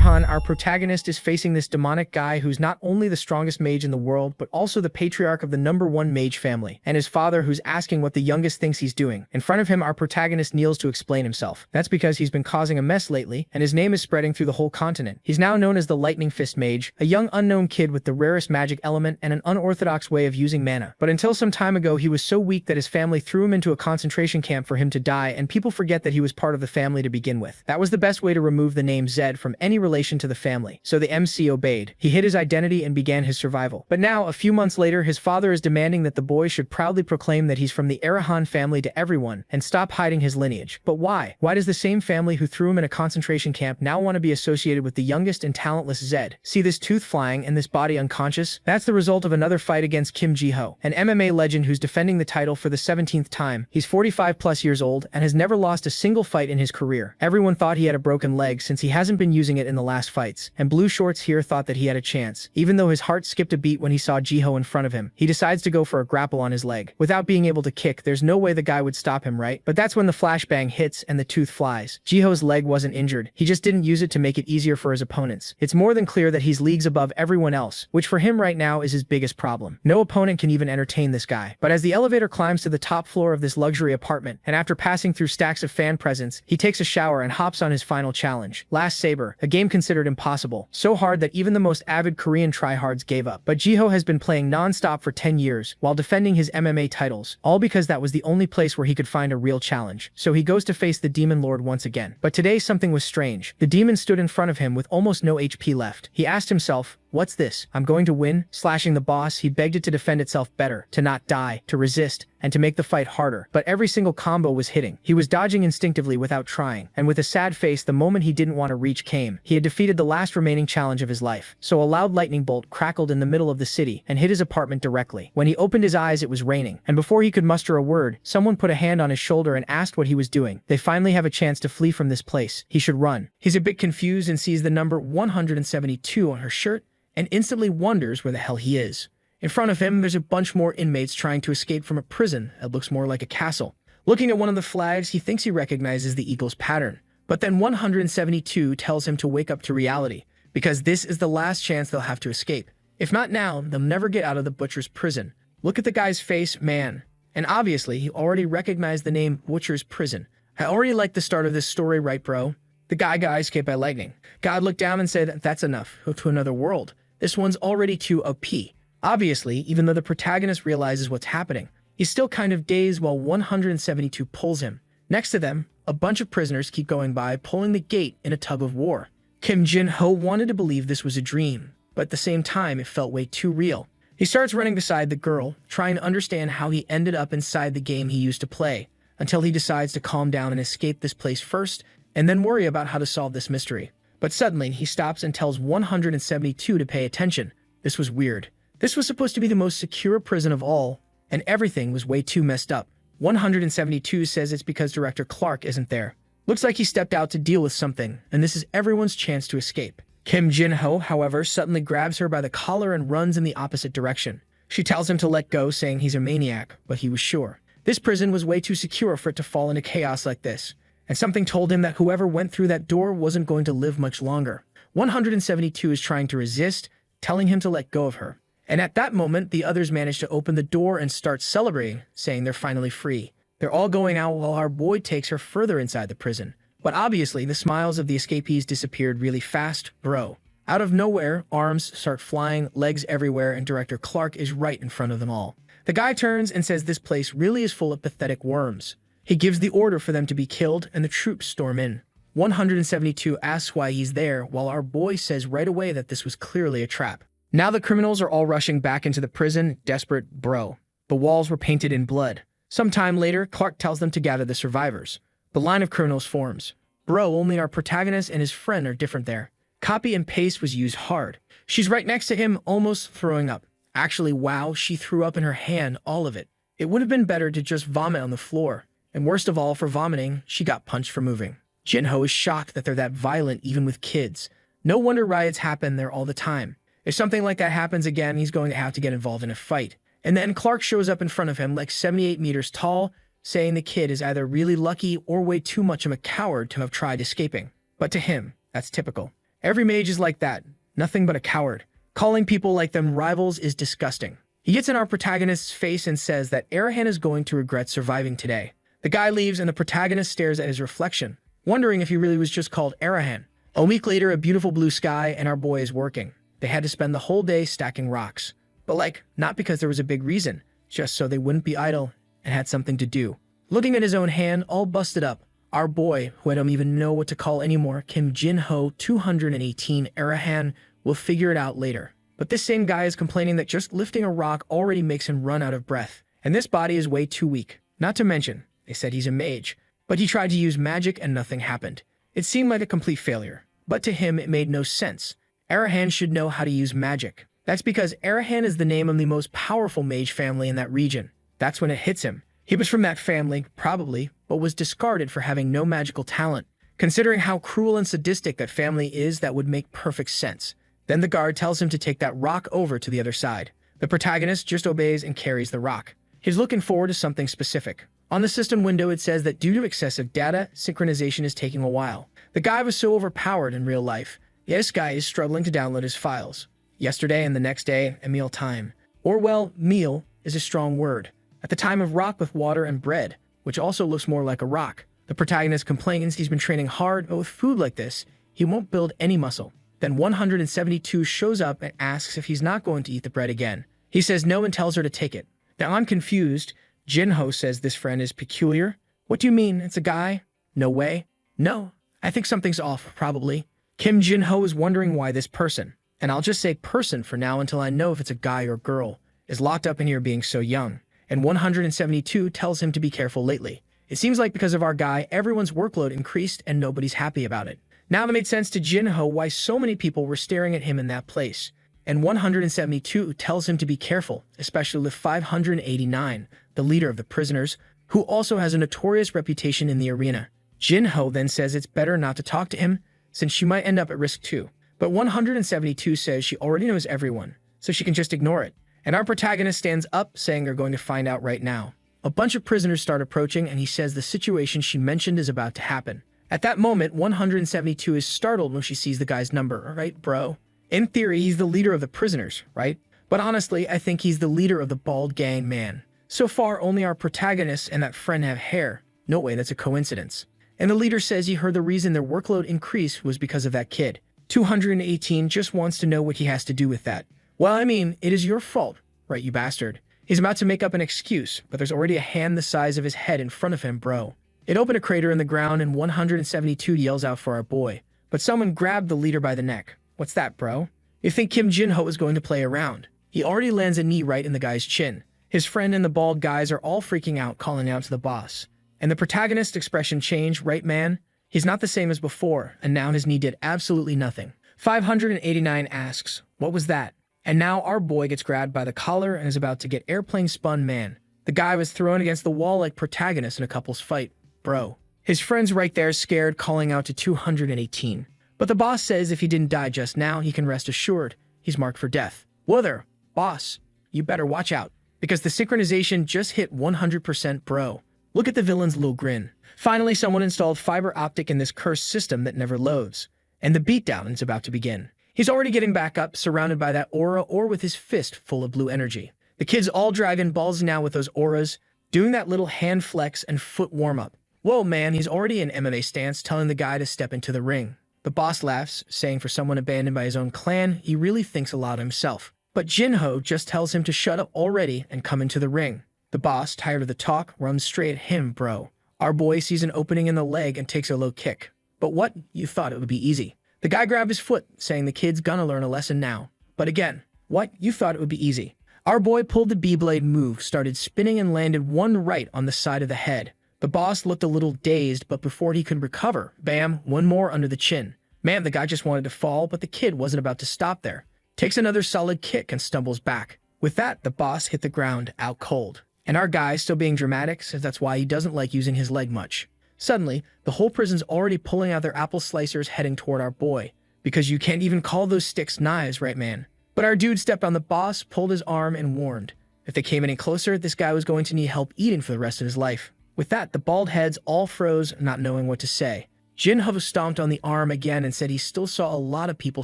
Erahan, our protagonist is facing this demonic guy who's not only the strongest mage in the world, but also the patriarch of the #1 mage family, and his father who's asking what the youngest thinks he's doing. In front of him, our protagonist kneels to explain himself. That's because he's been causing a mess lately, and his name is spreading through the whole continent. He's now known as the Lightning Fist Mage, a young unknown kid with the rarest magic element and an unorthodox way of using mana. But until some time ago, he was so weak that his family threw him into a concentration camp for him to die, and people forget that he was part of the family to begin with. That was the best way to remove the name Zed from any relation to the family. So the MC obeyed. He hid his identity and began his survival. But now, a few months later, his father is demanding that the boy should proudly proclaim that he's from the Erahan family to everyone and stop hiding his lineage. But why? Why does the same family who threw him in a concentration camp now want to be associated with the youngest and talentless Zed? See this tooth flying and this body unconscious? That's the result of another fight against Kim Ji-ho, an MMA legend who's defending the title for the 17th time. He's 45 plus years old and has never lost a single fight in his career. Everyone thought he had a broken leg since he hasn't been using it in the last fights, and Blue Shorts here thought that he had a chance. Even though his heart skipped a beat when he saw Ji-ho in front of him, he decides to go for a grapple on his leg. Without being able to kick, there's no way the guy would stop him, right? But that's when the flashbang hits and the tooth flies. Ji-ho's leg wasn't injured. He just didn't use it to make it easier for his opponents. It's more than clear that he's leagues above everyone else, which for him right now is his biggest problem. No opponent can even entertain this guy. But as the elevator climbs to the top floor of this luxury apartment, and after passing through stacks of fan presents, he takes a shower and hops on his final challenge. Last Saber, a game considered impossible. So hard that even the most avid Korean tryhards gave up. But Ji-ho has been playing non-stop for 10 years, while defending his MMA titles, all because that was the only place where he could find a real challenge. So he goes to face the Demon Lord once again. But today something was strange. The demon stood in front of him with almost no HP left. He asked himself, "What's this? I'm going to win?" Slashing the boss, he begged it to defend itself better, to not die, to resist, and to make the fight harder. But every single combo was hitting. He was dodging instinctively without trying, and with a sad face the moment he didn't want to reach came. He had defeated the last remaining challenge of his life. So a loud lightning bolt crackled in the middle of the city and hit his apartment directly. When he opened his eyes, it was raining, and before he could muster a word, someone put a hand on his shoulder and asked what he was doing. They finally have a chance to flee from this place. He should run. He's a bit confused and sees the number 172 on her shirt, and instantly wonders where the hell he is. In front of him, there's a bunch more inmates trying to escape from a prison that looks more like a castle. Looking at one of the flags, he thinks he recognizes the eagle's pattern. But then 172 tells him to wake up to reality, because this is the last chance they'll have to escape. If not now, they'll never get out of the butcher's prison. Look at the guy's face, man. And obviously, he already recognized the name Butcher's Prison. I already like the start of this story, right, bro? The guy got escaped by lightning. God looked down and said, "That's enough. Go to another world. This one's already too OP." Obviously, even though the protagonist realizes what's happening, he's still kind of dazed while 172 pulls him. Next to them, a bunch of prisoners keep going by, pulling the gate in a tug of war. Kim Jin-ho wanted to believe this was a dream, but at the same time, it felt way too real. He starts running beside the girl, trying to understand how he ended up inside the game he used to play, until he decides to calm down and escape this place first, and then worry about how to solve this mystery. But suddenly, he stops and tells 172 to pay attention. This was weird. This was supposed to be the most secure prison of all, and everything was way too messed up. 172 says it's because Director Clark isn't there. Looks like he stepped out to deal with something, and this is everyone's chance to escape. Kim Jin-ho, however, suddenly grabs her by the collar and runs in the opposite direction. She tells him to let go, saying he's a maniac, but he was sure. This prison was way too secure for it to fall into chaos like this, and something told him that whoever went through that door wasn't going to live much longer. 172 is trying to resist, telling him to let go of her. And at that moment, the others manage to open the door and start celebrating, saying they're finally free. They're all going out while our boy takes her further inside the prison. But obviously, the smiles of the escapees disappeared really fast, bro. Out of nowhere, arms start flying, legs everywhere, and Director Clark is right in front of them all. The guy turns and says this place really is full of pathetic worms. He gives the order for them to be killed, and the troops storm in. 172 asks why he's there, while our boy says right away that this was clearly a trap. Now the criminals are all rushing back into the prison, desperate, bro. The walls were painted in blood. Sometime later, Clark tells them to gather the survivors. The line of criminals forms. Bro, only our protagonist and his friend are different there. Copy and paste was used hard. She's right next to him, almost throwing up. Actually, wow, she threw up in her hand, all of it. It would have been better to just vomit on the floor. And worst of all, for vomiting, she got punched for moving. Jin-ho is shocked that they're that violent even with kids. No wonder riots happen there all the time. If something like that happens again, he's going to have to get involved in a fight. And then Clark shows up in front of him like 78 meters tall, saying the kid is either really lucky or way too much of a coward to have tried escaping. But to him, that's typical. Every mage is like that. Nothing but a coward. Calling people like them rivals is disgusting. He gets in our protagonist's face and says that Arahan is going to regret surviving today. The guy leaves and the protagonist stares at his reflection, wondering if he really was just called Arahan. A week later, a beautiful blue sky and our boy is working. They had to spend the whole day stacking rocks. But not because there was a big reason, just so they wouldn't be idle and had something to do. Looking at his own hand, all busted up, our boy, who I don't even know what to call anymore, Kim Jin-ho, 218 Arahan, will figure it out later. But this same guy is complaining that just lifting a rock already makes him run out of breath. And this body is way too weak. Not to mention, they said he's a mage. But he tried to use magic and nothing happened. It seemed like a complete failure. But to him, it made no sense. Arahan should know how to use magic. That's because Arahan is the name of the most powerful mage family in that region. That's when it hits him. He was from that family, probably, but was discarded for having no magical talent. Considering how cruel and sadistic that family is, that would make perfect sense. Then the guard tells him to take that rock over to the other side. The protagonist just obeys and carries the rock. He's looking forward to something specific. On the system window, it says that due to excessive data, synchronization is taking a while. The guy was so overpowered in real life. This guy is struggling to download his files. Yesterday and the next day, a meal time. Or well, meal is a strong word. At the time of rock with water and bread, which also looks more like a rock. The protagonist complains he's been training hard, but with food like this, he won't build any muscle. Then 172 shows up and asks if he's not going to eat the bread again. He says no and tells her to take it. Now I'm confused. Jinho says this friend is peculiar. What do you mean? It's a guy? No way. No, I think something's off, probably. Kim Jinho is wondering why this person, and I'll just say person for now until I know if it's a guy or girl, is locked up in here being so young. And 172 tells him to be careful lately. It seems like because of our guy, everyone's workload increased and nobody's happy about it. Now it made sense to Jinho why so many people were staring at him in that place. And 172 tells him to be careful, especially with 589, the leader of the prisoners, who also has a notorious reputation in the arena. Jinho then says it's better not to talk to him, since she might end up at risk too. But 172 says she already knows everyone, so she can just ignore it. And our protagonist stands up, saying they're going to find out right now. A bunch of prisoners start approaching, and he says the situation she mentioned is about to happen. At that moment, 172 is startled when she sees the guy's number. Right, bro? In theory, he's the leader of the prisoners, right? But honestly, I think he's the leader of the bald gang man. So far, only our protagonist and that friend have hair. No way, that's a coincidence. And the leader says he heard the reason their workload increased was because of that kid. 218 just wants to know what he has to do with that. Well, I mean, it is your fault, right, you bastard? He's about to make up an excuse, but there's already a hand the size of his head in front of him, bro. It opened a crater in the ground and 172 yells out for our boy. But someone grabbed the leader by the neck. What's that, bro? You think Kim Jinho is going to play around? He already lands a knee right in the guy's chin. His friend and the bald guys are all freaking out, calling out to the boss. And the protagonist's expression changed, right, man? He's not the same as before, and now his knee did absolutely nothing. 589 asks, what was that? And now our boy gets grabbed by the collar and is about to get airplane spun, man. The guy was thrown against the wall like protagonist in a couple's fight. Bro. His friend's right there scared, calling out to 218. But the boss says if he didn't die just now, he can rest assured he's marked for death. Whoa there, boss. You better watch out, because the synchronization just hit 100%, bro. Look at the villain's little grin. Finally, someone installed fiber optic in this cursed system that never loads. And the beatdown is about to begin. He's already getting back up, surrounded by that aura or with his fist full of blue energy. The kids all dragon balls now with those auras, doing that little hand flex and foot warm-up. Whoa, man, he's already in MMA stance, telling the guy to step into the ring. The boss laughs, saying for someone abandoned by his own clan, he really thinks a lot of himself. But Jinho just tells him to shut up already and come into the ring. The boss, tired of the talk, runs straight at him, bro. Our boy sees an opening in the leg and takes a low kick. But what? You thought it would be easy. The guy grabbed his foot, saying the kid's gonna learn a lesson now. But again, what? You thought it would be easy. Our boy pulled the B-blade move, started spinning and landed one right on the side of the head. The boss looked a little dazed, but before he could recover, bam, one more under the chin. Man, the guy just wanted to fall, but the kid wasn't about to stop there. Takes another solid kick and stumbles back. With that, the boss hit the ground out cold. And our guy, still being dramatic, says that's why he doesn't like using his leg much. Suddenly, the whole prison's already pulling out their apple slicers heading toward our boy. Because you can't even call those sticks knives, right, man? But our dude stepped on the boss, pulled his arm, and warned. If they came any closer, this guy was going to need help eating for the rest of his life. With that, the bald heads all froze, not knowing what to say. Jinho stomped on the arm again and said he still saw a lot of people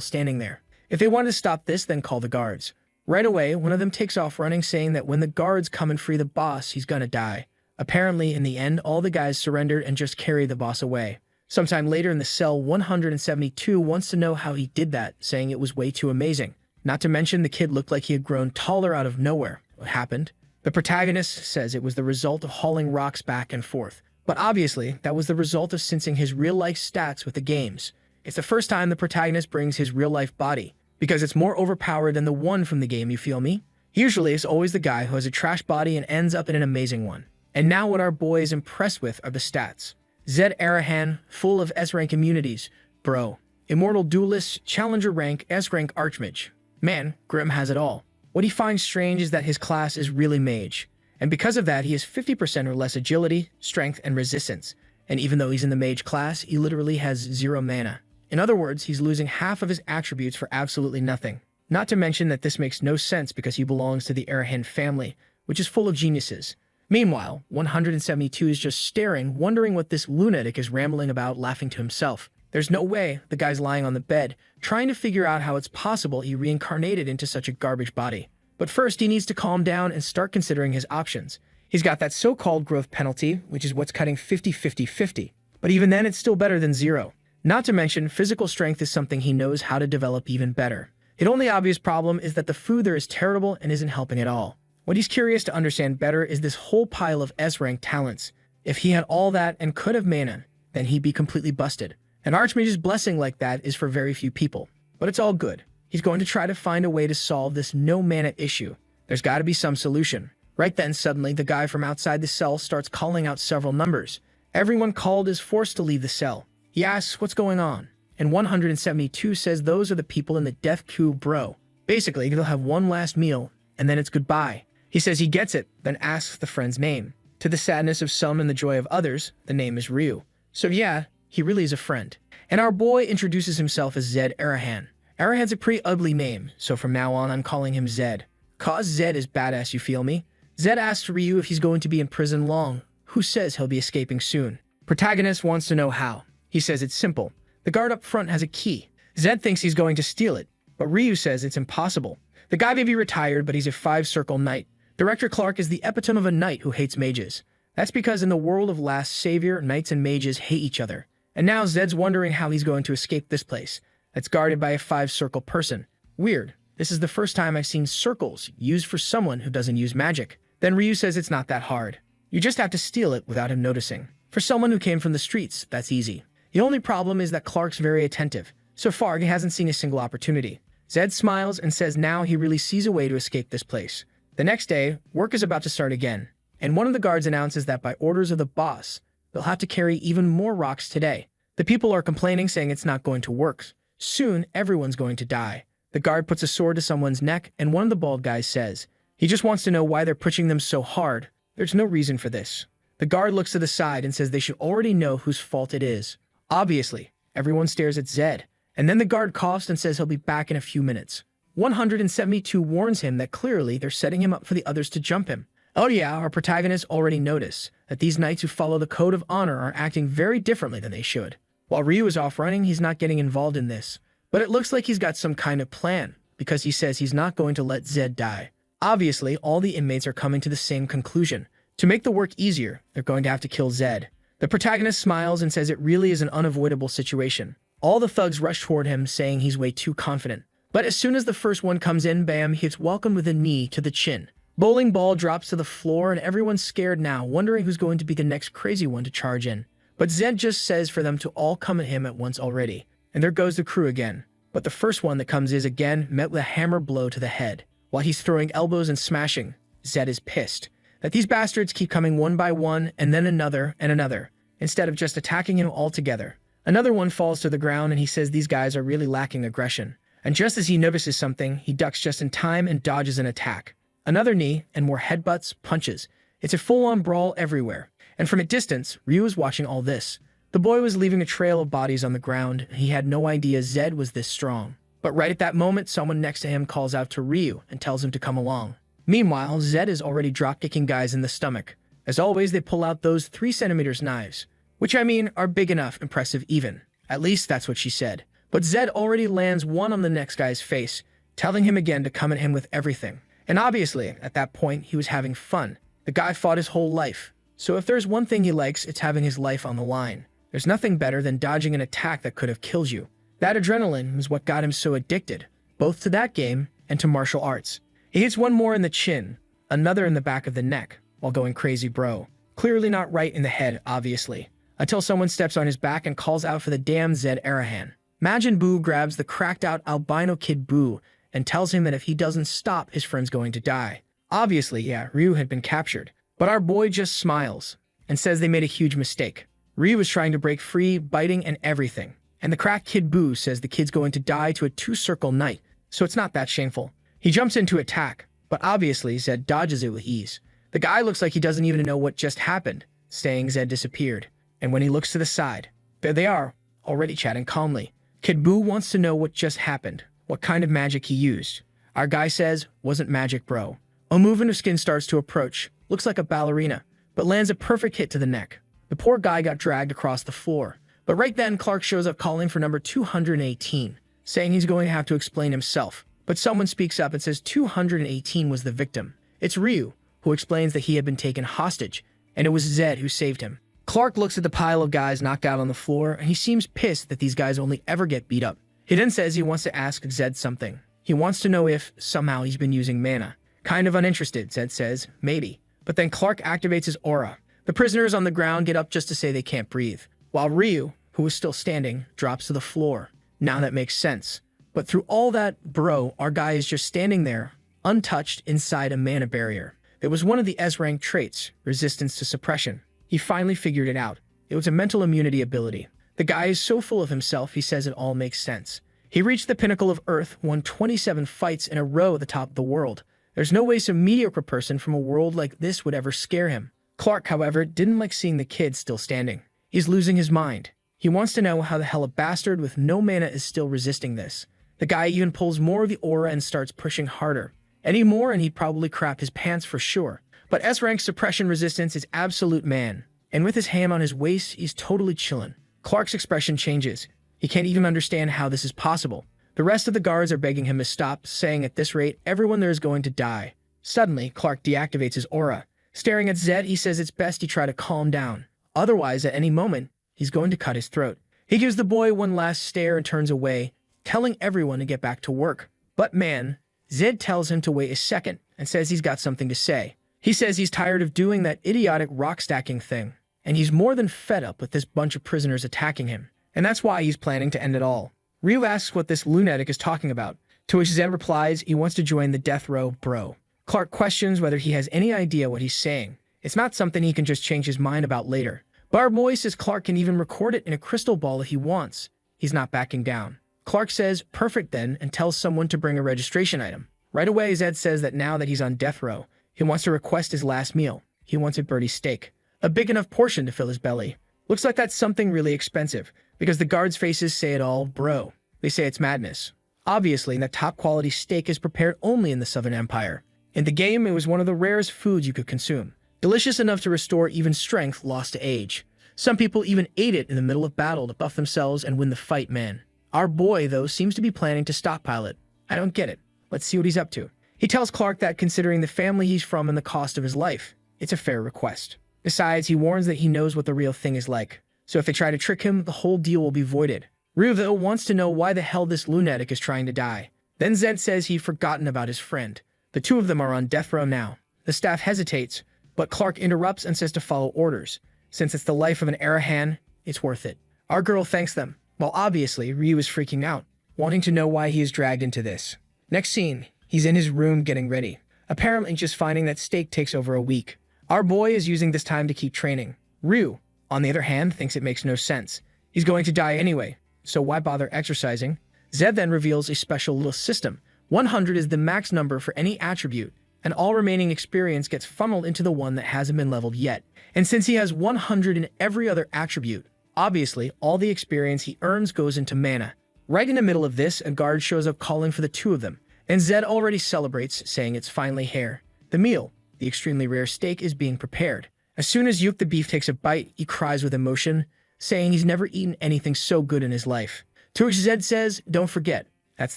standing there. If they wanted to stop this, then call the guards. Right away, one of them takes off running, saying that when the guards come and free the boss, he's gonna die. Apparently, in the end, all the guys surrendered and just carried the boss away. Sometime later in the cell, 172 wants to know how he did that, saying it was way too amazing. Not to mention, the kid looked like he had grown taller out of nowhere. What happened? The protagonist says it was the result of hauling rocks back and forth. But obviously, that was the result of syncing his real-life stats with the game's. It's the first time the protagonist brings his real-life body, because it's more overpowered than the one from the game, you feel me? Usually, it's always the guy who has a trash body and ends up in an amazing one. And now what our boy is impressed with are the stats. Zed Arahan, full of S-rank immunities. Bro. Immortal Duelist, Challenger rank, S-rank Archmage. Man, Grim has it all. What he finds strange is that his class is really mage. And because of that, he has 50% or less agility, strength, and resistance. And even though he's in the mage class, he literally has 0 mana. In other words, he's losing half of his attributes for absolutely nothing. Not to mention that this makes no sense because he belongs to the Arahan family, which is full of geniuses. Meanwhile, 172 is just staring, wondering what this lunatic is rambling about, laughing to himself. There's no way the guy's lying on the bed, trying to figure out how it's possible he reincarnated into such a garbage body. But first, he needs to calm down and start considering his options. He's got that so-called growth penalty, which is what's cutting 50-50-50. But even then, it's still better than 0. Not to mention, physical strength is something he knows how to develop even better. The only obvious problem is that the food there is terrible and isn't helping at all. What he's curious to understand better is this whole pile of S-rank talents. If he had all that and could have mana, then he'd be completely busted. An Archmage's blessing like that is for very few people. But it's all good. He's going to try to find a way to solve this no-mana issue. There's got to be some solution. Right then, suddenly, the guy from outside the cell starts calling out several numbers. Everyone called is forced to leave the cell. He asks what's going on. And 172 says those are the people in the death queue, bro. Basically, they'll have one last meal, and then it's goodbye. He says he gets it, then asks the friend's name. To the sadness of some and the joy of others, the name is Ryu. So yeah, he really is a friend. And our boy introduces himself as Zed Arahan. Arahan's a pretty ugly name, so from now on I'm calling him Zed. Cause Zed is badass, you feel me? Zed asks Ryu if he's going to be in prison long. Who says he'll be escaping soon? Protagonist wants to know how. He says it's simple. The guard up front has a key. Zed thinks he's going to steal it, but Ryu says it's impossible. The guy may be retired, but he's a 5-circle knight. Director Clark is the epitome of a knight who hates mages. That's because in the world of Last Savior, knights and mages hate each other. And now Zed's wondering how he's going to escape this place that's guarded by a 5-circle person. Weird. This is the first time I've seen circles used for someone who doesn't use magic. Then Ryu says it's not that hard. You just have to steal it without him noticing. For someone who came from the streets, that's easy. The only problem is that Clark's very attentive. So far, he hasn't seen a single opportunity. Zed smiles and says now he really sees a way to escape this place. The next day, work is about to start again, and one of the guards announces that by orders of the boss, they'll have to carry even more rocks today. The people are complaining, saying it's not going to work. Soon, everyone's going to die. The guard puts a sword to someone's neck, and one of the bald guys says, he just wants to know why they're pushing them so hard. There's no reason for this. The guard looks to the side and says they should already know whose fault it is. Obviously, everyone stares at Zed, and then the guard coughs and says he'll be back in a few minutes. 172 warns him that clearly they're setting him up for the others to jump him. Oh yeah, our protagonists already notice that these knights who follow the code of honor are acting very differently than they should. While Ryu is off running, he's not getting involved in this. But it looks like he's got some kind of plan, because he says he's not going to let Zed die. Obviously, all the inmates are coming to the same conclusion. To make the work easier, they're going to have to kill Zed. The protagonist smiles and says it really is an unavoidable situation. All the thugs rush toward him, saying he's way too confident. But as soon as the first one comes in, bam, he gets welcomed with a knee to the chin. Bowling ball drops to the floor, and everyone's scared now, wondering who's going to be the next crazy one to charge in. But Zed just says for them to all come at him at once already. And there goes the crew again. But the first one that comes is again met with a hammer blow to the head. While he's throwing elbows and smashing, Zed is pissed that these bastards keep coming one by one, and then another and another, instead of just attacking him all together. Another one falls to the ground, and he says these guys are really lacking aggression. And just as he notices something, he ducks just in time and dodges an attack. Another knee, and more headbutts, punches. It's a full-on brawl everywhere. And from a distance, Ryu is watching all this. The boy was leaving a trail of bodies on the ground. He had no idea Zed was this strong. But right at that moment, someone next to him calls out to Ryu and tells him to come along. Meanwhile, Zed is already drop-kicking guys in the stomach. As always, they pull out those 3 cm knives. which I mean are big enough, impressive even. At least that's what she said. But Zed already lands one on the next guy's face, telling him again to come at him with everything. And obviously, at that point, he was having fun. The guy fought his whole life. So if there's one thing he likes, it's having his life on the line. There's nothing better than dodging an attack that could have killed you. That adrenaline was what got him so addicted, both to that game and to martial arts. He hits one more in the chin, another in the back of the neck, while going crazy bro. Clearly not right in the head, obviously. Until someone steps on his back and calls out for the damn Zed Arahan. Majin Buu grabs the cracked-out albino kid Buu and tells him that if he doesn't stop, his friend's going to die. Obviously, yeah, Ryu had been captured. But our boy just smiles and says they made a huge mistake. Ryu was trying to break free, biting and everything. And the cracked kid Buu says the kid's going to die to a two-circle knight, so it's not that shameful. He jumps in to attack, but obviously Zed dodges it with ease. The guy looks like he doesn't even know what just happened, saying Zed disappeared. And when he looks to the side, there they are, already chatting calmly. Kid Buu wants to know what just happened, what kind of magic he used. Our guy says, wasn't magic, bro. A movement of skin starts to approach, looks like a ballerina, but lands a perfect hit to the neck. The poor guy got dragged across the floor. But right then, Clark shows up calling for number 218, saying he's going to have to explain himself. But someone speaks up and says 218 was the victim. It's Ryu, who explains that he had been taken hostage, and it was Zed who saved him. Clark looks at the pile of guys knocked out on the floor, and he seems pissed that these guys only ever get beat up. He then says he wants to ask Zed something. He wants to know if, somehow, he's been using mana. Kind of uninterested, Zed says, maybe. But then Clark activates his aura. The prisoners on the ground get up just to say they can't breathe, while Ryu, who was still standing, drops to the floor. Now that makes sense. But through all that, bro, our guy is just standing there, untouched inside a mana barrier. It was one of the S-rank traits, resistance to suppression. He finally figured it out. It was a mental immunity ability. The guy is so full of himself, he says it all makes sense. He reached the pinnacle of Earth, won 27 fights in a row at the top of the world. There's no way some mediocre person from a world like this would ever scare him. Clark, however, didn't like seeing the kid still standing. He's losing his mind. He wants to know how the hell a bastard with no mana is still resisting this. The guy even pulls more of the aura and starts pushing harder. Any more and he'd probably crap his pants for sure. But S-rank suppression resistance is absolute man. And with his hand on his waist, he's totally chillin'. Clark's expression changes. He can't even understand how this is possible. The rest of the guards are begging him to stop, saying at this rate, everyone there is going to die. Suddenly, Clark deactivates his aura. Staring at Zed, he says it's best he try to calm down. Otherwise, at any moment, he's going to cut his throat. He gives the boy one last stare and turns away, telling everyone to get back to work. But man, Zed tells him to wait a second and says he's got something to say. He says he's tired of doing that idiotic rock stacking thing, and he's more than fed up with this bunch of prisoners attacking him. And that's why he's planning to end it all. Ryu asks what this lunatic is talking about, to which Zed replies he wants to join the death row, bro. Clark questions whether he has any idea what he's saying. It's not something he can just change his mind about later. But our boy says Clark can even record it in a crystal ball if he wants. He's not backing down. Clark says, perfect then, and tells someone to bring a registration item. Right away, Zed says that now that he's on death row, he wants to request his last meal. He wants a birdie steak. A big enough portion to fill his belly. Looks like that's something really expensive, because the guards' faces say it all, bro. They say it's madness. Obviously, that top-quality steak is prepared only in the Southern Empire. In the game, it was one of the rarest foods you could consume. Delicious enough to restore even strength lost to age. Some people even ate it in the middle of battle to buff themselves and win the fight, man. Our boy, though, seems to be planning to stockpile it. I don't get it. Let's see what he's up to. He tells Clark that considering the family he's from and the cost of his life, it's a fair request. Besides, he warns that he knows what the real thing is like. So if they try to trick him, the whole deal will be voided. Ryu, though, wants to know why the hell this lunatic is trying to die. Then Zed says he'd forgotten about his friend. The two of them are on death row now. The staff hesitates, but Clark interrupts and says to follow orders. Since it's the life of an Arahan, it's worth it. Our girl thanks them, while obviously Ryu is freaking out, wanting to know why he is dragged into this. Next scene, he's in his room getting ready, apparently just finding that steak takes over a week. Our boy is using this time to keep training. Ryu, on the other hand, thinks it makes no sense. He's going to die anyway, so why bother exercising? Zed then reveals a special little system. 100 is the max number for any attribute, and all remaining experience gets funneled into the one that hasn't been leveled yet. And since he has 100 in every other attribute, obviously all the experience he earns goes into mana. Right in the middle of this, a guard shows up calling for the two of them, and Zed already celebrates, saying it's finally Heir. The meal, the extremely rare steak, is being prepared, As soon as Yuk the beef takes a bite, he cries with emotion, saying he's never eaten anything so good in his life. To which Zed says, "Don't forget, that's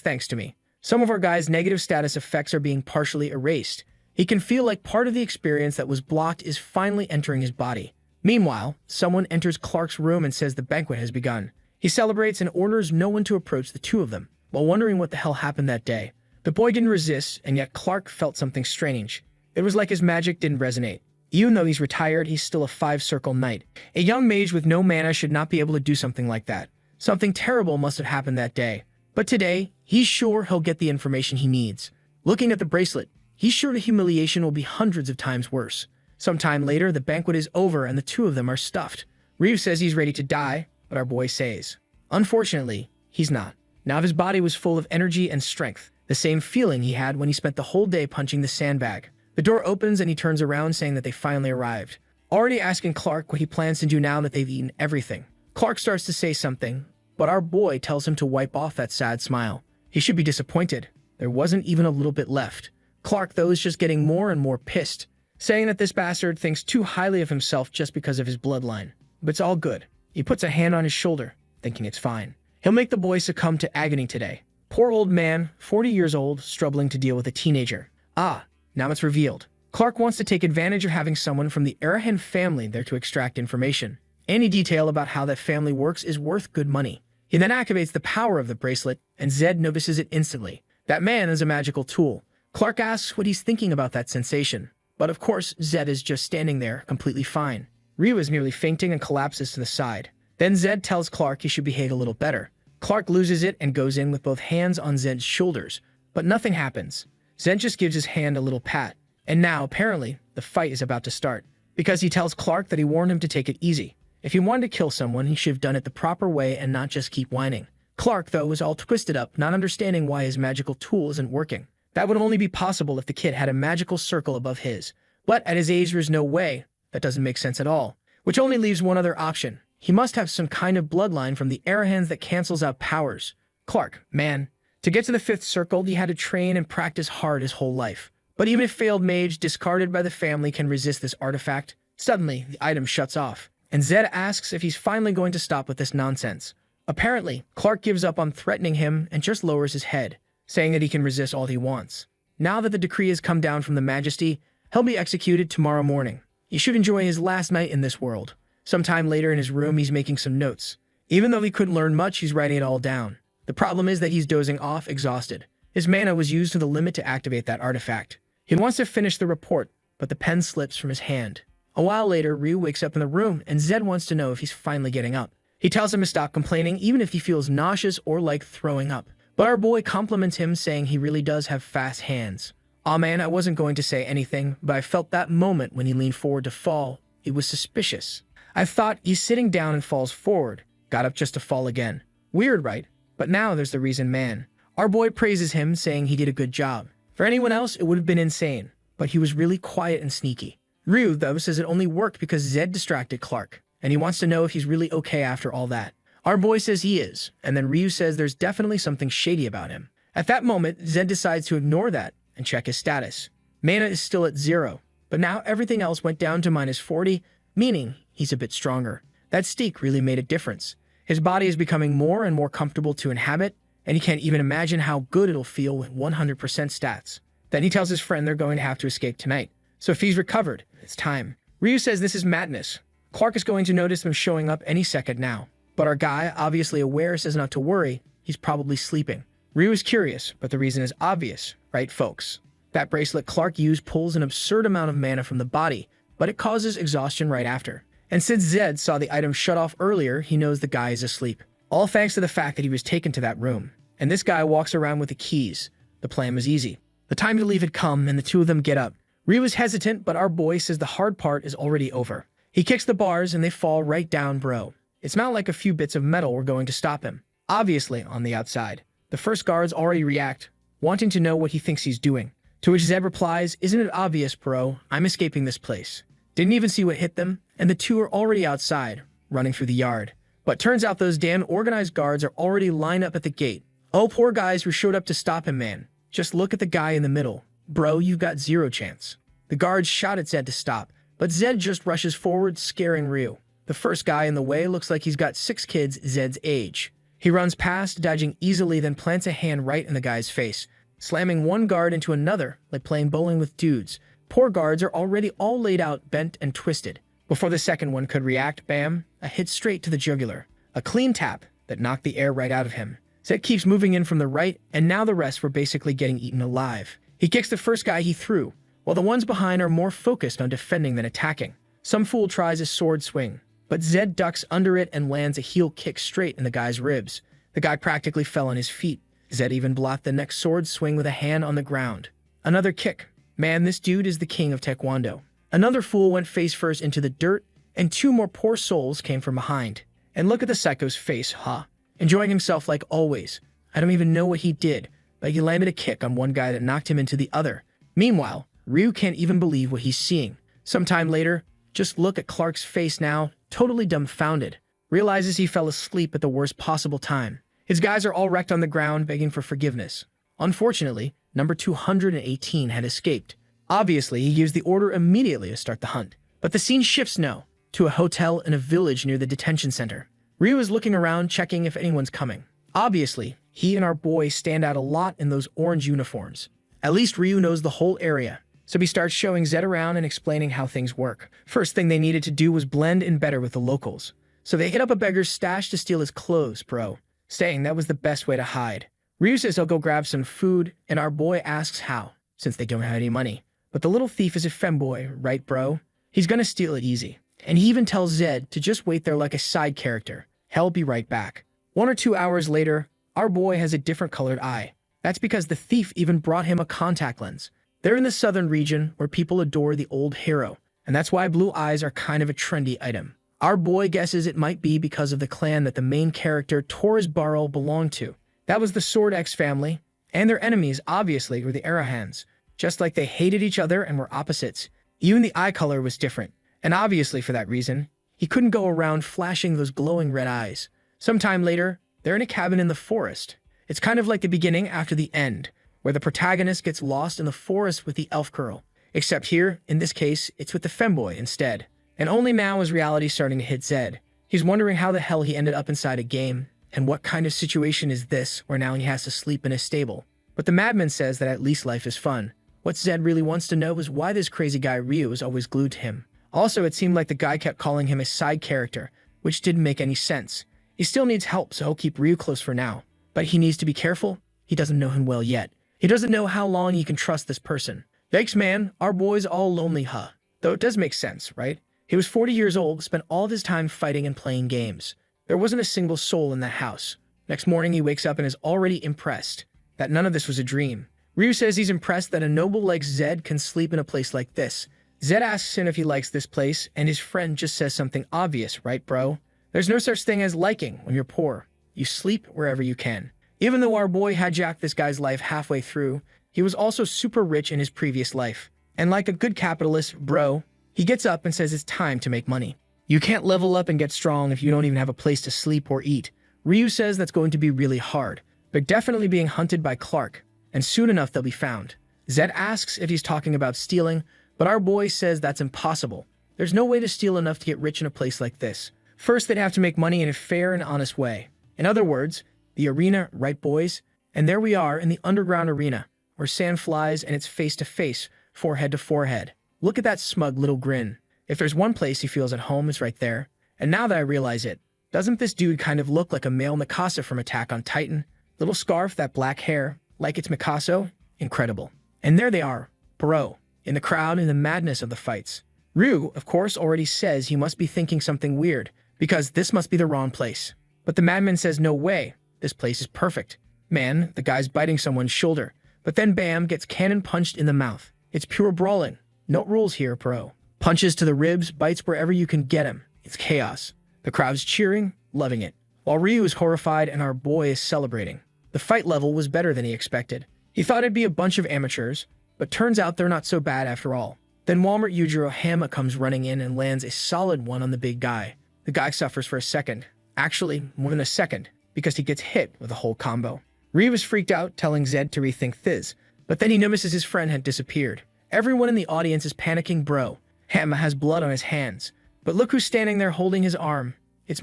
thanks to me." Some of our guy's negative status effects are being partially erased. He can feel like part of the experience that was blocked is finally entering his body. Meanwhile, someone enters Clark's room and says the banquet has begun. He celebrates and orders no one to approach the two of them, while wondering what the hell happened that day. The boy didn't resist, and yet Clark felt something strange. It was like his magic didn't resonate. Even though he's retired, he's still a five-circle knight. A young mage with no mana should not be able to do something like that. Something terrible must have happened that day. But today, he's sure he'll get the information he needs. Looking at the bracelet, he's sure the humiliation will be hundreds of times worse. Sometime later, the banquet is over and the two of them are stuffed. Ryu says he's ready to die, but our boy says, unfortunately, he's not. Now his body was full of energy and strength, the same feeling he had when he spent the whole day punching the sandbag. The door opens and he turns around saying that they finally arrived, already asking Clark what he plans to do now that they've eaten everything. Clark starts to say something, but our boy tells him to wipe off that sad smile. He should be disappointed. There wasn't even a little bit left. Clark, though, is just getting more and more pissed, saying that this bastard thinks too highly of himself just because of his bloodline. But it's all good. He puts a hand on his shoulder, thinking it's fine. He'll make the boy succumb to agony today. Poor old man, 40 years old, struggling to deal with a teenager. Now it's revealed. Clark wants to take advantage of having someone from the Arahan family there to extract information. Any detail about how that family works is worth good money. He then activates the power of the bracelet, and Zed notices it instantly. That man is a magical tool. Clark asks what he's thinking about that sensation. But of course, Zed is just standing there, completely fine. Ryu is merely fainting and collapses to the side. Then Zed tells Clark he should behave a little better. Clark loses it and goes in with both hands on Zed's shoulders, but nothing happens. Zed just gives his hand a little pat. And now, apparently, the fight is about to start, because he tells Clark that he warned him to take it easy. If he wanted to kill someone, he should have done it the proper way and not just keep whining. Clark, though, was all twisted up, not understanding why his magical tool isn't working. That would only be possible if the kid had a magical circle above his. But at his age, there's no way. That doesn't make sense at all. Which only leaves one other option. He must have some kind of bloodline from the Arahans that cancels out powers. Clark, man. To get to the 5th circle, he had to train and practice hard his whole life. But even a failed mage discarded by the family can resist this artifact. Suddenly, the item shuts off, and Zed asks if he's finally going to stop with this nonsense. Apparently, Clark gives up on threatening him and just lowers his head, saying that he can resist all he wants. Now that the decree has come down from the Majesty, he'll be executed tomorrow morning. He should enjoy his last night in this world. Sometime later in his room, he's making some notes. Even though he couldn't learn much, he's writing it all down. The problem is that he's dozing off, exhausted. His mana was used to the limit to activate that artifact. He wants to finish the report, but the pen slips from his hand. A while later, Ryu wakes up in the room, and Zed wants to know if he's finally getting up. He tells him to stop complaining, even if he feels nauseous or like throwing up. But our boy compliments him, saying he really does have fast hands. Aw man, I wasn't going to say anything, but I felt that moment when he leaned forward to fall. It was suspicious. I thought he's sitting down and falls forward, got up just to fall again. Weird, right? But now there's the reason, man. Our boy praises him, saying he did a good job. For anyone else, it would have been insane, but he was really quiet and sneaky. Ryu, though, says it only worked because Zed distracted Clark, and he wants to know if he's really okay after all that. Our boy says he is, and then Ryu says there's definitely something shady about him. At that moment, Zed decides to ignore that and check his status. Mana is still at 0, but now everything else went down to -40, meaning he's a bit stronger. That steak really made a difference. His body is becoming more and more comfortable to inhabit, and he can't even imagine how good it'll feel with 100% stats. Then he tells his friend they're going to have to escape tonight. So if he's recovered, it's time. Ryu says this is madness. Clark is going to notice them showing up any second now. But our guy, obviously aware, says not to worry. He's probably sleeping. Ryu is curious, but the reason is obvious, right folks? That bracelet Clark used pulls an absurd amount of mana from the body, but it causes exhaustion right after. And since Zed saw the item shut off earlier, he knows the guy is asleep. All thanks to the fact that he was taken to that room. And this guy walks around with the keys. The plan was easy. The time to leave had come, and the two of them get up. Ryu is hesitant, but our boy says the hard part is already over. He kicks the bars, and they fall right down, bro. It's not like a few bits of metal were going to stop him. Obviously, on the outside. The first guards already react, wanting to know what he thinks he's doing. To which Zed replies, "Isn't it obvious, bro? I'm escaping this place." Didn't even see what hit them, and the two are already outside, running through the yard. But turns out those damn organized guards are already lined up at the gate. Oh, poor guys who showed up to stop him, man. Just look at the guy in the middle. Bro, you've got 0 chance. The guards shot at Zed to stop, but Zed just rushes forward, scaring Ryu. The first guy in the way looks like he's got 6 kids Zed's age. He runs past, dodging easily, then plants a hand right in the guy's face, slamming one guard into another like playing bowling with dudes. Poor guards are already all laid out, bent and twisted. Before the second one could react, bam, a hit straight to the jugular. A clean tap that knocked the air right out of him. Zed keeps moving in from the right, and now the rest were basically getting eaten alive. He kicks the first guy he threw, while the ones behind are more focused on defending than attacking. Some fool tries a sword swing, but Zed ducks under it and lands a heel kick straight in the guy's ribs. The guy practically fell on his feet. Zed even blocked the next sword swing with a hand on the ground. Another kick. Man, this dude is the king of Taekwondo. Another fool went face first into the dirt, and 2 more poor souls came from behind. And look at the psycho's face, huh? Enjoying himself like always. I don't even know what he did, but he landed a kick on one guy that knocked him into the other. Meanwhile, Ryu can't even believe what he's seeing. Sometime later, just look at Clark's face now, totally dumbfounded. Realizes he fell asleep at the worst possible time. His guys are all wrecked on the ground, begging for forgiveness. Unfortunately, number 218 had escaped. Obviously, he gives the order immediately to start the hunt. But the scene shifts now to a hotel in a village near the detention center. Ryu is looking around, checking if anyone's coming. Obviously, he and our boy stand out a lot in those orange uniforms. At least Ryu knows the whole area, so he starts showing Zed around and explaining how things work. First thing they needed to do was blend in better with the locals. So they hit up a beggar's stash to steal his clothes, bro, saying that was the best way to hide. Ryu says he'll go grab some food, and our boy asks how, since they don't have any money. But the little thief is a femboy, right, bro? He's gonna steal it easy. And he even tells Zed to just wait there like a side character. He'll be right back. 1 or 2 hours later, our boy has a different colored eye. That's because the thief even brought him a contact lens. They're in the southern region where people adore the old hero, and that's why blue eyes are kind of a trendy item. Our boy guesses it might be because of the clan that the main character Torres Barrel belonged to. That was the Sword X family, and their enemies obviously were the Arahans. Just like they hated each other and were opposites. Even the eye color was different, and obviously for that reason, he couldn't go around flashing those glowing red eyes. Sometime later, they're in a cabin in the forest. It's kind of like the beginning after the end, where the protagonist gets lost in the forest with the elf girl. Except here, in this case, it's with the femboy instead. And only now is reality starting to hit Zed. He's wondering how the hell he ended up inside a game, and what kind of situation is this where now he has to sleep in a stable. But the madman says that at least life is fun. What Zed really wants to know is why this crazy guy Ryu is always glued to him. Also, it seemed like the guy kept calling him a side character, which didn't make any sense. He still needs help, so he'll keep Ryu close for now. But he needs to be careful. He doesn't know him well yet. He doesn't know how long he can trust this person. Yikes, man, our boy's all lonely, huh? Though it does make sense, right? He was 40 years old, spent all of his time fighting and playing games. There wasn't a single soul in that house. Next morning, he wakes up and is already impressed that none of this was a dream. Ryu says he's impressed that a noble like Zed can sleep in a place like this. Zed asks him if he likes this place, and his friend just says something obvious, right, bro? There's no such thing as liking when you're poor. You sleep wherever you can. Even though our boy hijacked this guy's life halfway through, he was also super rich in his previous life. And like a good capitalist, bro, he gets up and says it's time to make money. You can't level up and get strong if you don't even have a place to sleep or eat. Ryu says that's going to be really hard. They're definitely being hunted by Clark, and soon enough they'll be found. Zed asks if he's talking about stealing, but our boy says that's impossible. There's no way to steal enough to get rich in a place like this. First, they'd have to make money in a fair and honest way. In other words, the arena, right boys? And there we are in the underground arena, where sand flies and it's face-to-face, forehead to forehead. Look at that smug little grin. If there's one place he feels at home, it's right there. And now that I realize it, doesn't this dude kind of look like a male Mikasa from Attack on Titan? Little scarf, that black hair, like it's Mikasa? Incredible. And there they are, bro, in the crowd in the madness of the fights. Ryu, of course, already says he must be thinking something weird, because this must be the wrong place. But the madman says no way, this place is perfect. Man, the guy's biting someone's shoulder, but then bam, gets cannon punched in the mouth. It's pure brawling. No rules here, bro. Punches to the ribs, bites wherever you can get him. It's chaos. The crowd's cheering, loving it, while Ryu is horrified and our boy is celebrating. The fight level was better than he expected. He thought it'd be a bunch of amateurs, but turns out they're not so bad after all. Then Walmart Yujiro Hama comes running in and lands a solid one on the big guy. The guy suffers for a second. Actually, more than a second, because he gets hit with a whole combo. Ryu is freaked out, telling Zed to rethink this, but then he notices his friend had disappeared. Everyone in the audience is panicking, bro. Hama has blood on his hands. But look who's standing there holding his arm. It's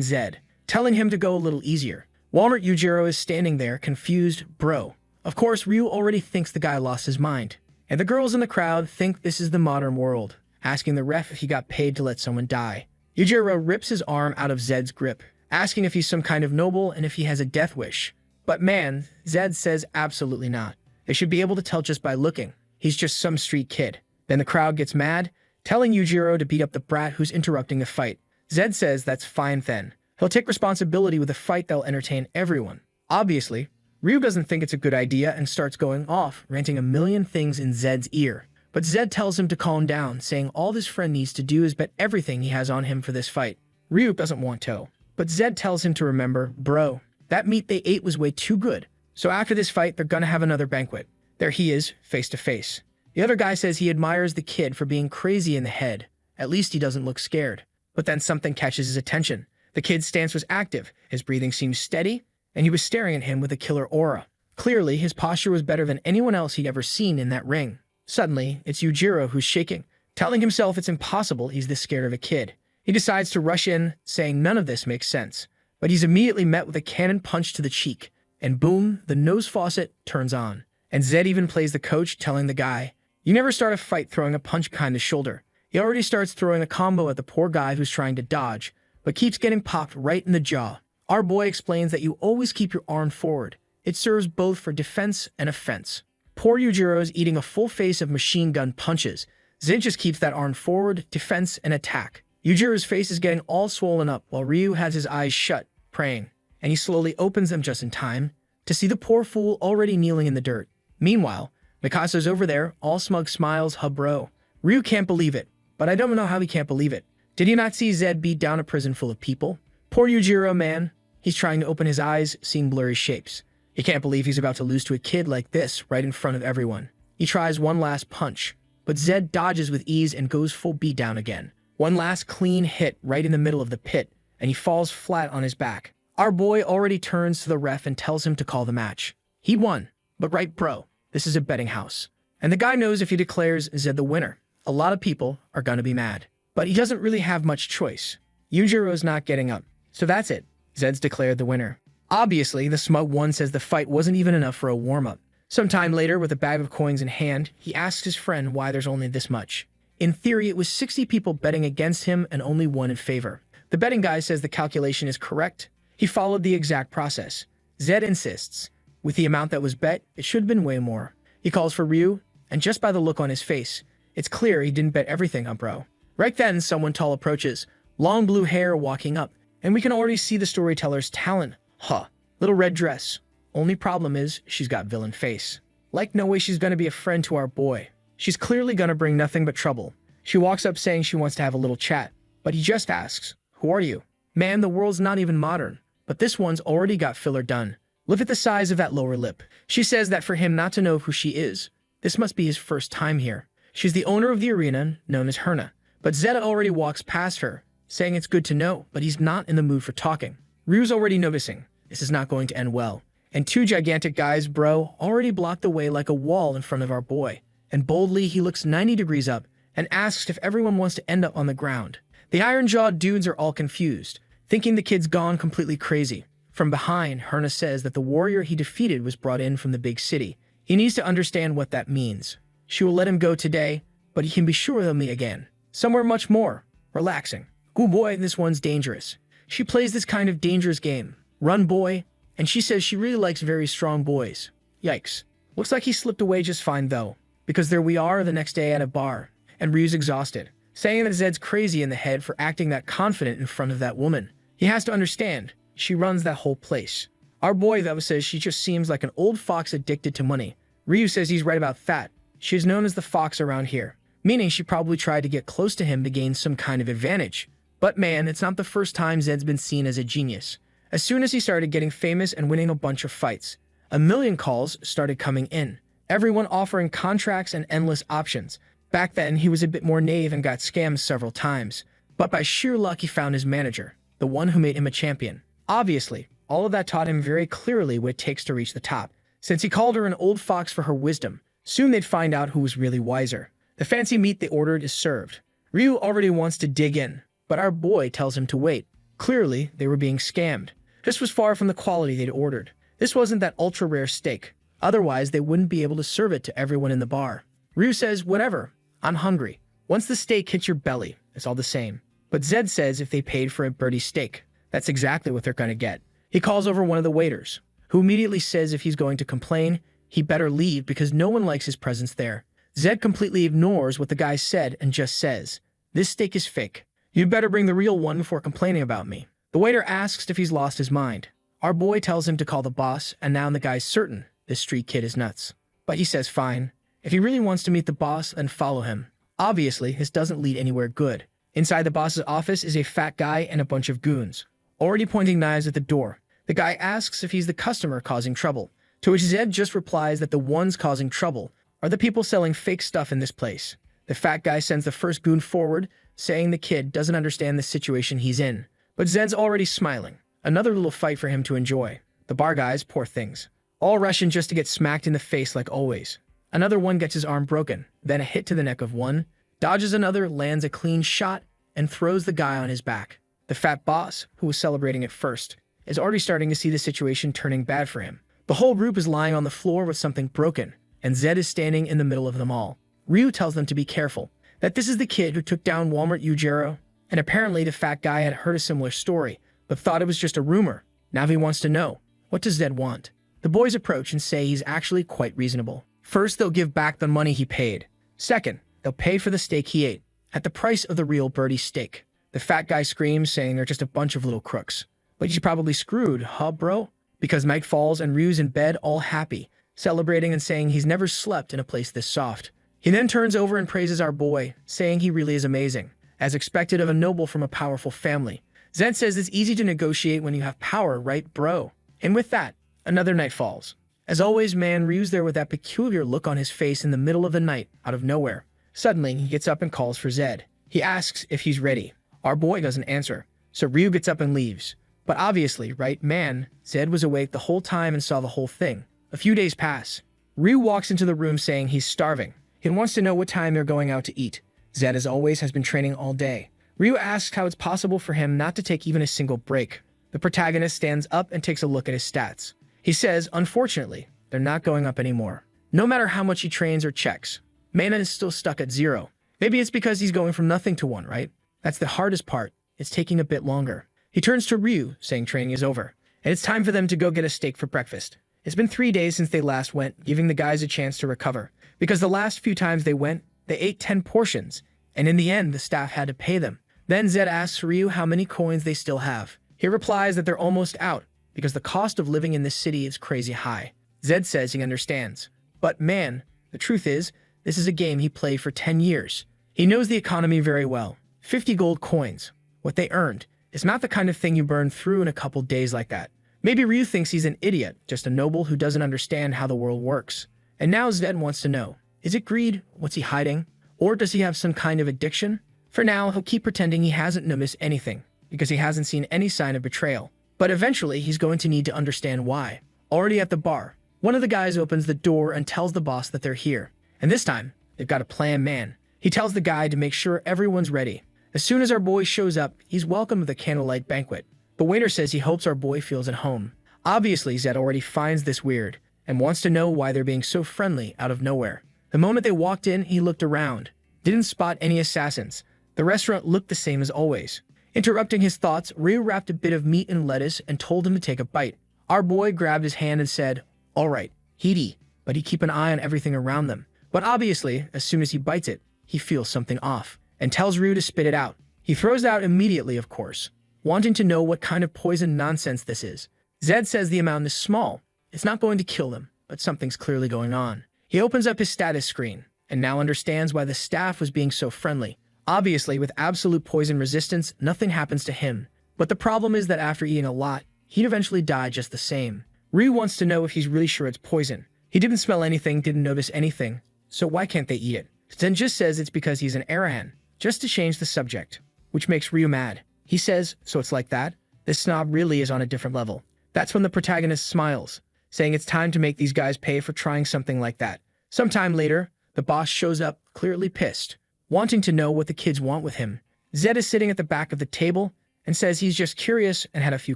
Zed, telling him to go a little easier. Walmart Yujiro is standing there, confused, bro. Of course, Ryu already thinks the guy lost his mind. And the girls in the crowd think this is the modern world, asking the ref if he got paid to let someone die. Yujiro rips his arm out of Zed's grip, asking if he's some kind of noble and if he has a death wish. But man, Zed says absolutely not. They should be able to tell just by looking. He's just some street kid. Then the crowd gets mad, telling Yujiro to beat up the brat who's interrupting the fight. Zed says that's fine then. He'll take responsibility with a fight that'll entertain everyone. Obviously, Ryu doesn't think it's a good idea and starts going off, ranting a million things in Zed's ear. But Zed tells him to calm down, saying all this friend needs to do is bet everything he has on him for this fight. Ryu doesn't want to, but Zed tells him to remember, bro, that meat they ate was way too good. So after this fight, they're gonna have another banquet. There he is, face to face. The other guy says he admires the kid for being crazy in the head. At least he doesn't look scared. But then something catches his attention. The kid's stance was active, his breathing seemed steady, and he was staring at him with a killer aura. Clearly, his posture was better than anyone else he'd ever seen in that ring. Suddenly, it's Yujiro who's shaking, telling himself it's impossible he's this scared of a kid. He decides to rush in, saying none of this makes sense. But he's immediately met with a cannon punch to the cheek, and boom, the nose faucet turns on. And Zed even plays the coach, telling the guy, you never start a fight throwing a punch behind the shoulder. He already starts throwing a combo at the poor guy who's trying to dodge, but keeps getting popped right in the jaw. Our boy explains that you always keep your arm forward. It serves both for defense and offense. Poor Yujiro is eating a full face of machine gun punches. Zed just keeps that arm forward, defense, and attack. Yujiro's face is getting all swollen up while Ryu has his eyes shut, praying, and he slowly opens them just in time to see the poor fool already kneeling in the dirt. Meanwhile, Mikasa's over there, all smug smiles, huh bro. Ryu can't believe it, but I don't know how he can't believe it. Did he not see Zed beat down a prison full of people? Poor Yujiro, man. He's trying to open his eyes, seeing blurry shapes. He can't believe he's about to lose to a kid like this right in front of everyone. He tries one last punch, but Zed dodges with ease and goes full beatdown again. One last clean hit right in the middle of the pit, and he falls flat on his back. Our boy already turns to the ref and tells him to call the match. He won, but right bro, this is a betting house. And the guy knows if he declares Zed the winner, a lot of people are gonna be mad. But he doesn't really have much choice. Yujiro's not getting up. So that's it. Zed's declared the winner. Obviously, the smug one says the fight wasn't even enough for a warm-up. Sometime later, with a bag of coins in hand, he asks his friend why there's only this much. In theory, it was 60 people betting against him and only one in favor. The betting guy says the calculation is correct. He followed the exact process. Zed insists. With the amount that was bet, it should have been way more. He calls for Ryu, and just by the look on his face, it's clear he didn't bet everything on bro. Right then, someone tall approaches, long blue hair walking up, and we can already see the storyteller's talent. Huh, little red dress. Only problem is, she's got villain face. Like no way she's gonna be a friend to our boy. She's clearly gonna bring nothing but trouble. She walks up saying she wants to have a little chat, but he just asks, who are you? Man, the world's not even modern, but this one's already got filler done. Look at the size of that lower lip. She says that for him not to know who she is, this must be his first time here. She's the owner of the arena, known as Herna. But Zed already walks past her, saying it's good to know, but he's not in the mood for talking. Ryu's already noticing. This is not going to end well. And two gigantic guys, bro, already blocked the way like a wall in front of our boy. And boldly, he looks 90 degrees up and asks if everyone wants to end up on the ground. The iron-jawed dudes are all confused, thinking the kid's gone completely crazy. From behind, Herna says that the warrior he defeated was brought in from the big city. He needs to understand what that means. She will let him go today, but he can be sure they'll meet again. Somewhere much more relaxing. Good boy, this one's dangerous. She plays this kind of dangerous game. Run, boy. And she says she really likes very strong boys. Yikes. Looks like he slipped away just fine, though. Because there we are the next day at a bar. And Ryu's exhausted, saying that Zed's crazy in the head for acting that confident in front of that woman. He has to understand. She runs that whole place. Our boy, though, says she just seems like an old fox addicted to money. Ryu says he's right about that. She's known as the fox around here, meaning she probably tried to get close to him to gain some kind of advantage. But man, it's not the first time Zed's been seen as a genius. As soon as he started getting famous and winning a bunch of fights, a million calls started coming in, everyone offering contracts and endless options. Back then, he was a bit more naive and got scammed several times, but by sheer luck he found his manager, the one who made him a champion. Obviously, all of that taught him very clearly what it takes to reach the top. Since he called her an old fox for her wisdom, soon they'd find out who was really wiser. The fancy meat they ordered is served. Ryu already wants to dig in, but our boy tells him to wait. Clearly, they were being scammed. This was far from the quality they'd ordered. This wasn't that ultra-rare steak. Otherwise, they wouldn't be able to serve it to everyone in the bar. Ryu says, whatever, I'm hungry. Once the steak hits your belly, it's all the same. But Zed says if they paid for a birdie steak, that's exactly what they're gonna get. He calls over one of the waiters, who immediately says if he's going to complain, he better leave because no one likes his presence there. Zed completely ignores what the guy said and just says, this steak is fake. You'd better bring the real one before complaining about me. The waiter asks if he's lost his mind. Our boy tells him to call the boss, and now the guy's certain this street kid is nuts. But he says fine. If he really wants to meet the boss, then follow him. Obviously, this doesn't lead anywhere good. Inside the boss's office is a fat guy and a bunch of goons, already pointing knives at the door. The guy asks if he's the customer causing trouble, to which Zed just replies that the ones causing trouble are the people selling fake stuff in this place. The fat guy sends the first goon forward, saying the kid doesn't understand the situation he's in. But Zed's already smiling. Another little fight for him to enjoy. The bar guys, poor things, all rushing just to get smacked in the face like always. Another one gets his arm broken, then a hit to the neck of one, dodges another, lands a clean shot, and throws the guy on his back. The fat boss, who was celebrating at first, is already starting to see the situation turning bad for him. The whole group is lying on the floor with something broken, and Zed is standing in the middle of them all. Ryu tells them to be careful, that this is the kid who took down Walmart Yujiro, and apparently the fat guy had heard a similar story, but thought it was just a rumor. Now he wants to know, what does Zed want? The boys approach and say he's actually quite reasonable. First, they'll give back the money he paid. Second, they'll pay for the steak he ate, at the price of the real birdie steak. The fat guy screams, saying they're just a bunch of little crooks. But you're probably screwed, huh, bro? Because night falls and Ryu's in bed all happy, celebrating and saying he's never slept in a place this soft. He then turns over and praises our boy, saying he really is amazing, as expected of a noble from a powerful family. Zed says it's easy to negotiate when you have power, right, bro? And with that, another night falls. As always, man, Ryu's there with that peculiar look on his face in the middle of the night, out of nowhere. Suddenly, he gets up and calls for Zed. He asks if he's ready. Our boy doesn't answer, so Ryu gets up and leaves. But obviously, right, man, Zed was awake the whole time and saw the whole thing. A few days pass. Ryu walks into the room saying he's starving. He wants to know what time they're going out to eat. Zed, as always, has been training all day. Ryu asks how it's possible for him not to take even a single break. The protagonist stands up and takes a look at his stats. He says, unfortunately, they're not going up anymore. No matter how much he trains or checks, Mana is still stuck at 0. Maybe it's because he's going from nothing to 1, right? That's the hardest part. It's taking a bit longer. He turns to Ryu, saying training is over, and it's time for them to go get a steak for breakfast. It's been 3 days since they last went, giving the guys a chance to recover. Because the last few times they went, they ate 10 portions, and in the end, the staff had to pay them. Then Zed asks Ryu how many coins they still have. He replies that they're almost out, because the cost of living in this city is crazy high. Zed says he understands. But man, the truth is, this is a game he played for 10 years. He knows the economy very well. 50 gold coins, what they earned, is not the kind of thing you burn through in a couple days like that. Maybe Ryu thinks he's an idiot, just a noble who doesn't understand how the world works. And now Zed wants to know, is it greed? What's he hiding? Or does he have some kind of addiction? For now, he'll keep pretending he hasn't noticed anything, because he hasn't seen any sign of betrayal. But eventually, he's going to need to understand why. Already at the bar, one of the guys opens the door and tells the boss that they're here. And this time, they've got a plan, man. He tells the guy to make sure everyone's ready. As soon as our boy shows up, he's welcomed with a candlelight banquet. The waiter says he hopes our boy feels at home. Obviously, Zed already finds this weird, and wants to know why they're being so friendly out of nowhere. The moment they walked in, he looked around. Didn't spot any assassins. The restaurant looked the same as always. Interrupting his thoughts, Ryu wrapped a bit of meat in lettuce and told him to take a bite. Our boy grabbed his hand and said, all right, he'd eat, but he'd keep an eye on everything around them. But obviously, as soon as he bites it, he feels something off, and tells Ryu to spit it out. He throws it out immediately, of course, wanting to know what kind of poison nonsense this is. Zed says the amount is small. It's not going to kill them, but something's clearly going on. He opens up his status screen, and now understands why the staff was being so friendly. Obviously, with absolute poison resistance, nothing happens to him. But the problem is that after eating a lot, he'd eventually die just the same. Ryu wants to know if he's really sure it's poison. He didn't smell anything, didn't notice anything, so why can't they eat it? Zen just says it's because he's an Arahan, just to change the subject, which makes Ryu mad. He says, so it's like that? This snob really is on a different level. That's when the protagonist smiles, saying it's time to make these guys pay for trying something like that. Sometime later, the boss shows up, clearly pissed, wanting to know what the kids want with him. Zed is sitting at the back of the table and says he's just curious and had a few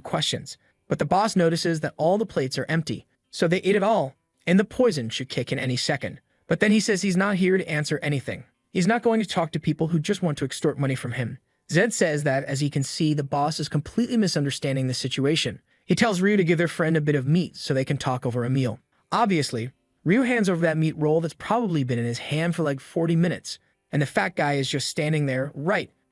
questions. But the boss notices that all the plates are empty, so they ate it all, and the poison should kick in any second. But then he says he's not here to answer anything. He's not going to talk to people who just want to extort money from him. Zed says that, as he can see, the boss is completely misunderstanding the situation. He tells Ryu to give their friend a bit of meat so they can talk over a meal. Obviously, Ryu hands over that meat roll that's probably been in his hand for like 40 minutes, and the fat guy is just standing there,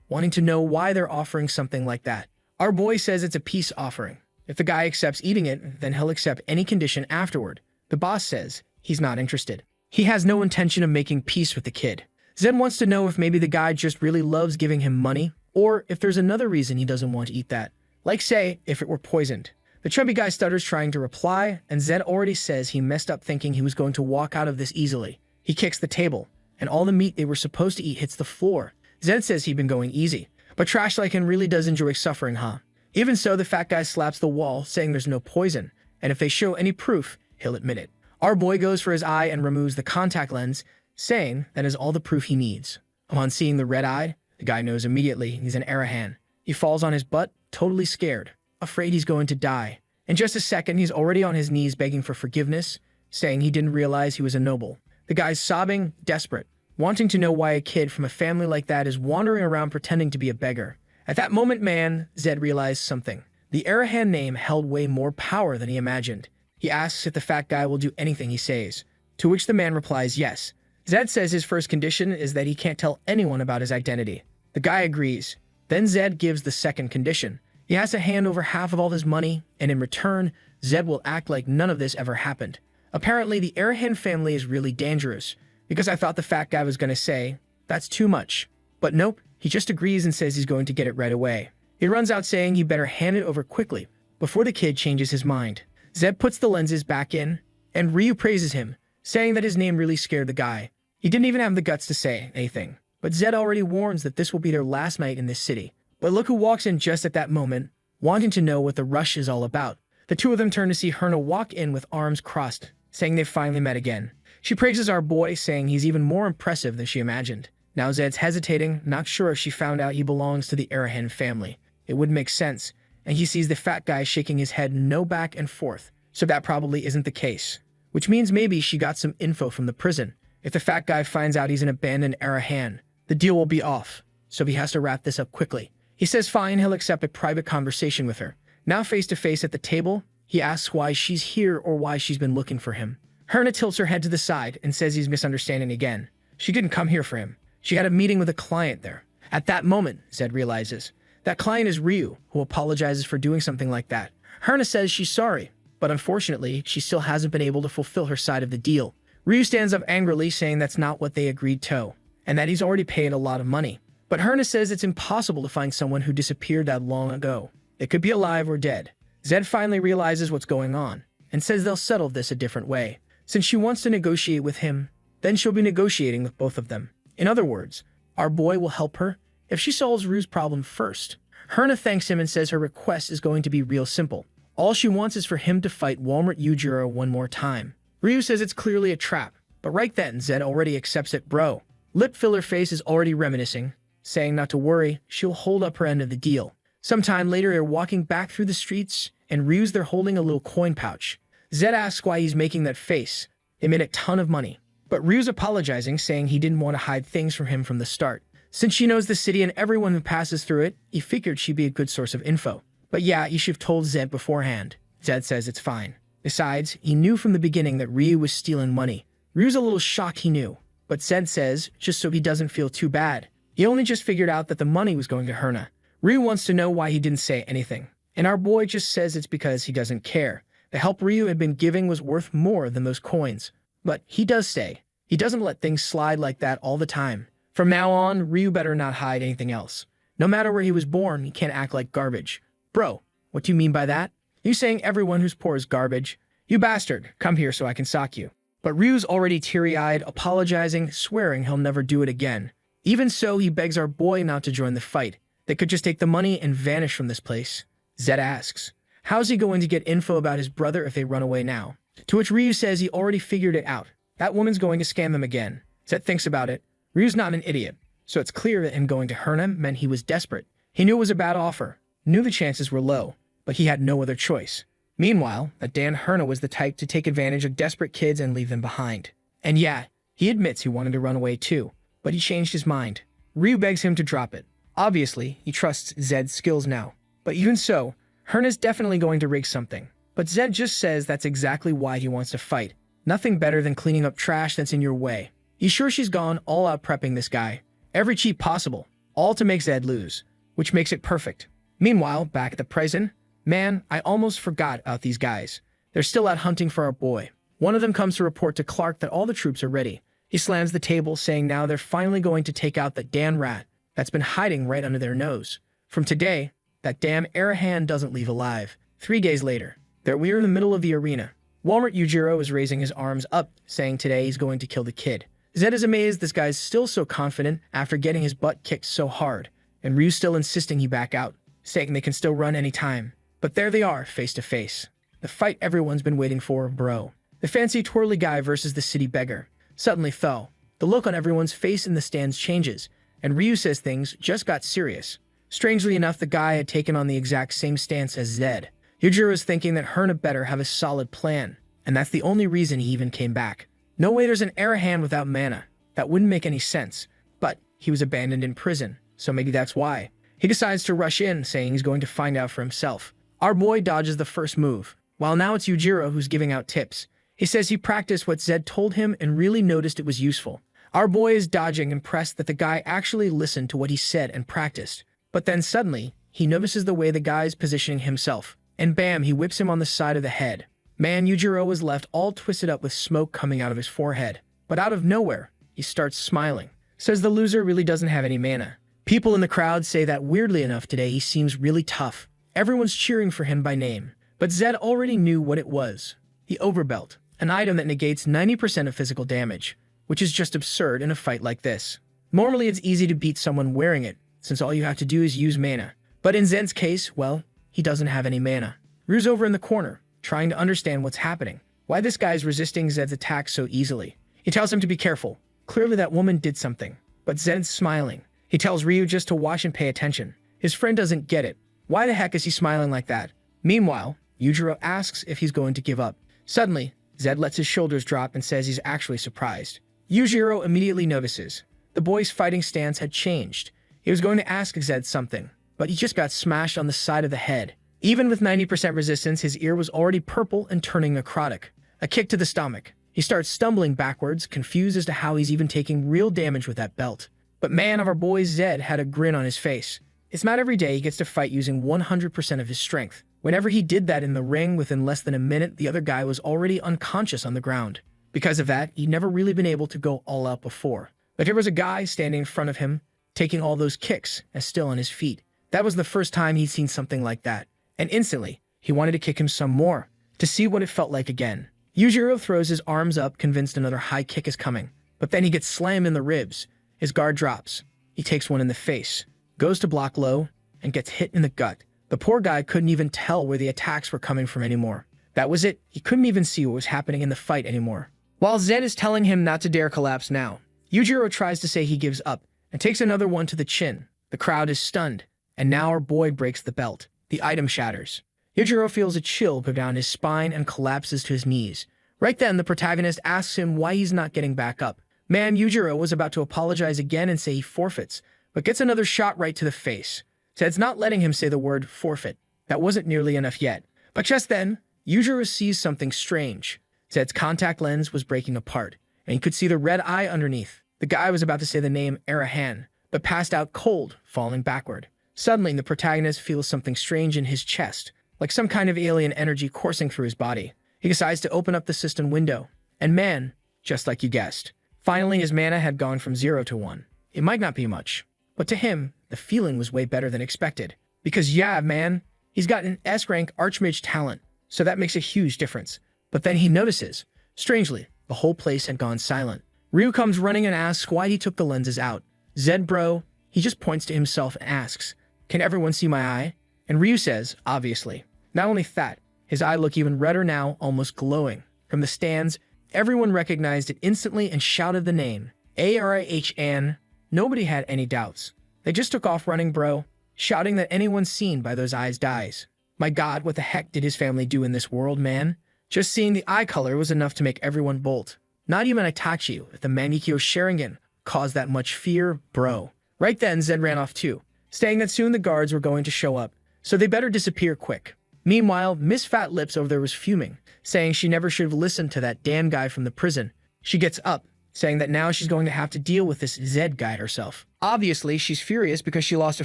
wanting to know why they're offering something like that. Our boy says it's a peace offering. If the guy accepts eating it, then he'll accept any condition afterward. The boss says he's not interested. He has no intention of making peace with the kid. Zed wants to know if maybe the guy just really loves giving him money, or if there's another reason he doesn't want to eat that. Like, say, if it were poisoned. The chubby guy stutters trying to reply, and Zed already says he messed up thinking he was going to walk out of this easily. He kicks the table, and all the meat they were supposed to eat hits the floor. Zed says he'd been going easy, but Trash Like Him really does enjoy suffering, huh? Even so, the fat guy slaps the wall, saying there's no poison, and if they show any proof, he'll admit it. Our boy goes for his eye and removes the contact lens, saying that is all the proof he needs. Upon seeing the red-eyed, the guy knows immediately he's an Arahan. He falls on his butt, totally scared, afraid he's going to die. In just a second, he's already on his knees begging for forgiveness, saying he didn't realize he was a noble. The guy's sobbing, desperate, wanting to know why a kid from a family like that is wandering around pretending to be a beggar. At that moment, Zed realized something. The Arahan name held way more power than he imagined. He asks if the fat guy will do anything he says, to which the man replies yes. Zed says his first condition is that he can't tell anyone about his identity. The guy agrees. Then Zed gives the second condition. He has to hand over half of all his money, and in return, Zed will act like none of this ever happened. Apparently, the Arahan family is really dangerous, because I thought the fat guy was going to say, that's too much. But nope, he just agrees and says he's going to get it right away. He runs out saying he better hand it over quickly, before the kid changes his mind. Zed puts the lenses back in, and Ryu praises him, saying that his name really scared the guy. He didn't even have the guts to say anything, but Zed already warns that this will be their last night in this city. But look who walks in just at that moment, wanting to know what the rush is all about. The two of them turn to see Herna walk in with arms crossed, saying they've finally met again. She praises our boy, saying he's even more impressive than she imagined. Now Zed's hesitating, not sure if she found out he belongs to the Arahan family. It would make sense, and he sees the fat guy shaking his head no back and forth, so that probably isn't the case. Which means maybe she got some info from the prison. If the fat guy finds out he's an abandoned Arahan, the deal will be off, so he has to wrap this up quickly. He says fine, he'll accept a private conversation with her. Now face to face at the table, he asks why she's here or why she's been looking for him. Herna tilts her head to the side and says he's misunderstanding again. She didn't come here for him. She had a meeting with a client there. At that moment, Zed realizes, that client is Ryu, who apologizes for doing something like that. Herna says she's sorry, but unfortunately, she still hasn't been able to fulfill her side of the deal. Ryu stands up angrily, saying that's not what they agreed to, and that he's already paid a lot of money. But Herna says it's impossible to find someone who disappeared that long ago. They could be alive or dead. Zed finally realizes what's going on, and says they'll settle this a different way. Since she wants to negotiate with him, then she'll be negotiating with both of them. In other words, our boy will help her if she solves Ryu's problem first. Herna thanks him and says her request is going to be real simple. All she wants is for him to fight Walmart Yujiro one more time. Ryu says it's clearly a trap, but right then Zed already accepts it. Bro. Lip filler face is already reminiscing, saying not to worry, she'll hold up her end of the deal. Sometime later, they're walking back through the streets, and Ryu's there holding a little coin pouch. Zed asks why he's making that face. They made a ton of money. But Ryu's apologizing, saying he didn't want to hide things from him from the start. Since she knows the city and everyone who passes through it, he figured she'd be a good source of info. But yeah, you should have told Zed beforehand. Zed says it's fine. Besides, he knew from the beginning that Ryu was stealing money. Ryu's a little shocked he knew, but Zed says, just so he doesn't feel too bad. He only just figured out that the money was going to Herna. Ryu wants to know why he didn't say anything, and our boy just says it's because he doesn't care. The help Ryu had been giving was worth more than those coins. But he does say, he doesn't let things slide like that all the time. From now on, Ryu better not hide anything else. No matter where he was born, he can't act like garbage. Bro, what do you mean by that? You saying everyone who's poor is garbage? You bastard, come here so I can sock you. But Ryu's already teary-eyed, apologizing, swearing he'll never do it again. Even so, he begs our boy not to join the fight. They could just take the money and vanish from this place. Zed asks, how's he going to get info about his brother if they run away now? To which Ryu says he already figured it out. That woman's going to scam them again. Zed thinks about it, Ryu's not an idiot, so it's clear that him going to Herna meant he was desperate. He knew it was a bad offer, knew the chances were low, but he had no other choice. Meanwhile, that Dan Herna was the type to take advantage of desperate kids and leave them behind. And yeah, he admits he wanted to run away too, but he changed his mind. Ryu begs him to drop it. Obviously, he trusts Zed's skills now. But even so, Herna's definitely going to rig something. But Zed just says that's exactly why he wants to fight. Nothing better than cleaning up trash that's in your way. He's sure she's gone all out prepping this guy. Every cheat possible, all to make Zed lose, which makes it perfect. Meanwhile, back at the prison, man, I almost forgot about these guys. They're still out hunting for our boy. One of them comes to report to Clark that all the troops are ready. He slams the table, saying now they're finally going to take out that Dan rat that's been hiding right under their nose. From today, that damn Arahan doesn't leave alive. 3 days later, we're in the middle of the arena. Walmart Yujiro is raising his arms up, saying today he's going to kill the kid. Zed is amazed this guy's still so confident after getting his butt kicked so hard, and Ryu's still insisting he back out, saying they can still run anytime. But there they are, face to face. The fight everyone's been waiting for, bro. The fancy twirly guy versus the city beggar. Suddenly fell. The look on everyone's face in the stands changes, and Ryu says things just got serious. Strangely enough, the guy had taken on the exact same stance as Zed. Yujiro is thinking that Herna better have a solid plan, and that's the only reason he even came back. No way there's an Arahan without mana. That wouldn't make any sense. But he was abandoned in prison, so maybe that's why. He decides to rush in, saying he's going to find out for himself. Our boy dodges the first move, while now it's Yujiro who's giving out tips. He says he practiced what Zed told him and really noticed it was useful. Our boy is dodging, impressed that the guy actually listened to what he said and practiced. But then suddenly, he notices the way the guy's positioning himself, and bam, he whips him on the side of the head. Man, Yujiro was left all twisted up with smoke coming out of his forehead. But out of nowhere, he starts smiling. Says the loser really doesn't have any mana. People in the crowd say that weirdly enough today he seems really tough. Everyone's cheering for him by name. But Zed already knew what it was. The overbelt, an item that negates 90% of physical damage, which is just absurd in a fight like this. Normally it's easy to beat someone wearing it, since all you have to do is use mana. But in Zed's case, well, he doesn't have any mana. Ryu's over in the corner, trying to understand what's happening. Why this guy's resisting Zed's attack so easily. He tells him to be careful. Clearly that woman did something. But Zed's smiling. He tells Ryu just to watch and pay attention. His friend doesn't get it. Why the heck is he smiling like that? Meanwhile, Yujiro asks if he's going to give up. Suddenly, Zed lets his shoulders drop and says he's actually surprised. Yujiro immediately notices. The boy's fighting stance had changed. He was going to ask Zed something, but he just got smashed on the side of the head. Even with 90% resistance, his ear was already purple and turning necrotic. A kick to the stomach. He starts stumbling backwards, confused as to how he's even taking real damage with that belt. But man, of our boy Zed had a grin on his face. It's not every day he gets to fight using 100% of his strength. Whenever he did that in the ring, within less than a minute, the other guy was already unconscious on the ground. Because of that, he'd never really been able to go all out before. But here was a guy standing in front of him, taking all those kicks, and still on his feet. That was the first time he'd seen something like that. And instantly, he wanted to kick him some more, to see what it felt like again. Yujiro throws his arms up, convinced another high kick is coming. But then he gets slammed in the ribs. His guard drops. He takes one in the face, goes to block low, and gets hit in the gut. The poor guy couldn't even tell where the attacks were coming from anymore. That was it. He couldn't even see what was happening in the fight anymore. While Zed is telling him not to dare collapse now, Yujiro tries to say he gives up, and takes another one to the chin. The crowd is stunned, and now our boy breaks the belt. The item shatters. Yujiro feels a chill go down his spine and collapses to his knees. Right then, the protagonist asks him why he's not getting back up. Man, Yujiro was about to apologize again and say he forfeits, but gets another shot right to the face. Zed's not letting him say the word forfeit. That wasn't nearly enough yet. But just then, Yujiro sees something strange. Zed's contact lens was breaking apart, and he could see the red eye underneath. The guy was about to say the name Arahan, but passed out cold, falling backward. Suddenly, the protagonist feels something strange in his chest, like some kind of alien energy coursing through his body. He decides to open up the system window, and man, just like you guessed, finally his mana had gone from 0 to 1. It might not be much, but to him, the feeling was way better than expected. Because yeah, man, he's got an S-rank Archmage talent, so that makes a huge difference. But then he notices, strangely, the whole place had gone silent. Ryu comes running and asks why he took the lenses out. Zed bro, he just points to himself and asks, "Can everyone see my eye?" And Ryu says, obviously. Not only that, his eye looked even redder now, almost glowing. From the stands, everyone recognized it instantly and shouted the name, Archmage. Nobody had any doubts. They just took off running, bro, shouting that anyone seen by those eyes dies. My god, what the heck did his family do in this world, man? Just seeing the eye color was enough to make everyone bolt. Not even Itachi, if the Mangekyo Sharingan caused that much fear, bro. Right then, Zed ran off too, saying that soon the guards were going to show up, so they better disappear quick. Meanwhile, Miss Fat Lips over there was fuming, saying she never should have listened to that damn guy from the prison. She gets up, saying that now she's going to have to deal with this Zed guy herself. Obviously, she's furious because she lost a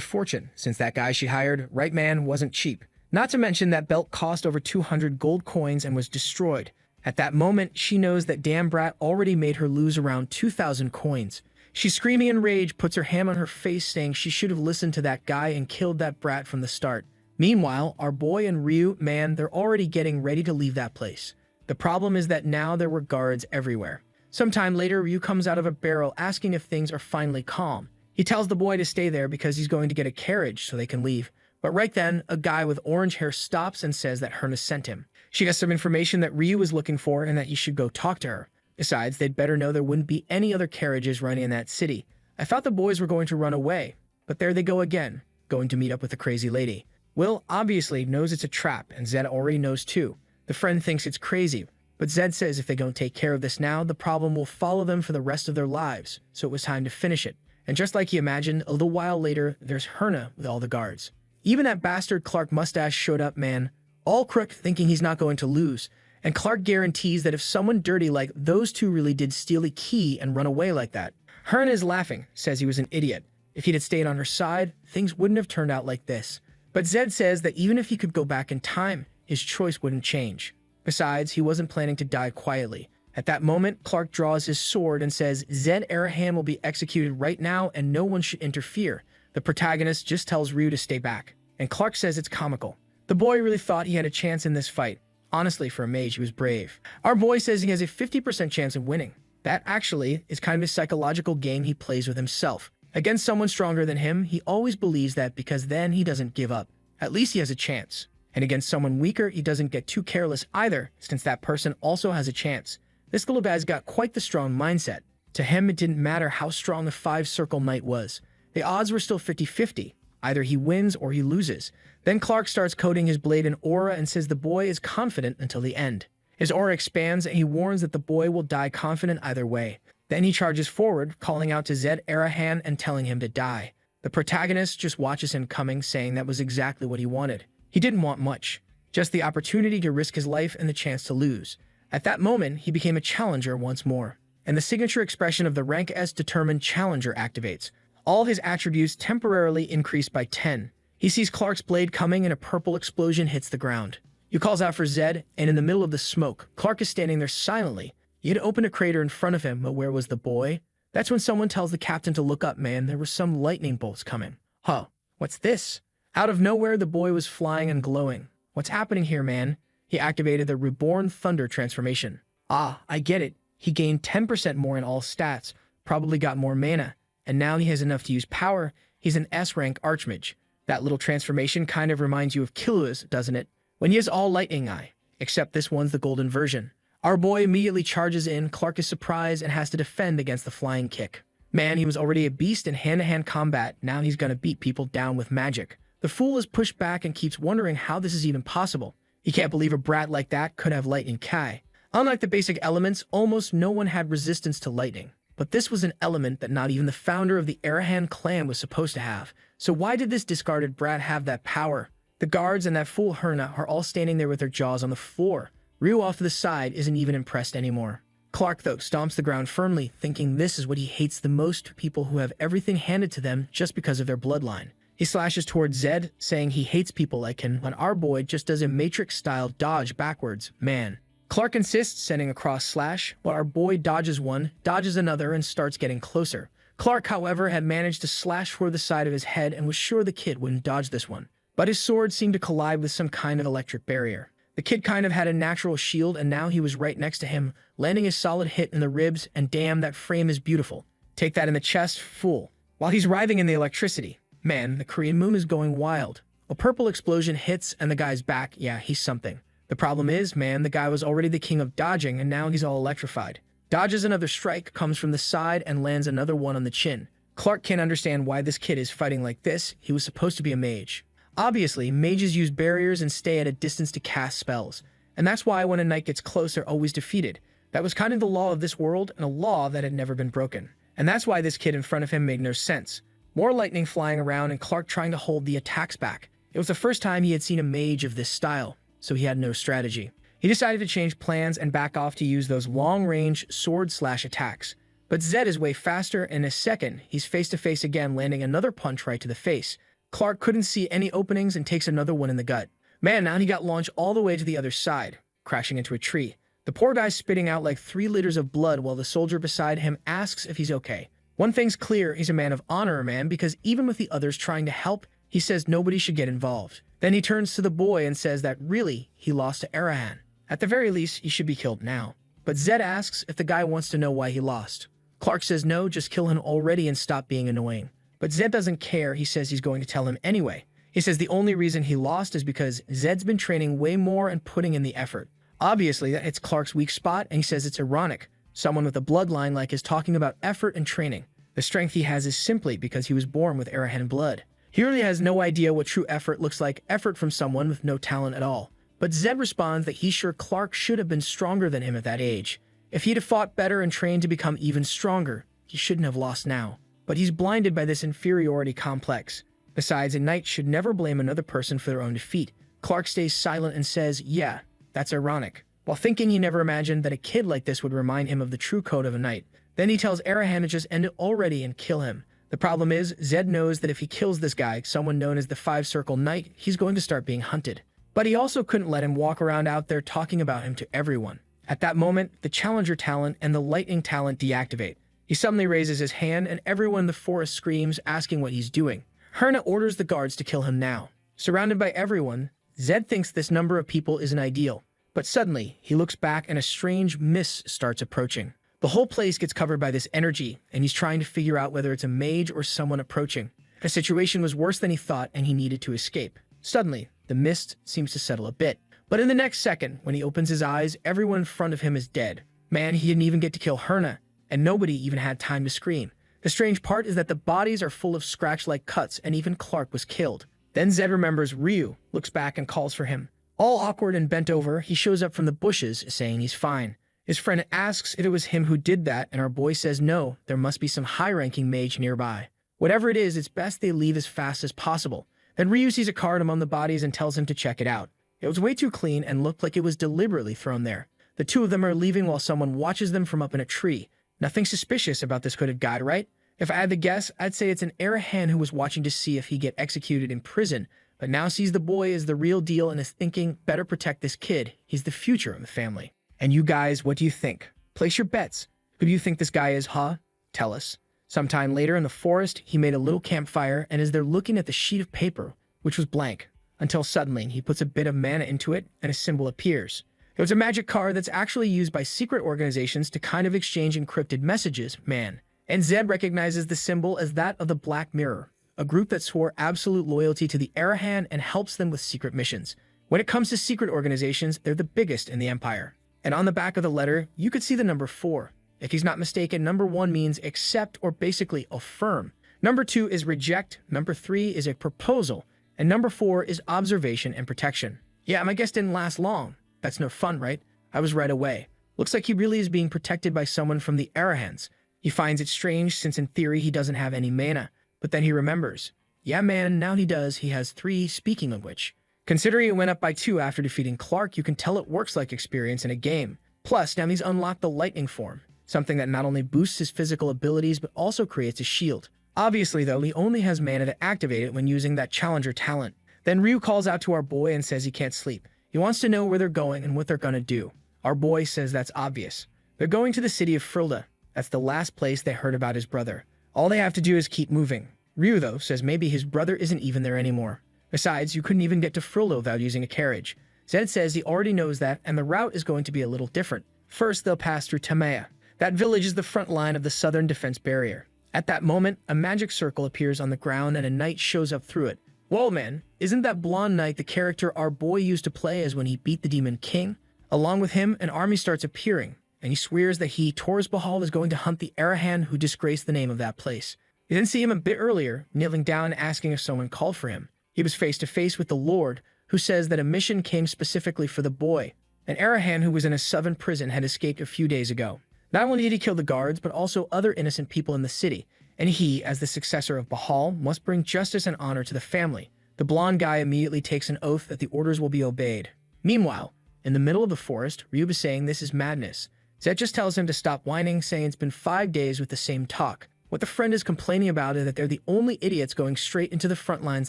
fortune, since that guy she hired, right man, wasn't cheap. Not to mention that belt cost over 200 gold coins and was destroyed. At that moment, she knows that damn brat already made her lose around 2,000 coins. She's screaming in rage, puts her hand on her face saying she should have listened to that guy and killed that brat from the start. Meanwhile, our boy and Ryu, man, they're already getting ready to leave that place. The problem is that now there were guards everywhere. Sometime later, Ryu comes out of a barrel asking if things are finally calm. He tells the boy to stay there because he's going to get a carriage so they can leave. But right then, a guy with orange hair stops and says that Herna sent him. She gets some information that Ryu is looking for and that he should go talk to her. Besides, they'd better know there wouldn't be any other carriages running in that city. I thought the boys were going to run away, but there they go again, going to meet up with the crazy lady. Will obviously knows it's a trap, and Zed already knows too. The friend thinks it's crazy, but Zed says if they don't take care of this now, the problem will follow them for the rest of their lives, so it was time to finish it. And just like he imagined, a little while later, there's Herna with all the guards. Even that bastard Clark Mustache showed up, man, all crook thinking he's not going to lose, and Clark guarantees that if someone dirty like those two really did steal a key and run away like that. Herna is laughing, says he was an idiot. If he'd stayed on her side, things wouldn't have turned out like this. But Zed says that even if he could go back in time, his choice wouldn't change. Besides, he wasn't planning to die quietly. At that moment, Clark draws his sword and says Zed Arahan will be executed right now and no one should interfere. The protagonist just tells Ryu to stay back, and Clark says it's comical. The boy really thought he had a chance in this fight. Honestly, for a mage, he was brave. Our boy says he has a 50% chance of winning. That actually is kind of a psychological game he plays with himself. Against someone stronger than him, he always believes that because then he doesn't give up. At least he has a chance. And against someone weaker, he doesn't get too careless either, since that person also has a chance. This little guy's got quite the strong mindset. To him, it didn't matter how strong the 5-circle knight was. The odds were still 50-50. Either he wins or he loses. Then Clark starts coating his blade in aura and says the boy is confident until the end. His aura expands and he warns that the boy will die confident either way. Then he charges forward, calling out to Zed Arahan and telling him to die. The protagonist just watches him coming, saying that was exactly what he wanted. He didn't want much, just the opportunity to risk his life and the chance to lose. At that moment, he became a challenger once more, and the signature expression of the rank S determined challenger activates. All his attributes temporarily increased by 10. He sees Clark's blade coming and a purple explosion hits the ground. He calls out for Zed, and in the middle of the smoke, Clark is standing there silently. He had opened a crater in front of him, but where was the boy? That's when someone tells the captain to look up, man. There were some lightning bolts coming. Huh, what's this? Out of nowhere, the boy was flying and glowing. What's happening here, man? He activated the Reborn Thunder transformation. Ah, I get it. He gained 10% more in all stats, probably got more mana, and now he has enough to use power. He's an S-rank Archmage. That little transformation kind of reminds you of Killua's, doesn't it? When he has all Lightning Eye, except this one's the golden version. Our boy immediately charges in, Clark is surprised and has to defend against the flying kick. Man, he was already a beast in hand-to-hand combat, now he's gonna beat people down with magic. The fool is pushed back and keeps wondering how this is even possible. He can't believe a brat like that could have Lightning Kai. Unlike the basic elements, almost no one had resistance to lightning. But this was an element that not even the founder of the Arahan clan was supposed to have. So why did this discarded brat have that power? The guards and that fool Herna are all standing there with their jaws on the floor. Ryu off to the side isn't even impressed anymore. Clark, though, stomps the ground firmly, thinking this is what he hates the most, people who have everything handed to them just because of their bloodline. He slashes towards Zed, saying he hates people like him, when our boy just does a Matrix-style dodge backwards. Man. Clark insists, sending a cross slash, while our boy dodges one, dodges another, and starts getting closer. Clark, however, had managed to slash for the side of his head and was sure the kid wouldn't dodge this one. But his sword seemed to collide with some kind of electric barrier. The kid kind of had a natural shield, and now he was right next to him, landing a solid hit in the ribs, and damn, that frame is beautiful. Take that in the chest, fool. While he's writhing in the electricity. Man, the Korean moon is going wild. A purple explosion hits, and the guy's back. Yeah, he's something. The problem is, man, the guy was already the king of dodging, and now he's all electrified. dodges another strike, comes from the side, and lands another one on the chin. Clark can't understand why this kid is fighting like this. He was supposed to be a mage. Obviously, mages use barriers and stay at a distance to cast spells. And that's why when a knight gets close, they're always defeated. That was kind of the law of this world, and a law that had never been broken. And that's why this kid in front of him made no sense. More lightning flying around and Clark trying to hold the attacks back. It was the first time he had seen a mage of this style, so he had no strategy. He decided to change plans and back off to use those long-range sword/attacks. But Zed is way faster, and in a second, he's face-to-face again, landing another punch right to the face. Clark couldn't see any openings and takes another one in the gut. Man, now he got launched all the way to the other side, crashing into a tree. The poor guy's spitting out like 3 liters of blood while the soldier beside him asks if he's okay. One thing's clear, he's a man of honor, man, because even with the others trying to help, he says nobody should get involved. Then he turns to the boy and says that really, he lost to Arahan. At the very least, he should be killed now. But Zed asks if the guy wants to know why he lost. Clark says no, just kill him already and stop being annoying. But Zed doesn't care. He says he's going to tell him anyway. He says the only reason he lost is because Zed's been training way more and putting in the effort. Obviously, that hits Clark's weak spot, and he says it's ironic. Someone with a bloodline like is talking about effort and training. The strength he has is simply because he was born with Arahan blood. He really has no idea what true effort looks like, effort from someone with no talent at all. But Zed responds that he's sure Clark should have been stronger than him at that age. If he'd have fought better and trained to become even stronger, he shouldn't have lost now. But he's blinded by this inferiority complex. Besides, a knight should never blame another person for their own defeat. Clark stays silent and says, yeah, that's ironic, while thinking he never imagined that a kid like this would remind him of the true code of a knight. Then he tells Arahan to just end it already and kill him. The problem is, Zed knows that if he kills this guy, someone known as the 5-Circle Knight, he's going to start being hunted. But he also couldn't let him walk around out there talking about him to everyone. At that moment, the Challenger talent and the Lightning talent deactivate. He suddenly raises his hand and everyone in the forest screams, asking what he's doing. Herna orders the guards to kill him now. Surrounded by everyone, Zed thinks this number of people isn't ideal. But suddenly, he looks back and a strange mist starts approaching. The whole place gets covered by this energy, and he's trying to figure out whether it's a mage or someone approaching. The situation was worse than he thought, and he needed to escape. Suddenly, the mist seems to settle a bit. But in the next second, when he opens his eyes, everyone in front of him is dead. Man, he didn't even get to kill Herna, and nobody even had time to scream. The strange part is that the bodies are full of scratch-like cuts, and even Clark was killed. Then Zed remembers Ryu, looks back and calls for him. All awkward and bent over, he shows up from the bushes, saying he's fine. His friend asks if it was him who did that, and our boy says no, there must be some high-ranking mage nearby. Whatever it is, it's best they leave as fast as possible. Then Ryu sees a card among the bodies and tells him to check it out. It was way too clean and looked like it was deliberately thrown there. The two of them are leaving while someone watches them from up in a tree. Nothing suspicious about this hooded guy, right? If I had to guess, I'd say it's an Arahan who was watching to see if he'd get executed in prison, but now sees the boy as the real deal and is thinking, better protect this kid. He's the future of the family. And you guys, what do you think? Place your bets. Who do you think this guy is, huh? Tell us. Sometime later in the forest, he made a little campfire and is there looking at the sheet of paper, which was blank, until suddenly he puts a bit of mana into it and a symbol appears. It was a magic card that's actually used by secret organizations to kind of exchange encrypted messages, man. And Zed recognizes the symbol as that of the Black Mirror, a group that swore absolute loyalty to the Arahan and helps them with secret missions. When it comes to secret organizations, they're the biggest in the Empire. And on the back of the letter, you could see the number 4. If he's not mistaken, number 1 means accept or basically affirm. Number 2 is reject, number 3 is a proposal, and number 4 is observation and protection. Yeah, my guess didn't last long. That's no fun, right? I was right away. Looks like he really is being protected by someone from the Arahans. He finds it strange since in theory he doesn't have any mana, but then he remembers. Yeah man, now he does, he has 3, speaking of which. Considering it went up by 2 after defeating Clark, you can tell it works like experience in a game. Plus, now he's unlocked the lightning form, something that not only boosts his physical abilities but also creates a shield. Obviously though, he only has mana to activate it when using that Challenger talent. Then Ryu calls out to our boy and says he can't sleep. He wants to know where they're going and what they're gonna do. Our boy says that's obvious. They're going to the city of Frilda. That's the last place they heard about his brother. All they have to do is keep moving. Ryu though says maybe his brother isn't even there anymore. Besides, you couldn't even get to Frilda without using a carriage. Zed says he already knows that, and the route is going to be a little different. First, they'll pass through Tamaya. That village is the front line of the southern defense barrier. At that moment, a magic circle appears on the ground and a knight shows up through it. Whoa man, isn't that blonde knight the character our boy used to play as when he beat the Demon King? Along with him, an army starts appearing, and he swears that Taurus Bahal, is going to hunt the Arahan who disgraced the name of that place. We then see him a bit earlier, kneeling down asking if someone called for him. He was face to face with the Lord, who says that a mission came specifically for the boy. An Arahan who was in a southern prison had escaped a few days ago. Not only did he kill the guards, but also other innocent people in the city, and he, as the successor of Bahal, must bring justice and honor to the family. The blonde guy immediately takes an oath that the orders will be obeyed. Meanwhile, in the middle of the forest, Ryub is saying this is madness. Zed just tells him to stop whining, saying it's been 5 days with the same talk. What the friend is complaining about is that they're the only idiots going straight into the front lines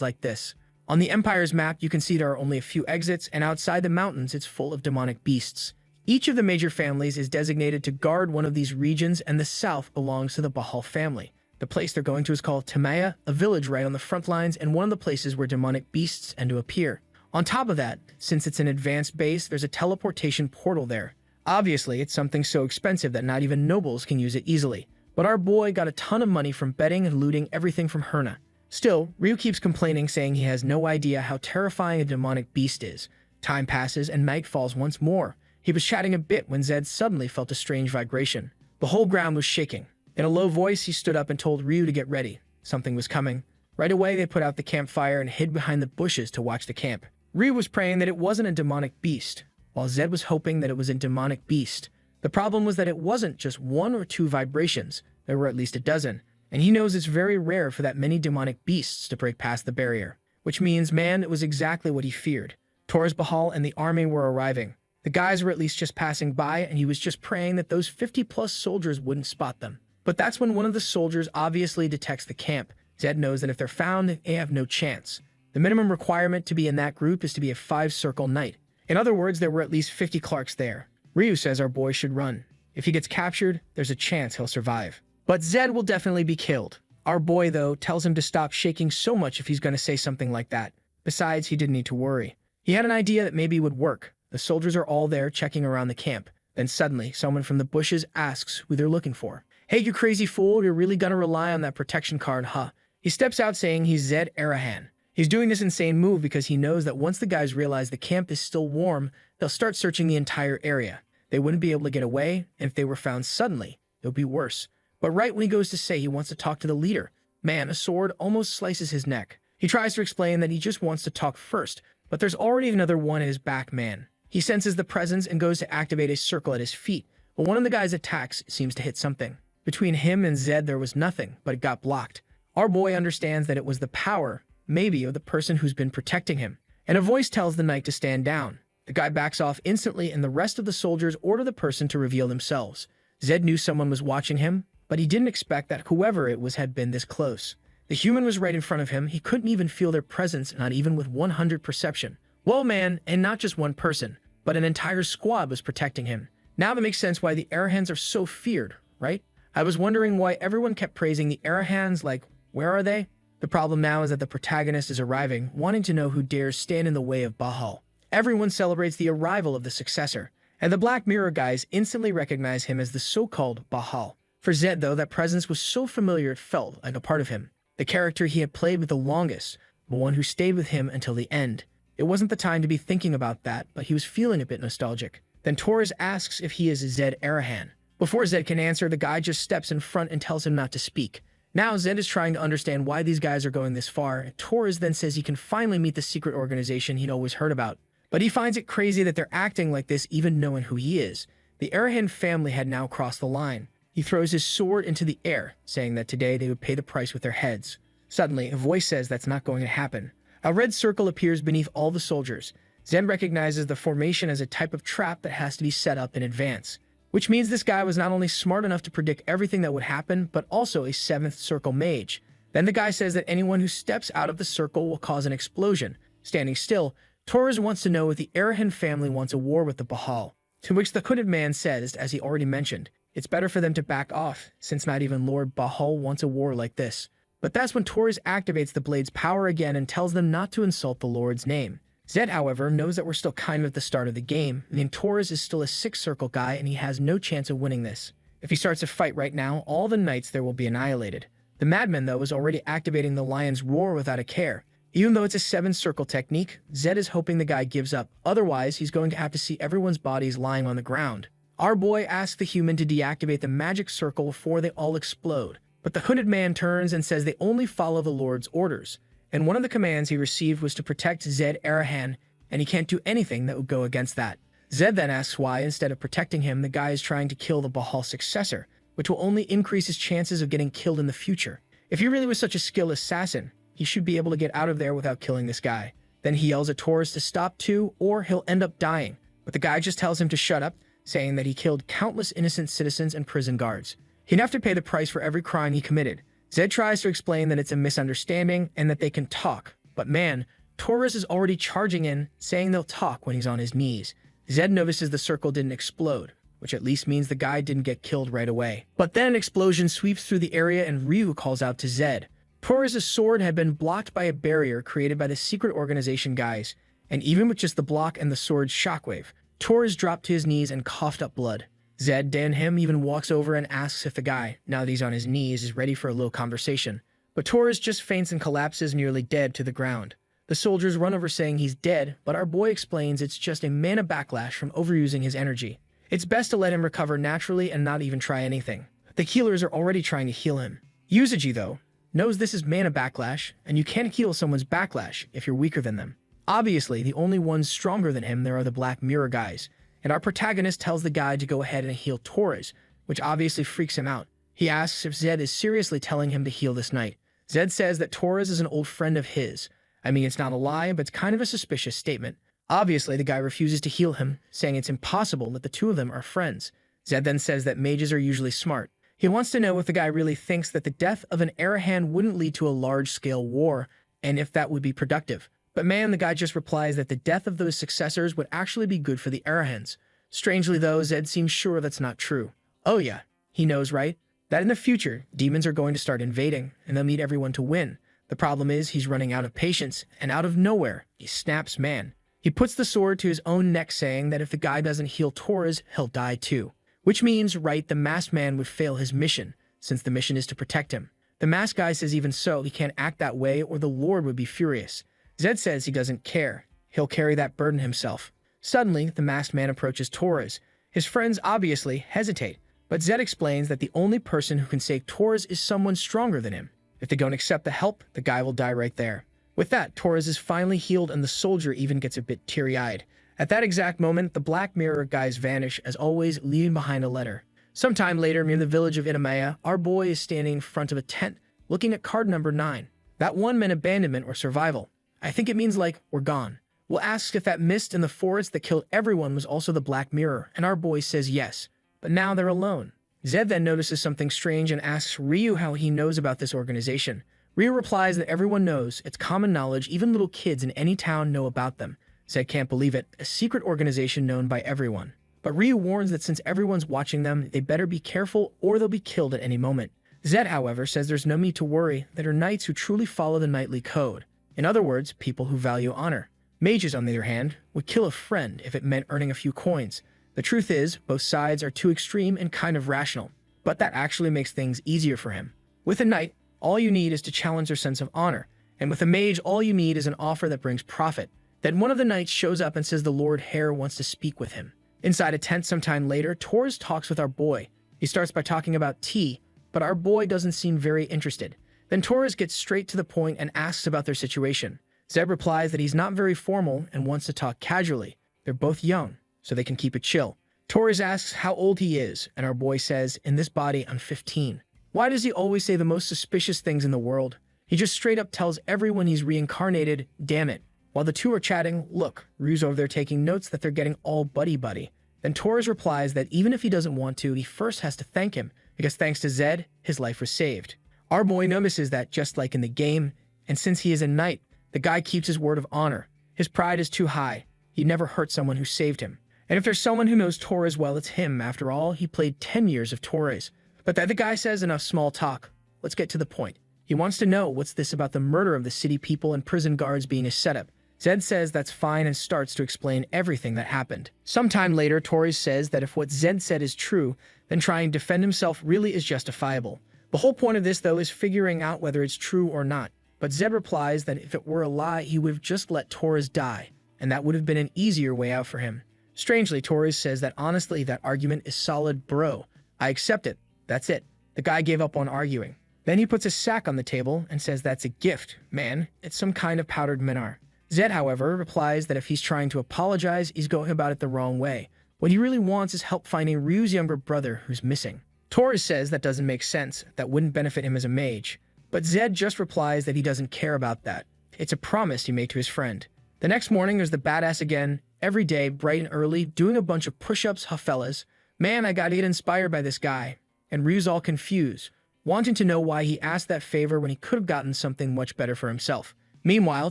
like this. On the Empire's map, you can see there are only a few exits, and outside the mountains, it's full of demonic beasts. Each of the major families is designated to guard one of these regions, and the south belongs to the Bahal family. The place they're going to is called Tamaya, a village right on the front lines and one of the places where demonic beasts end to appear. On top of that, since it's an advanced base, there's a teleportation portal there. Obviously, it's something so expensive that not even nobles can use it easily. But our boy got a ton of money from betting and looting everything from Herna. Still, Ryu keeps complaining, saying he has no idea how terrifying a demonic beast is. Time passes and night falls once more. He was chatting a bit when Zed suddenly felt a strange vibration. The whole ground was shaking. In a low voice, he stood up and told Ryu to get ready. Something was coming. Right away, they put out the campfire and hid behind the bushes to watch the camp. Ryu was praying that it wasn't a demonic beast, while Zed was hoping that it was a demonic beast. The problem was that it wasn't just 1 or 2 vibrations. There were at least a dozen. And he knows it's very rare for that many demonic beasts to break past the barrier. Which means, man, it was exactly what he feared. Taurus Bahal and the army were arriving. The guys were at least just passing by, and he was just praying that those 50-plus soldiers wouldn't spot them. But that's when one of the soldiers obviously detects the camp. Zed knows that if they're found, they have no chance. The minimum requirement to be in that group is to be a 5-circle knight. In other words, there were at least 50 Clarks there. Ryu says our boy should run. If he gets captured, there's a chance he'll survive. But Zed will definitely be killed. Our boy, though, tells him to stop shaking so much if he's going to say something like that. Besides, he didn't need to worry. He had an idea that maybe would work. The soldiers are all there checking around the camp. Then suddenly, someone from the bushes asks who they're looking for. Hey, you crazy fool, you're really gonna rely on that protection card, huh? He steps out saying he's Zed Arahan. He's doing this insane move because he knows that once the guys realize the camp is still warm, they'll start searching the entire area. They wouldn't be able to get away, and if they were found suddenly, it would be worse. But right when he goes to say he wants to talk to the leader, man, a sword almost slices his neck. He tries to explain that he just wants to talk first, but there's already another one at his back, man. He senses the presence and goes to activate a circle at his feet, but one of the guys' attacks seems to hit something. Between him and Zed, there was nothing, but it got blocked. Our boy understands that it was the power, maybe, of the person who's been protecting him, and a voice tells the knight to stand down. The guy backs off instantly, and the rest of the soldiers order the person to reveal themselves. Zed knew someone was watching him, but he didn't expect that whoever it was had been this close. The human was right in front of him. He couldn't even feel their presence, not even with 100 perception. Well, man, and not just one person, but an entire squad was protecting him. Now that makes sense why the Arahans are so feared, right? I was wondering why everyone kept praising the Arahans, like, where are they? The problem now is that the protagonist is arriving, wanting to know who dares stand in the way of Bahal. Everyone celebrates the arrival of the successor, and the Black Mirror guys instantly recognize him as the so-called Bahal. For Zed, though, that presence was so familiar it felt like a part of him. The character he had played with the longest, the one who stayed with him until the end. It wasn't the time to be thinking about that, but he was feeling a bit nostalgic. Then Torres asks if he is Zed Arahan. Before Zed can answer, the guy just steps in front and tells him not to speak. Now Zed is trying to understand why these guys are going this far, and Torres then says he can finally meet the secret organization he'd always heard about. But he finds it crazy that they're acting like this even knowing who he is. The Arahan family had now crossed the line. He throws his sword into the air, saying that today they would pay the price with their heads. Suddenly, a voice says that's not going to happen. A red circle appears beneath all the soldiers. Zed recognizes the formation as a type of trap that has to be set up in advance. Which means this guy was not only smart enough to predict everything that would happen, but also a 7th circle mage. Then the guy says that anyone who steps out of the circle will cause an explosion. Standing still, Torres wants to know if the Arahan family wants a war with the Bahal. To which the hooded man says, as he already mentioned, it's better for them to back off, since not even Lord Bahal wants a war like this. But that's when Torres activates the blade's power again and tells them not to insult the Lord's name. Zed, however, knows that we're still kind of at the start of the game, and Torres is still a 6th circle guy and he has no chance of winning this. If he starts a fight right now, all the knights there will be annihilated. The madman, though, is already activating the lion's roar without a care. Even though it's a 7th circle technique, Zed is hoping the guy gives up, otherwise he's going to have to see everyone's bodies lying on the ground. Our boy asks the human to deactivate the magic circle before they all explode. But the hooded man turns and says they only follow the Lord's orders. And one of the commands he received was to protect Zed Arahan, and he can't do anything that would go against that. Zed then asks why, instead of protecting him, the guy is trying to kill the Bahal's successor, which will only increase his chances of getting killed in the future. If he really was such a skilled assassin, he should be able to get out of there without killing this guy. Then he yells at Taurus to stop too, or he'll end up dying. But the guy just tells him to shut up, saying that he killed countless innocent citizens and prison guards. He'd have to pay the price for every crime he committed. Zed tries to explain that it's a misunderstanding and that they can talk. But man, Taurus is already charging in, saying they'll talk when he's on his knees. Zed notices the circle didn't explode, which at least means the guy didn't get killed right away. But then an explosion sweeps through the area and Ryu calls out to Zed. Taurus' sword had been blocked by a barrier created by the secret organization guys, and even with just the block and the sword's shockwave, Taurus dropped to his knees and coughed up blood. Zed, Dan him, even walks over and asks if the guy, now that he's on his knees, is ready for a little conversation. But Taurus just faints and collapses nearly dead to the ground. The soldiers run over saying he's dead, but our boy explains it's just a mana backlash from overusing his energy. It's best to let him recover naturally and not even try anything. The healers are already trying to heal him. Yuzuji, though, knows this is mana backlash, and you can't heal someone's backlash if you're weaker than them. Obviously, the only ones stronger than him there are the Black Mirror guys, and our protagonist tells the guy to go ahead and heal Taurus, which obviously freaks him out. He asks if Zed is seriously telling him to heal this knight. Zed says that Taurus is an old friend of his. I mean, it's not a lie, but it's kind of a suspicious statement. Obviously, the guy refuses to heal him, saying it's impossible that the two of them are friends. Zed then says that mages are usually smart. He wants to know if the guy really thinks that the death of an Arahan wouldn't lead to a large-scale war, and if that would be productive. But man, the guy just replies that the death of those successors would actually be good for the Arahans. Strangely though, Zed seems sure that's not true. Oh yeah, he knows, right? That in the future, demons are going to start invading, and they'll need everyone to win. The problem is he's running out of patience, and out of nowhere, he snaps man. He puts the sword to his own neck, saying that if the guy doesn't heal Taurus, he'll die too. Which means, right, the masked man would fail his mission, since the mission is to protect him. The masked guy says even so, he can't act that way or the Lord would be furious. Zed says he doesn't care. He'll carry that burden himself. Suddenly, the masked man approaches Taurus. His friends obviously hesitate, but Zed explains that the only person who can save Taurus is someone stronger than him. If they don't accept the help, the guy will die right there. With that, Taurus is finally healed and the soldier even gets a bit teary-eyed. At that exact moment, the Black Mirror guys vanish, as always, leaving behind a letter. Sometime later, near the village of Itamaya, our boy is standing in front of a tent, looking at card number 9. That one meant abandonment or survival. I think it means like, we're gone. We'll ask if that mist in the forest that killed everyone was also the Black Mirror, and our boy says yes. But now they're alone. Zed then notices something strange and asks Ryu how he knows about this organization. Ryu replies that everyone knows, it's common knowledge, even little kids in any town know about them. Zed can't believe it, a secret organization known by everyone. But Ryu warns that since everyone's watching them, they better be careful or they'll be killed at any moment. Zed, however, says there's no need to worry, that are knights who truly follow the knightly code. In other words, people who value honor. Mages, on the other hand, would kill a friend if it meant earning a few coins. The truth is, both sides are too extreme and kind of rational. But that actually makes things easier for him. With a knight, all you need is to challenge their sense of honor. And with a mage, all you need is an offer that brings profit. Then one of the knights shows up and says the Lord Heir wants to speak with him. Inside a tent sometime later, Taurus talks with our boy. He starts by talking about tea, but our boy doesn't seem very interested. Then Taurus gets straight to the point and asks about their situation. Zed replies that he's not very formal and wants to talk casually. They're both young, so they can keep it chill. Taurus asks how old he is, and our boy says, in this body, I'm 15. Why does he always say the most suspicious things in the world? He just straight up tells everyone he's reincarnated, damn it. While the two are chatting, look, Ryu's over there taking notes that they're getting all buddy-buddy. Then Taurus replies that even if he doesn't want to, he first has to thank him, because thanks to Zed, his life was saved. Our boy notices that just like in the game, and since he is a knight, the guy keeps his word of honor. His pride is too high. He'd never hurt someone who saved him. And if there's someone who knows Taurus well, it's him. After all, he played 10 years of Taurus. But that the guy says enough small talk. Let's get to the point. He wants to know what's this about the murder of the city people and prison guards being a setup. Zed says that's fine and starts to explain everything that happened. Sometime later, Taurus says that if what Zed said is true, then trying to defend himself really is justifiable. The whole point of this, though, is figuring out whether it's true or not. But Zed replies that if it were a lie, he would have just let Taurus die, and that would have been an easier way out for him. Strangely, Torres says that honestly, that argument is solid, bro. I accept it. That's it. The guy gave up on arguing. Then he puts a sack on the table and says that's a gift, man. It's some kind of powdered minar. Zed, however, replies that if he's trying to apologize, he's going about it the wrong way. What he really wants is help finding Ryu's younger brother who's missing. Torres says that doesn't make sense, that wouldn't benefit him as a mage. But Zed just replies that he doesn't care about that. It's a promise he made to his friend. The next morning, there's the badass again, every day, bright and early, doing a bunch of push-ups, fellas. Man, I gotta get inspired by this guy. And Ryu's all confused, wanting to know why he asked that favor when he could have gotten something much better for himself. Meanwhile,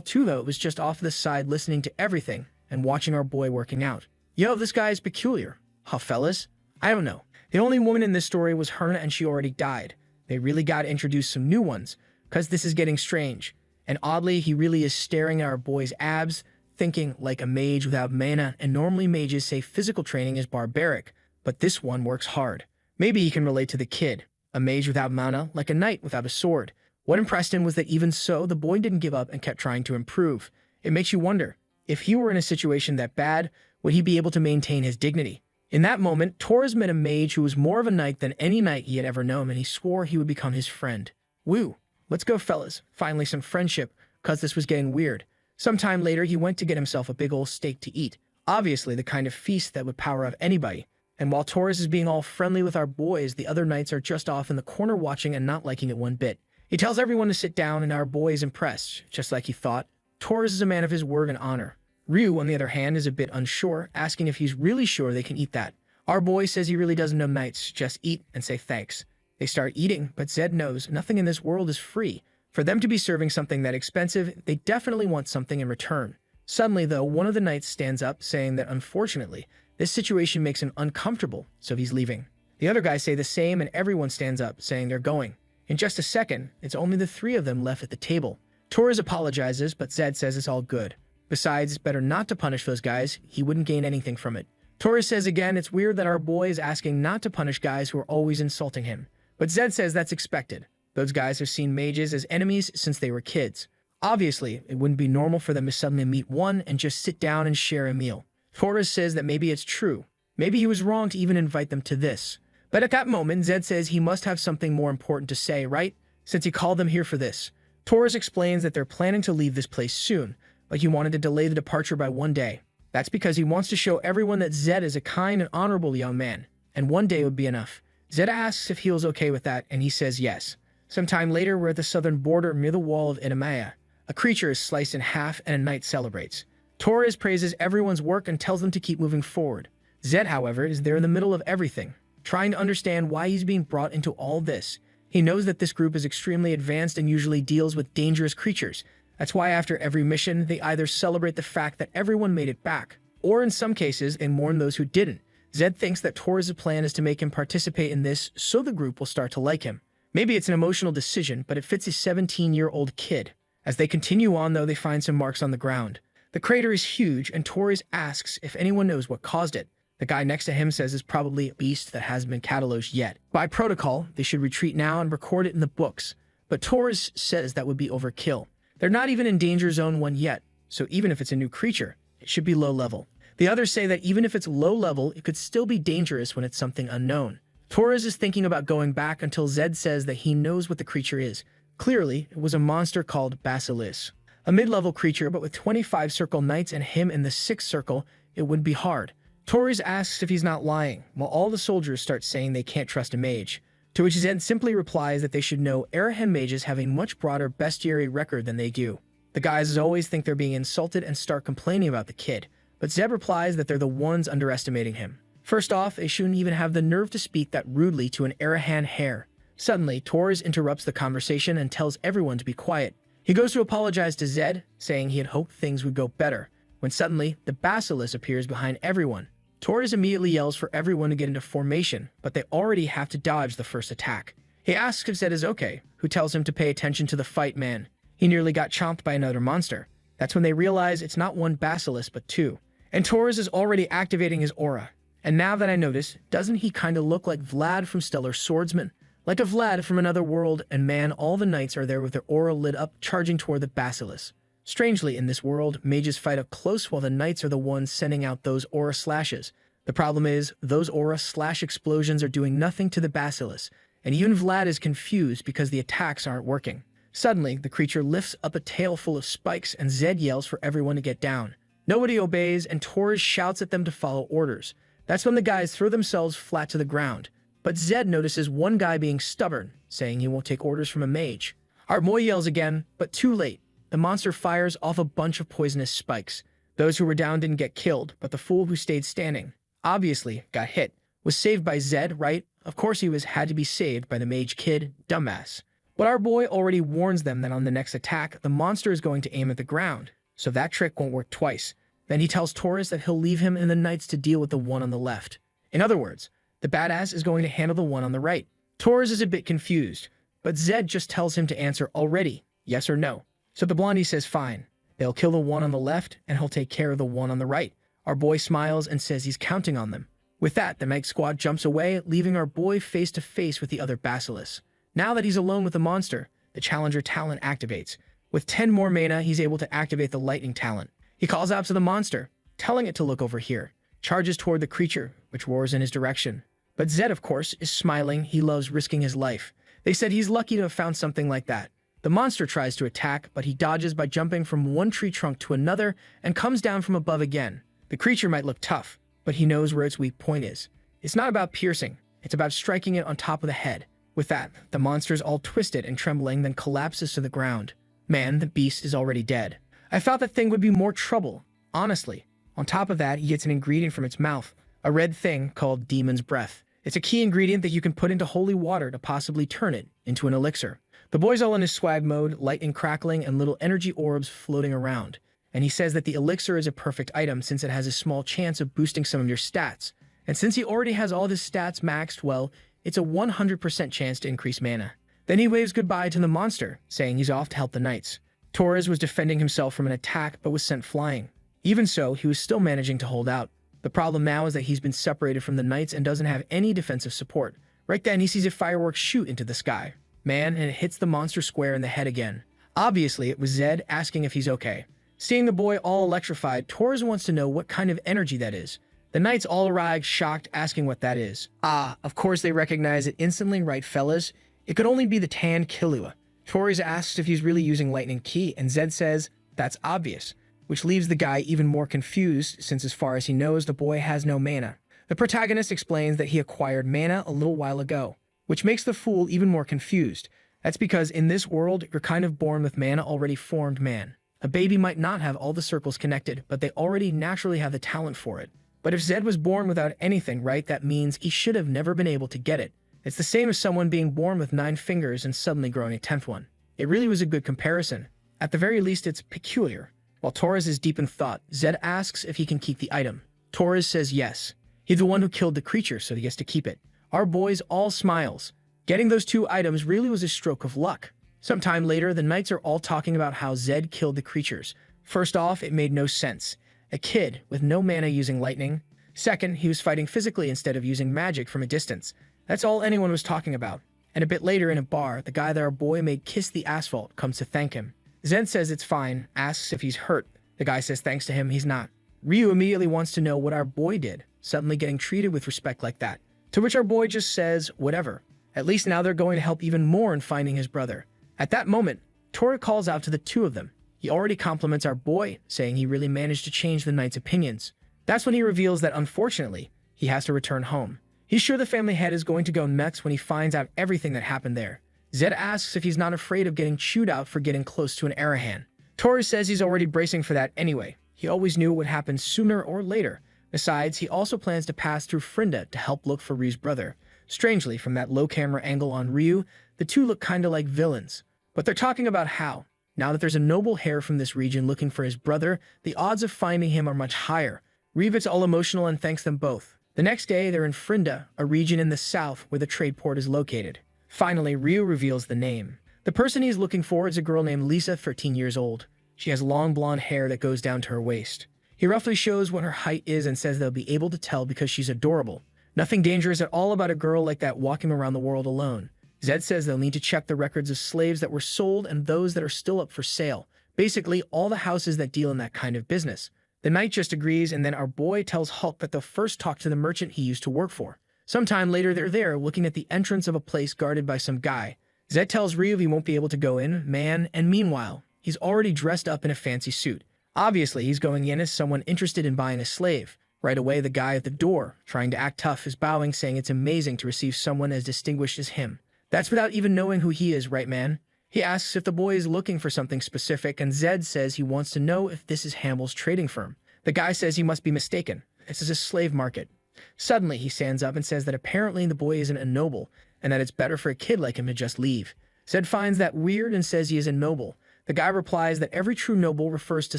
Tuvo was just off to the side listening to everything and watching our boy working out. Yo, this guy is peculiar. Fellas? I don't know. The only woman in this story was Herna and she already died. They really gotta introduce some new ones, cause this is getting strange. And oddly, he really is staring at our boy's abs, thinking like a mage without mana, and normally mages say physical training is barbaric, but this one works hard. Maybe he can relate to the kid, a mage without mana, like a knight without a sword. What impressed him was that even so, the boy didn't give up and kept trying to improve. It makes you wonder, if he were in a situation that bad, would he be able to maintain his dignity? In that moment, Torres met a mage who was more of a knight than any knight he had ever known, and he swore he would become his friend. Woo! Let's go, fellas. Finally some friendship, cause this was getting weird. Sometime later, he went to get himself a big ol' steak to eat. Obviously, the kind of feast that would power up anybody. And while Torres is being all friendly with our boys, the other knights are just off in the corner watching and not liking it one bit. He tells everyone to sit down and our boy is impressed, just like he thought. Torres is a man of his word and honor. Ryu, on the other hand, is a bit unsure, asking if he's really sure they can eat that. Our boy says he really doesn't know knights, just eat and say thanks. They start eating, but Zed knows nothing in this world is free. For them to be serving something that expensive, they definitely want something in return. Suddenly, though, one of the knights stands up, saying that unfortunately, this situation makes him uncomfortable, so he's leaving. The other guys say the same and everyone stands up, saying they're going. In just a second, it's only the three of them left at the table. Torres apologizes, but Zed says it's all good. Besides, it's better not to punish those guys, he wouldn't gain anything from it. Torres says again it's weird that our boy is asking not to punish guys who are always insulting him. But Zed says that's expected. Those guys have seen mages as enemies since they were kids. Obviously, it wouldn't be normal for them to suddenly meet one and just sit down and share a meal. Torres says that maybe it's true. Maybe he was wrong to even invite them to this. But at that moment, Zed says he must have something more important to say, right? Since he called them here for this. Torres explains that they're planning to leave this place soon, but he wanted to delay the departure by one day. That's because he wants to show everyone that Zed is a kind and honorable young man, and one day would be enough. Zed asks if he was okay with that, and he says yes. Sometime later, we're at the southern border near the wall of Inamaya. A creature is sliced in half, and a knight celebrates. Torres praises everyone's work and tells them to keep moving forward. Zed, however, is there in the middle of everything, trying to understand why he's being brought into all this. He knows that this group is extremely advanced and usually deals with dangerous creatures. That's why after every mission, they either celebrate the fact that everyone made it back, or in some cases, they mourn those who didn't. Zed thinks that Torres' plan is to make him participate in this so the group will start to like him. Maybe it's an emotional decision, but it fits a 17-year-old kid. As they continue on, though, they find some marks on the ground. The crater is huge, and Torres asks if anyone knows what caused it. The guy next to him says it's probably a beast that hasn't been cataloged yet. By protocol, they should retreat now and record it in the books. But Torres says that would be overkill. They're not even in Danger Zone 1 yet, so even if it's a new creature, it should be low level. The others say that even if it's low level, it could still be dangerous when it's something unknown. Torres is thinking about going back until Zed says that he knows what the creature is. Clearly, it was a monster called Basilis. A mid-level creature, but with 25 circle knights and him in the 6th circle, it would be hard. Torres asks if he's not lying, while all the soldiers start saying they can't trust a mage. To which Zed simply replies that they should know Arahan mages have a much broader bestiary record than they do. The guys always think they're being insulted and start complaining about the kid, but Zed replies that they're the ones underestimating him. First off, they shouldn't even have the nerve to speak that rudely to an Arahan Heir. Suddenly, Torres interrupts the conversation and tells everyone to be quiet. He goes to apologize to Zed, saying he had hoped things would go better, when suddenly, the Basilis appears behind everyone. Torres immediately yells for everyone to get into formation, but they already have to dodge the first attack. He asks if Zed is okay, who tells him to pay attention to the fight man. He nearly got chomped by another monster. That's when they realize it's not one Basilis but two. And Torres is already activating his aura. And now that I notice, doesn't he kinda look like Vlad from Stellar Swordsman? Like a Vlad from another world, and man, all the knights are there with their aura lit up, charging toward the Basilis. Strangely, in this world, mages fight up close while the knights are the ones sending out those aura slashes. The problem is, those aura slash explosions are doing nothing to the basilisk, and even Vlad is confused because the attacks aren't working. Suddenly, the creature lifts up a tail full of spikes and Zed yells for everyone to get down. Nobody obeys and Torres shouts at them to follow orders. That's when the guys throw themselves flat to the ground. But Zed notices one guy being stubborn, saying he won't take orders from a mage. Our boy yells again, but too late. The monster fires off a bunch of poisonous spikes. Those who were down didn't get killed, but the fool who stayed standing, obviously got hit, was saved by Zed, right? Of course he had to be saved by the mage kid, dumbass. But our boy already warns them that on the next attack, the monster is going to aim at the ground, so that trick won't work twice. Then he tells Torres that he'll leave him and the knights to deal with the one on the left. In other words, the badass is going to handle the one on the right. Torres is a bit confused, but Zed just tells him to answer already, yes or no. So the blondie says fine. They'll kill the one on the left, and he'll take care of the one on the right. Our boy smiles and says he's counting on them. With that, the Night Squad jumps away, leaving our boy face to face with the other basilisks. Now that he's alone with the monster, the Challenger talent activates. With 10 more mana, he's able to activate the Lightning talent. He calls out to the monster, telling it to look over here. Charges toward the creature, which roars in his direction. But Zed, of course, is smiling. He loves risking his life. They said he's lucky to have found something like that. The monster tries to attack, but he dodges by jumping from one tree trunk to another and comes down from above again. The creature might look tough, but he knows where its weak point is. It's not about piercing, it's about striking it on top of the head. With that, the monster's all twisted and trembling, then collapses to the ground. Man, the beast is already dead. I thought that thing would be more trouble, honestly. On top of that, he gets an ingredient from its mouth, a red thing called Demon's Breath. It's a key ingredient that you can put into holy water to possibly turn it into an elixir. The boy's all in his swag mode, lightning crackling and little energy orbs floating around. And he says that the elixir is a perfect item since it has a small chance of boosting some of your stats. And since he already has all of his stats maxed, well, it's a 100% chance to increase mana. Then he waves goodbye to the monster, saying he's off to help the knights. Torres was defending himself from an attack but was sent flying. Even so, he was still managing to hold out. The problem now is that he's been separated from the knights and doesn't have any defensive support. Right then, he sees a firework shoot into the sky. Man, and it hits the monster square in the head again. Obviously, it was Zed asking if he's okay. Seeing the boy all electrified, Torres wants to know what kind of energy that is. The knights all arrive shocked, asking what that is. Of course they recognize it instantly, right fellas? It could only be the tanned Killua. Torres asks if he's really using Lightning Key, and Zed says that's obvious, which leaves the guy even more confused since as far as he knows, the boy has no mana. The protagonist explains that he acquired mana a little while ago, which makes the fool even more confused. That's because in this world, you're kind of born with mana already formed, man. A baby might not have all the circles connected, but they already naturally have the talent for it. But if Zed was born without anything, right, that means he should have never been able to get it. It's the same as someone being born with 9 fingers and suddenly growing a 10th one. It really was a good comparison. At the very least, it's peculiar. While Torres is deep in thought, Zed asks if he can keep the item. Torres says yes. He's the one who killed the creature, so he gets to keep it. Our boys all smiles. Getting those 2 items really was a stroke of luck. Sometime later, the knights are all talking about how Zed killed the creatures. First off, it made no sense. A kid with no mana using lightning. Second, he was fighting physically instead of using magic from a distance. That's all anyone was talking about. And a bit later in a bar, the guy that our boy made kiss the asphalt comes to thank him. Zed says it's fine, asks if he's hurt. The guy says thanks to him, he's not. Ryu immediately wants to know what our boy did, suddenly getting treated with respect like that. To which our boy just says, whatever. At least now they're going to help even more in finding his brother. At that moment, Tora calls out to the 2 of them. He already compliments our boy, saying he really managed to change the knight's opinions. That's when he reveals that unfortunately, he has to return home. He's sure the family head is going to go nuts when he finds out everything that happened there. Zed asks if he's not afraid of getting chewed out for getting close to an Arahan. Tora says he's already bracing for that anyway. He always knew it would happen sooner or later. Besides, he also plans to pass through Frinda to help look for Ryu's brother. Strangely, from that low camera angle on Ryu, the 2 look kinda like villains. But they're talking about how, now that there's a noble Heir from this region looking for his brother, the odds of finding him are much higher. Ryu gets all emotional and thanks them both. The next day, they're in Frinda, a region in the south where the trade port is located. Finally, Ryu reveals the name. The person he's looking for is a girl named Lisa, 13 years old. She has long blonde hair that goes down to her waist. He roughly shows what her height is and says they'll be able to tell because she's adorable. Nothing dangerous at all about a girl like that walking around the world alone. Zed says they'll need to check the records of slaves that were sold and those that are still up for sale, Basically, all the houses that deal in that kind of business. The knight just agrees, and then our boy tells Hulk that they'll first talk to the merchant he used to work for. Sometime later, they're there, looking at the entrance of a place guarded by some guy. Zed tells Ryu he won't be able to go in, and meanwhile, he's already dressed up in a fancy suit. Obviously, he's going in as someone interested in buying a slave. Right away, the guy at the door, trying to act tough, is bowing, saying it's amazing to receive someone as distinguished as him. That's without even knowing who he is, right, man? He asks if the boy is looking for something specific, and Zed says he wants to know if this is Hamill's trading firm. The guy says he must be mistaken. This is a slave market. Suddenly, he stands up and says that apparently the boy isn't a noble, and that it's better for a kid like him to just leave. Zed finds that weird and says he is a noble. The guy replies that every true noble refers to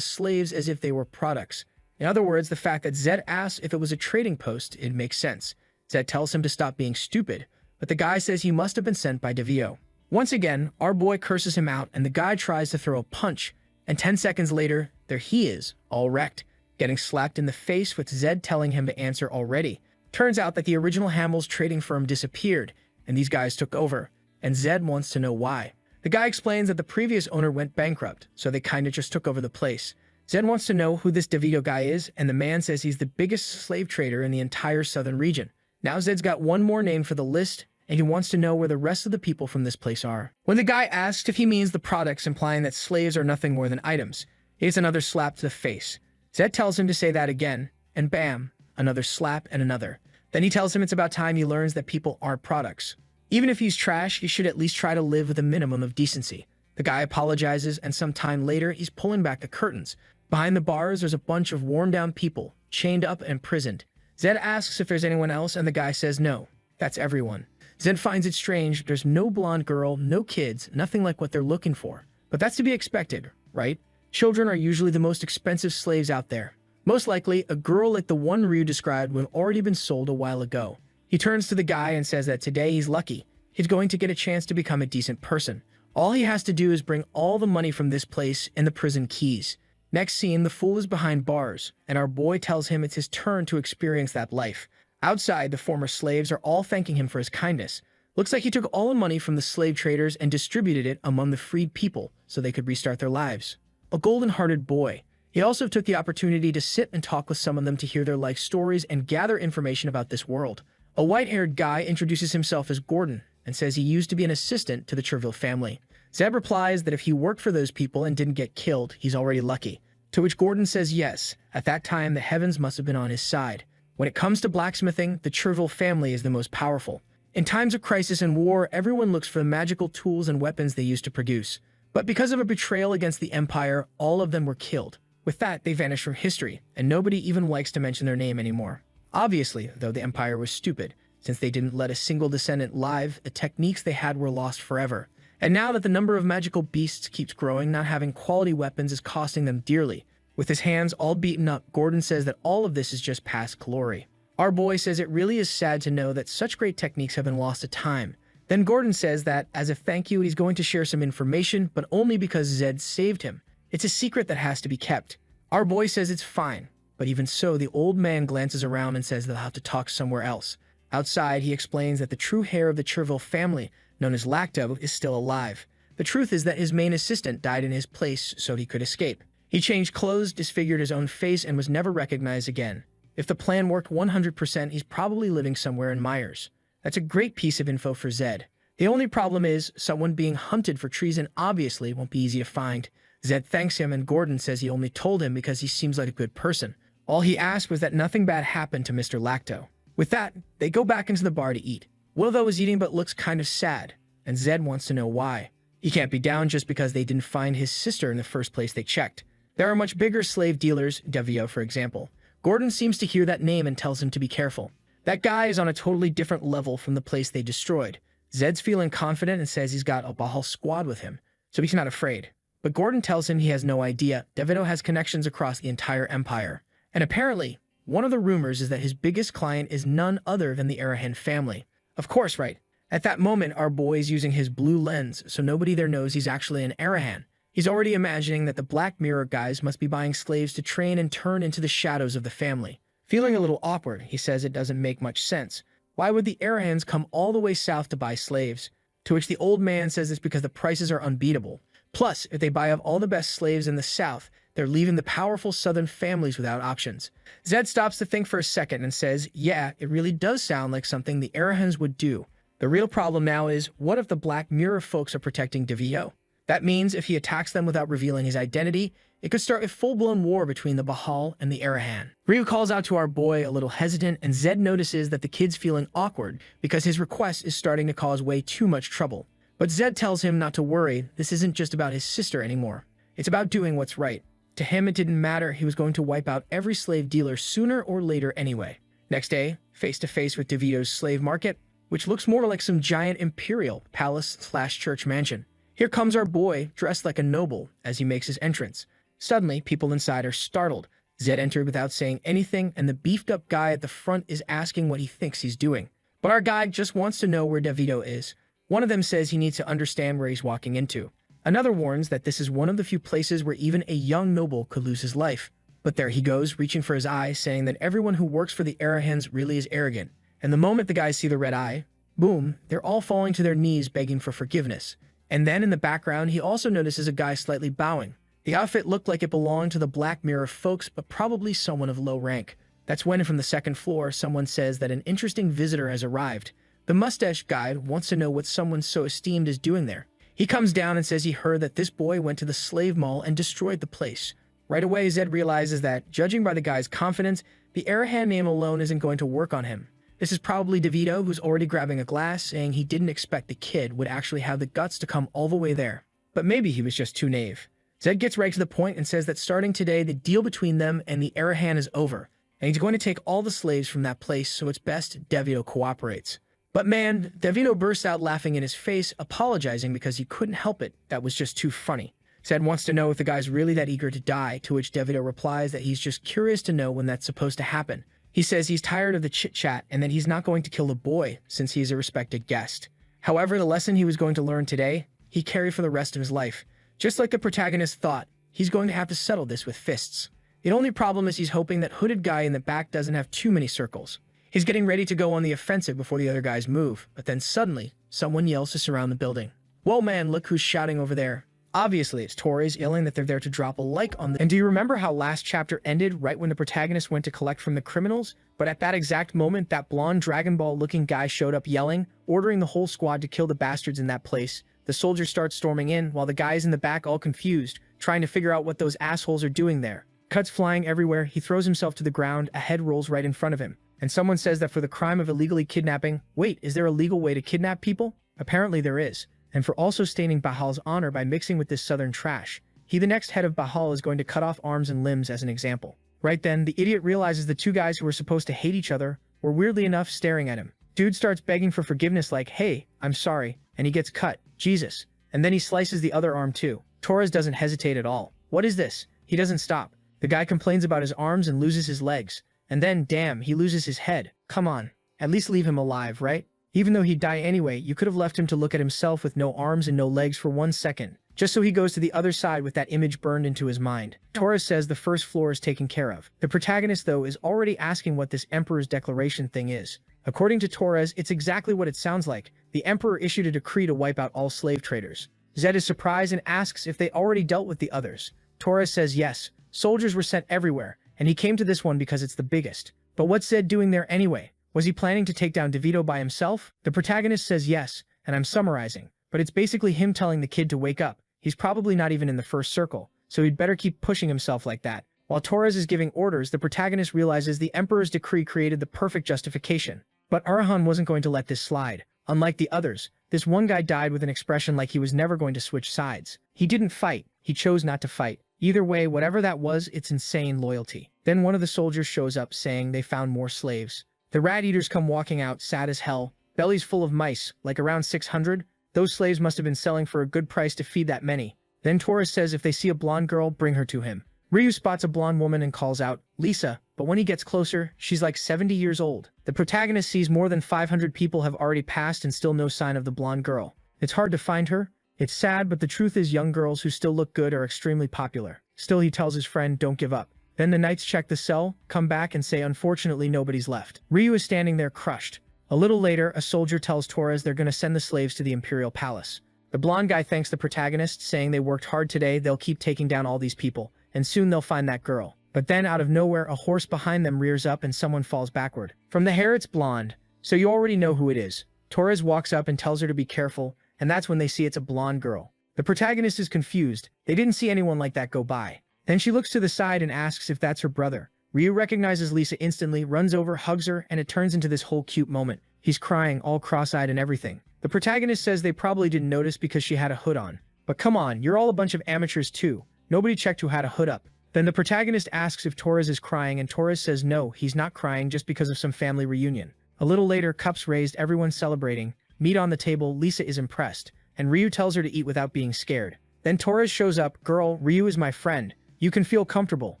slaves as if they were products. In other words, the fact that Zed asks if it was a trading post, it makes sense. Zed tells him to stop being stupid, but the guy says he must have been sent by DeVio. Once again, our boy curses him out, and the guy tries to throw a punch, and 10 seconds later, there he is, all wrecked, getting slapped in the face with Zed telling him to answer already. Turns out that the original Hamill's trading firm disappeared, and these guys took over, and Zed wants to know why. The guy explains that the previous owner went bankrupt, so they kinda just took over the place. Zed wants to know who this DeVito guy is, and the man says he's the biggest slave trader in the entire southern region. Now Zed's got one more name for the list, and he wants to know where the rest of the people from this place are. When the guy asks if he means the products, implying that slaves are nothing more than items, he gets another slap to the face. Zed tells him to say that again, and bam, another slap and another. Then he tells him it's about time he learns that people aren't products. Even if he's trash, he should at least try to live with a minimum of decency. The guy apologizes, and some time later, he's pulling back the curtains. Behind the bars, there's a bunch of worn-down people, chained up and imprisoned. Zed asks if there's anyone else, and the guy says no, that's everyone. Zed finds it strange, there's no blonde girl, no kids, nothing like what they're looking for. But that's to be expected, right? Children are usually the most expensive slaves out there. Most likely, a girl like the one Ryu described would have already been sold a while ago. He turns to the guy and says that today he's lucky. He's going to get a chance to become a decent person. All he has to do is bring all the money from this place and the prison keys. Next scene, the fool is behind bars, and our boy tells him it's his turn to experience that life. Outside, the former slaves are all thanking him for his kindness. Looks like he took all the money from the slave traders and distributed it among the freed people so they could restart their lives. A golden-hearted boy. He also took the opportunity to sit and talk with some of them to hear their life stories and gather information about this world. A white-haired guy introduces himself as Gordon and says he used to be an assistant to the Treville family. Zeb replies that if he worked for those people and didn't get killed, he's already lucky. To which Gordon says yes, at that time the heavens must have been on his side. When it comes to blacksmithing, the Treville family is the most powerful. In times of crisis and war, everyone looks for the magical tools and weapons they used to produce. But because of a betrayal against the Empire, all of them were killed. With that, they vanish from history, and nobody even likes to mention their name anymore. Obviously, though, the Empire was stupid. Since they didn't let a single descendant live, the techniques they had were lost forever. And now that the number of magical beasts keeps growing, not having quality weapons is costing them dearly. With his hands all beaten up, Gordon says that all of this is just past glory. Our boy says it really is sad to know that such great techniques have been lost to time. Then Gordon says that, as a thank you, he's going to share some information, but only because Zed saved him. It's a secret that has to be kept. Our boy says it's fine, but even so, the old man glances around and says they'll have to talk somewhere else. Outside, he explains that the true heir of the Treville family, known as Lacto, is still alive. The truth is that his main assistant died in his place so he could escape. He changed clothes, disfigured his own face, and was never recognized again. If the plan worked 100%, he's probably living somewhere in Myers. That's a great piece of info for Zed. The only problem is, someone being hunted for treason obviously won't be easy to find. Zed thanks him, and Gordon says he only told him because he seems like a good person. All he asked was that nothing bad happened to Mr. Lacto. With that, they go back into the bar to eat. Will, though, is eating but looks kind of sad, and Zed wants to know why. He can't be down just because they didn't find his sister in the first place they checked. There are much bigger slave dealers, Devio for example. Gordon seems to hear that name and tells him to be careful. That guy is on a totally different level from the place they destroyed. Zed's feeling confident and says he's got a Bahal squad with him, so he's not afraid. But Gordon tells him he has no idea. DeVito has connections across the entire empire. And apparently, one of the rumors is that his biggest client is none other than the Arahan family. Of course, right. At that moment, our boy is using his blue lens, so nobody there knows he's actually an Arahan. He's already imagining that the Black Mirror guys must be buying slaves to train and turn into the shadows of the family. Feeling a little awkward, he says it doesn't make much sense. Why would the Arahans come all the way south to buy slaves? To which the old man says it's because the prices are unbeatable. Plus, if they buy up all the best slaves in the south, they're leaving the powerful southern families without options. Zed stops to think for a second and says, yeah, it really does sound like something the Arahans would do. The real problem now is, what if the Black Mirror folks are protecting DeVito? That means if he attacks them without revealing his identity, it could start a full-blown war between the Bahal and the Arahan. Ryu calls out to our boy a little hesitant, and Zed notices that the kid's feeling awkward because his request is starting to cause way too much trouble. But Zed tells him not to worry, this isn't just about his sister anymore. It's about doing what's right. To him, it didn't matter, he was going to wipe out every slave dealer sooner or later anyway. Next day, face-to-face with DeVito's slave market, which looks more like some giant imperial palace/church mansion. Here comes our boy, dressed like a noble, as he makes his entrance. Suddenly, people inside are startled. Zed entered without saying anything, and the beefed-up guy at the front is asking what he thinks he's doing. But our guy just wants to know where DeVito is. One of them says he needs to understand where he's walking into. Another warns that this is one of the few places where even a young noble could lose his life. But there he goes, reaching for his eye, saying that everyone who works for the Arahans really is arrogant. And the moment the guys see the red eye, boom, they're all falling to their knees begging for forgiveness. And then in the background, he also notices a guy slightly bowing. The outfit looked like it belonged to the Black Mirror folks, but probably someone of low rank. That's when, from the second floor, someone says that an interesting visitor has arrived. The mustache guy wants to know what someone so esteemed is doing there. He comes down and says he heard that this boy went to the slave mall and destroyed the place. Right away, Zed realizes that, judging by the guy's confidence, the Arahan name alone isn't going to work on him. This is probably DeVito, who's already grabbing a glass, saying he didn't expect the kid would actually have the guts to come all the way there. But maybe he was just too naive. Zed gets right to the point and says that starting today, the deal between them and the Arahan is over, and he's going to take all the slaves from that place, so it's best DeVito cooperates. But man, DeVito bursts out laughing in his face, apologizing because he couldn't help it. That was just too funny. Zed wants to know if the guy's really that eager to die, to which DeVito replies that he's just curious to know when that's supposed to happen. He says he's tired of the chit-chat and that he's not going to kill the boy since he's a respected guest. However, the lesson he was going to learn today, he carried for the rest of his life. Just like the protagonist thought, he's going to have to settle this with fists. The only problem is he's hoping that hooded guy in the back doesn't have too many circles. He's getting ready to go on the offensive before the other guys move, but then suddenly, someone yells to surround the building. Whoa man, look who's shouting over there. Obviously, it's Torres yelling that they're there to drop a like on the— And do you remember how last chapter ended right when the protagonist went to collect from the criminals? But at that exact moment, that blonde Dragon Ball looking guy showed up yelling, ordering the whole squad to kill the bastards in that place. The soldiers start storming in, while the guys in the back all confused, trying to figure out what those assholes are doing there. Cuts flying everywhere, he throws himself to the ground, a head rolls right in front of him. And someone says that for the crime of illegally kidnapping— wait, is there a legal way to kidnap people? Apparently there is. And for also staining Bahal's honor by mixing with this southern trash. He, the next head of Bahal, is going to cut off arms and limbs as an example. Right then, the idiot realizes the two guys who were supposed to hate each other were weirdly enough staring at him. Dude starts begging for forgiveness like, hey, I'm sorry, and he gets cut. Jesus. And then he slices the other arm too. Torres doesn't hesitate at all. What is this? He doesn't stop. The guy complains about his arms and loses his legs. And then, damn, he loses his head. Come on. At least leave him alive, right? Even though he'd die anyway, you could have left him to look at himself with no arms and no legs for 1 second, just so he goes to the other side with that image burned into his mind. Torres says the first floor is taken care of. The protagonist, though, is already asking what this Emperor's Declaration thing is. According to Torres, it's exactly what it sounds like. The Emperor issued a decree to wipe out all slave traders. Zed is surprised and asks if they already dealt with the others. Torres says yes. Soldiers were sent everywhere, and he came to this one because it's the biggest. But what's Zed doing there anyway? Was he planning to take down DeVito by himself? The protagonist says yes, and I'm summarizing, but it's basically him telling the kid to wake up. He's probably not even in the first circle, so he'd better keep pushing himself like that. While Torres is giving orders, the protagonist realizes the Emperor's decree created the perfect justification. But Arahan wasn't going to let this slide. Unlike the others, this one guy died with an expression like he was never going to switch sides. He didn't fight. He chose not to fight. Either way, whatever that was, it's insane loyalty. Then one of the soldiers shows up saying they found more slaves. The rat eaters come walking out, sad as hell, bellies full of mice, like around 600. Those slaves must have been selling for a good price to feed that many. Then Torres says if they see a blonde girl, bring her to him. Ryu spots a blonde woman and calls out, Lisa, but when he gets closer, she's like 70 years old. The protagonist sees more than 500 people have already passed and still no sign of the blonde girl. It's hard to find her. It's sad, but the truth is young girls who still look good are extremely popular. Still, he tells his friend, don't give up. Then the knights check the cell, come back and say unfortunately nobody's left. Ryu is standing there crushed. A little later, a soldier tells Torres they're going to send the slaves to the Imperial Palace. The blonde guy thanks the protagonist, saying they worked hard today, they'll keep taking down all these people, and soon they'll find that girl. But then, out of nowhere, a horse behind them rears up and someone falls backward. From the hair, it's blonde, so you already know who it is. Torres walks up and tells her to be careful, and that's when they see it's a blonde girl. The protagonist is confused. They didn't see anyone like that go by. Then she looks to the side and asks if that's her brother. Ryu recognizes Lisa instantly, runs over, hugs her, and it turns into this whole cute moment. He's crying, all cross-eyed and everything. The protagonist says they probably didn't notice because she had a hood on. But come on, you're all a bunch of amateurs too. Nobody checked who had a hood up. Then the protagonist asks if Torres is crying, and Torres says no, he's not crying just because of some family reunion. A little later, cups raised, everyone's celebrating. Meat on the table, Lisa is impressed, and Ryu tells her to eat without being scared. Then Torres shows up, girl, Ryu is my friend. You can feel comfortable.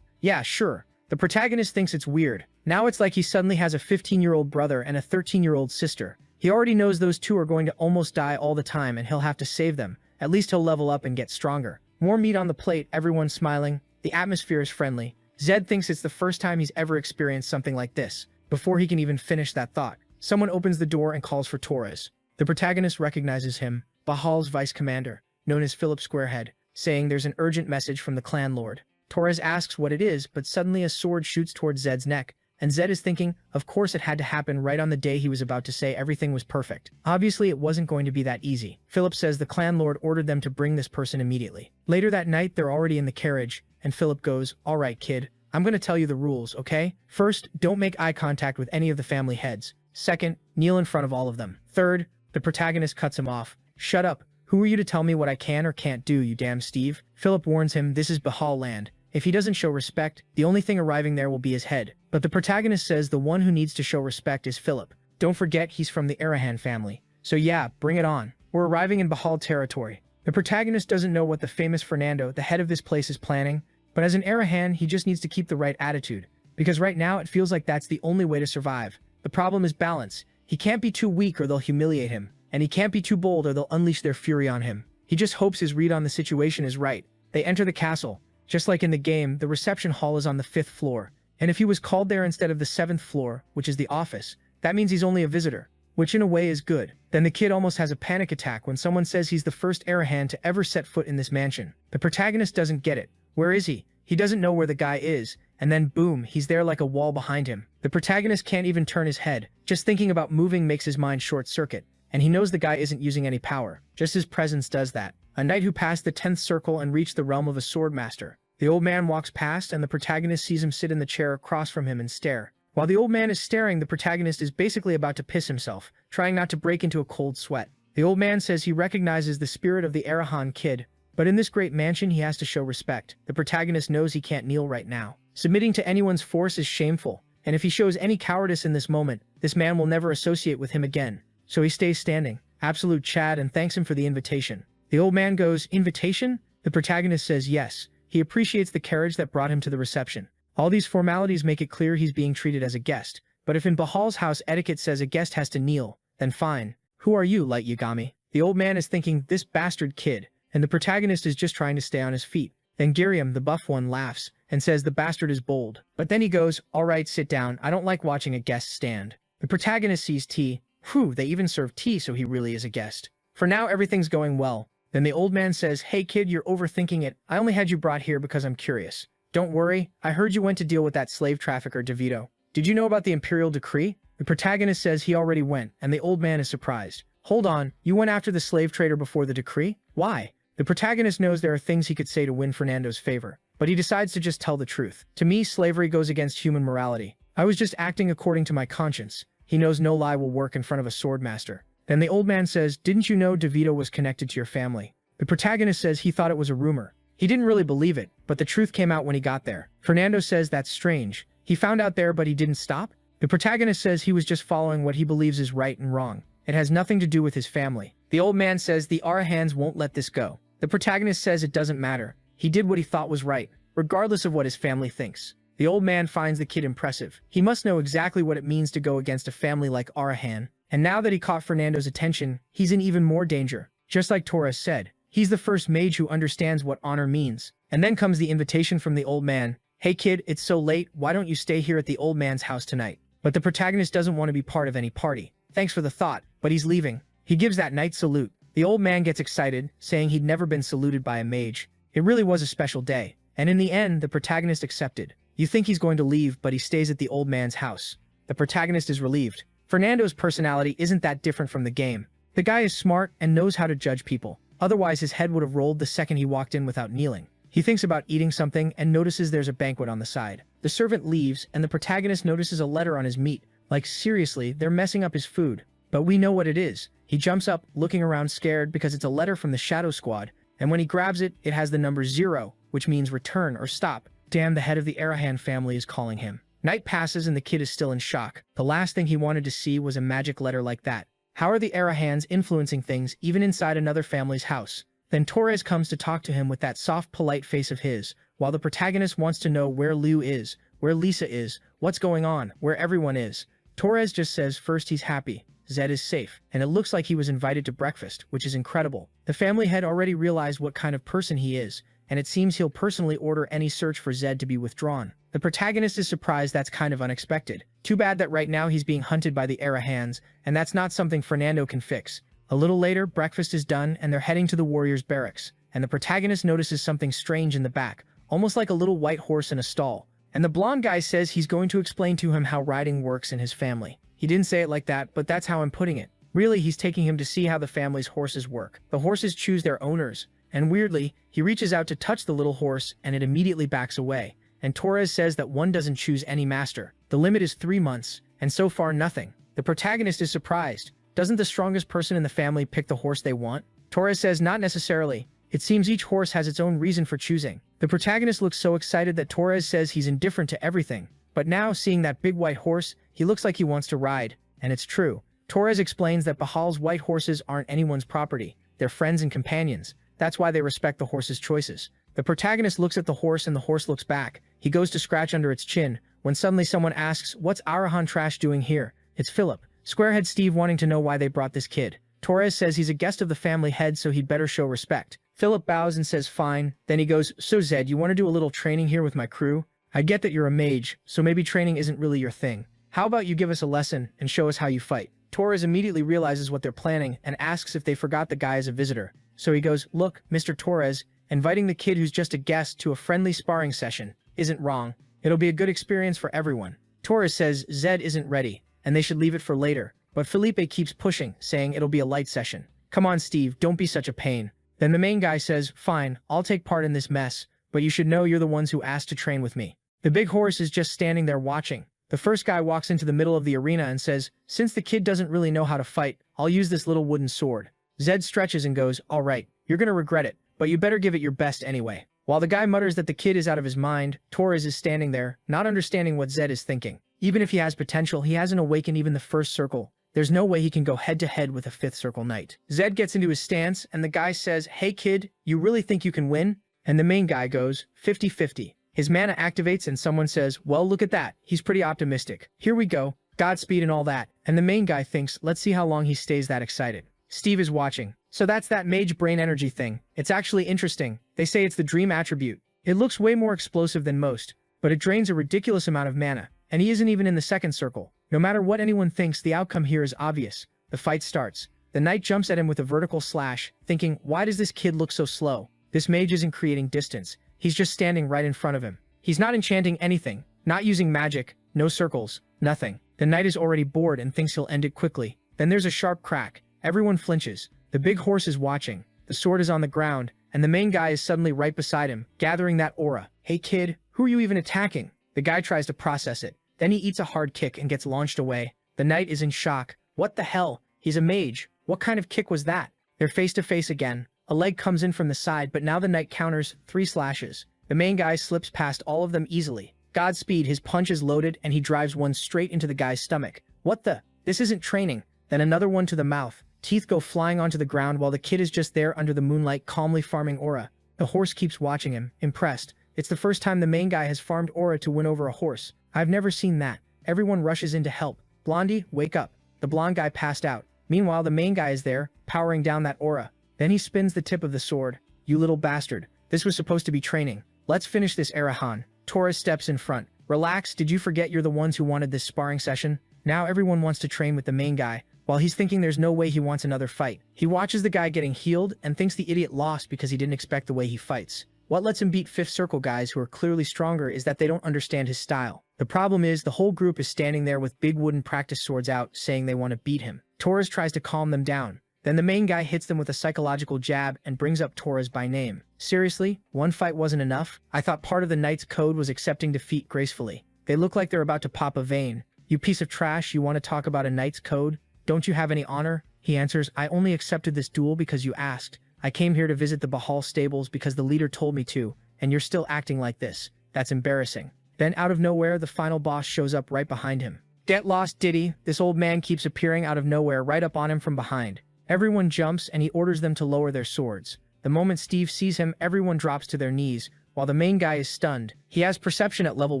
Yeah, sure. The protagonist thinks it's weird. Now it's like he suddenly has a 15-year-old brother and a 13-year-old sister. He already knows those two are going to almost die all the time and he'll have to save them. At least he'll level up and get stronger. More meat on the plate, everyone's smiling. The atmosphere is friendly. Zed thinks it's the first time he's ever experienced something like this. Before he can even finish that thought, someone opens the door and calls for Torres. The protagonist recognizes him, Bahal's vice commander, known as Philip Squarehead, saying there's an urgent message from the clan lord. Torres asks what it is, but suddenly a sword shoots towards Zed's neck, and Zed is thinking, of course it had to happen right on the day he was about to say everything was perfect. Obviously it wasn't going to be that easy. Philip says the clan lord ordered them to bring this person immediately. Later that night, they're already in the carriage, and Philip goes, alright kid, I'm gonna tell you the rules, okay? First, don't make eye contact with any of the family heads. Second, kneel in front of all of them. Third, the protagonist cuts him off. Shut up. Who are you to tell me what I can or can't do, you damn Steve? Philip warns him this is Bahal land. If he doesn't show respect, the only thing arriving there will be his head. But the protagonist says the one who needs to show respect is Philip. Don't forget he's from the Arahan family. So yeah, bring it on. We're arriving in Bahal territory. The protagonist doesn't know what the famous Fernando, the head of this place, is planning, but as an Arahan, he just needs to keep the right attitude. Because right now it feels like that's the only way to survive. The problem is balance. He can't be too weak or they'll humiliate him, and he can't be too bold or they'll unleash their fury on him. He just hopes his read on the situation is right. They enter the castle. Just like in the game, the reception hall is on the 5th floor, and if he was called there instead of the 7th floor, which is the office, that means he's only a visitor, which in a way is good. Then the kid almost has a panic attack when someone says he's the first Arahan to ever set foot in this mansion. The protagonist doesn't get it. Where is he? He doesn't know where the guy is, and then boom, he's there like a wall behind him. The protagonist can't even turn his head. Just thinking about moving makes his mind short-circuit, and he knows the guy isn't using any power. Just his presence does that. A knight who passed the 10th circle and reached the realm of a swordmaster. The old man walks past, and the protagonist sees him sit in the chair across from him and stare. While the old man is staring, the protagonist is basically about to piss himself, trying not to break into a cold sweat. The old man says he recognizes the spirit of the Arahan kid, but in this great mansion he has to show respect. The protagonist knows he can't kneel right now. Submitting to anyone's force is shameful, and if he shows any cowardice in this moment, this man will never associate with him again. So he stays standing, absolute Chad, and thanks him for the invitation. The old man goes, invitation? The protagonist says yes. He appreciates the carriage that brought him to the reception. All these formalities make it clear he's being treated as a guest. But if in Bahal's house etiquette says a guest has to kneel, then fine. Who are you, Light Yagami? The old man is thinking, this bastard kid, and the protagonist is just trying to stay on his feet. Then Giriam, the buff one, laughs and says the bastard is bold. But then he goes, alright, sit down, I don't like watching a guest stand. The protagonist sees tea. Whew, they even serve tea, so he really is a guest. For now, everything's going well. Then the old man says, hey kid, you're overthinking it. I only had you brought here because I'm curious. Don't worry, I heard you went to deal with that slave trafficker DeVito. Did you know about the imperial decree? The protagonist says he already went, and the old man is surprised. Hold on, you went after the slave trader before the decree? Why? The protagonist knows there are things he could say to win Fernando's favor, but he decides to just tell the truth. To me, slavery goes against human morality. I was just acting according to my conscience. He knows no lie will work in front of a swordmaster. Then the old man says, didn't you know DeVito was connected to your family? The protagonist says he thought it was a rumor. He didn't really believe it, but the truth came out when he got there. Fernando says that's strange. He found out there but he didn't stop? The protagonist says he was just following what he believes is right and wrong. It has nothing to do with his family. The old man says the Arahans won't let this go. The protagonist says it doesn't matter. He did what he thought was right, regardless of what his family thinks. The old man finds the kid impressive. He must know exactly what it means to go against a family like Arahan. And now that he caught Fernando's attention, he's in even more danger. Just like Torres said, he's the first mage who understands what honor means. And then comes the invitation from the old man. Hey kid, it's so late, why don't you stay here at the old man's house tonight? But the protagonist doesn't want to be part of any party. Thanks for the thought, but he's leaving. He gives that knight salute. The old man gets excited, saying he'd never been saluted by a mage. It really was a special day. And in the end, the protagonist accepted. You think he's going to leave, but he stays at the old man's house. The protagonist is relieved. Fernando's personality isn't that different from the game. The guy is smart and knows how to judge people. Otherwise, his head would have rolled the second he walked in without kneeling. He thinks about eating something and notices there's a banquet on the side. The servant leaves, and the protagonist notices a letter on his meat. Like, seriously, they're messing up his food. But we know what it is. He jumps up, looking around scared because it's a letter from the Shadow Squad, and when he grabs it, it has the number 0, which means return or stop. Damn, the head of the Arahan family is calling him. Night passes and the kid is still in shock. The last thing he wanted to see was a magic letter like that. How are the Arahans influencing things even inside another family's house? Then Torres comes to talk to him with that soft, polite face of his, while the protagonist wants to know where Liu is, where Lisa is, what's going on, where everyone is. Torres just says first he's happy, Zed is safe, and it looks like he was invited to breakfast, which is incredible. The family had already realized what kind of person he is, and it seems he'll personally order any search for Zed to be withdrawn. The protagonist is surprised that's kind of unexpected. Too bad that right now he's being hunted by the Arahans, and that's not something Fernando can fix. A little later, breakfast is done and they're heading to the warriors' barracks, and the protagonist notices something strange in the back, almost like a little white horse in a stall. And the blonde guy says he's going to explain to him how riding works in his family. He didn't say it like that, but that's how I'm putting it. Really, he's taking him to see how the family's horses work. The horses choose their owners, and weirdly, he reaches out to touch the little horse and it immediately backs away. And Torres says that one doesn't choose any master. The limit is 3 months, and so far nothing. The protagonist is surprised. Doesn't the strongest person in the family pick the horse they want? Torres says not necessarily. It seems each horse has its own reason for choosing. The protagonist looks so excited that Torres says he's indifferent to everything. But now, seeing that big white horse, he looks like he wants to ride. And it's true. Torres explains that Bahal's white horses aren't anyone's property. They're friends and companions. That's why they respect the horse's choices. The protagonist looks at the horse and the horse looks back. He goes to scratch under its chin, when suddenly someone asks, "What's Arahan Trash doing here?" It's Philip. Squarehead Steve wanting to know why they brought this kid. Torres says he's a guest of the family head, so he'd better show respect. Philip bows and says fine. Then he goes, "So Zed, you want to do a little training here with my crew? I get that you're a mage, so maybe training isn't really your thing. How about you give us a lesson and show us how you fight?" Torres immediately realizes what they're planning and asks if they forgot the guy as a visitor. So he goes, "Look, Mr. Torres, inviting the kid who's just a guest to a friendly sparring session isn't wrong. It'll be a good experience for everyone." Torres says Zed isn't ready, and they should leave it for later. But Felipe keeps pushing, saying it'll be a light session. "Come on, Steve, don't be such a pain." Then the main guy says, "Fine, I'll take part in this mess, but you should know you're the ones who asked to train with me." The big horse is just standing there watching. The first guy walks into the middle of the arena and says, "Since the kid doesn't really know how to fight, I'll use this little wooden sword." Zed stretches and goes, "All right, you're gonna regret it, but you better give it your best anyway." While the guy mutters that the kid is out of his mind, Torres is standing there, not understanding what Zed is thinking. Even if he has potential, he hasn't awakened even the first circle. There's no way he can go head-to-head with a 5th circle knight. Zed gets into his stance, and the guy says, "Hey kid, you really think you can win?" And the main guy goes, 50-50. His mana activates and someone says, "Well, look at that. He's pretty optimistic. Here we go. Godspeed and all that." And the main guy thinks, let's see how long he stays that excited. Steve is watching. So that's that mage brain energy thing. It's actually interesting. They say it's the dream attribute. It looks way more explosive than most, but it drains a ridiculous amount of mana, and he isn't even in the 2nd circle. No matter what anyone thinks, the outcome here is obvious. The fight starts. The knight jumps at him with a vertical slash, thinking, why does this kid look so slow? This mage isn't creating distance. He's just standing right in front of him. He's not enchanting anything, not using magic, no circles, nothing. The knight is already bored and thinks he'll end it quickly. Then there's a sharp crack. Everyone flinches. The big horse is watching. The sword is on the ground, and the main guy is suddenly right beside him, gathering that aura. "Hey kid, who are you even attacking?" The guy tries to process it. Then he eats a hard kick and gets launched away. The knight is in shock. What the hell? He's a mage. What kind of kick was that? They're face to face again. A leg comes in from the side, but now the knight counters 3 slashes. The main guy slips past all of them easily. Godspeed, his punch is loaded and he drives one straight into the guy's stomach. What the? This isn't training. Then another one to the mouth. Teeth go flying onto the ground while the kid is just there under the moonlight calmly farming aura. The horse keeps watching him, impressed. It's the first time the main guy has farmed aura to win over a horse. I've never seen that. Everyone rushes in to help. "Blondie, wake up." The blonde guy passed out. Meanwhile, the main guy is there, powering down that aura. Then he spins the tip of the sword. "You little bastard. This was supposed to be training. Let's finish this, Arahan." Torres steps in front. "Relax, did you forget you're the ones who wanted this sparring session? Now everyone wants to train with the main guy. While he's thinking there's no way he wants another fight, he watches the guy getting healed and thinks the idiot lost because he didn't expect the way he fights. What lets him beat 5th circle guys who are clearly stronger is that they don't understand his style. The problem is the whole group is standing there with big wooden practice swords out saying they want to beat him. Torres tries to calm them down. Then the main guy hits them with a psychological jab and brings up Torres by name. Seriously? One fight wasn't enough? I thought part of the knight's code was accepting defeat gracefully. They look like they're about to pop a vein. You piece of trash, you want to talk about a knight's code? Don't you have any honor? He answers, I only accepted this duel because you asked. I came here to visit the Bahal stables because the leader told me to, and you're still acting like this. That's embarrassing. Then out of nowhere, the final boss shows up right behind him. Get lost, Diddy. This old man keeps appearing out of nowhere right up on him from behind. Everyone jumps and he orders them to lower their swords. The moment Steve sees him, everyone drops to their knees, while the main guy is stunned. He has perception at level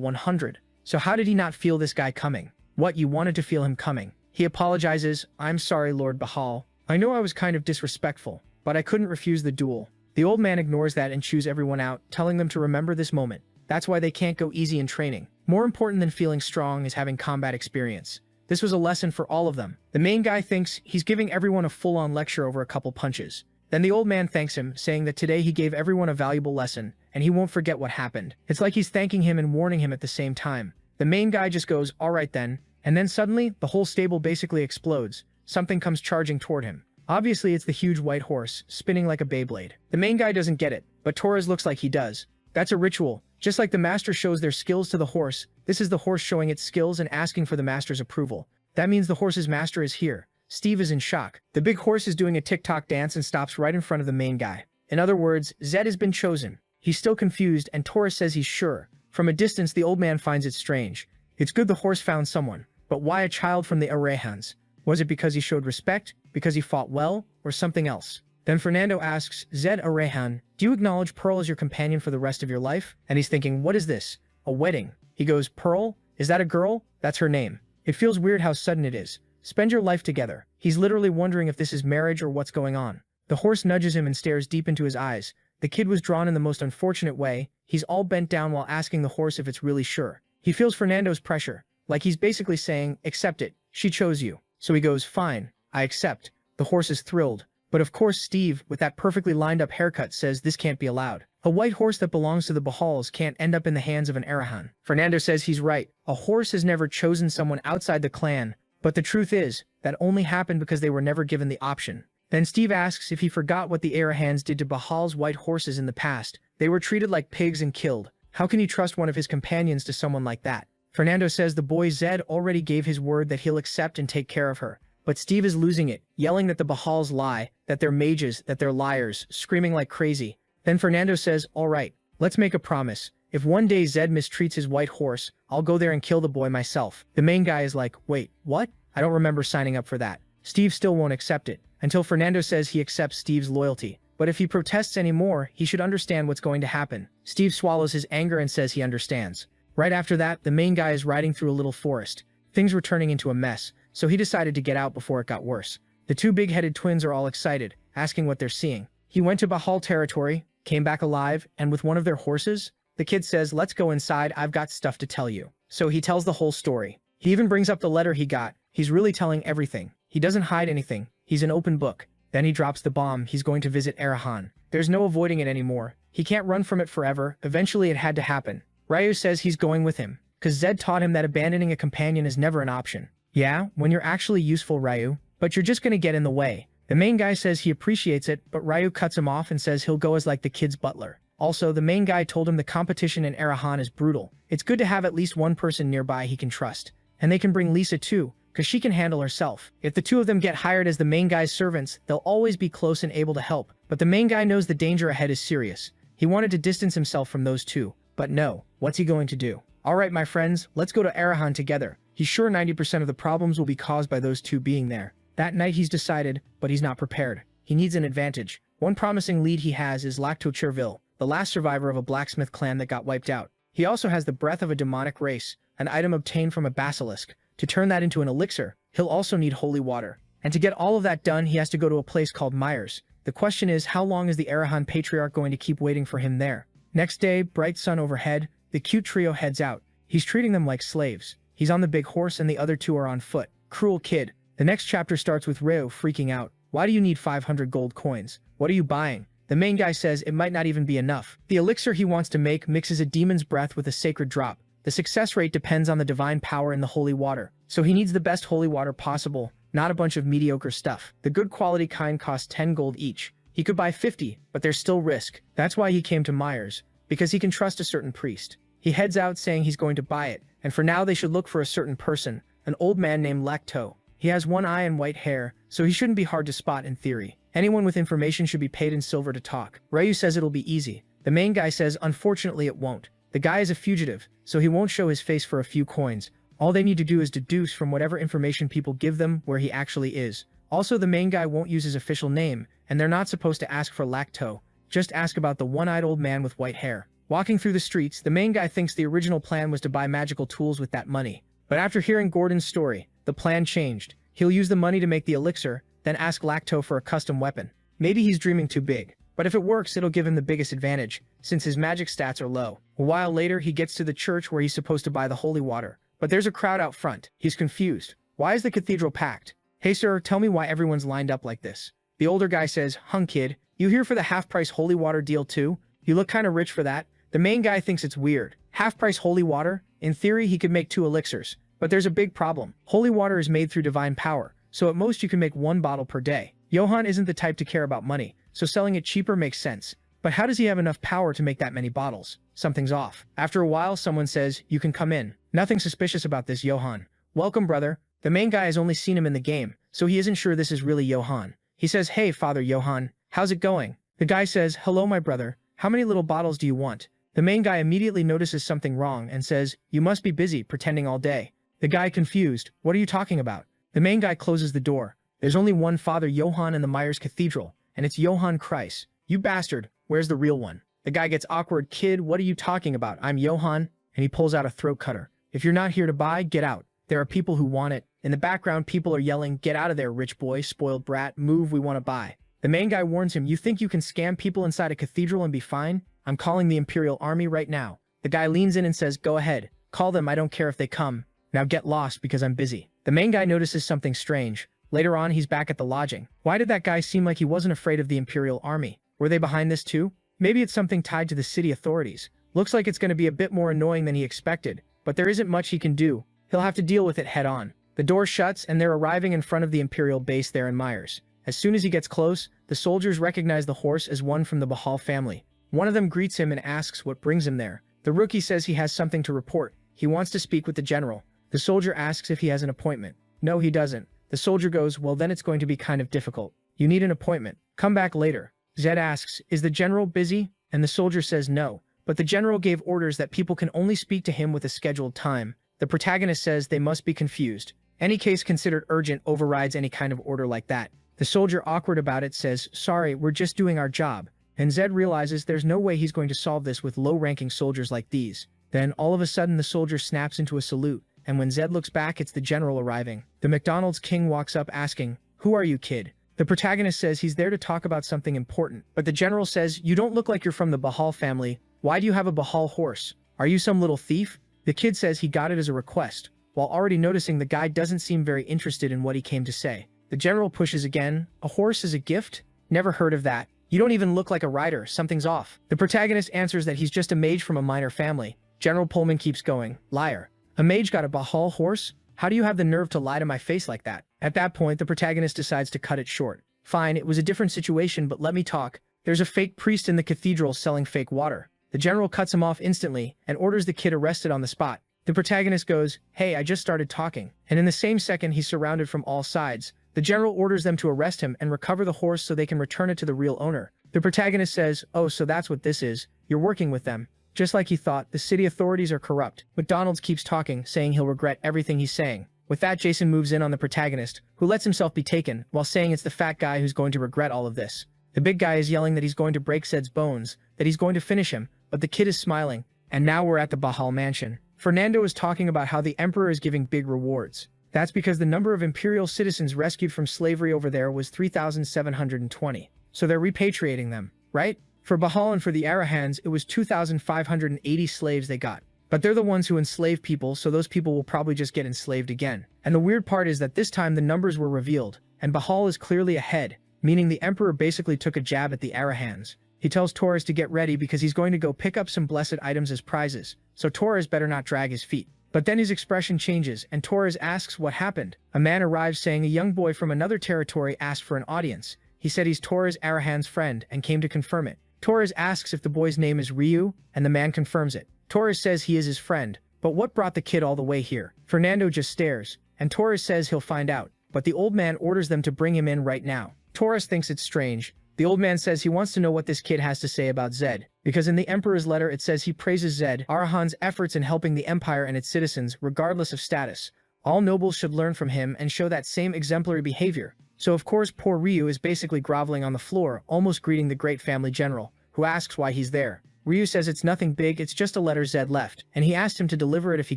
100. So how did he not feel this guy coming? What, you wanted to feel him coming? He apologizes, I'm sorry, Lord Bahal. I know I was kind of disrespectful, but I couldn't refuse the duel. The old man ignores that and chews everyone out, telling them to remember this moment. That's why they can't go easy in training. More important than feeling strong is having combat experience. This was a lesson for all of them. The main guy thinks he's giving everyone a full-on lecture over a couple punches. Then the old man thanks him, saying that today he gave everyone a valuable lesson, and he won't forget what happened. It's like he's thanking him and warning him at the same time. The main guy just goes, all right then, and then suddenly, the whole stable basically explodes. Something comes charging toward him. Obviously, it's the huge white horse, spinning like a Beyblade. The main guy doesn't get it, but Torres looks like he does. That's a ritual. Just like the master shows their skills to the horse, this is the horse showing its skills and asking for the master's approval. That means the horse's master is here. Steve is in shock. The big horse is doing a TikTok dance and stops right in front of the main guy. In other words, Zed has been chosen. He's still confused, and Torres says he's sure. From a distance, the old man finds it strange. It's good the horse found someone, but why a child from the Arahans? Was it because he showed respect, because he fought well, or something else? Then Fernando asks, Zed Arahan, do you acknowledge Pearl as your companion for the rest of your life? And he's thinking, what is this? A wedding? He goes, Pearl? Is that a girl? That's her name. It feels weird how sudden it is. Spend your life together. He's literally wondering if this is marriage or what's going on. The horse nudges him and stares deep into his eyes. The kid was drawn in the most unfortunate way. He's all bent down while asking the horse if it's really sure. He feels Fernando's pressure, like he's basically saying, accept it. She chose you. So he goes, fine, I accept. The horse is thrilled. But of course Steve, with that perfectly lined up haircut, says this can't be allowed. A white horse that belongs to the Bahals can't end up in the hands of an Arahan. Fernando says he's right. A horse has never chosen someone outside the clan, but the truth is, that only happened because they were never given the option. Then Steve asks if he forgot what the Arahans did to Bahal's white horses in the past. They were treated like pigs and killed. How can he trust one of his companions to someone like that? Fernando says the boy Zed already gave his word that he'll accept and take care of her. But Steve is losing it, yelling that the Bahals lie, that they're mages, that they're liars, screaming like crazy. Then Fernando says, all right, let's make a promise. If one day Zed mistreats his white horse, I'll go there and kill the boy myself. The main guy is like, wait, what? I don't remember signing up for that. Steve still won't accept it, until Fernando says he accepts Steve's loyalty. But if he protests anymore, he should understand what's going to happen. Steve swallows his anger and says he understands. Right after that, the main guy is riding through a little forest. Things were turning into a mess, so he decided to get out before it got worse. The two big-headed twins are all excited, asking what they're seeing. He went to Bahal territory, came back alive, and with one of their horses, the kid says, let's go inside, I've got stuff to tell you. So he tells the whole story. He even brings up the letter he got. He's really telling everything. He doesn't hide anything. He's an open book. Then he drops the bomb. He's going to visit Arahan. There's no avoiding it anymore. He can't run from it forever. Eventually it had to happen. Ryu says he's going with him, because Zed taught him that abandoning a companion is never an option. Yeah, when you're actually useful, Ryu, but you're just gonna get in the way. The main guy says he appreciates it, but Ryu cuts him off and says he'll go as like the kid's butler. Also, the main guy told him the competition in Arahan is brutal. It's good to have at least one person nearby he can trust. And they can bring Lisa too, because she can handle herself. If the two of them get hired as the main guy's servants, they'll always be close and able to help. But the main guy knows the danger ahead is serious. He wanted to distance himself from those two. But no, what's he going to do? Alright my friends, let's go to Arahan together. He's sure 90% of the problems will be caused by those two being there. That night he's decided, but he's not prepared. He needs an advantage. One promising lead he has is Lacto Cherville, the last survivor of a blacksmith clan that got wiped out. He also has the breath of a demonic race, an item obtained from a basilisk. To turn that into an elixir, he'll also need holy water. And to get all of that done, he has to go to a place called Myers. The question is, how long is the Arahan Patriarch going to keep waiting for him there? Next day, bright sun overhead, the cute trio heads out. He's treating them like slaves. He's on the big horse and the other two are on foot. Cruel kid. The next chapter starts with Reo freaking out. Why do you need 500 gold coins? What are you buying? The main guy says it might not even be enough. The elixir he wants to make mixes a demon's breath with a sacred drop. The success rate depends on the divine power in the holy water. So he needs the best holy water possible, not a bunch of mediocre stuff. The good quality kind costs 10 gold each. He could buy 50, but there's still risk. That's why he came to Myers, because he can trust a certain priest. He heads out saying he's going to buy it, and for now they should look for a certain person, an old man named Lacto. He has one eye and white hair, so he shouldn't be hard to spot in theory. Anyone with information should be paid in silver to talk. Ryu says it'll be easy. The main guy says unfortunately it won't. The guy is a fugitive, so he won't show his face for a few coins. All they need to do is deduce from whatever information people give them where he actually is. Also, the main guy won't use his official name, and they're not supposed to ask for Lacto. Just ask about the one-eyed old man with white hair. Walking through the streets, the main guy thinks the original plan was to buy magical tools with that money. But after hearing Gordon's story, the plan changed. He'll use the money to make the elixir, then ask Lacto for a custom weapon. Maybe he's dreaming too big. But if it works, it'll give him the biggest advantage, since his magic stats are low. A while later, he gets to the church where he's supposed to buy the holy water. But there's a crowd out front. He's confused. Why is the cathedral packed? Hey sir, tell me why everyone's lined up like this. The older guy says, "Hung kid, you here for the half-price holy water deal too? You look kinda rich for that." The main guy thinks it's weird. Half-price holy water? In theory, he could make 2 elixirs. But there's a big problem. Holy water is made through divine power, so at most you can make 1 bottle per day. Johann isn't the type to care about money, so selling it cheaper makes sense. But how does he have enough power to make that many bottles? Something's off. After a while, someone says, "You can come in." Nothing suspicious about this, Johann. "Welcome, brother." The main guy has only seen him in the game, so he isn't sure this is really Johann. He says, "Hey, Father Johann, how's it going?" The guy says, "Hello, my brother. How many little bottles do you want?" The main guy immediately notices something wrong and says, "You must be busy pretending all day." The guy confused, "What are you talking about?" The main guy closes the door. There's only one Father Johann in the Myers Cathedral, and it's Johann Kreis. "You bastard, where's the real one?" The guy gets awkward. "Kid, what are you talking about? I'm Johann," and he pulls out a throat cutter. "If you're not here to buy, get out. There are people who want it." In the background, people are yelling, "Get out of there, rich boy, spoiled brat, move, we want to buy." The main guy warns him, "You think you can scam people inside a cathedral and be fine? I'm calling the Imperial Army right now." The guy leans in and says, "Go ahead, call them, I don't care if they come. Now get lost because I'm busy." The main guy notices something strange. Later on, he's back at the lodging. Why did that guy seem like he wasn't afraid of the Imperial Army? Were they behind this too? Maybe it's something tied to the city authorities. Looks like it's going to be a bit more annoying than he expected, but there isn't much he can do. He'll have to deal with it head on. The door shuts and they're arriving in front of the Imperial base there in Myers. As soon as he gets close, the soldiers recognize the horse as one from the Bahal family. One of them greets him and asks what brings him there. The rookie says he has something to report. He wants to speak with the general. The soldier asks if he has an appointment. No, he doesn't. The soldier goes, "Well, then it's going to be kind of difficult. You need an appointment. Come back later." Zed asks, "Is the general busy?" And the soldier says no. But the general gave orders that people can only speak to him with a scheduled time. The protagonist says they must be confused. Any case considered urgent overrides any kind of order like that. The soldier, awkward about it, says, "Sorry, we're just doing our job." And Zed realizes there's no way he's going to solve this with low-ranking soldiers like these. Then, all of a sudden, the soldier snaps into a salute, and when Zed looks back, it's the general arriving. The McDonald's king walks up asking, "Who are you, kid?" The protagonist says he's there to talk about something important, but the general says, "You don't look like you're from the Bahal family. Why do you have a Bahal horse? Are you some little thief?" The kid says he got it as a request, while already noticing the guy doesn't seem very interested in what he came to say. The general pushes again. "A horse is a gift? Never heard of that. You don't even look like a rider, something's off." The protagonist answers that he's just a mage from a minor family. General Pullman keeps going, "Liar. A mage got a Bahal horse? How do you have the nerve to lie to my face like that?" At that point, the protagonist decides to cut it short. "Fine, it was a different situation, but let me talk. There's a fake priest in the cathedral selling fake water." The general cuts him off instantly and orders the kid arrested on the spot. The protagonist goes, "Hey, I just started talking." And in the same second, he's surrounded from all sides. The general orders them to arrest him and recover the horse so they can return it to the real owner. The protagonist says, "Oh, so that's what this is. You're working with them." Just like he thought, the city authorities are corrupt. McDonald's keeps talking, saying he'll regret everything he's saying. With that, Jason moves in on the protagonist, who lets himself be taken, while saying it's the fat guy who's going to regret all of this. The big guy is yelling that he's going to break Zed's bones, that he's going to finish him, but the kid is smiling. And now we're at the Bahal mansion. Fernando is talking about how the emperor is giving big rewards. That's because the number of imperial citizens rescued from slavery over there was 3,720. So they're repatriating them, right? For Bahal and for the Arahans, it was 2,580 slaves they got. But they're the ones who enslave people, so those people will probably just get enslaved again. And the weird part is that this time the numbers were revealed, and Bahal is clearly ahead, meaning the Emperor basically took a jab at the Arahans. He tells Torres to get ready because he's going to go pick up some blessed items as prizes, so Torres better not drag his feet. But then his expression changes, and Torres asks what happened. A man arrives saying a young boy from another territory asked for an audience. He said he's Torres Arahan's friend and came to confirm it. Torres asks if the boy's name is Ryu, and the man confirms it. Torres says he is his friend, but what brought the kid all the way here? Fernando just stares, and Torres says he'll find out, but the old man orders them to bring him in right now. Torres thinks it's strange. The old man says he wants to know what this kid has to say about Zed, because in the Emperor's letter it says he praises Zed Arahan's efforts in helping the Empire and its citizens regardless of status. All nobles should learn from him and show that same exemplary behavior. So of course poor Ryu is basically groveling on the floor, almost greeting the great family general, who asks why he's there. Ryu says it's nothing big, it's just a letter Zed left, and he asked him to deliver it if he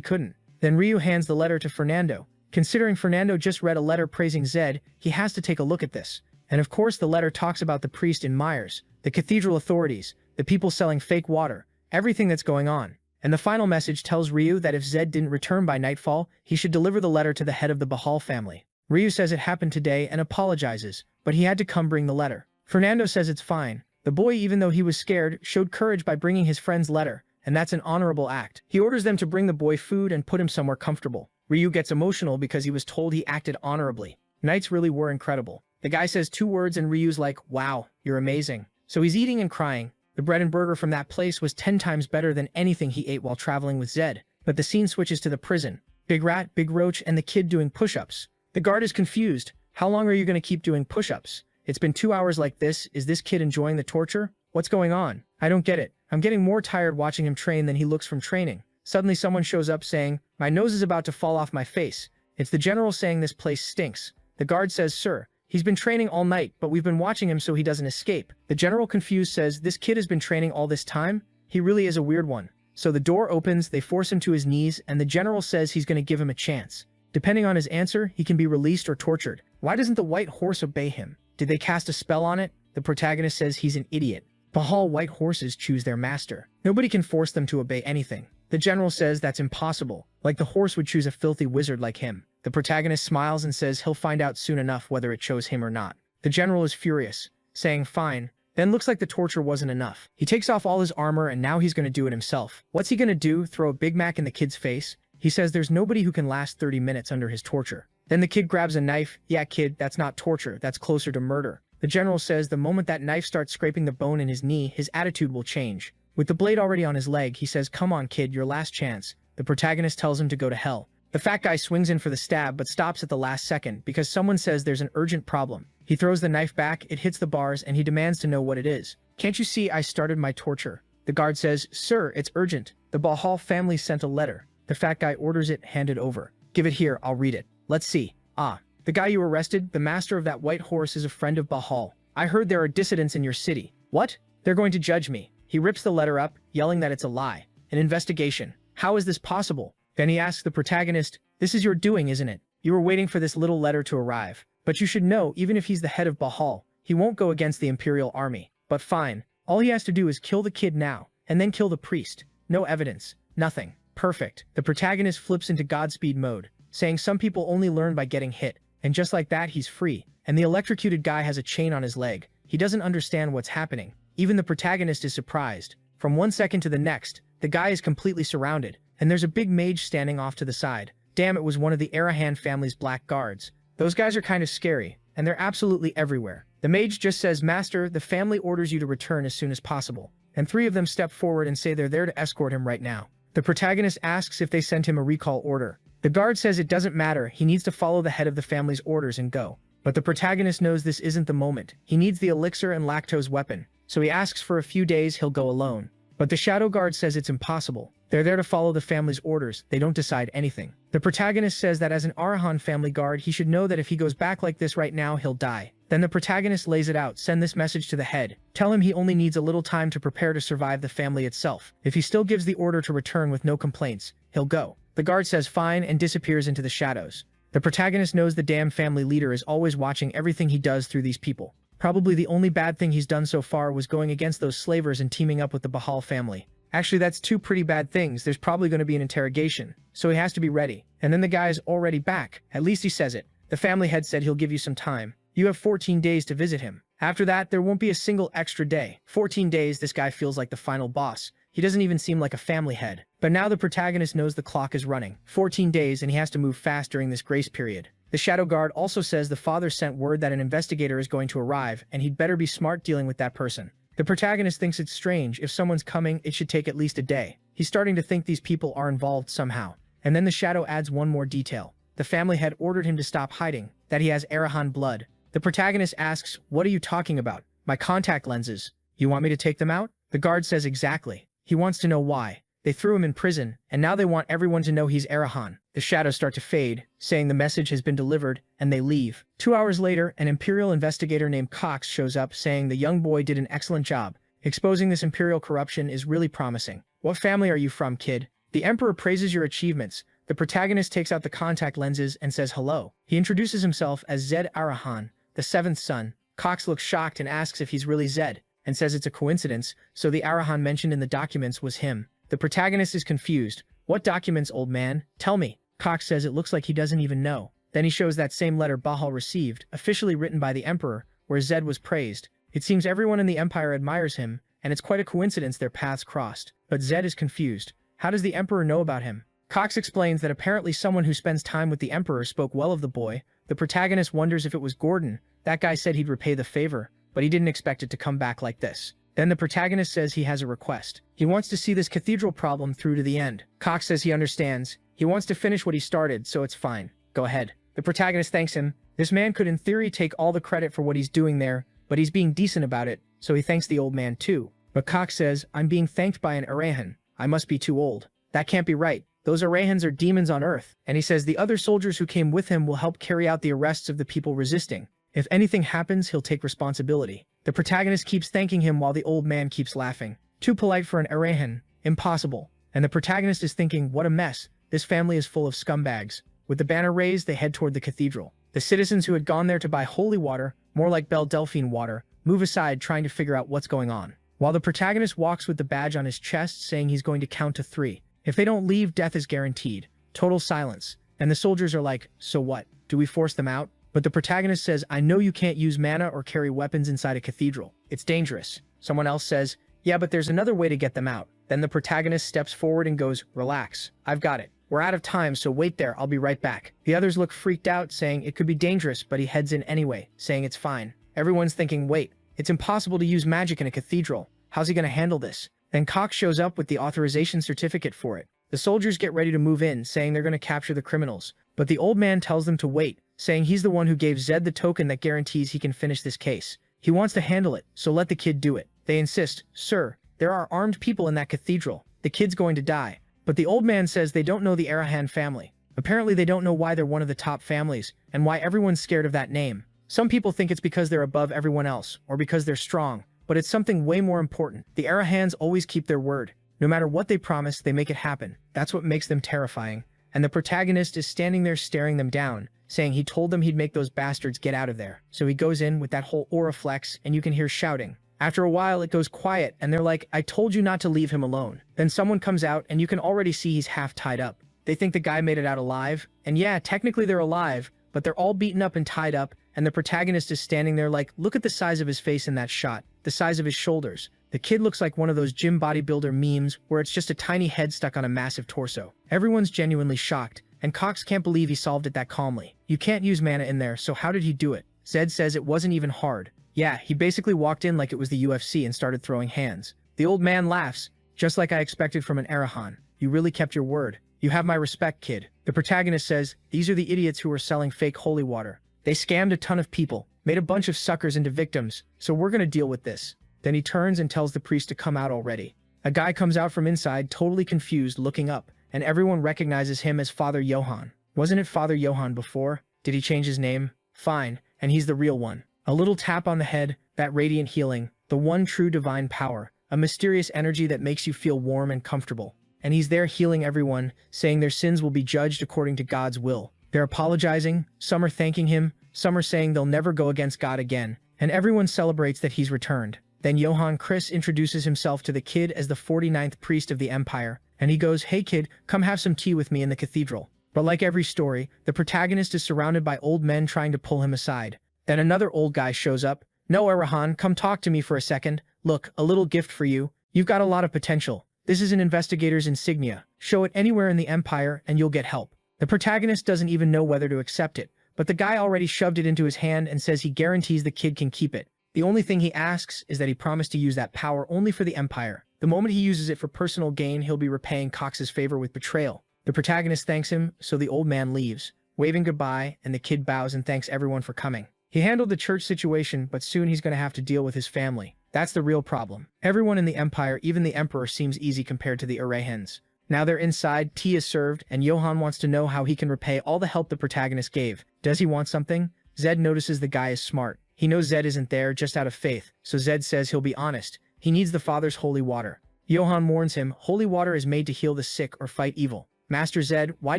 couldn't. Then Ryu hands the letter to Fernando. Considering Fernando just read a letter praising Zed, he has to take a look at this. And of course the letter talks about the priest in Myers, the cathedral authorities, the people selling fake water, everything that's going on. And the final message tells Ryu that if Zed didn't return by nightfall, he should deliver the letter to the head of the Bahal family. Ryu says it happened today and apologizes, but he had to come bring the letter. Fernando says it's fine. The boy, even though he was scared, showed courage by bringing his friend's letter, and that's an honorable act. He orders them to bring the boy food and put him somewhere comfortable. Ryu gets emotional because he was told he acted honorably. Knights really were incredible. The guy says 2 words and Ryu's like, wow, you're amazing. So he's eating and crying. The bread and burger from that place was 10 times better than anything he ate while traveling with Zed. But the scene switches to the prison. Big Rat, Big Roach, and the kid doing push-ups. The guard is confused. How long are you going to keep doing push-ups? It's been 2 hours like this. Is this kid enjoying the torture? What's going on? I don't get it. I'm getting more tired watching him train than he looks from training. Suddenly someone shows up saying, my nose is about to fall off my face. It's the general saying this place stinks. The guard says, sir, he's been training all night, but we've been watching him so he doesn't escape. The general, confused, says, this kid has been training all this time? He really is a weird one. So the door opens, they force him to his knees, and the general says he's going to give him a chance. Depending on his answer, he can be released or tortured. Why doesn't the white horse obey him? Did they cast a spell on it? The protagonist says he's an idiot. Bahal white horses choose their master. Nobody can force them to obey anything. The general says that's impossible, like the horse would choose a filthy wizard like him. The protagonist smiles and says he'll find out soon enough whether it chose him or not. The general is furious, saying fine. Then looks like the torture wasn't enough. He takes off all his armor and now he's going to do it himself. What's he going to do? Throw a Big Mac in the kid's face? He says there's nobody who can last 30 minutes under his torture. Then the kid grabs a knife. Yeah, kid, that's not torture, that's closer to murder. The general says the moment that knife starts scraping the bone in his knee, his attitude will change. With the blade already on his leg, he says, come on kid, your last chance. The protagonist tells him to go to hell. The fat guy swings in for the stab but stops at the last second because someone says there's an urgent problem. He throws the knife back, it hits the bars, and he demands to know what it is. Can't you see I started my torture? The guard says, sir, it's urgent. The Bahal family sent a letter. The fat guy orders it handed over. Give it here, I'll read it. Let's see. Ah, the guy you arrested, the master of that white horse, is a friend of Bahal. I heard there are dissidents in your city. What? They're going to judge me. He rips the letter up, yelling that it's a lie. An investigation. How is this possible? Then he asks the protagonist, this is your doing, isn't it? You were waiting for this little letter to arrive. But you should know, even if he's the head of Bahal, he won't go against the Imperial Army. But fine. All he has to do is kill the kid now, and then kill the priest. No evidence. Nothing. Perfect. The protagonist flips into Godspeed mode, saying some people only learn by getting hit. And just like that, he's free. And the electrocuted guy has a chain on his leg. He doesn't understand what's happening. Even the protagonist is surprised. From 1 second to the next, the guy is completely surrounded, and there's a big mage standing off to the side. Damn, it was one of the Arahan family's black guards. Those guys are kind of scary, and they're absolutely everywhere. The mage just says, Master, the family orders you to return as soon as possible. And 3 of them step forward and say they're there to escort him right now. The protagonist asks if they sent him a recall order. The guard says it doesn't matter, he needs to follow the head of the family's orders and go. But the protagonist knows this isn't the moment. He needs the elixir and lactose weapon. So he asks for a few days, he'll go alone. But the shadow guard says it's impossible. They're there to follow the family's orders, they don't decide anything. The protagonist says that as an Arahan family guard, he should know that if he goes back like this right now, he'll die. Then the protagonist lays it out, send this message to the head. Tell him he only needs a little time to prepare to survive the family itself. If he still gives the order to return with no complaints, he'll go. The guard says fine and disappears into the shadows. The protagonist knows the damn family leader is always watching everything he does through these people. Probably the only bad thing he's done so far was going against those slavers and teaming up with the Bahal family. Actually, that's two pretty bad things. There's probably going to be an interrogation, so he has to be ready. And then the guy is already back. At least he says it. The family head said he'll give you some time. You have 14 days to visit him. After that, there won't be a single extra day. 14 days, this guy feels like the final boss. He doesn't even seem like a family head. But now the protagonist knows the clock is running. 14 days, and he has to move fast during this grace period. The Shadow Guard also says the father sent word that an investigator is going to arrive, and he'd better be smart dealing with that person. The protagonist thinks it's strange. If someone's coming, it should take at least a day. He's starting to think these people are involved somehow. And then the Shadow adds one more detail. The family head ordered him to stop hiding, that he has Arahan blood. The protagonist asks, "What are you talking about?" "My contact lenses. You want me to take them out?" The guard says exactly. He wants to know why. They threw him in prison, and now they want everyone to know he's Arahan. The shadows start to fade, saying the message has been delivered, and they leave. 2 hours later, an Imperial investigator named Cox shows up, saying the young boy did an excellent job. Exposing this Imperial corruption is really promising. "What family are you from, kid?" The Emperor praises your achievements. The protagonist takes out the contact lenses and says hello. He introduces himself as Zed Arahan, the 7th son. Cox looks shocked and asks if he's really Zed, and says it's a coincidence, so the Arahan mentioned in the documents was him. The protagonist is confused. "What documents, old man? Tell me." Cox says it looks like he doesn't even know. Then he shows that same letter Bahal received, officially written by the Emperor, where Zed was praised. It seems everyone in the Empire admires him, and it's quite a coincidence their paths crossed. But Zed is confused. How does the Emperor know about him? Cox explains that apparently someone who spends time with the Emperor spoke well of the boy. The protagonist wonders if it was Gordon. That guy said he'd repay the favor, but he didn't expect it to come back like this. Then the protagonist says he has a request. He wants to see this cathedral problem through to the end. Cox says he understands. He wants to finish what he started, so it's fine. Go ahead. The protagonist thanks him. This man could in theory take all the credit for what he's doing there, but he's being decent about it, so he thanks the old man too. But Cox says, "I'm being thanked by an Arahan. I must be too old. That can't be right. Those Arahans are demons on Earth." And he says the other soldiers who came with him will help carry out the arrests of the people resisting. If anything happens, he'll take responsibility. The protagonist keeps thanking him while the old man keeps laughing. Too polite for an Arahan. Impossible. And the protagonist is thinking, what a mess. This family is full of scumbags. With the banner raised, they head toward the cathedral. The citizens who had gone there to buy holy water, more like Belle Delphine water, move aside trying to figure out what's going on. While the protagonist walks with the badge on his chest saying he's going to count to 3. If they don't leave, death is guaranteed. Total silence. And the soldiers are like, so what? Do we force them out? But the protagonist says, I know you can't use mana or carry weapons inside a cathedral. It's dangerous. Someone else says, yeah, but there's another way to get them out. Then the protagonist steps forward and goes, relax. I've got it. We're out of time, so wait there. I'll be right back. The others look freaked out, saying it could be dangerous, but he heads in anyway, saying it's fine. Everyone's thinking, wait, it's impossible to use magic in a cathedral. How's he going to handle this? Then Cox shows up with the authorization certificate for it. The soldiers get ready to move in, saying they're going to capture the criminals. But the old man tells them to wait, saying he's the one who gave Zed the token that guarantees he can finish this case. He wants to handle it, so let the kid do it. They insist, sir, there are armed people in that cathedral. The kid's going to die. But the old man says they don't know the Arahan family. Apparently they don't know why they're one of the top families, and why everyone's scared of that name. Some people think it's because they're above everyone else, or because they're strong, but it's something way more important. The Arahans always keep their word. No matter what they promise, they make it happen. That's what makes them terrifying. And the protagonist is standing there staring them down, saying he told them he'd make those bastards get out of there. So he goes in with that whole aura flex, and you can hear shouting. After a while, it goes quiet, and they're like, I told you not to leave him alone. Then someone comes out, and you can already see he's half tied up. They think the guy made it out alive, and yeah, technically they're alive, but they're all beaten up and tied up, and the protagonist is standing there like, look at the size of his face in that shot, the size of his shoulders. The kid looks like one of those gym bodybuilder memes where it's just a tiny head stuck on a massive torso. Everyone's genuinely shocked, and Cox can't believe he solved it that calmly. You can't use mana in there, so how did he do it? Zed says it wasn't even hard. Yeah, he basically walked in like it was the UFC and started throwing hands. The old man laughs, just like I expected from an Arahan. You really kept your word. You have my respect, kid. The protagonist says, these are the idiots who are selling fake holy water. They scammed a ton of people, made a bunch of suckers into victims, so we're gonna deal with this. Then he turns and tells the priest to come out already. A guy comes out from inside, totally confused, looking up, and everyone recognizes him as Father Johann. Wasn't it Father Johann before? Did he change his name? Fine, and he's the real one. A little tap on the head, that radiant healing, the one true divine power, a mysterious energy that makes you feel warm and comfortable. And he's there healing everyone, saying their sins will be judged according to God's will. They're apologizing, some are thanking him, some are saying they'll never go against God again, and everyone celebrates that he's returned. Then Johann Chris introduces himself to the kid as the 49th priest of the Empire, and he goes, "Hey kid, come have some tea with me in the cathedral." But like every story, the protagonist is surrounded by old men trying to pull him aside. Then another old guy shows up. "No, Arahan, come talk to me for a second. Look, a little gift for you. You've got a lot of potential. This is an investigator's insignia. Show it anywhere in the Empire and you'll get help." The protagonist doesn't even know whether to accept it, but the guy already shoved it into his hand and says he guarantees the kid can keep it. The only thing he asks is that he promised to use that power only for the Empire. The moment he uses it for personal gain, he'll be repaying Cox's favor with betrayal. The protagonist thanks him, so the old man leaves, waving goodbye, and the kid bows and thanks everyone for coming. He handled the church situation, but soon he's going to have to deal with his family. That's the real problem. Everyone in the Empire, even the Emperor, seems easy compared to the Arahens. Now they're inside, tea is served, and Johann wants to know how he can repay all the help the protagonist gave. Does he want something? Zed notices the guy is smart. He knows Zed isn't there just out of faith, so Zed says he'll be honest. He needs the father's holy water. Johann warns him, holy water is made to heal the sick or fight evil. Master Zed, why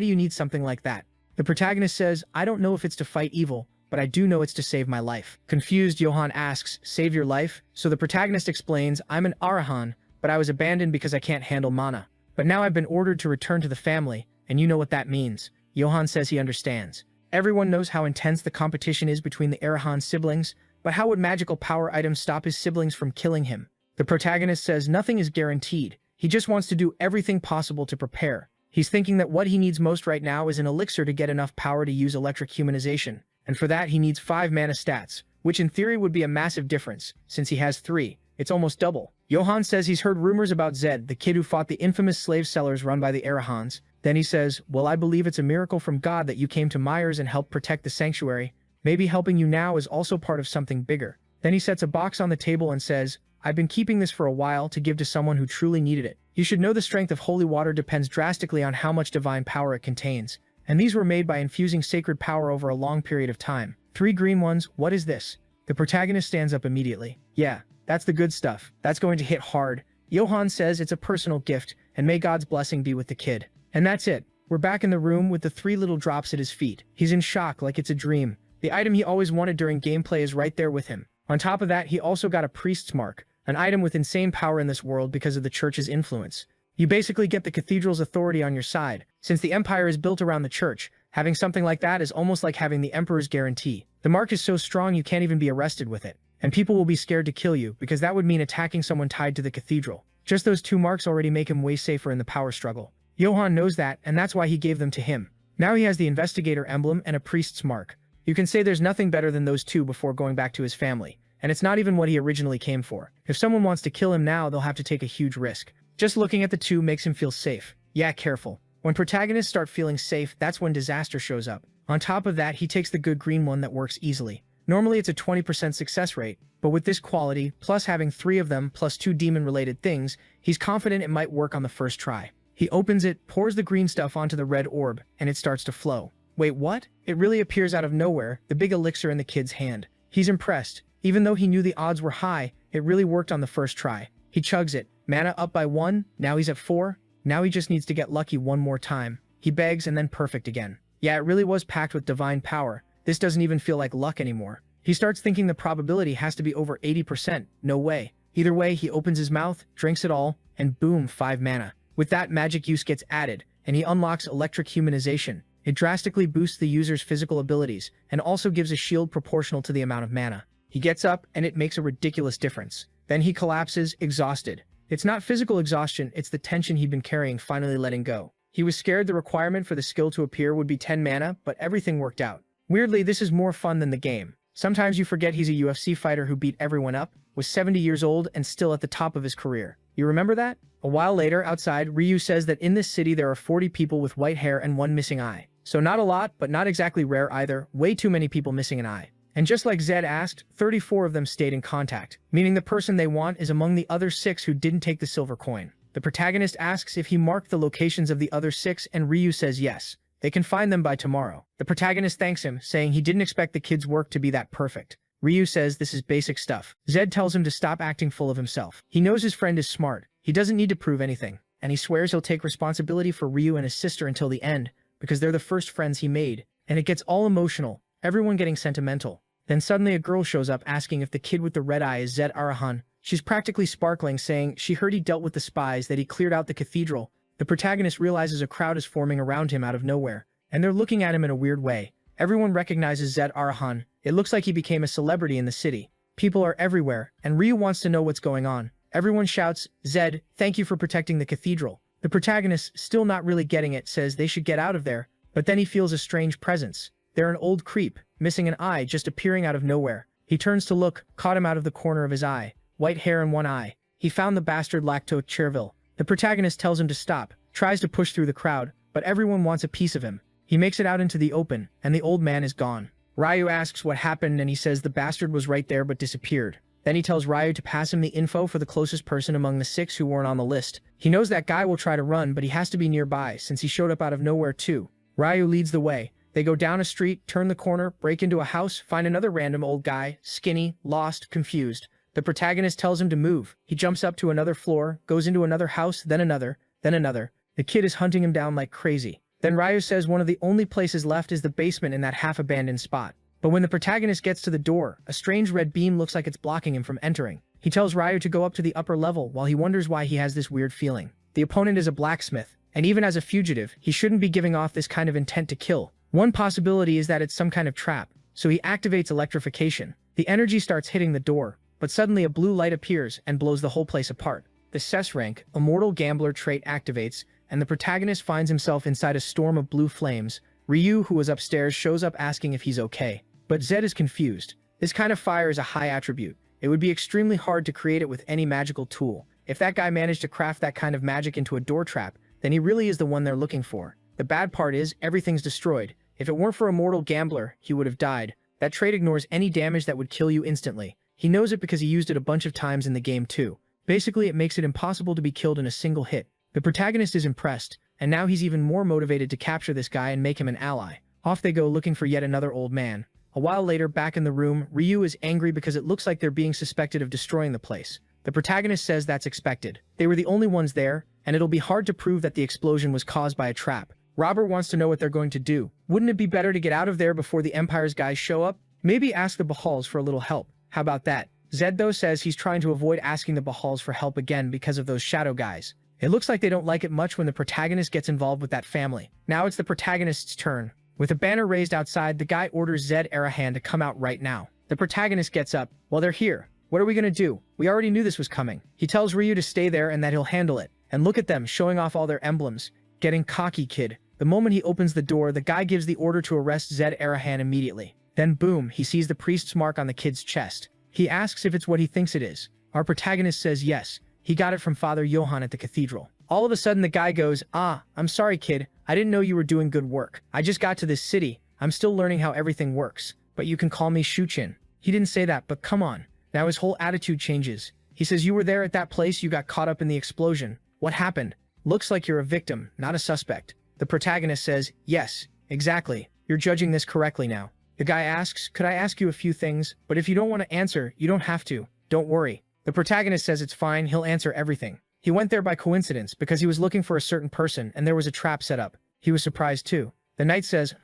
do you need something like that? The protagonist says, I don't know if it's to fight evil, but I do know it's to save my life. Confused, Johann asks, save your life? So the protagonist explains, I'm an Arahan, but I was abandoned because I can't handle mana. But now I've been ordered to return to the family, and you know what that means. Johann says he understands. Everyone knows how intense the competition is between the Arahan siblings, but how would magical power items stop his siblings from killing him? The protagonist says nothing is guaranteed. He just wants to do everything possible to prepare. He's thinking that what he needs most right now is an elixir to get enough power to use electric humanization, and for that he needs 5 mana stats, which in theory would be a massive difference. Since he has 3, it's almost double. Johann says he's heard rumors about Zed, the kid who fought the infamous slave sellers run by the Arahans. Then he says, well, I believe it's a miracle from God that you came to Myers and helped protect the sanctuary. Maybe helping you now is also part of something bigger. Then he sets a box on the table and says, I've been keeping this for a while to give to someone who truly needed it. You should know the strength of holy water depends drastically on how much divine power it contains, and these were made by infusing sacred power over a long period of time. 3 green ones, what is this? The protagonist stands up immediately. Yeah, that's the good stuff. That's going to hit hard. Johann says it's a personal gift, and may God's blessing be with the kid. And that's it. We're back in the room with the 3 little drops at his feet. He's in shock like it's a dream. The item he always wanted during gameplay is right there with him. On top of that, he also got a priest's mark, an item with insane power in this world because of the church's influence. You basically get the cathedral's authority on your side. Since the empire is built around the church, having something like that is almost like having the emperor's guarantee. The mark is so strong you can't even be arrested with it. And people will be scared to kill you, because that would mean attacking someone tied to the cathedral. Just those 2 marks already make him way safer in the power struggle. Johann knows that, and that's why he gave them to him. Now he has the investigator emblem and a priest's mark. You can say there's nothing better than those 2 before going back to his family. And it's not even what he originally came for. If someone wants to kill him now, they'll have to take a huge risk. Just looking at the 2 makes him feel safe. Yeah, careful. When protagonists start feeling safe, that's when disaster shows up. On top of that, he takes the good green one that works easily. Normally it's a 20% success rate, but with this quality, plus having 3 of them, plus 2 demon-related things, he's confident it might work on the first try. He opens it, pours the green stuff onto the red orb, and it starts to flow. Wait, what? It really appears out of nowhere, the big elixir in the kid's hand. He's impressed. Even though he knew the odds were high, it really worked on the first try. He chugs it. Mana up by 1, now he's at 4. Now he just needs to get lucky one more time. He begs and then perfect again. Yeah, it really was packed with divine power. This doesn't even feel like luck anymore. He starts thinking the probability has to be over 80%. No way. Either way, he opens his mouth, drinks it all, and boom, 5 mana. With that, magic use gets added, and he unlocks electric humanization. It drastically boosts the user's physical abilities, and also gives a shield proportional to the amount of mana. He gets up, and it makes a ridiculous difference. Then he collapses, exhausted. It's not physical exhaustion, it's the tension he'd been carrying finally letting go. He was scared the requirement for the skill to appear would be 10 mana, but everything worked out. Weirdly, this is more fun than the game. Sometimes you forget he's a UFC fighter who beat everyone up, was 70 years old, and still at the top of his career. You remember that? A while later, outside, Ryu says that in this city there are 40 people with white hair and 1 missing eye. So not a lot, but not exactly rare either. Way too many people missing an eye. And just like Zed asked, 34 of them stayed in contact, meaning the person they want is among the other 6 who didn't take the silver coin. The protagonist asks if he marked the locations of the other 6, and Ryu says yes. They can find them by tomorrow. The protagonist thanks him, saying he didn't expect the kid's work to be that perfect. Ryu says this is basic stuff. Zed tells him to stop acting full of himself. He knows his friend is smart. He doesn't need to prove anything. And he swears he'll take responsibility for Ryu and his sister until the end, because they're the first friends he made. And it gets all emotional, everyone getting sentimental. Then suddenly a girl shows up asking if the kid with the red eye is Zed Arahan. She's practically sparkling, saying she heard he dealt with the spies, that he cleared out the cathedral. The protagonist realizes a crowd is forming around him out of nowhere, and they're looking at him in a weird way. Everyone recognizes Zed Arahan. It looks like he became a celebrity in the city. People are everywhere, and Ryu wants to know what's going on. Everyone shouts, "Zed, thank you for protecting the cathedral." The protagonist, still not really getting it, says they should get out of there, but then he feels a strange presence. They're an old creep, missing an eye, just appearing out of nowhere. He turns to look, caught him out of the corner of his eye. White hair and one eye. He found the bastard Lacto Cherville. The protagonist tells him to stop, tries to push through the crowd, but everyone wants a piece of him. He makes it out into the open, and the old man is gone. Ryu asks what happened, and he says the bastard was right there but disappeared. Then he tells Ryu to pass him the info for the closest person among the 6 who weren't on the list. He knows that guy will try to run, but he has to be nearby since he showed up out of nowhere too. Ryu leads the way. They go down a street, turn the corner, break into a house, find another random old guy, skinny, lost, confused. The protagonist tells him to move. He jumps up to another floor, goes into another house, then another, then another. The kid is hunting him down like crazy. Then Ryu says one of the only places left is the basement in that half-abandoned spot. But when the protagonist gets to the door, a strange red beam looks like it's blocking him from entering. He tells Ryu to go up to the upper level while he wonders why he has this weird feeling. The opponent is a blacksmith, and even as a fugitive, he shouldn't be giving off this kind of intent to kill. One possibility is that it's some kind of trap, so he activates electrification. The energy starts hitting the door, but suddenly a blue light appears and blows the whole place apart. The CES rank, Immortal Gambler trait activates, and the protagonist finds himself inside a storm of blue flames. Ryu, who was upstairs, shows up asking if he's okay. But Zed is confused. This kind of fire is a high attribute. It would be extremely hard to create it with any magical tool. If that guy managed to craft that kind of magic into a door trap, then he really is the one they're looking for. The bad part is, everything's destroyed. If it weren't for Immortal Gambler, he would have died. That trait ignores any damage that would kill you instantly. He knows it because he used it a bunch of times in the game too. Basically, it makes it impossible to be killed in a single hit. The protagonist is impressed, and now he's even more motivated to capture this guy and make him an ally. Off they go looking for yet another old man. A while later, back in the room, Ryu is angry because it looks like they're being suspected of destroying the place. The protagonist says that's expected. They were the only ones there, and it'll be hard to prove that the explosion was caused by a trap. Robert wants to know what they're going to do. Wouldn't it be better to get out of there before the Empire's guys show up? Maybe ask the Bahals for a little help. How about that? Zed though says he's trying to avoid asking the Bahals for help again because of those shadow guys. It looks like they don't like it much when the protagonist gets involved with that family. Now it's the protagonist's turn. With a banner raised outside, the guy orders Zed Arahan to come out right now. The protagonist gets up. Well, they're here. What are we gonna do? We already knew this was coming. He tells Ryu to stay there and that he'll handle it. And look at them, showing off all their emblems. Getting cocky, kid. The moment he opens the door, the guy gives the order to arrest Zed Arahan immediately. Then boom, he sees the priest's mark on the kid's chest. He asks if it's what he thinks it is. Our protagonist says yes. He got it from Father Johann at the cathedral. All of a sudden the guy goes, I'm sorry kid, I didn't know you were doing good work. I just got to this city. I'm still learning how everything works. But you can call me Shuchin. He didn't say that, but come on. Now his whole attitude changes. He says you were there at that place, you got caught up in the explosion. What happened? Looks like you're a victim, not a suspect. The protagonist says, yes, exactly. You're judging this correctly now. The guy asks, could I ask you a few things? But if you don't want to answer, you don't have to. Don't worry. The protagonist says it's fine, he'll answer everything. He went there by coincidence because he was looking for a certain person and there was a trap set up. He was surprised too. The knight says,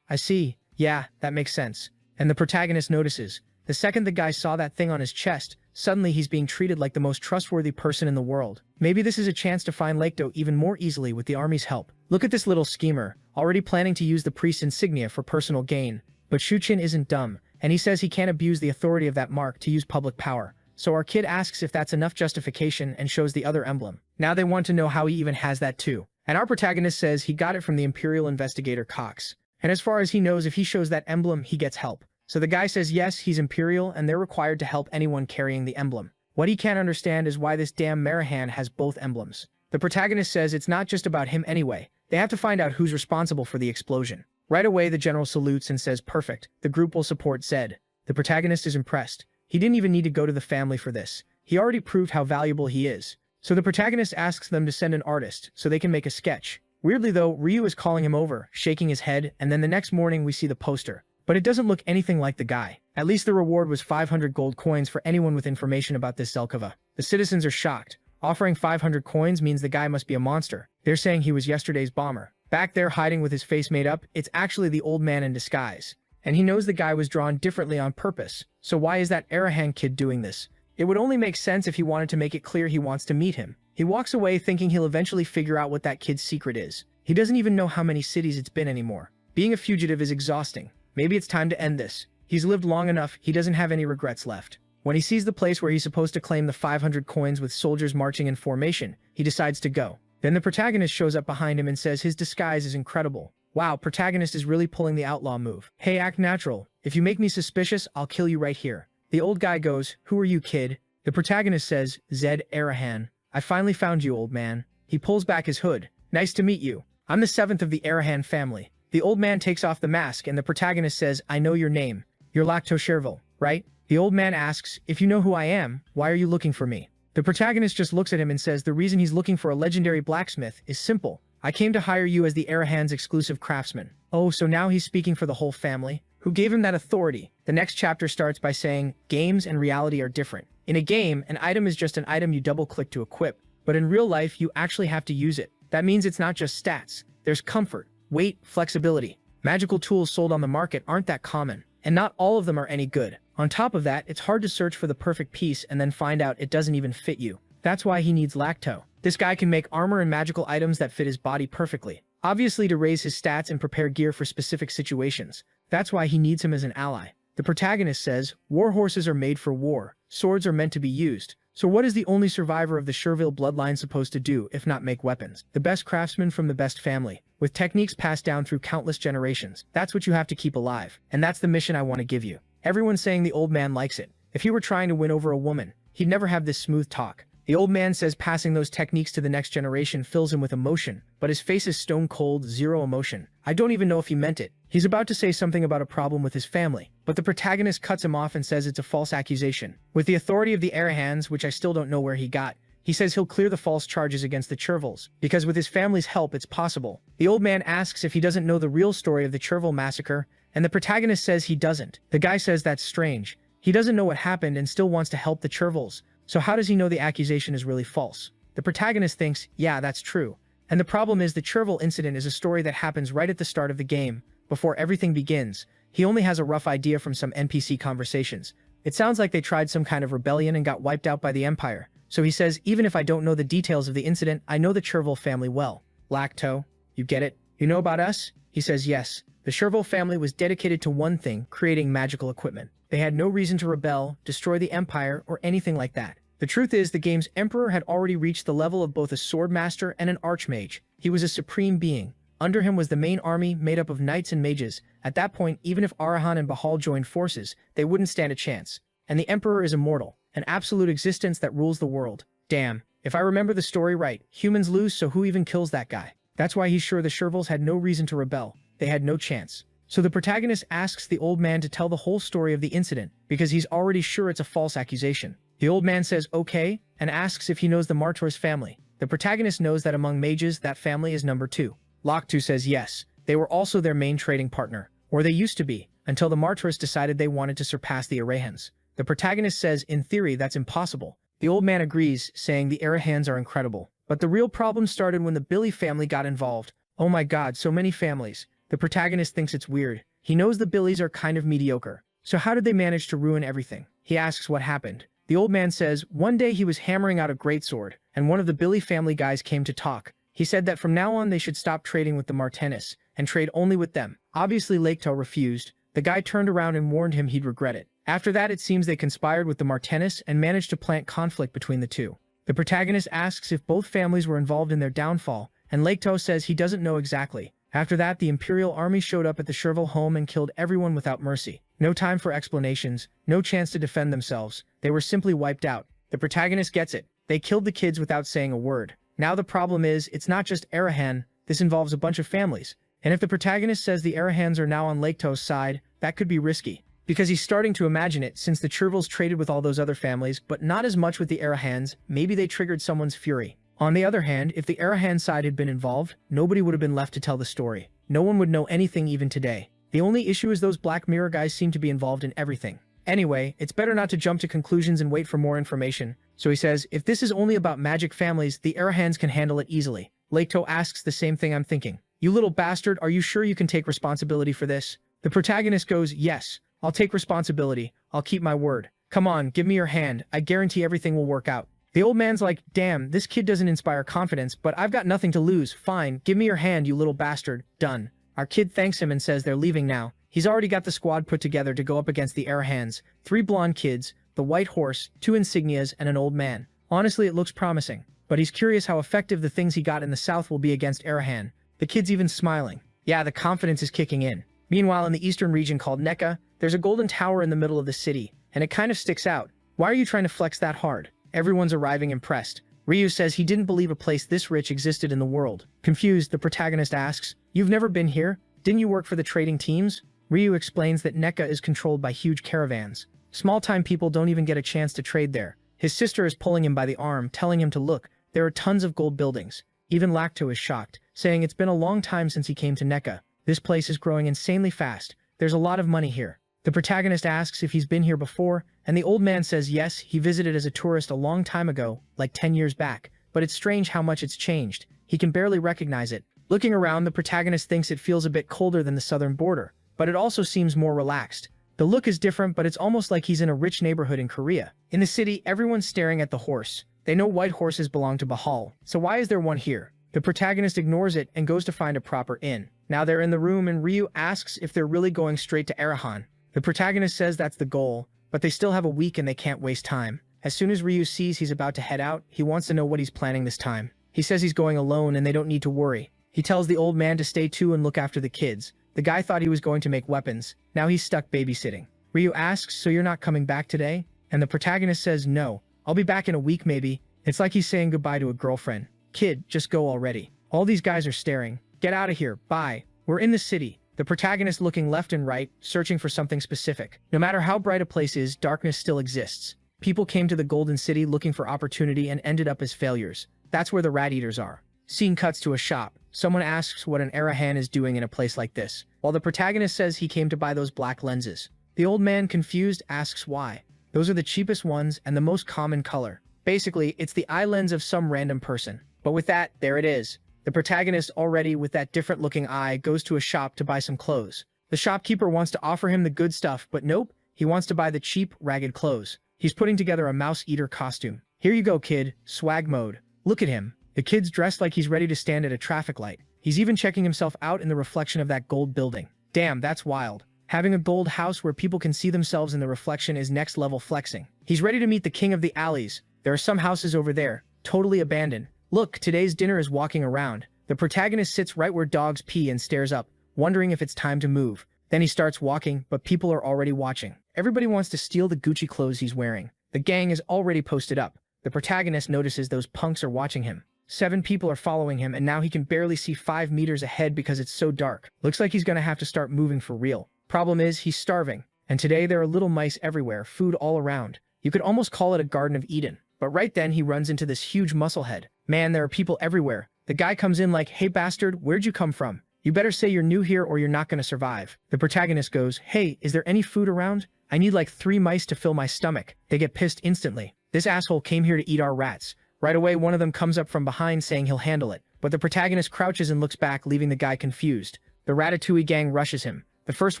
I see. Yeah, that makes sense. And the protagonist notices. The second the guy saw that thing on his chest, suddenly he's being treated like the most trustworthy person in the world. Maybe this is a chance to find Lakedo even more easily with the army's help. Look at this little schemer, already planning to use the priest's insignia for personal gain. But Shuchin isn't dumb, and he says he can't abuse the authority of that mark to use public power. So our kid asks if that's enough justification and shows the other emblem. Now they want to know how he even has that too. And our protagonist says he got it from the Imperial investigator Cox. And as far as he knows, if he shows that emblem, he gets help. So the guy says yes, he's Imperial, and they're required to help anyone carrying the emblem. What he can't understand is why this damn Marahan has both emblems. The protagonist says it's not just about him anyway. They have to find out who's responsible for the explosion. Right away, the general salutes and says, perfect, the group will support Zed. The protagonist is impressed. He didn't even need to go to the family for this. He already proved how valuable he is. So the protagonist asks them to send an artist so they can make a sketch. Weirdly though, Ryu is calling him over, shaking his head, and then the next morning we see the poster. But it doesn't look anything like the guy. At least the reward was 500 gold coins for anyone with information about this Zelkova. The citizens are shocked. Offering 500 coins means the guy must be a monster. They're saying he was yesterday's bomber. Back there hiding with his face made up, it's actually the old man in disguise. And he knows the guy was drawn differently on purpose. So why is that Arahan kid doing this? It would only make sense if he wanted to make it clear he wants to meet him. He walks away thinking he'll eventually figure out what that kid's secret is. He doesn't even know how many cities it's been anymore. Being a fugitive is exhausting. Maybe it's time to end this. He's lived long enough, he doesn't have any regrets left. When he sees the place where he's supposed to claim the 500 coins with soldiers marching in formation, he decides to go. Then the protagonist shows up behind him and says his disguise is incredible. Wow, protagonist is really pulling the outlaw move. Hey, act natural. If you make me suspicious, I'll kill you right here. The old guy goes, who are you, kid? The protagonist says, Zed Arahan. I finally found you, old man. He pulls back his hood. Nice to meet you. I'm the 7th of the Arahan family. The old man takes off the mask and the protagonist says, I know your name. You're Lacto Chervil, right? The old man asks, if you know who I am, why are you looking for me? The protagonist just looks at him and says the reason he's looking for a legendary blacksmith is simple. I came to hire you as the Arahan's exclusive craftsman. Oh, so now he's speaking for the whole family? Who gave him that authority? The next chapter starts by saying, games and reality are different. In a game, an item is just an item you double-click to equip. But in real life, you actually have to use it. That means it's not just stats. There's comfort, weight, flexibility. Magical tools sold on the market aren't that common, and not all of them are any good. On top of that, it's hard to search for the perfect piece and then find out it doesn't even fit you. That's why he needs Lacto. This guy can make armor and magical items that fit his body perfectly. Obviously to raise his stats and prepare gear for specific situations. That's why he needs him as an ally. The protagonist says, war horses are made for war. Swords are meant to be used. So what is the only survivor of the Chervil bloodline supposed to do if not make weapons? The best craftsman from the best family, with techniques passed down through countless generations. That's what you have to keep alive. And that's the mission I want to give you. Everyone's saying the old man likes it. If he were trying to win over a woman, he'd never have this smooth talk. The old man says passing those techniques to the next generation fills him with emotion, but his face is stone cold, zero emotion. I don't even know if he meant it. He's about to say something about a problem with his family, but the protagonist cuts him off and says it's a false accusation. With the authority of the Arahans, which I still don't know where he got, he says he'll clear the false charges against the Chervils, because with his family's help it's possible. The old man asks if he doesn't know the real story of the Chervil massacre, and the protagonist says he doesn't. The guy says that's strange. He doesn't know what happened and still wants to help the Chervils. So how does he know the accusation is really false? The protagonist thinks, yeah, that's true. And the problem is the Chervil incident is a story that happens right at the start of the game, before everything begins. He only has a rough idea from some NPC conversations. It sounds like they tried some kind of rebellion and got wiped out by the Empire. So he says, even if I don't know the details of the incident, I know the Chervil family well. Lacto, you get it? You know about us? He says yes. The Chervil family was dedicated to one thing, creating magical equipment. They had no reason to rebel, destroy the Empire, or anything like that. The truth is, the game's Emperor had already reached the level of both a swordmaster and an archmage. He was a supreme being. Under him was the main army made up of knights and mages. At that point, even if Arahan and Bahal joined forces, they wouldn't stand a chance. And the Emperor is immortal, an absolute existence that rules the world. Damn, if I remember the story right, humans lose, so who even kills that guy? That's why he's sure the Chervils had no reason to rebel. They had no chance. So the protagonist asks the old man to tell the whole story of the incident, because he's already sure it's a false accusation. The old man says okay, and asks if he knows the Martor's family. The protagonist knows that among mages, that family is number 2. Lacto says yes, they were also their main trading partner, or they used to be, until the Martors decided they wanted to surpass the Arahans. The protagonist says, in theory, that's impossible. The old man agrees, saying the Arahans are incredible. But the real problem started when the Billy family got involved. Oh my god, so many families. The protagonist thinks it's weird. He knows the Billies are kind of mediocre. So how did they manage to ruin everything? He asks what happened. The old man says, one day he was hammering out a greatsword, and one of the Billy family guys came to talk. He said that from now on they should stop trading with the Martennis, and trade only with them. Obviously Laketow refused. The guy turned around and warned him he'd regret it. After that, it seems they conspired with the Martennis and managed to plant conflict between the two. The protagonist asks if both families were involved in their downfall, and Laketow says he doesn't know exactly. After that, the Imperial army showed up at the Chervil home and killed everyone without mercy. No time for explanations, no chance to defend themselves. They were simply wiped out. The protagonist gets it. They killed the kids without saying a word. Now the problem is, it's not just Arahan, this involves a bunch of families. And if the protagonist says the Arahans are now on Laketow's side, that could be risky. Because he's starting to imagine it, since the Chervils traded with all those other families, but not as much with the Arahans, maybe they triggered someone's fury. On the other hand, if the Arahan side had been involved, nobody would have been left to tell the story. No one would know anything even today. The only issue is those Black Mirror guys seem to be involved in everything. Anyway, it's better not to jump to conclusions and wait for more information. So he says, if this is only about magic families, the Arahans can handle it easily. Laketow asks the same thing I'm thinking. You little bastard, are you sure you can take responsibility for this? The protagonist goes, yes, I'll take responsibility. I'll keep my word. Come on, give me your hand. I guarantee everything will work out. The old man's like, damn, this kid doesn't inspire confidence, but I've got nothing to lose. Fine, give me your hand, you little bastard. Done. Our kid thanks him and says they're leaving now. He's already got the squad put together to go up against the Arahans, 3 blonde kids, the white horse, 2 insignias, and an old man. Honestly, it looks promising, but he's curious how effective the things he got in the south will be against Arahan. The kid's even smiling. Yeah, the confidence is kicking in. Meanwhile, in the eastern region called Neka, there's a golden tower in the middle of the city, and it kind of sticks out. Why are you trying to flex that hard? Everyone's arriving impressed. Ryu says he didn't believe a place this rich existed in the world. Confused, the protagonist asks, "You've never been here? Didn't you work for the trading teams?" Ryu explains that Neka is controlled by huge caravans. Small-time people don't even get a chance to trade there. His sister is pulling him by the arm, telling him to look. There are tons of gold buildings. Even Lacto is shocked, saying it's been a long time since he came to Neka. This place is growing insanely fast. There's a lot of money here. The protagonist asks if he's been here before, and the old man says yes, he visited as a tourist a long time ago, like 10 years back, but it's strange how much it's changed. He can barely recognize it. Looking around, the protagonist thinks it feels a bit colder than the southern border, but it also seems more relaxed. The look is different, but it's almost like he's in a rich neighborhood in Korea. In the city, everyone's staring at the horse. They know white horses belong to Bahal, so why is there one here? The protagonist ignores it and goes to find a proper inn. Now they're in the room and Ryu asks if they're really going straight to Arahan. The protagonist says that's the goal, but they still have a week and they can't waste time. As soon as Ryu sees he's about to head out, he wants to know what he's planning this time. He says he's going alone and they don't need to worry. He tells the old man to stay too and look after the kids. The guy thought he was going to make weapons. Now he's stuck babysitting. Ryu asks, "So you're not coming back today?" And the protagonist says, "No, I'll be back in a week maybe." It's like he's saying goodbye to a girlfriend. "Kid, just go already. All these guys are staring. Get out of here, bye." We're in the city. The protagonist looking left and right, searching for something specific. No matter how bright a place is, darkness still exists. People came to the Golden City looking for opportunity and ended up as failures. That's where the rat eaters are. Scene cuts to a shop. Someone asks what an Arahan is doing in a place like this, while the protagonist says he came to buy those black lenses. The old man, confused, asks why. Those are the cheapest ones and the most common color. Basically, it's the eye lens of some random person. But with that, there it is. The protagonist, already with that different-looking eye, goes to a shop to buy some clothes. The shopkeeper wants to offer him the good stuff, but nope, he wants to buy the cheap, ragged clothes. He's putting together a mouse-eater costume. "Here you go, kid. Swag mode. Look at him." The kid's dressed like he's ready to stand at a traffic light. He's even checking himself out in the reflection of that gold building. Damn, that's wild. Having a gold house where people can see themselves in the reflection is next-level flexing. He's ready to meet the king of the alleys. There are some houses over there, totally abandoned. Look, today's dinner is walking around. The protagonist sits right where dogs pee and stares up, wondering if it's time to move. Then he starts walking, but people are already watching. Everybody wants to steal the Gucci clothes he's wearing. The gang is already posted up. The protagonist notices those punks are watching him. 7 people are following him, and now he can barely see 5 meters ahead because it's so dark. Looks like he's gonna have to start moving for real. Problem is, he's starving. And today there are little mice everywhere, food all around. You could almost call it a Garden of Eden. But right then he runs into this huge musclehead. Man, there are people everywhere. The guy comes in like, "Hey bastard, where'd you come from? You better say you're new here or you're not gonna survive." The protagonist goes, "Hey, is there any food around? I need like 3 mice to fill my stomach." They get pissed instantly. "This asshole came here to eat our rats." Right away, one of them comes up from behind saying he'll handle it. But the protagonist crouches and looks back, leaving the guy confused. The Ratatouille gang rushes him. The first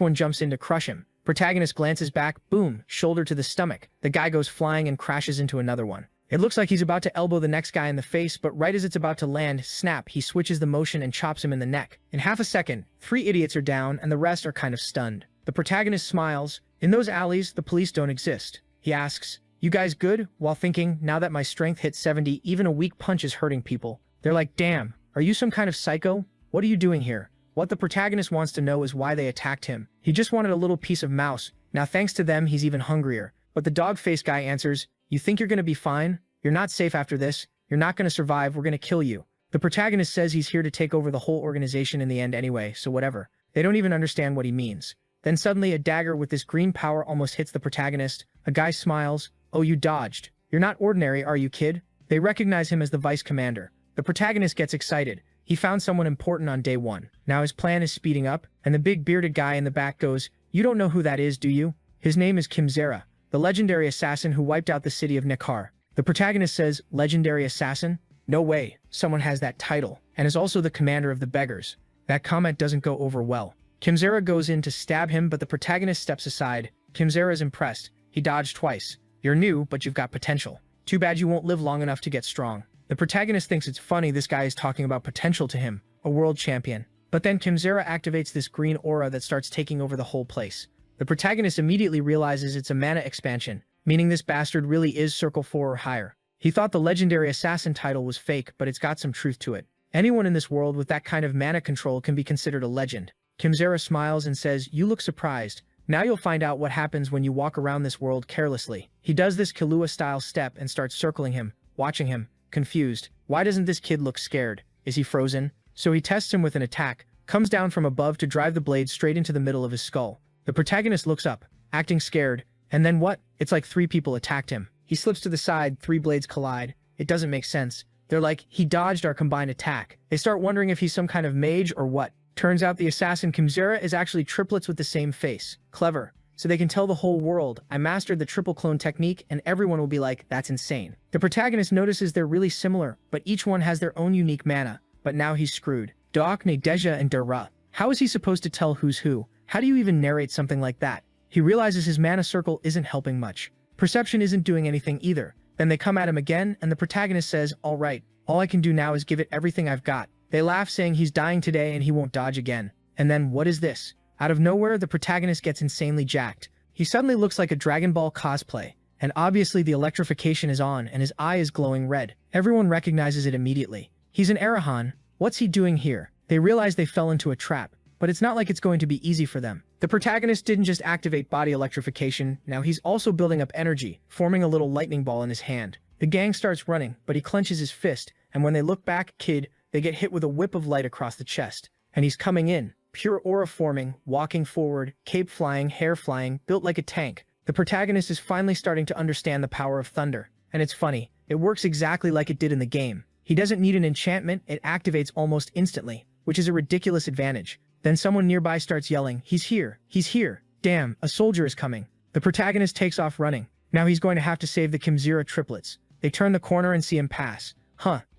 one jumps in to crush him. Protagonist glances back, boom, shoulder to the stomach. The guy goes flying and crashes into another one. It looks like he's about to elbow the next guy in the face, but right as it's about to land, snap, he switches the motion and chops him in the neck. In half a second, 3 idiots are down and the rest are kind of stunned. The protagonist smiles. "In those alleys, the police don't exist." He asks, "You guys good?" While thinking, now that my strength hits 70, even a weak punch is hurting people. They're like, "Damn, are you some kind of psycho? What are you doing here?" What the protagonist wants to know is why they attacked him. He just wanted a little piece of mouse. Now thanks to them, he's even hungrier. But the dog-faced guy answers, "You think you're gonna be fine? You're not safe after this. You're not gonna survive. We're gonna kill you." The protagonist says he's here to take over the whole organization in the end anyway, so whatever. They don't even understand what he means. Then suddenly a dagger with this green power almost hits the protagonist. A guy smiles. "Oh, you dodged. You're not ordinary, are you, kid?" They recognize him as the vice commander. The protagonist gets excited. He found someone important on day 1. Now his plan is speeding up, and the big bearded guy in the back goes, "You don't know who that is, do you? His name is Kimzera, the legendary assassin who wiped out the city of Nekar." The protagonist says, "Legendary assassin? No way. Someone has that title, and is also the commander of the beggars." That comment doesn't go over well. Kimzera goes in to stab him, but the protagonist steps aside. Kimzera is impressed. He dodged twice. You're new, but you've got potential. Too bad you won't live long enough to get strong. The protagonist thinks it's funny this guy is talking about potential to him, a world champion. But then Kimzera activates this green aura that starts taking over the whole place. The protagonist immediately realizes it's a mana expansion, meaning this bastard really is Circle 4 or higher. He thought the legendary assassin title was fake, but it's got some truth to it. Anyone in this world with that kind of mana control can be considered a legend. Kimzera smiles and says, "You look surprised. Now you'll find out what happens when you walk around this world carelessly." He does this Killua-style step and starts circling him, watching him, confused. Why doesn't this kid look scared? Is he frozen? So he tests him with an attack, comes down from above to drive the blade straight into the middle of his skull. The protagonist looks up, acting scared, and then what? It's like 3 people attacked him. He slips to the side, 3 blades collide. It doesn't make sense. They're like, he dodged our combined attack. They start wondering if he's some kind of mage or what. Turns out the assassin Kimzera is actually triplets with the same face. Clever. So they can tell the whole world, I mastered the triple clone technique, and everyone will be like, that's insane. The protagonist notices they're really similar, but each one has their own unique mana. But now he's screwed. Doakne, Deja, and Dera. How is he supposed to tell who's who? How do you even narrate something like that? He realizes his mana circle isn't helping much. Perception isn't doing anything either. Then they come at him again, and the protagonist says, all right, all I can do now is give it everything I've got. They laugh, saying he's dying today and he won't dodge again. And then, what is this? Out of nowhere, the protagonist gets insanely jacked. He suddenly looks like a Dragon Ball cosplay, and obviously the electrification is on and his eye is glowing red. Everyone recognizes it immediately. He's an Arahan. What's he doing here? They realize they fell into a trap, but it's not like it's going to be easy for them. The protagonist didn't just activate body electrification, now he's also building up energy, forming a little lightning ball in his hand. The gang starts running, but he clenches his fist, and when they look back, they get hit with a whip of light across the chest. And he's coming in, pure aura forming, walking forward, cape flying, hair flying, built like a tank. The protagonist is finally starting to understand the power of thunder. And it's funny, it works exactly like it did in the game. He doesn't need an enchantment, it activates almost instantly, which is a ridiculous advantage. Then someone nearby starts yelling, he's here, he's here. Damn, a soldier is coming. The protagonist takes off running. Now he's going to have to save the Kimzera triplets. They turn the corner and see him pass.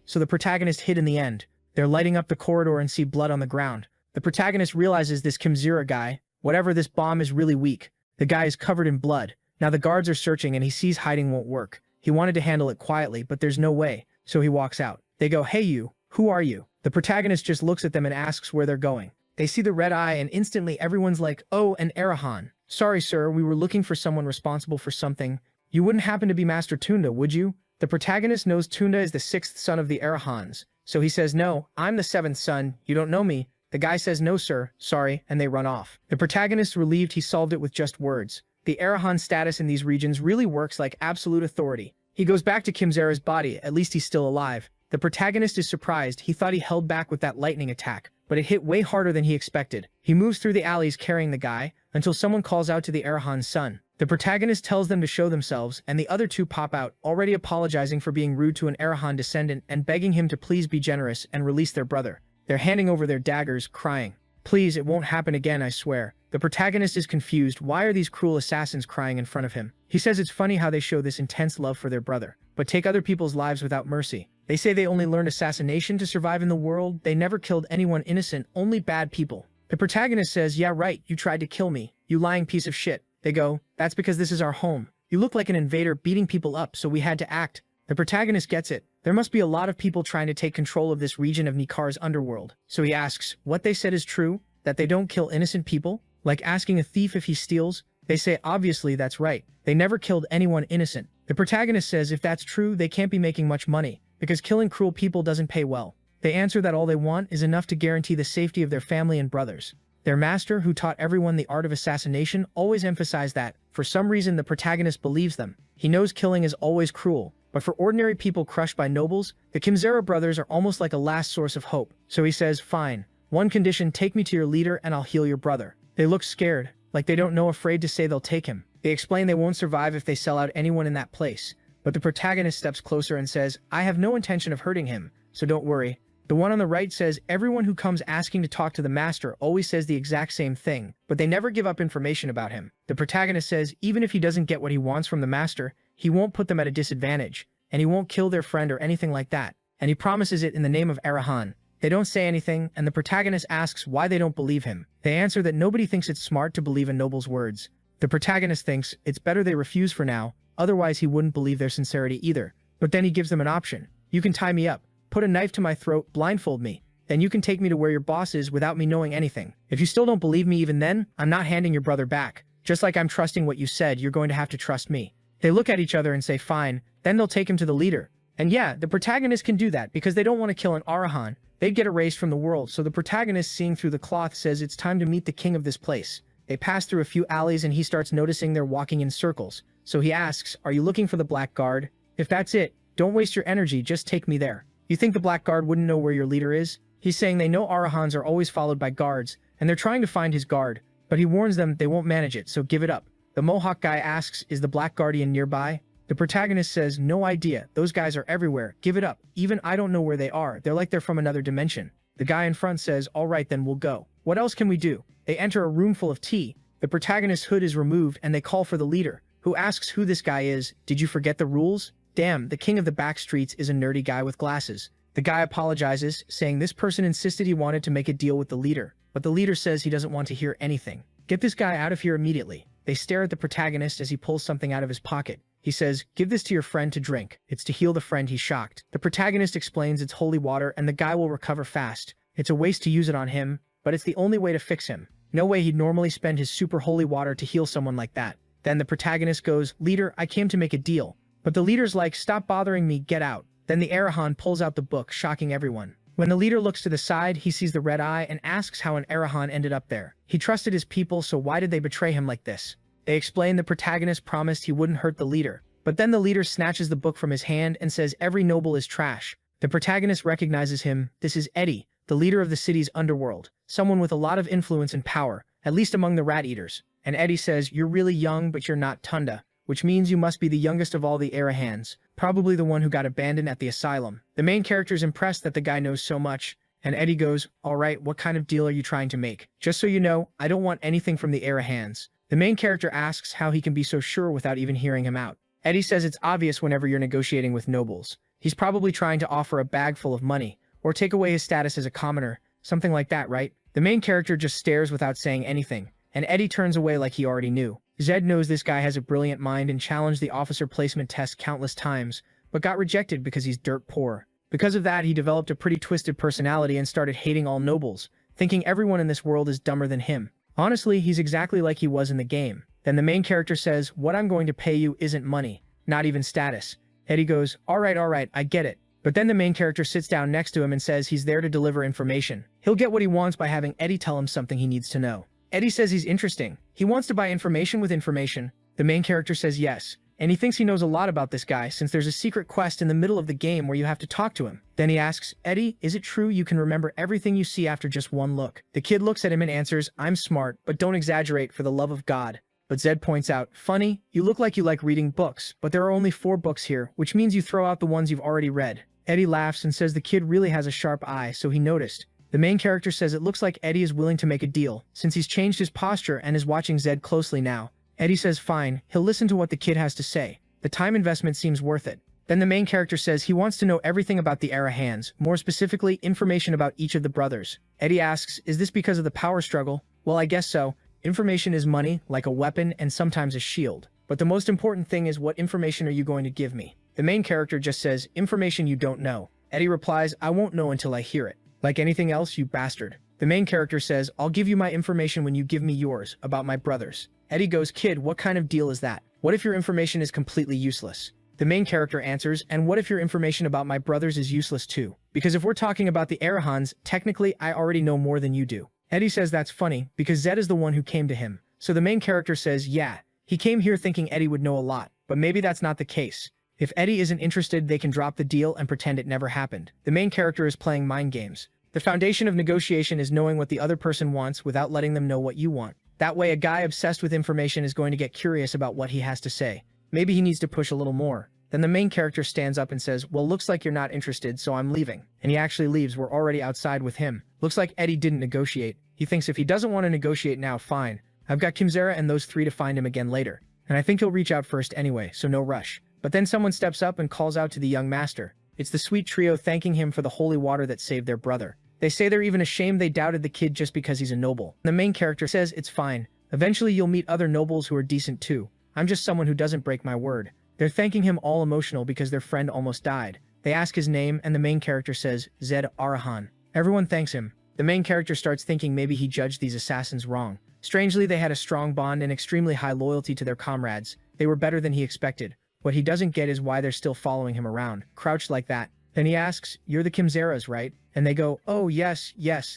So the protagonist hid in the end. They're lighting up the corridor and see blood on the ground. The protagonist realizes this Kimzera guy, whatever this bomb is really weak. The guy is covered in blood. Now the guards are searching and he sees hiding won't work. He wanted to handle it quietly, but there's no way, so he walks out. They go, hey you, who are you? The protagonist just looks at them and asks where they're going. They see the red eye and instantly everyone's like, oh, an Arahan. Sorry sir, we were looking for someone responsible for something. You wouldn't happen to be Master Tunda, would you? The protagonist knows Tunda is the 6th son of the Arahans, so he says, no, I'm the 7th son, you don't know me. The guy says, no sir, sorry, and they run off. The protagonist relieved he solved it with just words. The Arahan status in these regions really works like absolute authority. He goes back to Kimzera's body, at least he's still alive. The protagonist is surprised, he thought he held back with that lightning attack, but it hit way harder than he expected. He moves through the alleys carrying the guy, until someone calls out to the Arahan's son. The protagonist tells them to show themselves, and the other 2 pop out, already apologizing for being rude to an Arahan descendant and begging him to please be generous and release their brother. They're handing over their daggers, crying. Please, it won't happen again, I swear. The protagonist is confused. Why are these cruel assassins crying in front of him? He says it's funny how they show this intense love for their brother, but take other people's lives without mercy. They say they only learned assassination to survive in the world. They never killed anyone innocent, only bad people. The protagonist says, yeah right, you tried to kill me, you lying piece of shit. They go, that's because this is our home. You look like an invader beating people up, so we had to act. The protagonist gets it. There must be a lot of people trying to take control of this region of Nikar's underworld. So he asks, what they said is true? That they don't kill innocent people? Like asking a thief if he steals? They say, obviously that's right. They never killed anyone innocent. The protagonist says if that's true, they can't be making much money, because killing cruel people doesn't pay well. They answer that all they want is enough to guarantee the safety of their family and brothers. Their master, who taught everyone the art of assassination, always emphasized that. For some reason, the protagonist believes them. He knows killing is always cruel, but for ordinary people crushed by nobles, the Kimzera brothers are almost like a last source of hope. So he says, fine. One condition, take me to your leader and I'll heal your brother. They look scared, like they don't know, afraid to say they'll take him. They explain they won't survive if they sell out anyone in that place. But the protagonist steps closer and says, I have no intention of hurting him, so don't worry. The one on the right says, everyone who comes asking to talk to the master always says the exact same thing, but they never give up information about him. The protagonist says, even if he doesn't get what he wants from the master, he won't put them at a disadvantage, and he won't kill their friend or anything like that. And he promises it in the name of Arahan. They don't say anything, and the protagonist asks why they don't believe him. They answer that nobody thinks it's smart to believe a noble's words. The protagonist thinks it's better they refuse for now, otherwise he wouldn't believe their sincerity either. But then he gives them an option. You can tie me up, put a knife to my throat, blindfold me. Then you can take me to where your boss is without me knowing anything. If you still don't believe me even then, I'm not handing your brother back. Just like I'm trusting what you said, you're going to have to trust me. They look at each other and say fine, then they'll take him to the leader. And yeah, the protagonist can do that because they don't want to kill an Arahan. They'd get erased from the world, so the protagonist, seeing through the cloth, says it's time to meet the king of this place. They pass through a few alleys and he starts noticing they're walking in circles. So he asks, are you looking for the Black Guard? If that's it, don't waste your energy, just take me there. You think the Black Guard wouldn't know where your leader is? He's saying they know Arahans are always followed by guards, and they're trying to find his guard, but he warns them they won't manage it, so give it up. The Mohawk guy asks, is the Black Guardian nearby? The protagonist says, no idea, those guys are everywhere, give it up, even I don't know where they are, they're like they're from another dimension. The guy in front says, alright then we'll go. What else can we do? They enter a room full of tea. The protagonist's hood is removed and they call for the leader, who asks who this guy is. Did you forget the rules? Damn, the king of the back streets is a nerdy guy with glasses. The guy apologizes, saying this person insisted he wanted to make a deal with the leader, but the leader says he doesn't want to hear anything. Get this guy out of here immediately. They stare at the protagonist as he pulls something out of his pocket. He says, give this to your friend to drink. It's to heal the friend he's shocked. The protagonist explains it's holy water and the guy will recover fast. It's a waste to use it on him, but it's the only way to fix him. No way he'd normally spend his super holy water to heal someone like that. Then the protagonist goes, leader, I came to make a deal. But the leader's like, stop bothering me, get out. Then the Arahan pulls out the book, shocking everyone. When the leader looks to the side, he sees the red eye and asks how an Arahan ended up there. He trusted his people, so why did they betray him like this? They explain the protagonist promised he wouldn't hurt the leader. But then the leader snatches the book from his hand and says every noble is trash. The protagonist recognizes him. This is Eddie, the leader of the city's underworld, someone with a lot of influence and power, at least among the rat eaters. And Eddie says, you're really young, but you're not Tunda, which means you must be the youngest of all the Arahans, probably the one who got abandoned at the asylum. The main character's impressed that the guy knows so much, and Eddie goes, alright, what kind of deal are you trying to make? Just so you know, I don't want anything from the Arahans. The main character asks how he can be so sure without even hearing him out. Eddie says it's obvious whenever you're negotiating with nobles. He's probably trying to offer a bag full of money, or take away his status as a commoner, something like that, right? The main character just stares without saying anything, and Eddie turns away like he already knew. Zed knows this guy has a brilliant mind and challenged the officer placement test countless times, but got rejected because he's dirt poor. Because of that, he developed a pretty twisted personality and started hating all nobles, thinking everyone in this world is dumber than him. Honestly, he's exactly like he was in the game. Then the main character says, what I'm going to pay you isn't money, not even status. Eddie goes, alright, I get it. But then the main character sits down next to him and says he's there to deliver information. He'll get what he wants by having Eddie tell him something he needs to know. Eddie says he's interesting. He wants to buy information with information. The main character says yes, and he thinks he knows a lot about this guy since there's a secret quest in the middle of the game where you have to talk to him. Then he asks, Eddie, is it true you can remember everything you see after just one look? The kid looks at him and answers, I'm smart, but don't exaggerate for the love of God. But Zed points out, funny, you look like you like reading books, but there are only 4 books here, which means you throw out the ones you've already read. Eddie laughs and says the kid really has a sharp eye, so he noticed. The main character says it looks like Eddie is willing to make a deal, since he's changed his posture and is watching Zed closely now. Eddie says fine, he'll listen to what the kid has to say. The time investment seems worth it. Then the main character says he wants to know everything about the Arahans, more specifically, information about each of the brothers. Eddie asks, is this because of the power struggle? Well, I guess so. Information is money, like a weapon and sometimes a shield. But the most important thing is what information are you going to give me? The main character just says, information you don't know. Eddie replies, I won't know until I hear it. Like anything else, you bastard. The main character says, I'll give you my information when you give me yours, about my brothers. Eddie goes, kid, what kind of deal is that? What if your information is completely useless? The main character answers, and what if your information about my brothers is useless too? Because if we're talking about the Arahans, technically I already know more than you do. Eddie says that's funny, because Zed is the one who came to him. So the main character says, yeah, he came here thinking Eddie would know a lot, but maybe that's not the case. If Eddie isn't interested, they can drop the deal and pretend it never happened. The main character is playing mind games. The foundation of negotiation is knowing what the other person wants without letting them know what you want. That way, a guy obsessed with information is going to get curious about what he has to say. Maybe he needs to push a little more. Then the main character stands up and says, well, looks like you're not interested, so I'm leaving. And he actually leaves. We're already outside with him. Looks like Eddie didn't negotiate. He thinks if he doesn't want to negotiate now, fine. I've got Kimzera and those 3 to find him again later. And I think he'll reach out first anyway, so no rush. But then someone steps up and calls out to the young master. It's the sweet trio thanking him for the holy water that saved their brother. They say they're even ashamed they doubted the kid just because he's a noble. The main character says it's fine. Eventually you'll meet other nobles who are decent too. I'm just someone who doesn't break my word. They're thanking him all emotional because their friend almost died. They ask his name and the main character says, Zed Arahan. Everyone thanks him. The main character starts thinking maybe he judged these assassins wrong. Strangely, they had a strong bond and extremely high loyalty to their comrades. They were better than he expected. What he doesn't get is why they're still following him around, crouched like that. Then he asks, you're the Kimzeras, right? And they go, oh yes,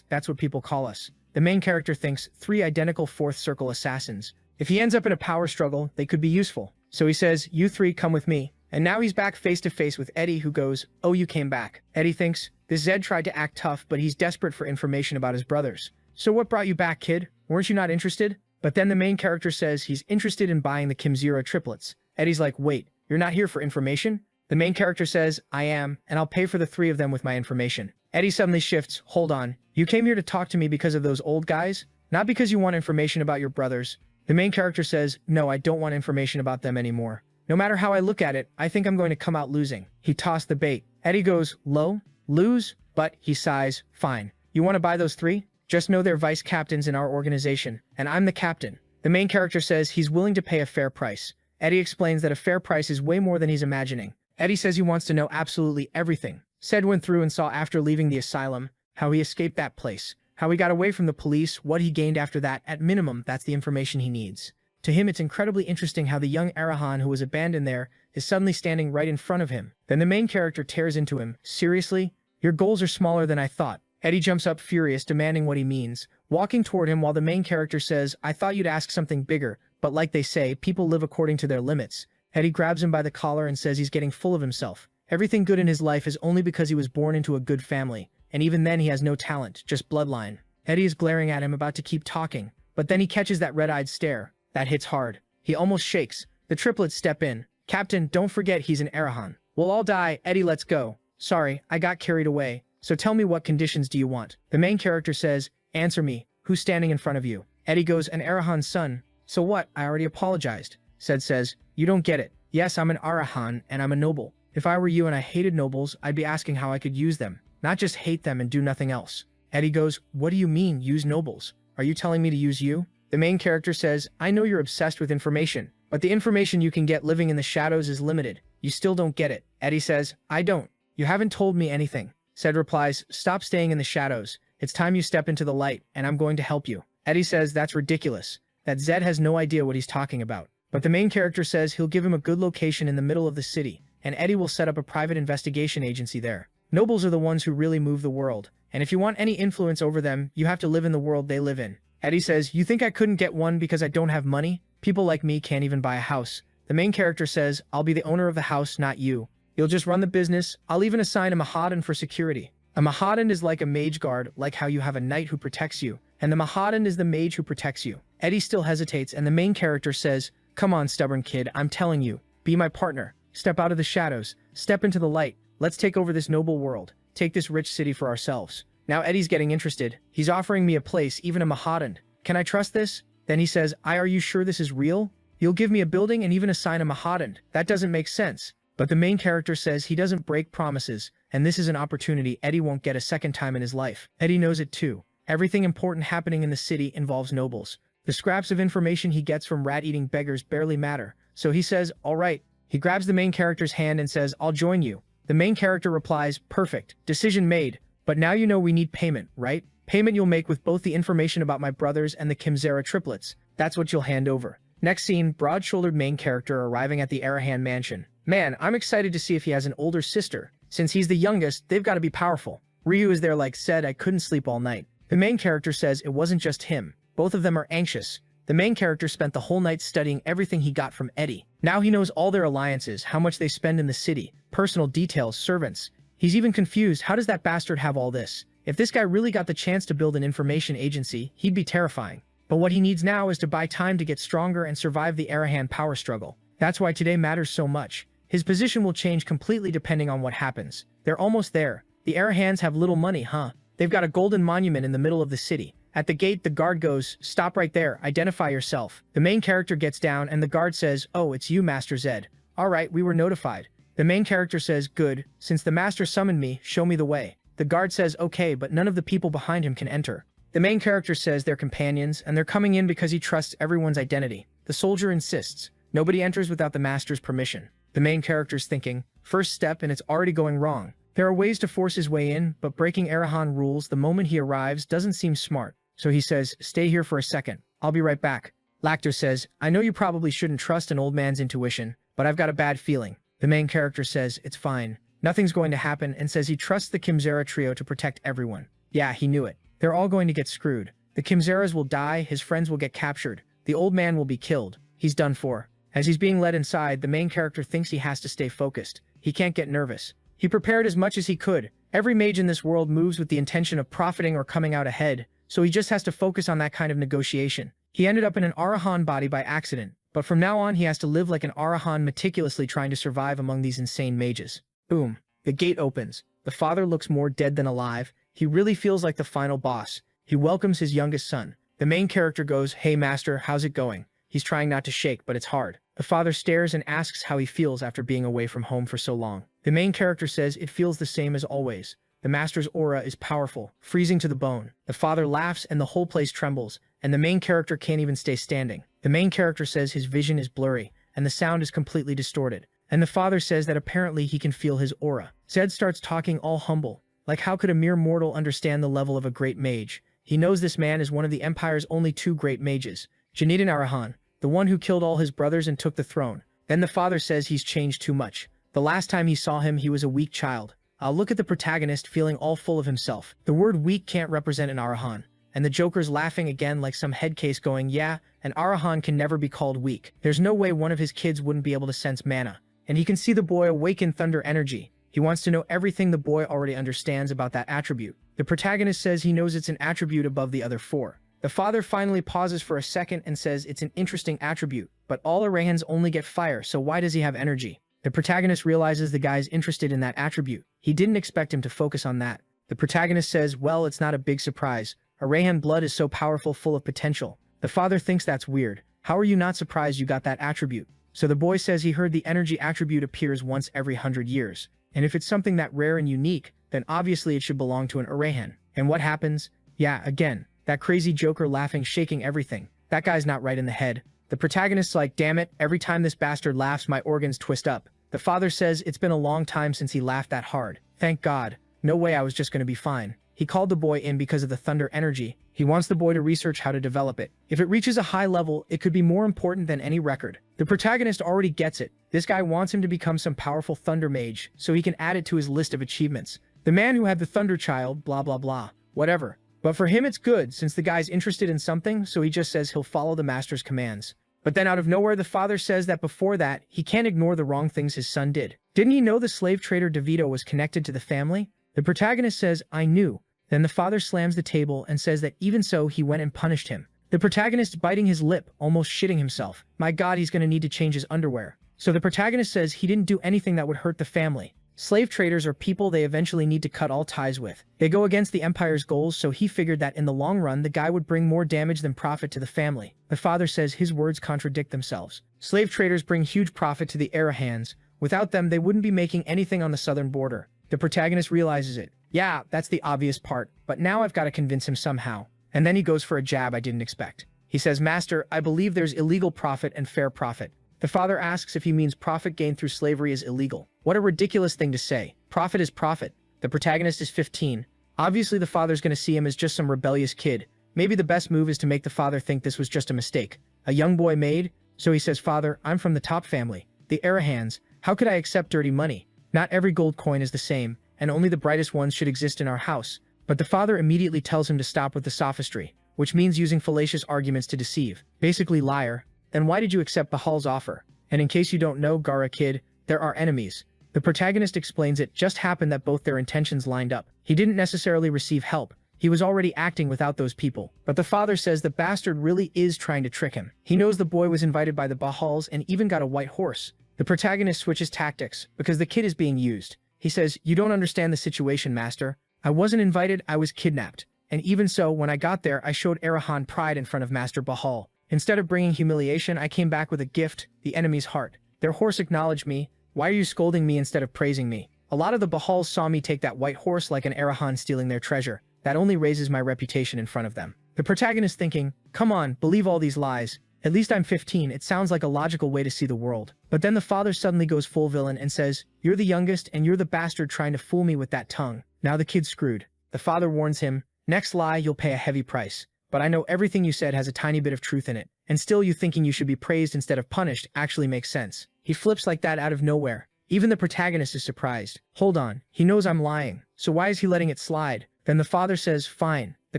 that's what people call us. The main character thinks 3 identical fourth circle assassins. If he ends up in a power struggle, they could be useful. So he says, you 3 come with me. And now he's back face to face with Eddie, who goes, oh, you came back. Eddie thinks, this Zed tried to act tough, but he's desperate for information about his brothers. So what brought you back, kid? Weren't you not interested? But then the main character says he's interested in buying the Kimzera triplets. Eddie's like, wait, you're not here for information? The main character says, I am, and I'll pay for the 3 of them with my information. Eddie suddenly shifts, hold on, you came here to talk to me because of those old guys? Not because you want information about your brothers. The main character says, no, I don't want information about them anymore. No matter how I look at it, I think I'm going to come out losing. He tossed the bait. Eddie goes, lose? But, he sighs, fine. You want to buy those 3? Just know they're vice captains in our organization, and I'm the captain. The main character says he's willing to pay a fair price. Eddie explains that a fair price is way more than he's imagining. Eddie says he wants to know absolutely everything. Zed went through and saw after leaving the asylum, how he escaped that place, how he got away from the police, what he gained after that. At minimum, that's the information he needs. To him, it's incredibly interesting how the young Arahan who was abandoned there is suddenly standing right in front of him. Then the main character tears into him. Seriously? Your goals are smaller than I thought. Eddie jumps up furious, demanding what he means, walking toward him while the main character says, I thought you'd ask something bigger, but like they say, people live according to their limits. Eddie grabs him by the collar and says he's getting full of himself. Everything good in his life is only because he was born into a good family, and even then he has no talent, just bloodline. Eddie is glaring at him, about to keep talking, but then he catches that red-eyed stare. That hits hard. He almost shakes. The triplets step in. Captain, don't forget he's an Arahan. We'll all die. Eddie, let's go. Sorry, I got carried away. So tell me, what conditions do you want? The main character says, answer me. Who's standing in front of you? Eddie goes, an Arahan's son. So what? I already apologized. Zed says, you don't get it. Yes, I'm an Arahan, and I'm a noble. If I were you and I hated nobles, I'd be asking how I could use them, not just hate them and do nothing else. Eddie goes, what do you mean, use nobles? Are you telling me to use you? The main character says, I know you're obsessed with information, but the information you can get living in the shadows is limited. You still don't get it. Eddie says, I don't. You haven't told me anything. Zed replies, stop staying in the shadows. It's time you step into the light, and I'm going to help you. Eddie says that's ridiculous, that Zed has no idea what he's talking about. But the main character says he'll give him a good location in the middle of the city, and Eddie will set up a private investigation agency there. Nobles are the ones who really move the world, and if you want any influence over them, you have to live in the world they live in. Eddie says, you think I couldn't get one because I don't have money? People like me can't even buy a house. The main character says, I'll be the owner of the house, not you. You'll just run the business. I'll even assign a Mahadan for security. A Mahadan is like a mage guard, like how you have a knight who protects you, and the Mahadan is the mage who protects you. Eddie still hesitates, and the main character says, come on, stubborn kid, I'm telling you. Be my partner. Step out of the shadows. Step into the light. Let's take over this noble world. Take this rich city for ourselves. Now Eddie's getting interested. He's offering me a place, even a Mahadan. Can I trust this? Then he says, are you sure this is real? You'll give me a building and even assign a Mahadan. That doesn't make sense. But the main character says he doesn't break promises, and this is an opportunity Eddie won't get a second time in his life. Eddie knows it too. Everything important happening in the city involves nobles. The scraps of information he gets from rat-eating beggars barely matter, so he says, all right. He grabs the main character's hand and says, I'll join you. The main character replies, perfect, decision made. But now you know we need payment, right? Payment you'll make with both the information about my brothers and the Kimzera triplets. That's what you'll hand over. Next scene, broad-shouldered main character arriving at the Arahan mansion. Man, I'm excited to see if he has an older sister. Since he's the youngest, they've got to be powerful. Ryu is there like said, I couldn't sleep all night. The main character says it wasn't just him. Both of them are anxious. The main character spent the whole night studying everything he got from Eddie. Now he knows all their alliances, how much they spend in the city, personal details, servants. He's even confused, how does that bastard have all this? If this guy really got the chance to build an information agency, he'd be terrifying. But what he needs now is to buy time to get stronger and survive the Arahan power struggle. That's why today matters so much. His position will change completely depending on what happens. They're almost there. The Arahans have little money, huh? They've got a golden monument in the middle of the city. At the gate, the guard goes, stop right there, identify yourself. The main character gets down and the guard says, oh, it's you, Master Zed. All right, we were notified. The main character says, good, since the master summoned me, show me the way. The guard says, okay, but none of the people behind him can enter. The main character says they're companions and they're coming in because he trusts everyone's identity. The soldier insists. Nobody enters without the master's permission. The main character's thinking, first step and it's already going wrong. There are ways to force his way in, but breaking Arahan rules the moment he arrives doesn't seem smart. So he says, stay here for a second. I'll be right back. Lactor says, I know you probably shouldn't trust an old man's intuition, but I've got a bad feeling. The main character says, it's fine. Nothing's going to happen, and says he trusts the Kimzera trio to protect everyone. Yeah, he knew it. They're all going to get screwed. The Kimzeras will die, his friends will get captured. The old man will be killed. He's done for. As he's being led inside, the main character thinks he has to stay focused. He can't get nervous. He prepared as much as he could. Every mage in this world moves with the intention of profiting or coming out ahead, so he just has to focus on that kind of negotiation. He ended up in an Arahan body by accident, but from now on he has to live like an Arahan, meticulously trying to survive among these insane mages. Boom. The gate opens. The father looks more dead than alive. He really feels like the final boss. He welcomes his youngest son. The main character goes, hey master, how's it going? He's trying not to shake, but it's hard. The father stares and asks how he feels after being away from home for so long. The main character says it feels the same as always. The master's aura is powerful, freezing to the bone. The father laughs and the whole place trembles, and the main character can't even stay standing. The main character says his vision is blurry, and the sound is completely distorted. And the father says that apparently he can feel his aura. Zed starts talking all humble, like how could a mere mortal understand the level of a great mage? He knows this man is one of the Empire's only two great mages, Janidin Arahan, the one who killed all his brothers and took the throne. Then the father says he's changed too much. The last time he saw him, he was a weak child. I'll look at the protagonist feeling all full of himself. The word weak can't represent an Arahan. And the Joker's laughing again like some head case going, yeah, an Arahan can never be called weak. There's no way one of his kids wouldn't be able to sense mana. And he can see the boy awaken thunder energy. He wants to know everything the boy already understands about that attribute. The protagonist says he knows it's an attribute above the other four. The father finally pauses for a second and says it's an interesting attribute, but all Arahans only get fire, so why does he have energy? The protagonist realizes the guy's interested in that attribute. He didn't expect him to focus on that. The protagonist says, well, it's not a big surprise. Arahan blood is so powerful, full of potential. The father thinks that's weird. How are you not surprised you got that attribute? So the boy says he heard the energy attribute appears once every 100 years. And if it's something that rare and unique, then obviously it should belong to an Arahan. And what happens? Yeah, again, that crazy Joker laughing, shaking everything. That guy's not right in the head. The protagonist's like, damn it, every time this bastard laughs my organs twist up. The father says it's been a long time since he laughed that hard. Thank God. No way I was just gonna be fine. He called the boy in because of the thunder energy. He wants the boy to research how to develop it. If it reaches a high level, it could be more important than any record. The protagonist already gets it. This guy wants him to become some powerful thunder mage, so he can add it to his list of achievements. The man who had the thunder child, blah blah blah. Whatever. But for him it's good, since the guy's interested in something, so he just says he'll follow the master's commands. But then out of nowhere the father says that before that, he can't ignore the wrong things his son did. Didn't he know the slave trader DeVito was connected to the family? The protagonist says, I knew. Then the father slams the table and says that even so he went and punished him. The protagonist biting his lip, almost shitting himself. My God, he's gonna need to change his underwear. So the protagonist says he didn't do anything that would hurt the family. Slave traders are people they eventually need to cut all ties with. They go against the Empire's goals, so he figured that in the long run the guy would bring more damage than profit to the family. The father says his words contradict themselves. Slave traders bring huge profit to the Arahans. Without them, they wouldn't be making anything on the southern border. The protagonist realizes it. Yeah, that's the obvious part, but now I've got to convince him somehow. And then he goes for a jab I didn't expect. He says, Master, I believe there's illegal profit and fair profit. The father asks if he means profit gained through slavery is illegal. What a ridiculous thing to say. Profit is profit. The protagonist is 15. Obviously the father's gonna see him as just some rebellious kid. Maybe the best move is to make the father think this was just a mistake. A young boy made? So he says, Father, I'm from the top family. The Arahans. How could I accept dirty money? Not every gold coin is the same, and only the brightest ones should exist in our house. But the father immediately tells him to stop with the sophistry, which means using fallacious arguments to deceive. Basically, liar. Then why did you accept Bahal's offer? And in case you don't know, Gara kid, there are enemies. The protagonist explains it just happened that both their intentions lined up. He didn't necessarily receive help. He was already acting without those people. But the father says the bastard really is trying to trick him. He knows the boy was invited by the Bahals and even got a white horse. The protagonist switches tactics because the kid is being used. He says, you don't understand the situation, master. I wasn't invited, I was kidnapped. And even so, when I got there, I showed Arahan pride in front of Master Bahal. Instead of bringing humiliation, I came back with a gift, the enemy's heart. Their horse acknowledged me. Why are you scolding me instead of praising me? A lot of the Bahals saw me take that white horse like an Arahan stealing their treasure. That only raises my reputation in front of them. The protagonist thinking, come on, believe all these lies. At least I'm 15, it sounds like a logical way to see the world. But then the father suddenly goes full villain and says, "You're the youngest and you're the bastard trying to fool me with that tongue." Now the kid's screwed. The father warns him, "Next lie, you'll pay a heavy price. But I know everything you said has a tiny bit of truth in it. And still you thinking you should be praised instead of punished actually makes sense." He flips like that out of nowhere. Even the protagonist is surprised. Hold on, he knows I'm lying, so why is he letting it slide? Then the father says, "Fine, the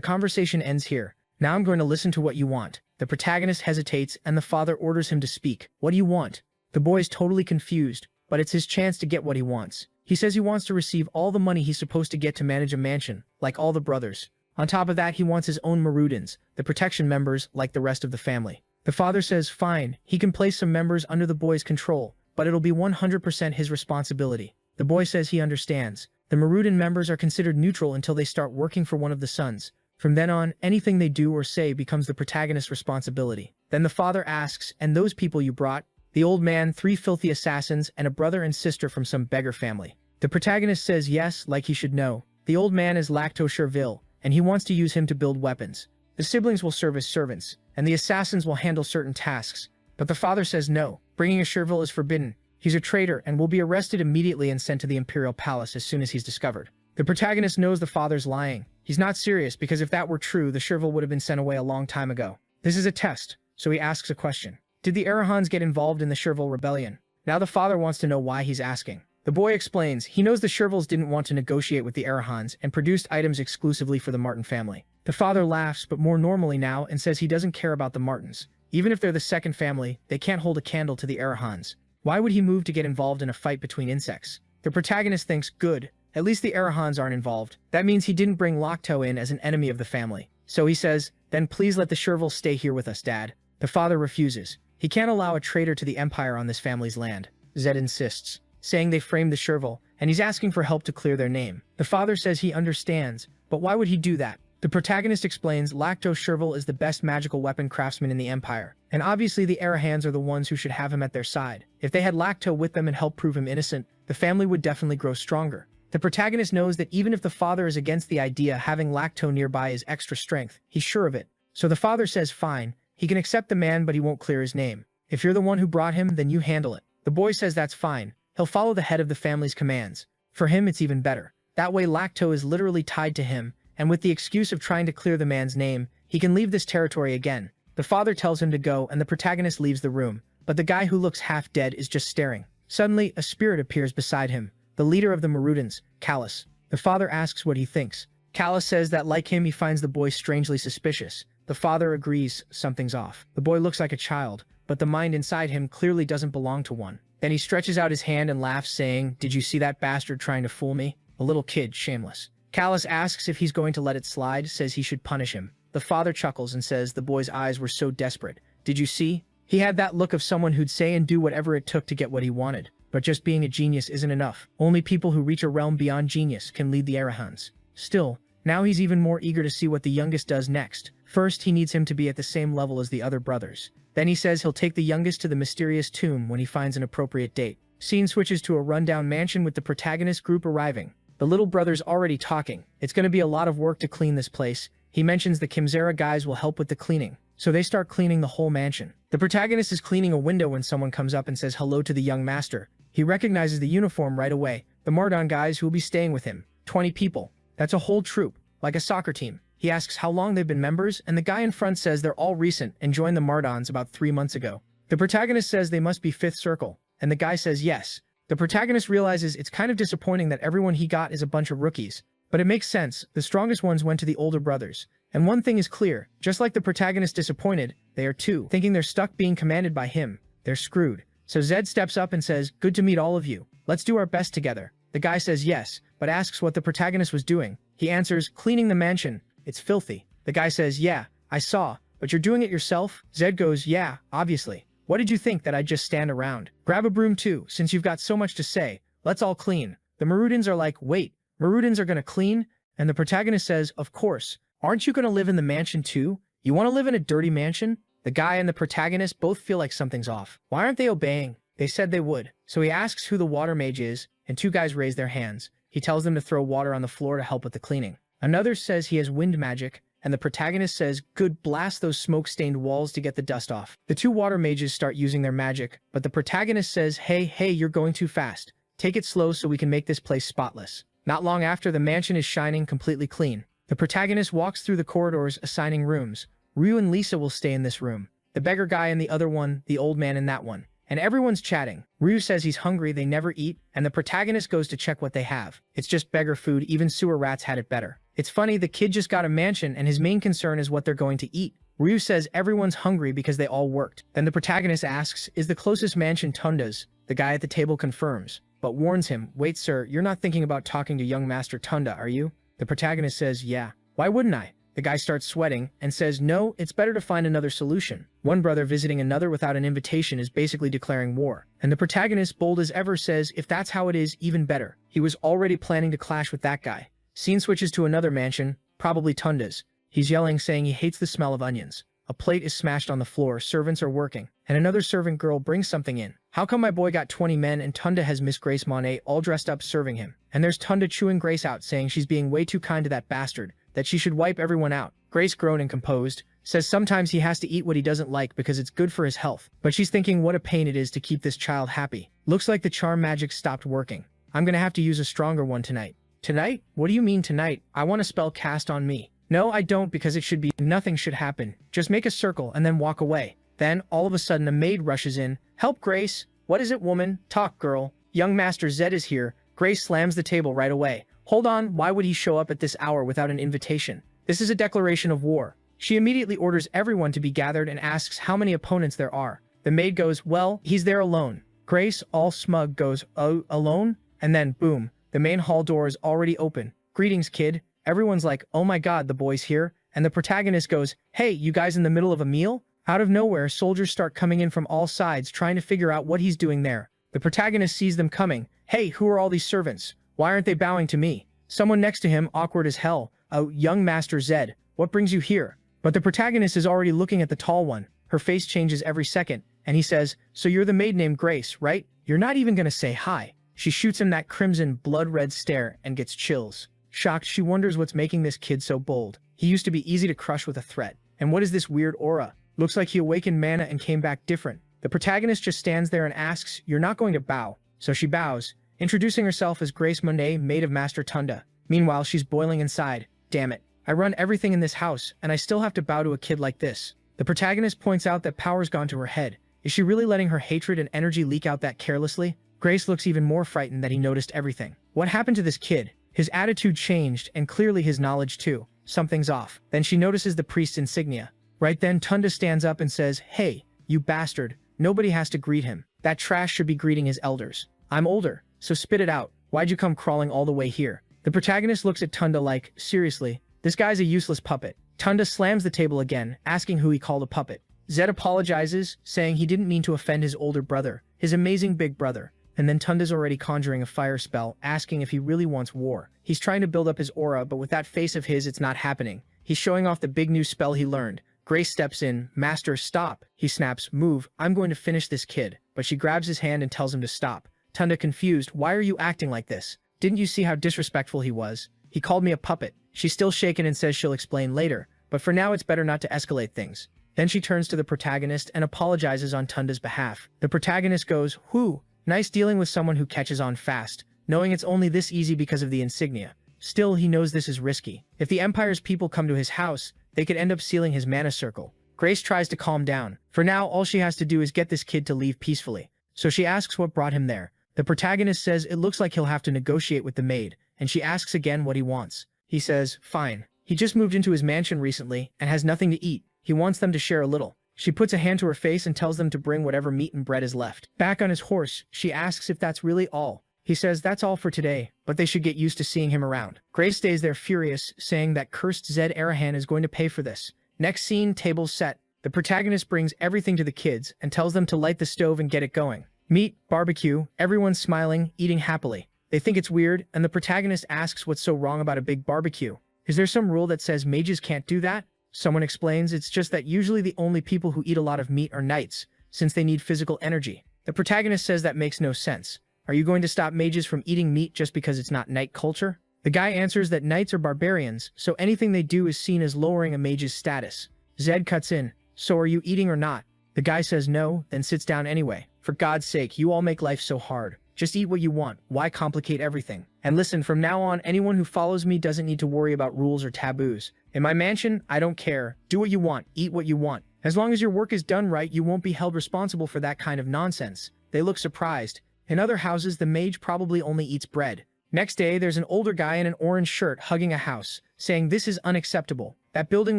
conversation ends here. Now I'm going to listen to what you want." The protagonist hesitates and the father orders him to speak. "What do you want?" The boy is totally confused, but it's his chance to get what he wants. He says he wants to receive all the money he's supposed to get to manage a mansion, like all the brothers. On top of that, he wants his own Marudins, the protection members like the rest of the family. The father says fine, he can place some members under the boy's control, but it'll be 100% his responsibility. The boy says he understands. The Marudin members are considered neutral until they start working for one of the sons. From then on, anything they do or say becomes the protagonist's responsibility. Then the father asks, "And those people you brought?" The old man, 3 filthy assassins, and a brother and sister from some beggar family. The protagonist says yes, like he should know. The old man is lacto-servile, and he wants to use him to build weapons. The siblings will serve as servants, and the assassins will handle certain tasks. But the father says no, bringing a servile is forbidden. He's a traitor and will be arrested immediately and sent to the imperial palace as soon as he's discovered. The protagonist knows the father's lying. He's not serious because if that were true, the servile would have been sent away a long time ago. This is a test, so he asks a question. Did the Arahans get involved in the servile rebellion? Now the father wants to know why he's asking. The boy explains he knows the serviles didn't want to negotiate with the Arahans and produced items exclusively for the Martin family. The father laughs, but more normally now, and says he doesn't care about the Martins. Even if they're the second family, they can't hold a candle to the Arahans. Why would he move to get involved in a fight between insects? The protagonist thinks, good, at least the Arahans aren't involved. That means he didn't bring Lacto in as an enemy of the family. So he says, then please let the serviles stay here with us, Dad. The father refuses. He can't allow a traitor to the empire on this family's land. Zed insists, saying they framed the servile, and he's asking for help to clear their name. The father says he understands, but why would he do that? The protagonist explains Lacto Servile is the best magical weapon craftsman in the Empire, and obviously the Arahans are the ones who should have him at their side. If they had Lacto with them and helped prove him innocent, the family would definitely grow stronger. The protagonist knows that even if the father is against the idea, having Lacto nearby is extra strength. He's sure of it. So the father says fine, he can accept the man but he won't clear his name. If you're the one who brought him, then you handle it. The boy says that's fine. He'll follow the head of the family's commands. For him, it's even better. That way Lacto is literally tied to him, and with the excuse of trying to clear the man's name, he can leave this territory again. The father tells him to go and the protagonist leaves the room, but the guy who looks half dead is just staring. Suddenly, a spirit appears beside him, the leader of the Marudins, Callus. The father asks what he thinks. Callus says that like him, he finds the boy strangely suspicious. The father agrees something's off. The boy looks like a child, but the mind inside him clearly doesn't belong to one. Then he stretches out his hand and laughs, saying, "Did you see that bastard trying to fool me?" A little kid, shameless. Callus asks if he's going to let it slide, says he should punish him. The father chuckles and says the boy's eyes were so desperate. Did you see? He had that look of someone who'd say and do whatever it took to get what he wanted. But just being a genius isn't enough. Only people who reach a realm beyond genius can lead the Arahans. Still, now he's even more eager to see what the youngest does next. First, he needs him to be at the same level as the other brothers. Then he says he'll take the youngest to the mysterious tomb when he finds an appropriate date. Scene switches to a rundown mansion with the protagonist group arriving. The little brother's already talking. It's going to be a lot of work to clean this place. He mentions the Kimzera guys will help with the cleaning. So they start cleaning the whole mansion. The protagonist is cleaning a window when someone comes up and says hello to the young master. He recognizes the uniform right away. The Mardon guys who will be staying with him. 20 people. That's a whole troop, like a soccer team. He asks how long they've been members, and the guy in front says they're all recent and joined the Mardons about 3 months ago. The protagonist says they must be 5th Circle, and the guy says yes. The protagonist realizes it's kind of disappointing that everyone he got is a bunch of rookies. But it makes sense, the strongest ones went to the older brothers. And one thing is clear, just like the protagonist disappointed, they are too, thinking they're stuck being commanded by him. They're screwed. So Zed steps up and says, "Good to meet all of you. Let's do our best together." The guy says yes, but asks what the protagonist was doing. He answers, "Cleaning the mansion. It's filthy." The guy says, "Yeah, I saw, but you're doing it yourself?" Zed goes, "Yeah, obviously. What did you think, that I'd just stand around? Grab a broom too, since you've got so much to say. Let's all clean." The Marudins are like, "Wait, Marudins are gonna clean?" And the protagonist says, "Of course. Aren't you gonna live in the mansion too? You wanna live in a dirty mansion?" The guy and the protagonist both feel like something's off. Why aren't they obeying? They said they would. So he asks who the water mage is, and 2 guys raise their hands. He tells them to throw water on the floor to help with the cleaning. Another says he has wind magic, and the protagonist says, "Good, blast those smoke-stained walls to get the dust off." The two water mages start using their magic, but the protagonist says, hey, you're going too fast. Take it slow so we can make this place spotless. Not long after, the mansion is shining completely clean. The protagonist walks through the corridors assigning rooms. Ryu and Lisa will stay in this room. The beggar guy in the other one, the old man in that one. And everyone's chatting. Ryu says he's hungry, they never eat, and the protagonist goes to check what they have. It's just beggar food, even sewer rats had it better. It's funny, the kid just got a mansion and his main concern is what they're going to eat. Ryu says everyone's hungry because they all worked. Then the protagonist asks, is the closest mansion Tunda's? The guy at the table confirms, but warns him, wait sir, you're not thinking about talking to young Master Tunda, are you? The protagonist says, yeah. Why wouldn't I? The guy starts sweating and says, no, it's better to find another solution. One brother visiting another without an invitation is basically declaring war. And the protagonist, bold as ever, says, if that's how it is, even better. He was already planning to clash with that guy. Scene switches to another mansion, probably Tunda's. He's yelling, saying he hates the smell of onions. A plate is smashed on the floor, servants are working, and another servant girl brings something in. How come my boy got 20 men and Tunda has Miss Grace Monet all dressed up serving him? And there's Tunda chewing Grace out, saying she's being way too kind to that bastard, that she should wipe everyone out. Grace, grown and composed, says sometimes he has to eat what he doesn't like because it's good for his health. But she's thinking what a pain it is to keep this child happy. Looks like the charm magic stopped working. I'm gonna have to use a stronger one tonight. Tonight? What do you mean tonight? I want a spell cast on me. No, I don't, because it should be nothing should happen. Just make a circle and then walk away. Then, all of a sudden, a maid rushes in. Help, Grace. What is it, woman? Talk, girl. Young Master Zed is here. Grace slams the table right away. Hold on, why would he show up at this hour without an invitation? This is a declaration of war. She immediately orders everyone to be gathered and asks how many opponents there are. The maid goes, well, he's there alone. Grace, all smug, goes, oh, alone? And then, boom, the main hall door is already open. Greetings, kid. Everyone's like, oh my god, the boy's here. And the protagonist goes, hey, you guys in the middle of a meal? Out of nowhere, soldiers start coming in from all sides trying to figure out what he's doing there. The protagonist sees them coming. Hey, who are all these servants? Why aren't they bowing to me? Someone next to him, awkward as hell. Oh, young Master Zed, what brings you here? But the protagonist is already looking at the tall one. Her face changes every second, and he says, so you're the maid named Grace, right? You're not even gonna say hi. She shoots him that crimson, blood-red stare and gets chills. Shocked, she wonders what's making this kid so bold. He used to be easy to crush with a threat. And what is this weird aura? Looks like he awakened mana and came back different. The protagonist just stands there and asks, you're not going to bow. So she bows, introducing herself as Grace Monet, maid of Master Tunda. Meanwhile, she's boiling inside. Damn it. I run everything in this house, and I still have to bow to a kid like this. The protagonist points out that power's gone to her head. Is she really letting her hatred and energy leak out that carelessly? Grace looks even more frightened that he noticed everything. What happened to this kid? His attitude changed, and clearly his knowledge too. Something's off. Then she notices the priest's insignia. Right then, Tunda stands up and says, hey, you bastard. Nobody has to greet him. That trash should be greeting his elders. I'm older, so spit it out. Why'd you come crawling all the way here? The protagonist looks at Tunda like, seriously, this guy's a useless puppet. Tunda slams the table again, asking who he called a puppet. Zed apologizes, saying he didn't mean to offend his older brother, his amazing big brother. And then Tunda's already conjuring a fire spell, asking if he really wants war. He's trying to build up his aura, but with that face of his, it's not happening. He's showing off the big new spell he learned. Grace steps in. Master, stop. He snaps, move, I'm going to finish this kid. But she grabs his hand and tells him to stop. Tunda, confused, why are you acting like this? Didn't you see how disrespectful he was? He called me a puppet. She's still shaken and says she'll explain later, but for now it's better not to escalate things. Then she turns to the protagonist and apologizes on Tunda's behalf. The protagonist goes, whew. Nice dealing with someone who catches on fast, knowing it's only this easy because of the insignia. Still, he knows this is risky. If the Empire's people come to his house, they could end up sealing his mana circle. Grace tries to calm down. For now, all she has to do is get this kid to leave peacefully. So she asks what brought him there. The protagonist says it looks like he'll have to negotiate with the maid, and she asks again what he wants. He says, fine. He just moved into his mansion recently and has nothing to eat. He wants them to share a little. She puts a hand to her face and tells them to bring whatever meat and bread is left. Back on his horse, she asks if that's really all. He says that's all for today, but they should get used to seeing him around. Grace stays there furious, saying that cursed Zed Arahan is going to pay for this. Next scene, tables set. The protagonist brings everything to the kids and tells them to light the stove and get it going. Meat, barbecue, everyone's smiling, eating happily. They think it's weird, and the protagonist asks what's so wrong about a big barbecue. Is there some rule that says mages can't do that? Someone explains it's just that usually the only people who eat a lot of meat are knights, since they need physical energy. The protagonist says that makes no sense. Are you going to stop mages from eating meat just because it's not knight culture? The guy answers that knights are barbarians, so anything they do is seen as lowering a mage's status. Zed cuts in, "So are you eating or not?" The guy says no, then sits down anyway. "For God's sake, you all make life so hard. Just eat what you want. Why complicate everything? And listen, from now on, anyone who follows me doesn't need to worry about rules or taboos. In my mansion, I don't care. Do what you want. Eat what you want. As long as your work is done right, you won't be held responsible for that kind of nonsense." They look surprised. In other houses, the mage probably only eats bread. Next day, there's an older guy in an orange shirt hugging a house, saying this is unacceptable. That building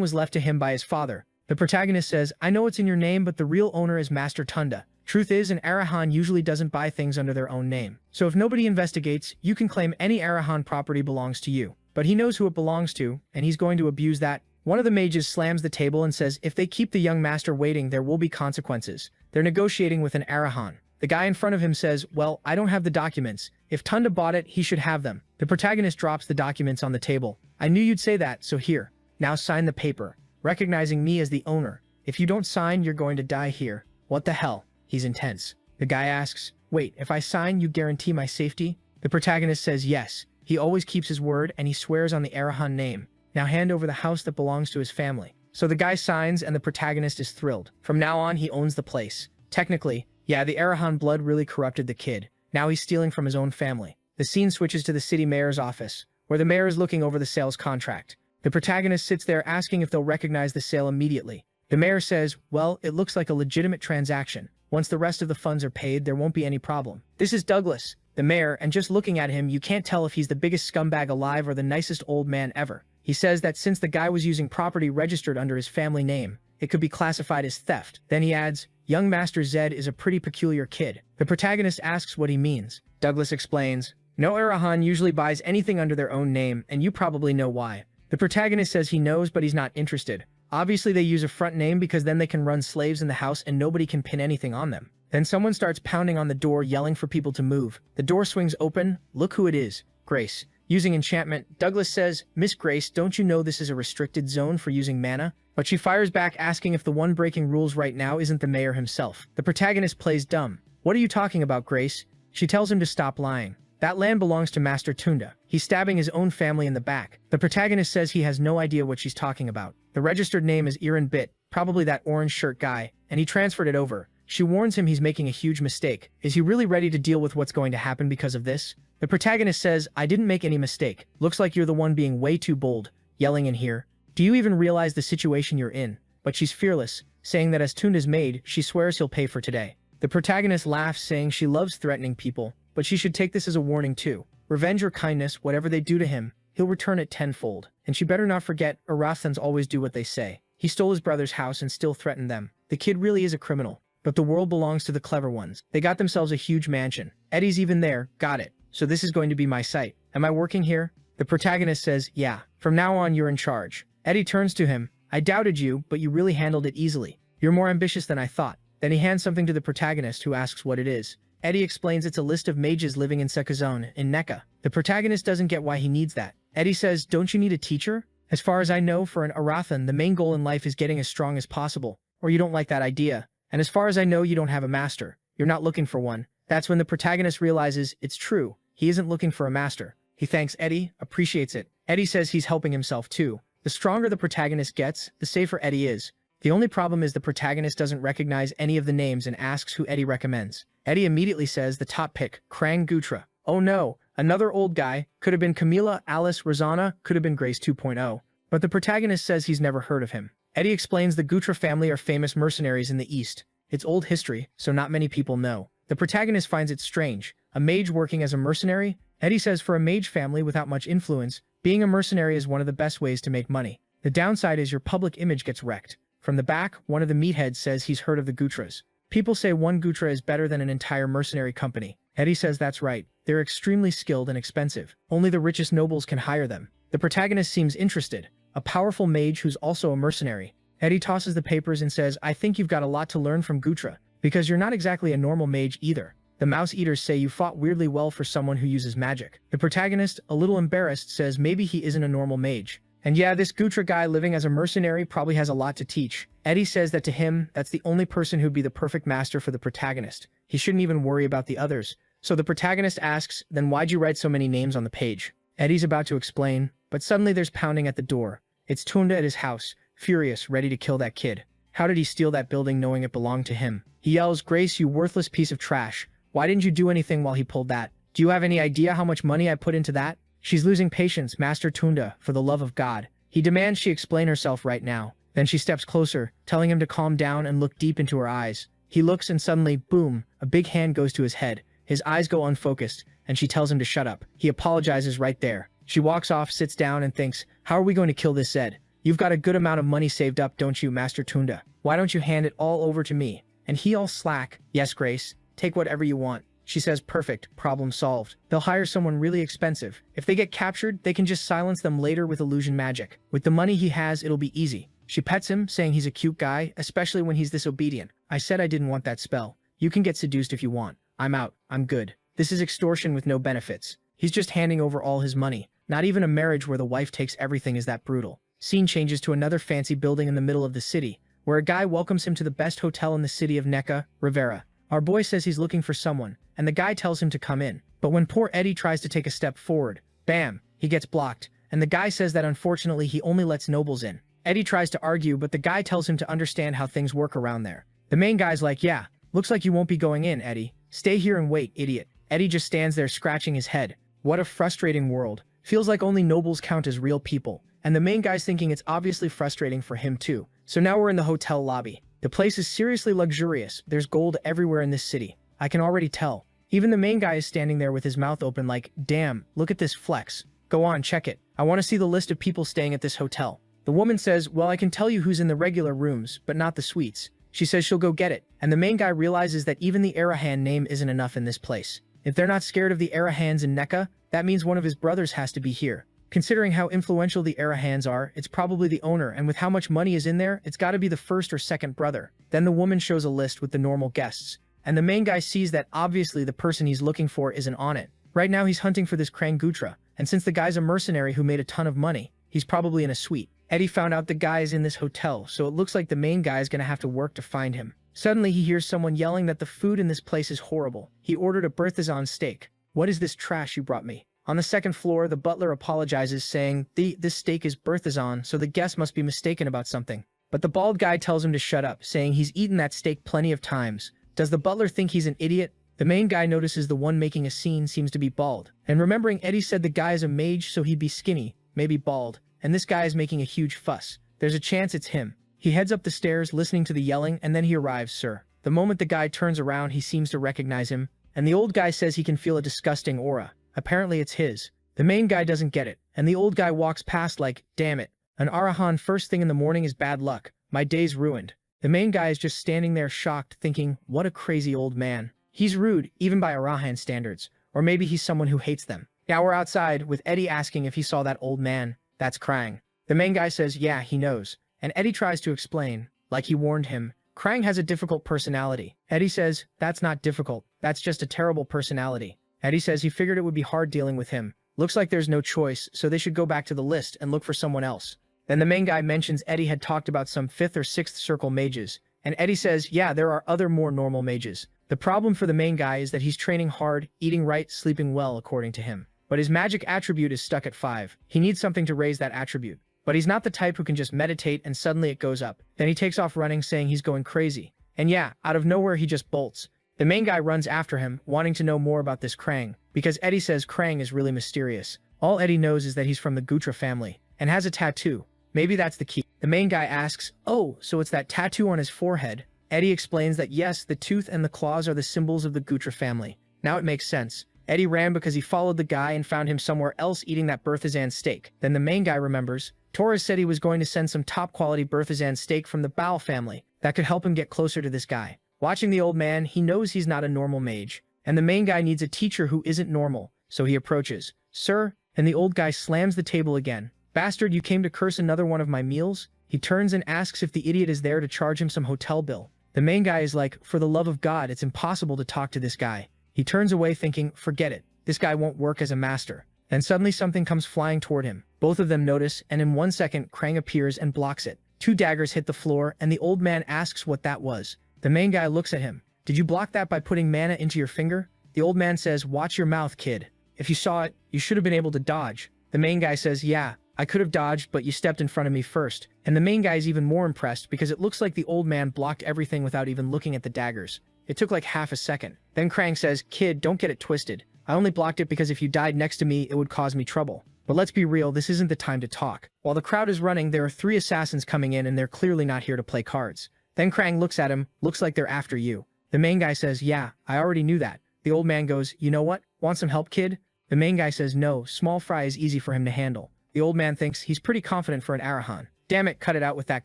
was left to him by his father. The protagonist says, "I know it's in your name, but the real owner is Master Tunda. Truth is, an Arahan usually doesn't buy things under their own name. So if nobody investigates, you can claim any Arahan property belongs to you. But he knows who it belongs to, and he's going to abuse that." One of the mages slams the table and says if they keep the young master waiting, there will be consequences. They're negotiating with an Arahan. The guy in front of him says, "Well, I don't have the documents. If Tunda bought it, he should have them." The protagonist drops the documents on the table. "I knew you'd say that, so here. Now sign the paper, recognizing me as the owner. If you don't sign, you're going to die here." "What the hell?" He's intense. The guy asks, "Wait, if I sign, you guarantee my safety?" The protagonist says yes. He always keeps his word, and he swears on the Arahan name. "Now hand over the house that belongs to his family." So the guy signs, and the protagonist is thrilled. From now on, he owns the place. Technically, yeah, the Arahan blood really corrupted the kid. Now he's stealing from his own family. The scene switches to the city mayor's office, where the mayor is looking over the sales contract. The protagonist sits there asking if they'll recognize the sale immediately. The mayor says, "Well, it looks like a legitimate transaction. Once the rest of the funds are paid, there won't be any problem." This is Douglas, the mayor, and just looking at him, you can't tell if he's the biggest scumbag alive or the nicest old man ever. He says that since the guy was using property registered under his family name, it could be classified as theft. Then he adds, "Young Master Zed is a pretty peculiar kid." The protagonist asks what he means. Douglas explains, "No Arahan usually buys anything under their own name, and you probably know why." The protagonist says he knows, but he's not interested. Obviously, they use a front name because then they can run slaves in the house and nobody can pin anything on them. Then someone starts pounding on the door, yelling for people to move. The door swings open. Look who it is. Grace. Using enchantment, Douglas says, "Miss Grace, don't you know this is a restricted zone for using mana?" But she fires back, asking if the one breaking rules right now isn't the mayor himself. The protagonist plays dumb. "What are you talking about, Grace?" She tells him to stop lying. That land belongs to Master Tunda. He's stabbing his own family in the back. The protagonist says he has no idea what she's talking about. The registered name is Iran Bit, probably that orange shirt guy, and he transferred it over. She warns him he's making a huge mistake. Is he really ready to deal with what's going to happen because of this? The protagonist says, "I didn't make any mistake. Looks like you're the one being way too bold, yelling in here. Do you even realize the situation you're in?" But she's fearless, saying that as Tunda's maid, she swears he'll pay for today. The protagonist laughs, saying she loves threatening people, but she should take this as a warning too. Revenge or kindness, whatever they do to him, he'll return it tenfold. And she better not forget, Arathans always do what they say. He stole his brother's house and still threatened them. The kid really is a criminal. But the world belongs to the clever ones. They got themselves a huge mansion. Eddie's even there, got it. So this is going to be my site. Am I working here? The protagonist says, "Yeah. From now on, you're in charge." Eddie turns to him. "I doubted you, but you really handled it easily. You're more ambitious than I thought." Then he hands something to the protagonist, who asks what it is. Eddie explains it's a list of mages living in Sekazone, in Nekka. The protagonist doesn't get why he needs that. Eddie says, "Don't you need a teacher? As far as I know, for an Arathan, the main goal in life is getting as strong as possible. Or you don't like that idea. And as far as I know, you don't have a master. You're not looking for one." That's when the protagonist realizes it's true. He isn't looking for a master. He thanks Eddie, appreciates it. Eddie says he's helping himself too. The stronger the protagonist gets, the safer Eddie is. The only problem is the protagonist doesn't recognize any of the names and asks who Eddie recommends. Eddie immediately says the top pick, Krang Gutra. Oh no, another old guy. Could have been Camila, Alice, Rosanna, could have been Grace 2.0. But the protagonist says he's never heard of him. Eddie explains the Gutra family are famous mercenaries in the East. It's old history, so not many people know. The protagonist finds it strange. A mage working as a mercenary? Eddie says for a mage family without much influence, being a mercenary is one of the best ways to make money. The downside is your public image gets wrecked. From the back, one of the meatheads says he's heard of the Gutras. People say one Gutra is better than an entire mercenary company. Eddie says that's right. They're extremely skilled and expensive. Only the richest nobles can hire them. The protagonist seems interested. A powerful mage who's also a mercenary. Eddie tosses the papers and says, "I think you've got a lot to learn from Gutra, because you're not exactly a normal mage either. The mouse eaters say you fought weirdly well for someone who uses magic." The protagonist, a little embarrassed, says maybe he isn't a normal mage. And yeah, this Gutra guy living as a mercenary probably has a lot to teach. Eddie says that to him, that's the only person who'd be the perfect master for the protagonist. He shouldn't even worry about the others. So the protagonist asks, "Then why'd you write so many names on the page?" Eddie's about to explain, but suddenly there's pounding at the door. It's Tunda at his house, furious, ready to kill that kid. How did he steal that building knowing it belonged to him? He yells, "Grace, you worthless piece of trash. Why didn't you do anything while he pulled that? Do you have any idea how much money I put into that?" She's losing patience, Master Tunda, for the love of God. He demands she explain herself right now. Then she steps closer, telling him to calm down and look deep into her eyes. He looks and suddenly, boom, a big hand goes to his head. His eyes go unfocused, and she tells him to shut up. He apologizes right there. She walks off, sits down, and thinks, how are we going to kill this Zed? You've got a good amount of money saved up, don't you, Master Tunda? Why don't you hand it all over to me? And he all slack, yes, Grace, take whatever you want. She says, perfect, problem solved. They'll hire someone really expensive. If they get captured, they can just silence them later with illusion magic. With the money he has, it'll be easy. She pets him, saying he's a cute guy, especially when he's this obedient. I said I didn't want that spell. You can get seduced if you want. I'm out. I'm good. This is extortion with no benefits. He's just handing over all his money. Not even a marriage where the wife takes everything is that brutal. Scene changes to another fancy building in the middle of the city, where a guy welcomes him to the best hotel in the city of Neka, Rivera. Our boy says he's looking for someone, and the guy tells him to come in. But when poor Eddie tries to take a step forward, bam, he gets blocked, and the guy says that unfortunately he only lets nobles in. Eddie tries to argue, but the guy tells him to understand how things work around there. The main guy's like, yeah, looks like you won't be going in, Eddie. Stay here and wait, idiot. Eddie just stands there scratching his head. What a frustrating world. Feels like only nobles count as real people. And the main guy's thinking it's obviously frustrating for him too. So now we're in the hotel lobby. The place is seriously luxurious. There's gold everywhere in this city. I can already tell. Even the main guy is standing there with his mouth open like, damn, look at this flex. Go on, check it. I want to see the list of people staying at this hotel. The woman says, well, I can tell you who's in the regular rooms, but not the suites. She says she'll go get it. And the main guy realizes that even the Arahan name isn't enough in this place. If they're not scared of the Arahans in Neka, that means one of his brothers has to be here. Considering how influential the Arahans are, it's probably the owner, and with how much money is in there, it's gotta be the first or second brother. Then the woman shows a list with the normal guests, and the main guy sees that obviously the person he's looking for isn't on it. Right now he's hunting for this Krang Gutra, and since the guy's a mercenary who made a ton of money, he's probably in a suite. Eddie found out the guy is in this hotel, so it looks like the main guy is gonna have to work to find him. Suddenly he hears someone yelling that the food in this place is horrible. He ordered a Berthazon steak. What is this trash you brought me? On the second floor, the butler apologizes, saying, this steak is Berthazon, so the guest must be mistaken about something. But the bald guy tells him to shut up, saying he's eaten that steak plenty of times. Does the butler think he's an idiot? The main guy notices the one making a scene seems to be bald. And remembering Eddie said the guy is a mage, so he'd be skinny, maybe bald. And this guy is making a huge fuss. There's a chance it's him. He heads up the stairs, listening to the yelling, and then he arrives, sir. The moment the guy turns around, he seems to recognize him, and the old guy says he can feel a disgusting aura. Apparently it's his. The main guy doesn't get it, and the old guy walks past like, damn it. An Arahan first thing in the morning is bad luck. My day's ruined. The main guy is just standing there shocked, thinking, what a crazy old man. He's rude, even by Arahan standards. Or maybe he's someone who hates them. Now we're outside, with Eddie asking if he saw that old man. That's Krang. The main guy says, yeah, he knows. And Eddie tries to explain, like he warned him. Krang has a difficult personality. Eddie says, that's not difficult. That's just a terrible personality. Eddie says he figured it would be hard dealing with him. Looks like there's no choice, so they should go back to the list and look for someone else. Then the main guy mentions Eddie had talked about some 5th or 6th circle mages. And Eddie says, yeah, there are other more normal mages. The problem for the main guy is that he's training hard, eating right, sleeping well, according to him. But his magic attribute is stuck at 5. He needs something to raise that attribute. But he's not the type who can just meditate and suddenly it goes up. Then he takes off running, saying he's going crazy. And yeah, out of nowhere he just bolts. The main guy runs after him, wanting to know more about this Krang, because Eddie says Krang is really mysterious. All Eddie knows is that he's from the Gutra family, and has a tattoo. Maybe that's the key. The main guy asks, oh, so it's that tattoo on his forehead? Eddie explains that yes, the tooth and the claws are the symbols of the Gutra family. Now it makes sense. Eddie ran because he followed the guy and found him somewhere else eating that Berthazan steak. Then the main guy remembers, Torres said he was going to send some top-quality Berthazan steak from the Bao family that could help him get closer to this guy. Watching the old man, he knows he's not a normal mage, and the main guy needs a teacher who isn't normal, so he approaches. Sir? And the old guy slams the table again. Bastard, you came to curse another one of my meals? He turns and asks if the idiot is there to charge him some hotel bill. The main guy is like, for the love of God, it's impossible to talk to this guy. He turns away thinking, forget it. This guy won't work as a master. Then suddenly something comes flying toward him. Both of them notice, and in 1 second, Krang appears and blocks it. 2 daggers hit the floor, and the old man asks what that was. The main guy looks at him. Did you block that by putting mana into your finger? The old man says, watch your mouth, kid. If you saw it, you should have been able to dodge. The main guy says, yeah, I could have dodged, but you stepped in front of me first. And the main guy is even more impressed because it looks like the old man blocked everything without even looking at the daggers. It took like half a second. Then Krang says, kid, don't get it twisted. I only blocked it because if you died next to me, it would cause me trouble. But let's be real, this isn't the time to talk. While the crowd is running, there are 3 assassins coming in and they're clearly not here to play cards. Then Krang looks at him, looks like they're after you. The main guy says, yeah, I already knew that. The old man goes, you know what? Want some help, kid? The main guy says, no, small fry is easy for him to handle. The old man thinks he's pretty confident for an Arahan. Damn it, cut it out with that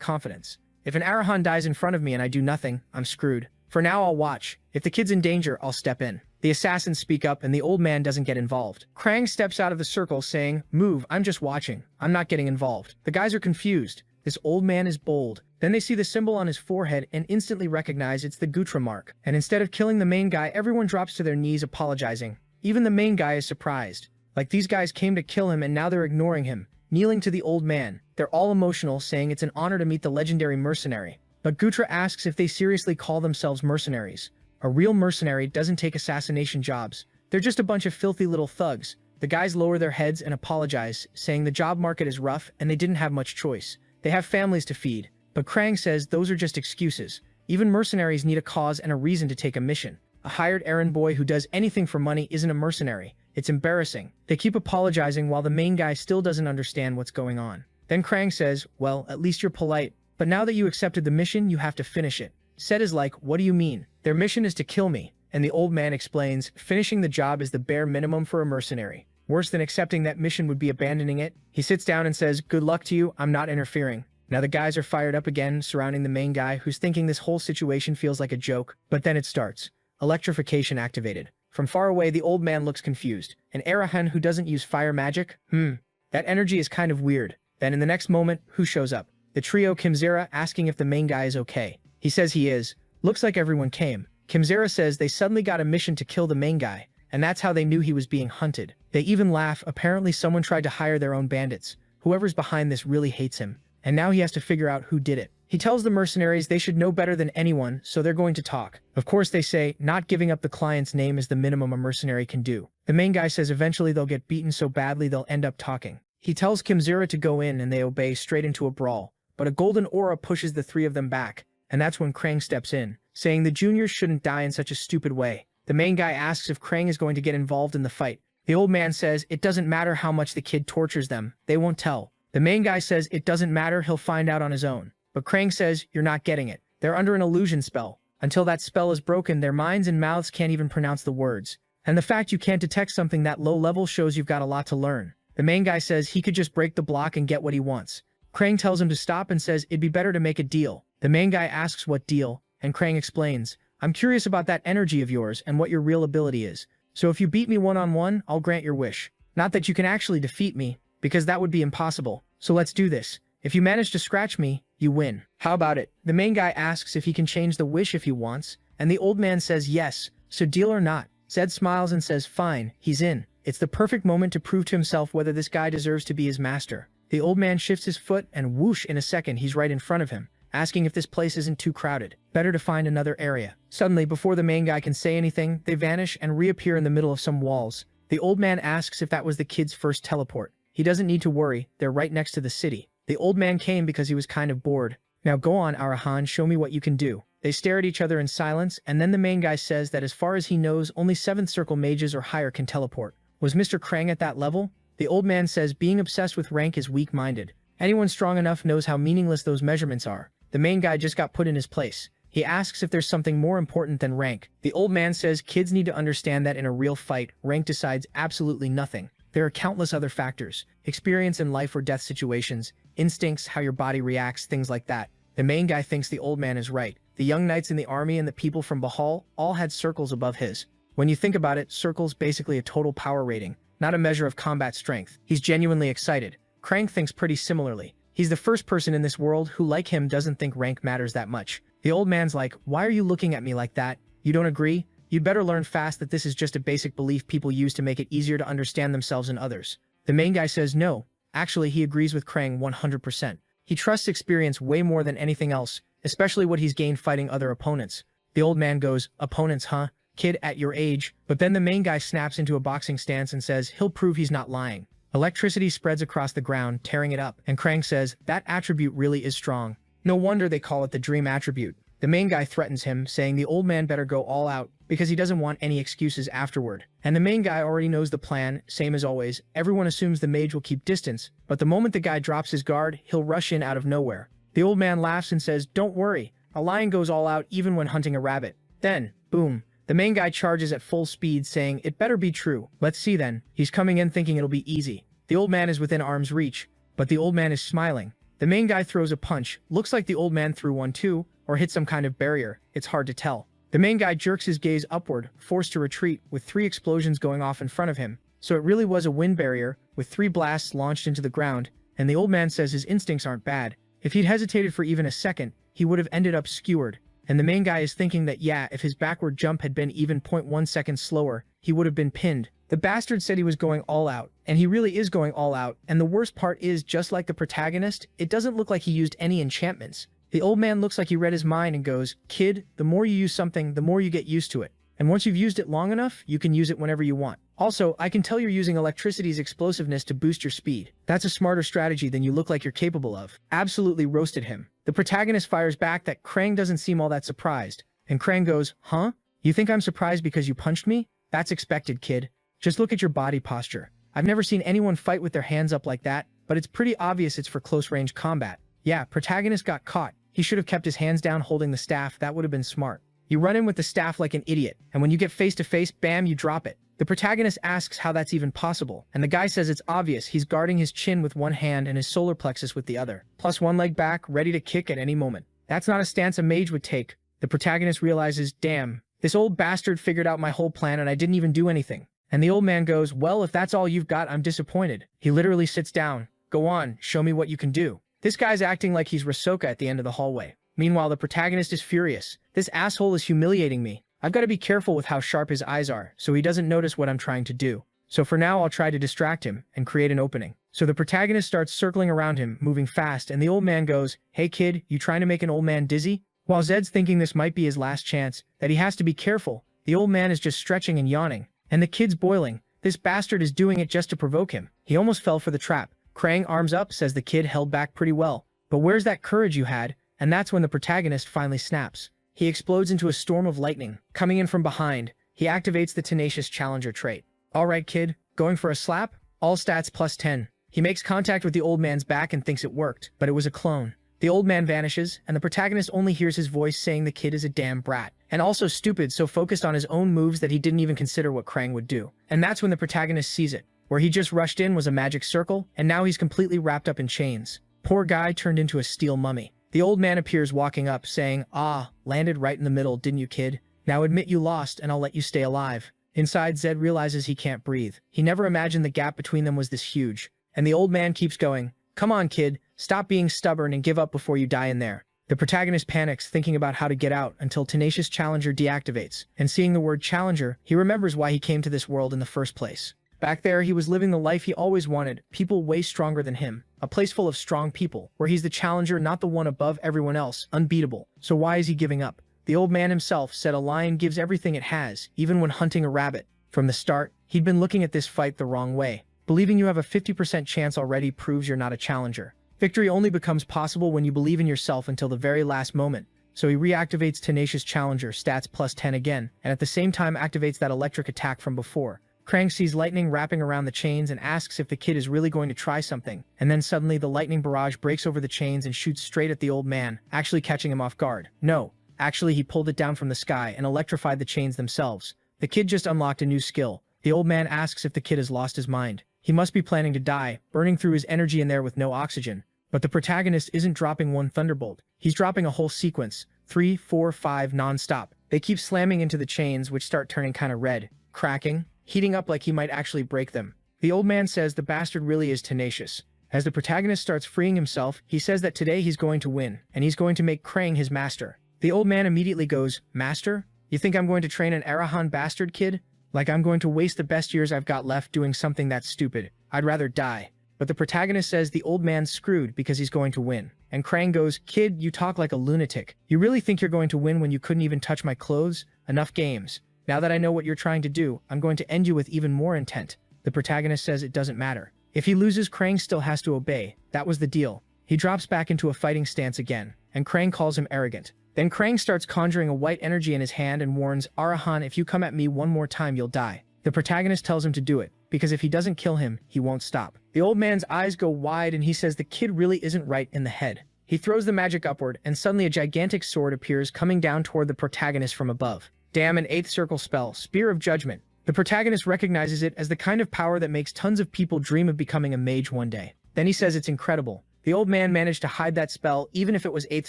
confidence. If an Arahan dies in front of me and I do nothing, I'm screwed. For now, I'll watch. If the kid's in danger, I'll step in. The assassins speak up and the old man doesn't get involved. Krang steps out of the circle saying, move, I'm just watching. I'm not getting involved. The guys are confused. This old man is bold. Then they see the symbol on his forehead and instantly recognize it's the Gutra mark. And instead of killing the main guy, everyone drops to their knees apologizing. Even the main guy is surprised. Like these guys came to kill him and now they're ignoring him. Kneeling to the old man. They're all emotional, saying it's an honor to meet the legendary mercenary. But Gutra asks if they seriously call themselves mercenaries. A real mercenary doesn't take assassination jobs. They're just a bunch of filthy little thugs. The guys lower their heads and apologize, saying the job market is rough and they didn't have much choice. They have families to feed. But Krang says those are just excuses. Even mercenaries need a cause and a reason to take a mission. A hired errand boy who does anything for money isn't a mercenary. It's embarrassing. They keep apologizing while the main guy still doesn't understand what's going on. Then Krang says, well, at least you're polite. But now that you accepted the mission, you have to finish it. Set is like, what do you mean? Their mission is to kill me. And the old man explains, finishing the job is the bare minimum for a mercenary. Worse than accepting that mission would be abandoning it. He sits down and says, good luck to you, I'm not interfering. Now the guys are fired up again, surrounding the main guy, who's thinking this whole situation feels like a joke. But then it starts. Electrification activated. From far away, the old man looks confused. An Arahan who doesn't use fire magic? That energy is kind of weird. Then in the next moment, who shows up? The trio Kimzera asking if the main guy is okay. He says he is. Looks like everyone came. Kimzera says they suddenly got a mission to kill the main guy, and that's how they knew he was being hunted. They even laugh, apparently someone tried to hire their own bandits. Whoever's behind this really hates him, and now he has to figure out who did it. He tells the mercenaries they should know better than anyone, so they're going to talk. Of course they say, not giving up the client's name is the minimum a mercenary can do. The main guy says eventually they'll get beaten so badly they'll end up talking. He tells Kimzera to go in and they obey straight into a brawl. But a golden aura pushes the 3 of them back, and that's when Krang steps in, saying the juniors shouldn't die in such a stupid way. The main guy asks if Krang is going to get involved in the fight. The old man says it doesn't matter how much the kid tortures them, they won't tell. The main guy says it doesn't matter, he'll find out on his own. But Krang says, you're not getting it. They're under an illusion spell. Until that spell is broken, their minds and mouths can't even pronounce the words. And the fact you can't detect something that low level shows you've got a lot to learn. The main guy says he could just break the block and get what he wants. Krang tells him to stop and says it'd be better to make a deal. The main guy asks what deal, and Krang explains, I'm curious about that energy of yours and what your real ability is. So if you beat me one-on-one, I'll grant your wish. Not that you can actually defeat me, because that would be impossible. So let's do this. If you manage to scratch me, you win. How about it? The main guy asks if he can change the wish if he wants, and the old man says yes, so deal or not. Zed smiles and says fine, he's in. It's the perfect moment to prove to himself whether this guy deserves to be his master. The old man shifts his foot and whoosh, in a second he's right in front of him, asking if this place isn't too crowded. Better to find another area. Suddenly, before the main guy can say anything, they vanish and reappear in the middle of some walls. The old man asks if that was the kid's first teleport. He doesn't need to worry, they're right next to the city. The old man came because he was kind of bored. Now go on, Arahan, show me what you can do. They stare at each other in silence, and then the main guy says that as far as he knows, only 7th circle mages or higher can teleport. Was Mr. Krang at that level? The old man says being obsessed with rank is weak-minded. Anyone strong enough knows how meaningless those measurements are. The main guy just got put in his place. He asks if there's something more important than rank. The old man says kids need to understand that in a real fight, rank decides absolutely nothing. There are countless other factors. Experience in life or death situations, instincts, how your body reacts, things like that. The main guy thinks the old man is right. The young knights in the army and the people from Bahal all had circles above his. When you think about it, circle's basically a total power rating, not a measure of combat strength. He's genuinely excited. Krang thinks pretty similarly. He's the first person in this world who, like him, doesn't think rank matters that much. The old man's like, why are you looking at me like that? You don't agree? You'd better learn fast that this is just a basic belief people use to make it easier to understand themselves and others. The main guy says no. Actually, he agrees with Krang 100%. He trusts experience way more than anything else, especially what he's gained fighting other opponents. The old man goes, opponents, huh? kid, at your age. But then the main guy snaps into a boxing stance and says he'll prove he's not lying. Electricity spreads across the ground, tearing it up, and Krang says that attribute really is strong. No wonder they call it the dream attribute. The main guy threatens him, saying the old man better go all out because he doesn't want any excuses afterward. And the main guy already knows the plan. Same as always, everyone assumes the mage will keep distance, but the moment the guy drops his guard, he'll rush in out of nowhere. The old man laughs and says, "Don't worry, a lion goes all out even when hunting a rabbit." Then, boom, the main guy charges at full speed, saying, "It better be true. Let's see then." He's coming in thinking it'll be easy. The old man is within arm's reach, but the old man is smiling. The main guy throws a punch. Looks like the old man threw one too, or hit some kind of barrier. It's hard to tell. The main guy jerks his gaze upward, forced to retreat, with 3 explosions going off in front of him. So it really was a wind barrier, with 3 blasts launched into the ground, and the old man says his instincts aren't bad. If he'd hesitated for even a second, he would have ended up skewered. And the main guy is thinking that yeah, if his backward jump had been even 0.1 seconds slower, he would have been pinned. The bastard said he was going all out, and he really is going all out, and the worst part is, just like the protagonist, it doesn't look like he used any enchantments. The old man looks like he read his mind and goes, "Kid, the more you use something, the more you get used to it. And once you've used it long enough, you can use it whenever you want. Also, I can tell you're using electricity's explosiveness to boost your speed. That's a smarter strategy than you look like you're capable of." Absolutely roasted him. The protagonist fires back that Krang doesn't seem all that surprised. And Krang goes, "Huh? You think I'm surprised because you punched me? That's expected, kid. Just look at your body posture. I've never seen anyone fight with their hands up like that, but it's pretty obvious it's for close-range combat." Yeah, protagonist got caught. He should have kept his hands down holding the staff. That would have been smart. You run in with the staff like an idiot, and when you get face-to-face, bam, you drop it. The protagonist asks how that's even possible, and the guy says it's obvious. He's guarding his chin with one hand and his solar plexus with the other, plus one leg back, ready to kick at any moment. That's not a stance a mage would take. The protagonist realizes, damn, this old bastard figured out my whole plan and I didn't even do anything. And the old man goes, "Well, if that's all you've got, I'm disappointed." He literally sits down. "Go on, show me what you can do." This guy's acting like he's Rasoka at the end of the hallway. Meanwhile, the protagonist is furious. "This asshole is humiliating me. I've got to be careful with how sharp his eyes are, so he doesn't notice what I'm trying to do. So for now, I'll try to distract him and create an opening." So the protagonist starts circling around him, moving fast, and the old man goes, "Hey kid, you trying to make an old man dizzy?" While Zed's thinking this might be his last chance, that he has to be careful, the old man is just stretching and yawning. And the kid's boiling. This bastard is doing it just to provoke him. He almost fell for the trap. Krang, arms up, says the kid held back pretty well. "But where's that courage you had?" And that's when the protagonist finally snaps. He explodes into a storm of lightning. Coming in from behind, he activates the Tenacious Challenger trait. "Alright kid, going for a slap? All stats plus 10. He makes contact with the old man's back and thinks it worked, but it was a clone. The old man vanishes, and the protagonist only hears his voice saying the kid is a damn brat. And also stupid, so focused on his own moves that he didn't even consider what Krang would do. And that's when the protagonist sees it. Where he just rushed in was a magic circle, and now he's completely wrapped up in chains. Poor guy turned into a steel mummy. The old man appears walking up, saying, "Ah, landed right in the middle, didn't you, kid? Now admit you lost, and I'll let you stay alive." Inside, Zed realizes he can't breathe. He never imagined the gap between them was this huge. And the old man keeps going, "Come on, kid, stop being stubborn and give up before you die in there." The protagonist panics, thinking about how to get out, until Tenacious Challenger deactivates. And seeing the word Challenger, he remembers why he came to this world in the first place. Back there, he was living the life he always wanted, people way stronger than him. A place full of strong people, where he's the challenger, not the one above everyone else, unbeatable. So why is he giving up? The old man himself said a lion gives everything it has, even when hunting a rabbit. From the start, he'd been looking at this fight the wrong way. Believing you have a 50% chance already proves you're not a challenger. Victory only becomes possible when you believe in yourself until the very last moment. So he reactivates Tenacious Challenger, stats plus 10 again, and at the same time activates that electric attack from before. Krang sees lightning wrapping around the chains and asks if the kid is really going to try something, and then suddenly the lightning barrage breaks over the chains and shoots straight at the old man, actually catching him off guard. No, actually he pulled it down from the sky and electrified the chains themselves. The kid just unlocked a new skill. The old man asks if the kid has lost his mind. He must be planning to die, burning through his energy in there with no oxygen. But the protagonist isn't dropping one thunderbolt. He's dropping a whole sequence. 3, 4, 5 non-stop. They keep slamming into the chains, which start turning kinda red, cracking, heating up like he might actually break them. The old man says the bastard really is tenacious. As the protagonist starts freeing himself, he says that today he's going to win, and he's going to make Krang his master. The old man immediately goes, "Master? You think I'm going to train an Arahan bastard kid? Like I'm going to waste the best years I've got left doing something that stupid. I'd rather die." But the protagonist says the old man's screwed because he's going to win. And Krang goes, "Kid, you talk like a lunatic. You really think you're going to win when you couldn't even touch my clothes? Enough games." Now that I know what you're trying to do, I'm going to end you with even more intent. The protagonist says it doesn't matter. If he loses, Krang still has to obey. That was the deal. He drops back into a fighting stance again, and Krang calls him arrogant. Then Krang starts conjuring a white energy in his hand and warns, Arahan, if you come at me one more time, you'll die. The protagonist tells him to do it, because if he doesn't kill him, he won't stop. The old man's eyes go wide and he says the kid really isn't right in the head. He throws the magic upward, and suddenly a gigantic sword appears coming down toward the protagonist from above. Damn, an 8th circle spell, Spear of Judgment. The protagonist recognizes it as the kind of power that makes tons of people dream of becoming a mage one day. Then he says it's incredible. The old man managed to hide that spell even if it was 8th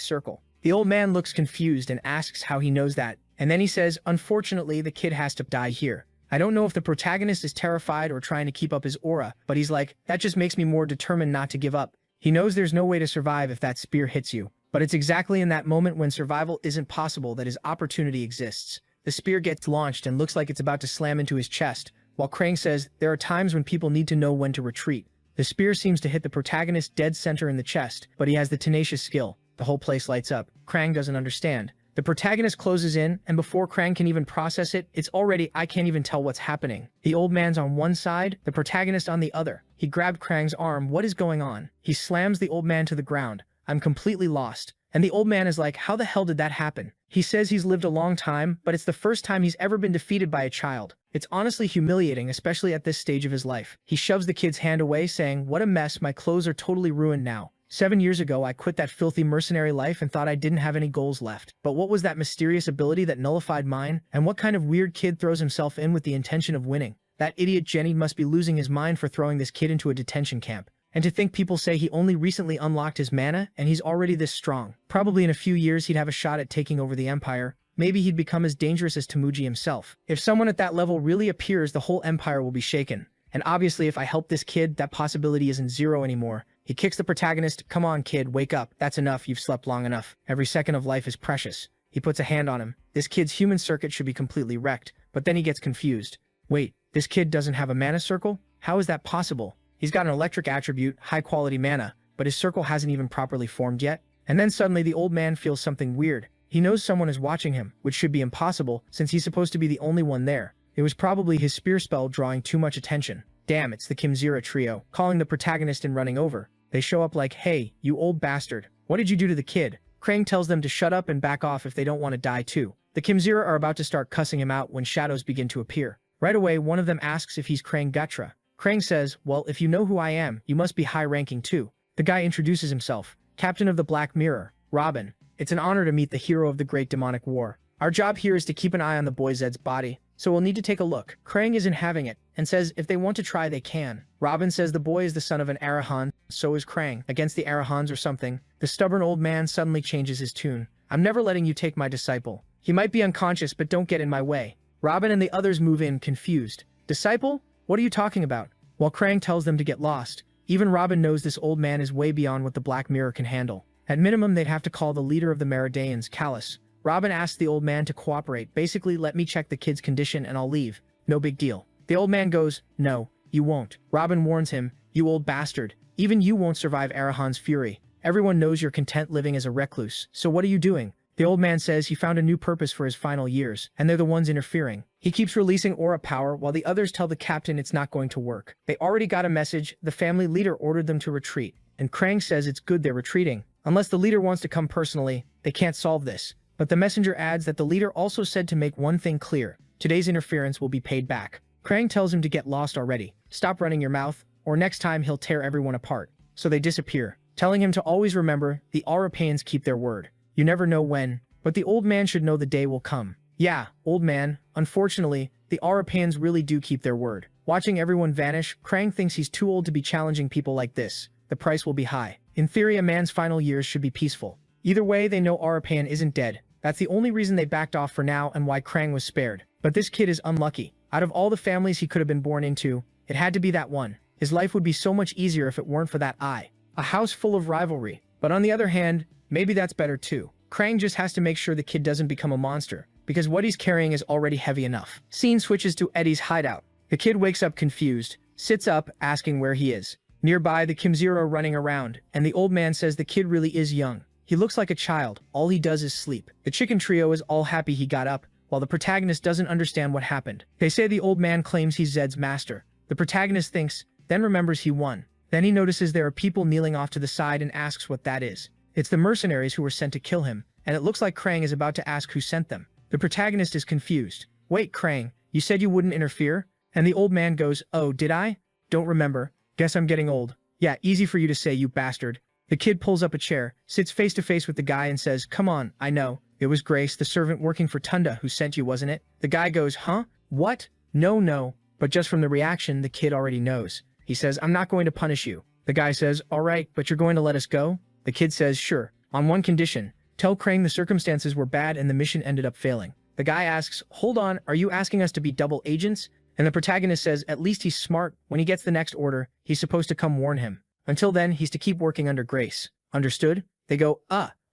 circle. The old man looks confused and asks how he knows that. And then he says, unfortunately, the kid has to die here. I don't know if the protagonist is terrified or trying to keep up his aura, but he's like, that just makes me more determined not to give up. He knows there's no way to survive if that spear hits you. But it's exactly in that moment when survival isn't possible that his opportunity exists. The spear gets launched and looks like it's about to slam into his chest, while Krang says, there are times when people need to know when to retreat. The spear seems to hit the protagonist dead center in the chest, but he has the tenacious skill. The whole place lights up. Krang doesn't understand. The protagonist closes in, and before Krang can even process it, it's already, I can't even tell what's happening. The old man's on one side, the protagonist on the other. He grabbed Krang's arm. What is going on? He slams the old man to the ground. I'm completely lost. And the old man is like, how the hell did that happen? He says he's lived a long time, but it's the first time he's ever been defeated by a child. It's honestly humiliating, especially at this stage of his life. He shoves the kid's hand away, saying, what a mess, my clothes are totally ruined now. 7 years ago, I quit that filthy mercenary life and thought I didn't have any goals left. But what was that mysterious ability that nullified mine? And what kind of weird kid throws himself in with the intention of winning? That idiot Jenny must be losing his mind for throwing this kid into a detention camp. And to think people say he only recently unlocked his mana and he's already this strong. Probably in a few years he'd have a shot at taking over the empire. Maybe he'd become as dangerous as Temuji himself. If someone at that level really appears, the whole empire will be shaken. And obviously if I help this kid, that possibility isn't zero anymore. He kicks the protagonist. Come on, kid, wake up. That's enough. You've slept long enough. Every second of life is precious. He puts a hand on him. This kid's human circuit should be completely wrecked. But then he gets confused. Wait, this kid doesn't have a mana circle? How is that possible? He's got an electric attribute, high-quality mana, but his circle hasn't even properly formed yet. And then suddenly the old man feels something weird. He knows someone is watching him, which should be impossible since he's supposed to be the only one there. It was probably his spear spell drawing too much attention. Damn, it's the Kimzira trio, calling the protagonist and running over. They show up like, hey, you old bastard. What did you do to the kid? Krang tells them to shut up and back off if they don't want to die too. The Kimzira are about to start cussing him out when shadows begin to appear. Right away, one of them asks if he's Krang Gutra. Krang says, well, if you know who I am, you must be high-ranking too. The guy introduces himself. Captain of the Black Mirror, Robin. It's an honor to meet the hero of the Great Demonic War. Our job here is to keep an eye on the boy Zed's body, so we'll need to take a look. Krang isn't having it, and says if they want to try, they can. Robin says the boy is the son of an Arahan, so is Krang. Against the Arahans or something. The stubborn old man suddenly changes his tune. I'm never letting you take my disciple. He might be unconscious, but don't get in my way. Robin and the others move in, confused. Disciple? What are you talking about? While Krang tells them to get lost, even Robin knows this old man is way beyond what the Black Mirror can handle. At minimum, they'd have to call the leader of the Meridians, Callus. Robin asks the old man to cooperate, basically let me check the kid's condition and I'll leave. No big deal. The old man goes, no, you won't. Robin warns him, you old bastard. Even you won't survive Arahan's fury. Everyone knows you're content living as a recluse, so what are you doing? The old man says he found a new purpose for his final years, and they're the ones interfering. He keeps releasing aura power while the others tell the captain it's not going to work. They already got a message, the family leader ordered them to retreat, and Krang says it's good they're retreating. Unless the leader wants to come personally, they can't solve this. But the messenger adds that the leader also said to make one thing clear, today's interference will be paid back. Krang tells him to get lost already, stop running your mouth, or next time he'll tear everyone apart. So they disappear, telling him to always remember, the Aurapans keep their word. You never know when, but the old man should know the day will come. Yeah, old man, unfortunately, the Aurapans really do keep their word. Watching everyone vanish, Krang thinks he's too old to be challenging people like this. The price will be high. In theory, a man's final years should be peaceful. Either way, they know Aurapan isn't dead. That's the only reason they backed off for now and why Krang was spared. But this kid is unlucky. Out of all the families he could have been born into, it had to be that one. His life would be so much easier if it weren't for that eye. A house full of rivalry. But on the other hand, maybe that's better too. Krang just has to make sure the kid doesn't become a monster, because what he's carrying is already heavy enough. Scene switches to Eddie's hideout. The kid wakes up confused, sits up, asking where he is. Nearby, the Kimzira are running around, and the old man says the kid really is young. He looks like a child, all he does is sleep. The chicken trio is all happy he got up, while the protagonist doesn't understand what happened. They say the old man claims he's Zed's master. The protagonist thinks, then remembers he won. Then he notices there are people kneeling off to the side and asks what that is. It's the mercenaries who were sent to kill him, and it looks like Krang is about to ask who sent them. The protagonist is confused. Wait, Krang, you said you wouldn't interfere? And the old man goes, oh, did I? Don't remember. Guess I'm getting old. Yeah, easy for you to say, you bastard. The kid pulls up a chair, sits face to face with the guy and says, come on, I know. It was Grace, the servant working for Tunda, who sent you, wasn't it? The guy goes, huh? What? No. But just from the reaction, the kid already knows. He says, I'm not going to punish you. The guy says, all right, but you're going to let us go? The kid says, sure, on one condition. Tell Krang the circumstances were bad and the mission ended up failing. The guy asks, hold on, are you asking us to be double agents? And the protagonist says, at least he's smart. When he gets the next order, he's supposed to come warn him. Until then, he's to keep working under Grace. Understood? They go,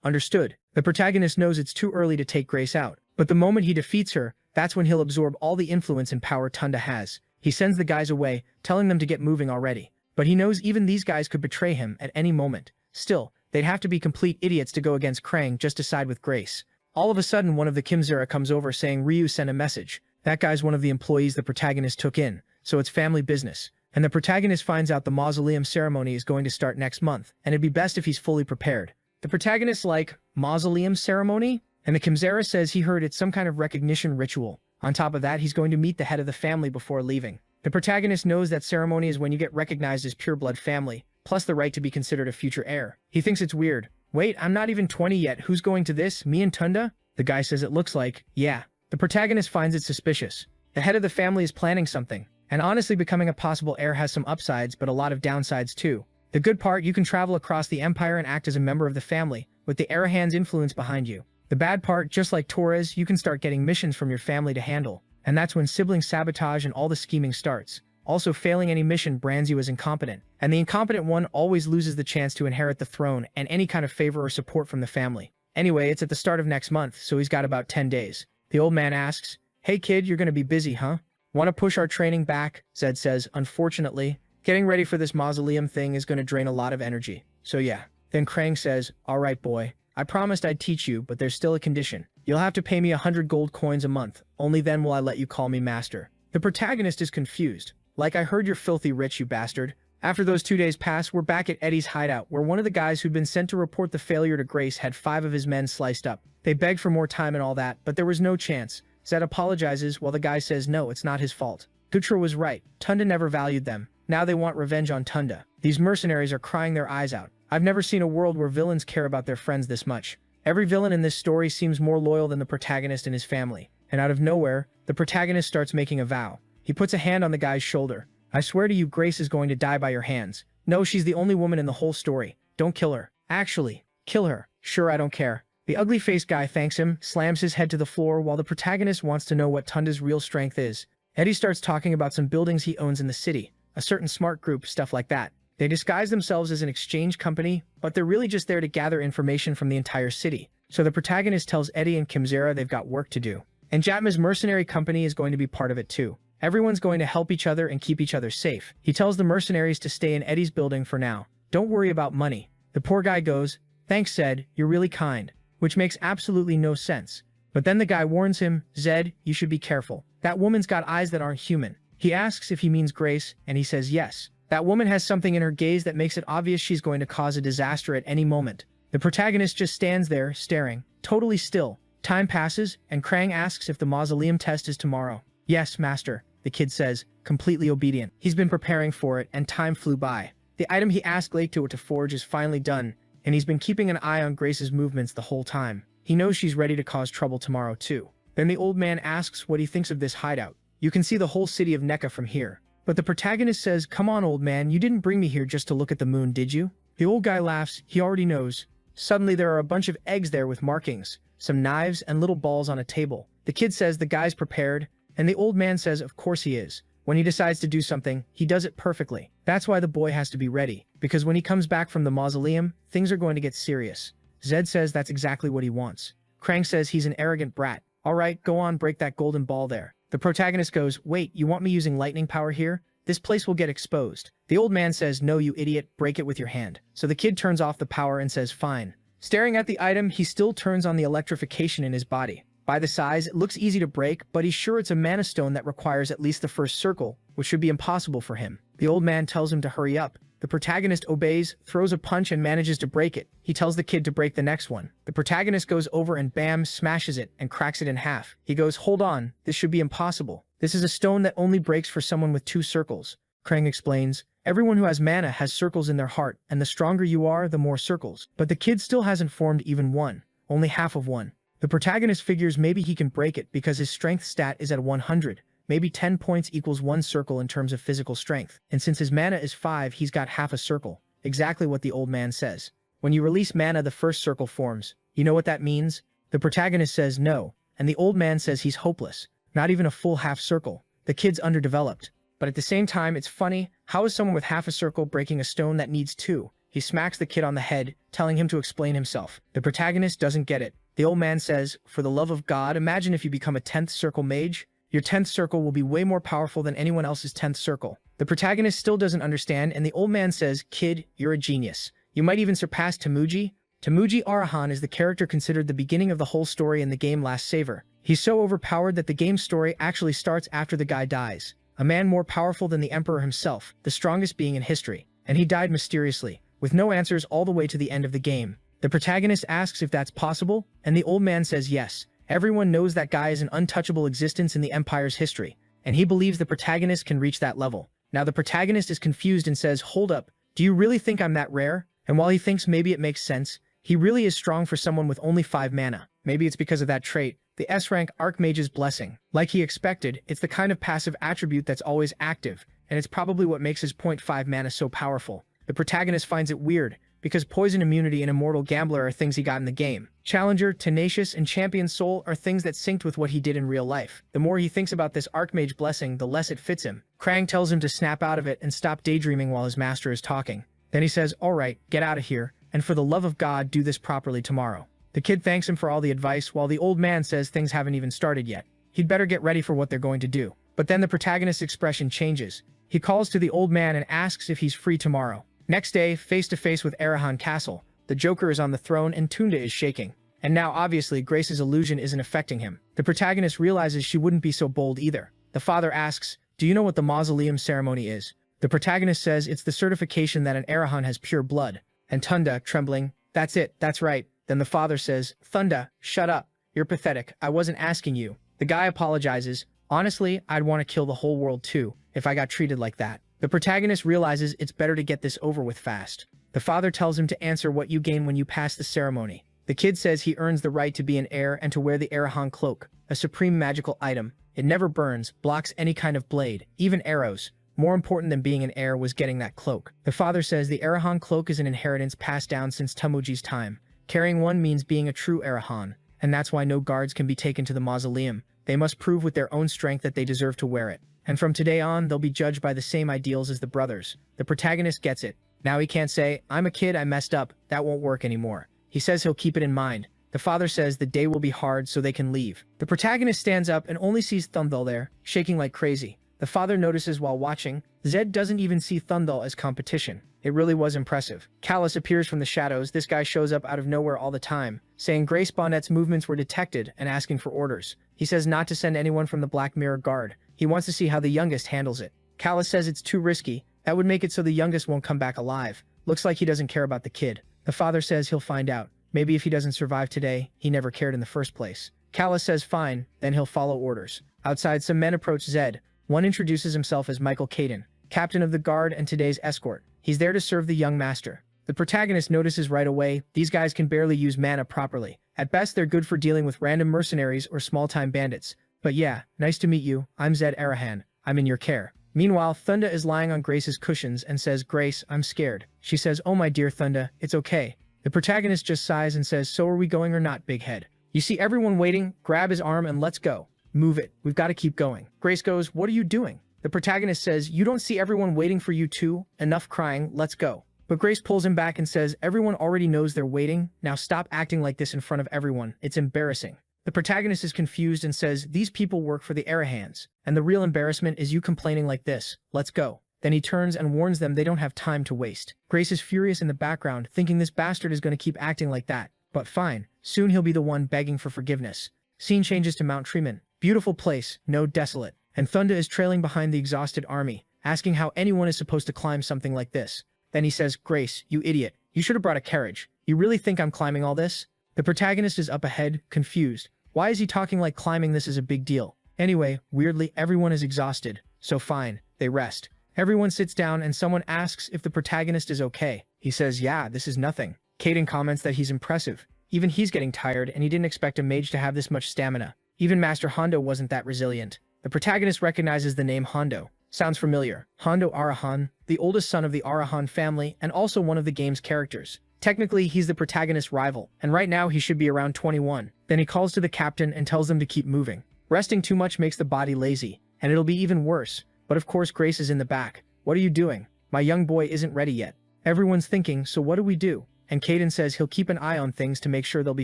understood. The protagonist knows it's too early to take Grace out. But the moment he defeats her, that's when he'll absorb all the influence and power Tunda has. He sends the guys away, telling them to get moving already. But he knows even these guys could betray him at any moment. Still, they'd have to be complete idiots to go against Krang just to side with Grace. All of a sudden, one of the Kimzera comes over saying Ryu sent a message. That guy's one of the employees the protagonist took in, so it's family business. And the protagonist finds out the mausoleum ceremony is going to start next month, and it'd be best if he's fully prepared. The protagonist's like, mausoleum ceremony? And the Kimzera says he heard it's some kind of recognition ritual. On top of that, he's going to meet the head of the family before leaving. The protagonist knows that ceremony is when you get recognized as pureblood family, plus the right to be considered a future heir. He thinks it's weird. Wait, I'm not even 20 yet, who's going to this, me and Tunda? The guy says it looks like, yeah. The protagonist finds it suspicious. The head of the family is planning something. And honestly, becoming a possible heir has some upsides, but a lot of downsides too. The good part, you can travel across the empire and act as a member of the family, with the Arahan's influence behind you. The bad part, just like Torres, you can start getting missions from your family to handle. And that's when sibling sabotage and all the scheming starts. Also, failing any mission brands you as incompetent. And the incompetent one always loses the chance to inherit the throne and any kind of favor or support from the family. Anyway, it's at the start of next month, so he's got about 10 days. The old man asks, hey kid, you're gonna be busy, huh? Want to push our training back? Zed says, unfortunately, getting ready for this mausoleum thing is going to drain a lot of energy. So yeah. Then Krang says, all right boy, I promised I'd teach you, but there's still a condition. You'll have to pay me 100 gold coins a month. Only then will I let you call me master. The protagonist is confused. Like, I heard you're filthy rich, you bastard. After those 2 days pass, we're back at Eddie's hideout, where one of the guys who'd been sent to report the failure to Grace had 5 of his men sliced up. They begged for more time and all that, but there was no chance. Zed apologizes while the guy says no, it's not his fault. Gutra was right. Tunda never valued them. Now they want revenge on Tunda. These mercenaries are crying their eyes out. I've never seen a world where villains care about their friends this much. Every villain in this story seems more loyal than the protagonist and his family. And out of nowhere, the protagonist starts making a vow. He puts a hand on the guy's shoulder. I swear to you, Grace is going to die by your hands. No, she's the only woman in the whole story. Don't kill her. Actually, kill her. Sure, I don't care. The ugly-faced guy thanks him, slams his head to the floor while the protagonist wants to know what Tunda's real strength is. Eddie starts talking about some buildings he owns in the city, a certain smart group, stuff like that. They disguise themselves as an exchange company, but they're really just there to gather information from the entire city. So the protagonist tells Eddie and Kimzera they've got work to do. And Jatma's mercenary company is going to be part of it too. Everyone's going to help each other and keep each other safe. He tells the mercenaries to stay in Eddie's building for now. Don't worry about money. The poor guy goes, thanks Zed, you're really kind. Which makes absolutely no sense. But then the guy warns him, Zed, you should be careful. That woman's got eyes that aren't human. He asks if he means Grace, and he says yes. That woman has something in her gaze that makes it obvious she's going to cause a disaster at any moment. The protagonist just stands there, staring, totally still. Time passes, and Krang asks if the mausoleum test is tomorrow. Yes, master, the kid says, completely obedient. He's been preparing for it, and time flew by. The item he asked Leito to forge is finally done, and he's been keeping an eye on Grace's movements the whole time. He knows she's ready to cause trouble tomorrow too. Then the old man asks what he thinks of this hideout. You can see the whole city of Nekka from here. But the protagonist says, come on old man, you didn't bring me here just to look at the moon, did you? The old guy laughs, he already knows. Suddenly there are a bunch of eggs there with markings, some knives and little balls on a table. The kid says the guy's prepared, and the old man says of course he is. When he decides to do something, he does it perfectly. That's why the boy has to be ready, because when he comes back from the mausoleum, things are going to get serious. Zed says that's exactly what he wants. Krang says he's an arrogant brat. Alright, go on, break that golden ball there. The protagonist goes, wait, you want me using lightning power here? This place will get exposed. The old man says, no you idiot, break it with your hand. So the kid turns off the power and says fine. Staring at the item, he still turns on the electrification in his body. By the size, it looks easy to break, but he's sure it's a mana stone that requires at least the first circle, which should be impossible for him. The old man tells him to hurry up. The protagonist obeys, throws a punch and manages to break it. He tells the kid to break the next one. The protagonist goes over and bam, smashes it and cracks it in half. He goes, hold on, this should be impossible. This is a stone that only breaks for someone with 2 circles. Krang explains, everyone who has mana has circles in their heart, and the stronger you are, the more circles. But the kid still hasn't formed even one, only half of one. The protagonist figures maybe he can break it because his strength stat is at 100. Maybe 10 points equals 1 circle in terms of physical strength. And since his mana is 5, he's got half a circle. Exactly what the old man says. When you release mana, the first circle forms. You know what that means? The protagonist says no, and the old man says he's hopeless. Not even a full half circle. The kid's underdeveloped. But at the same time, it's funny. How is someone with half a circle breaking a stone that needs 2? He smacks the kid on the head, telling him to explain himself. The protagonist doesn't get it. The old man says, for the love of God, imagine if you become a 10th circle mage. Your 10th circle will be way more powerful than anyone else's 10th circle. The protagonist still doesn't understand, and the old man says, kid, you're a genius. You might even surpass Temuji. Temuji Arahan is the character considered the beginning of the whole story in the game Last Saver. He's so overpowered that the game's story actually starts after the guy dies. A man more powerful than the emperor himself, the strongest being in history. And he died mysteriously, with no answers all the way to the end of the game. The protagonist asks if that's possible, and the old man says yes. Everyone knows that guy is an untouchable existence in the Empire's history, and he believes the protagonist can reach that level. Now the protagonist is confused and says, hold up, do you really think I'm that rare? And while he thinks maybe it makes sense, he really is strong for someone with only 5 mana. Maybe it's because of that trait, the S-rank Archmage's Blessing. Like he expected, it's the kind of passive attribute that's always active, and it's probably what makes his 0.5 mana so powerful. The protagonist finds it weird, because Poison Immunity and Immortal Gambler are things he got in the game. Challenger, Tenacious, and Champion Soul are things that synced with what he did in real life. The more he thinks about this Archmage Blessing, the less it fits him. Krang tells him to snap out of it and stop daydreaming while his master is talking. Then he says, alright, get out of here, and for the love of God, do this properly tomorrow. The kid thanks him for all the advice, while the old man says things haven't even started yet. He'd better get ready for what they're going to do. But then the protagonist's expression changes. He calls to the old man and asks if he's free tomorrow. Next day, face-to-face with Arahan Castle, the Joker is on the throne and Tunda is shaking. And now, obviously, Grace's illusion isn't affecting him. The protagonist realizes she wouldn't be so bold either. The father asks, do you know what the mausoleum ceremony is? The protagonist says it's the certification that an Arahan has pure blood. And Tunda, trembling, that's it, that's right. Then the father says, Thunda, shut up. You're pathetic. I wasn't asking you. The guy apologizes. Honestly, I'd want to kill the whole world too, if I got treated like that. The protagonist realizes it's better to get this over with fast. The father tells him to answer what you gain when you pass the ceremony. The kid says he earns the right to be an heir and to wear the Arahan cloak, a supreme magical item. It never burns, blocks any kind of blade, even arrows. More important than being an heir was getting that cloak. The father says the Arahan cloak is an inheritance passed down since Temuji's time. Carrying one means being a true Arahan, and that's why no guards can be taken to the mausoleum. They must prove with their own strength that they deserve to wear it. And from today on, they'll be judged by the same ideals as the brothers. The protagonist gets it. Now he can't say, I'm a kid, I messed up. That won't work anymore. He says he'll keep it in mind. The father says the day will be hard so they can leave. The protagonist stands up and only sees Thundel there, shaking like crazy. The father notices while watching, Zed doesn't even see Thundel as competition. It really was impressive. Callus appears from the shadows. This guy shows up out of nowhere all the time, saying Grace Bonnet's movements were detected and asking for orders. He says not to send anyone from the Black Mirror Guard. He wants to see how the youngest handles it. Callus says it's too risky. That would make it so the youngest won't come back alive. Looks like he doesn't care about the kid. The father says he'll find out. Maybe if he doesn't survive today, he never cared in the first place. Callus says fine, then he'll follow orders. Outside, some men approach Zed. One introduces himself as Michael Caden, captain of the guard and today's escort. He's there to serve the young master. The protagonist notices right away, these guys can barely use mana properly. At best, they're good for dealing with random mercenaries or small-time bandits. But yeah, nice to meet you. I'm Zed Arahan. I'm in your care. Meanwhile, Thunda is lying on Grace's cushions and says, Grace, I'm scared. She says, oh my dear Thunda, it's okay. The protagonist just sighs and says, so are we going or not, big head? You see everyone waiting? Grab his arm and let's go. Move it. We've got to keep going. Grace goes, what are you doing? The protagonist says, you don't see everyone waiting for you too? Enough crying, let's go. But Grace pulls him back and says, everyone already knows they're waiting. Now stop acting like this in front of everyone. It's embarrassing. The protagonist is confused and says, these people work for the Arahans, and the real embarrassment is you complaining like this. Let's go. Then he turns and warns them they don't have time to waste. Grace is furious in the background, thinking this bastard is going to keep acting like that. But fine, soon he'll be the one begging for forgiveness. Scene changes to Mount Treatment. Beautiful place, no desolate. And Thunda is trailing behind the exhausted army, asking how anyone is supposed to climb something like this. Then he says, Grace, you idiot. You should have brought a carriage. You really think I'm climbing all this? The protagonist is up ahead, confused. Why is he talking like climbing this is a big deal? Anyway, weirdly, everyone is exhausted. So fine, they rest. Everyone sits down and someone asks if the protagonist is okay. He says, yeah, this is nothing. Kaden comments that he's impressive. Even he's getting tired and he didn't expect a mage to have this much stamina. Even Master Hondo wasn't that resilient. The protagonist recognizes the name Hondo. Sounds familiar. Hondo Arahan, the oldest son of the Arahan family and also one of the game's characters. Technically, he's the protagonist's rival, and right now he should be around 21. Then he calls to the captain and tells them to keep moving. Resting too much makes the body lazy, and it'll be even worse. But of course Grace is in the back. What are you doing? My young boy isn't ready yet. Everyone's thinking, so what do we do? And Kaden says he'll keep an eye on things to make sure they'll be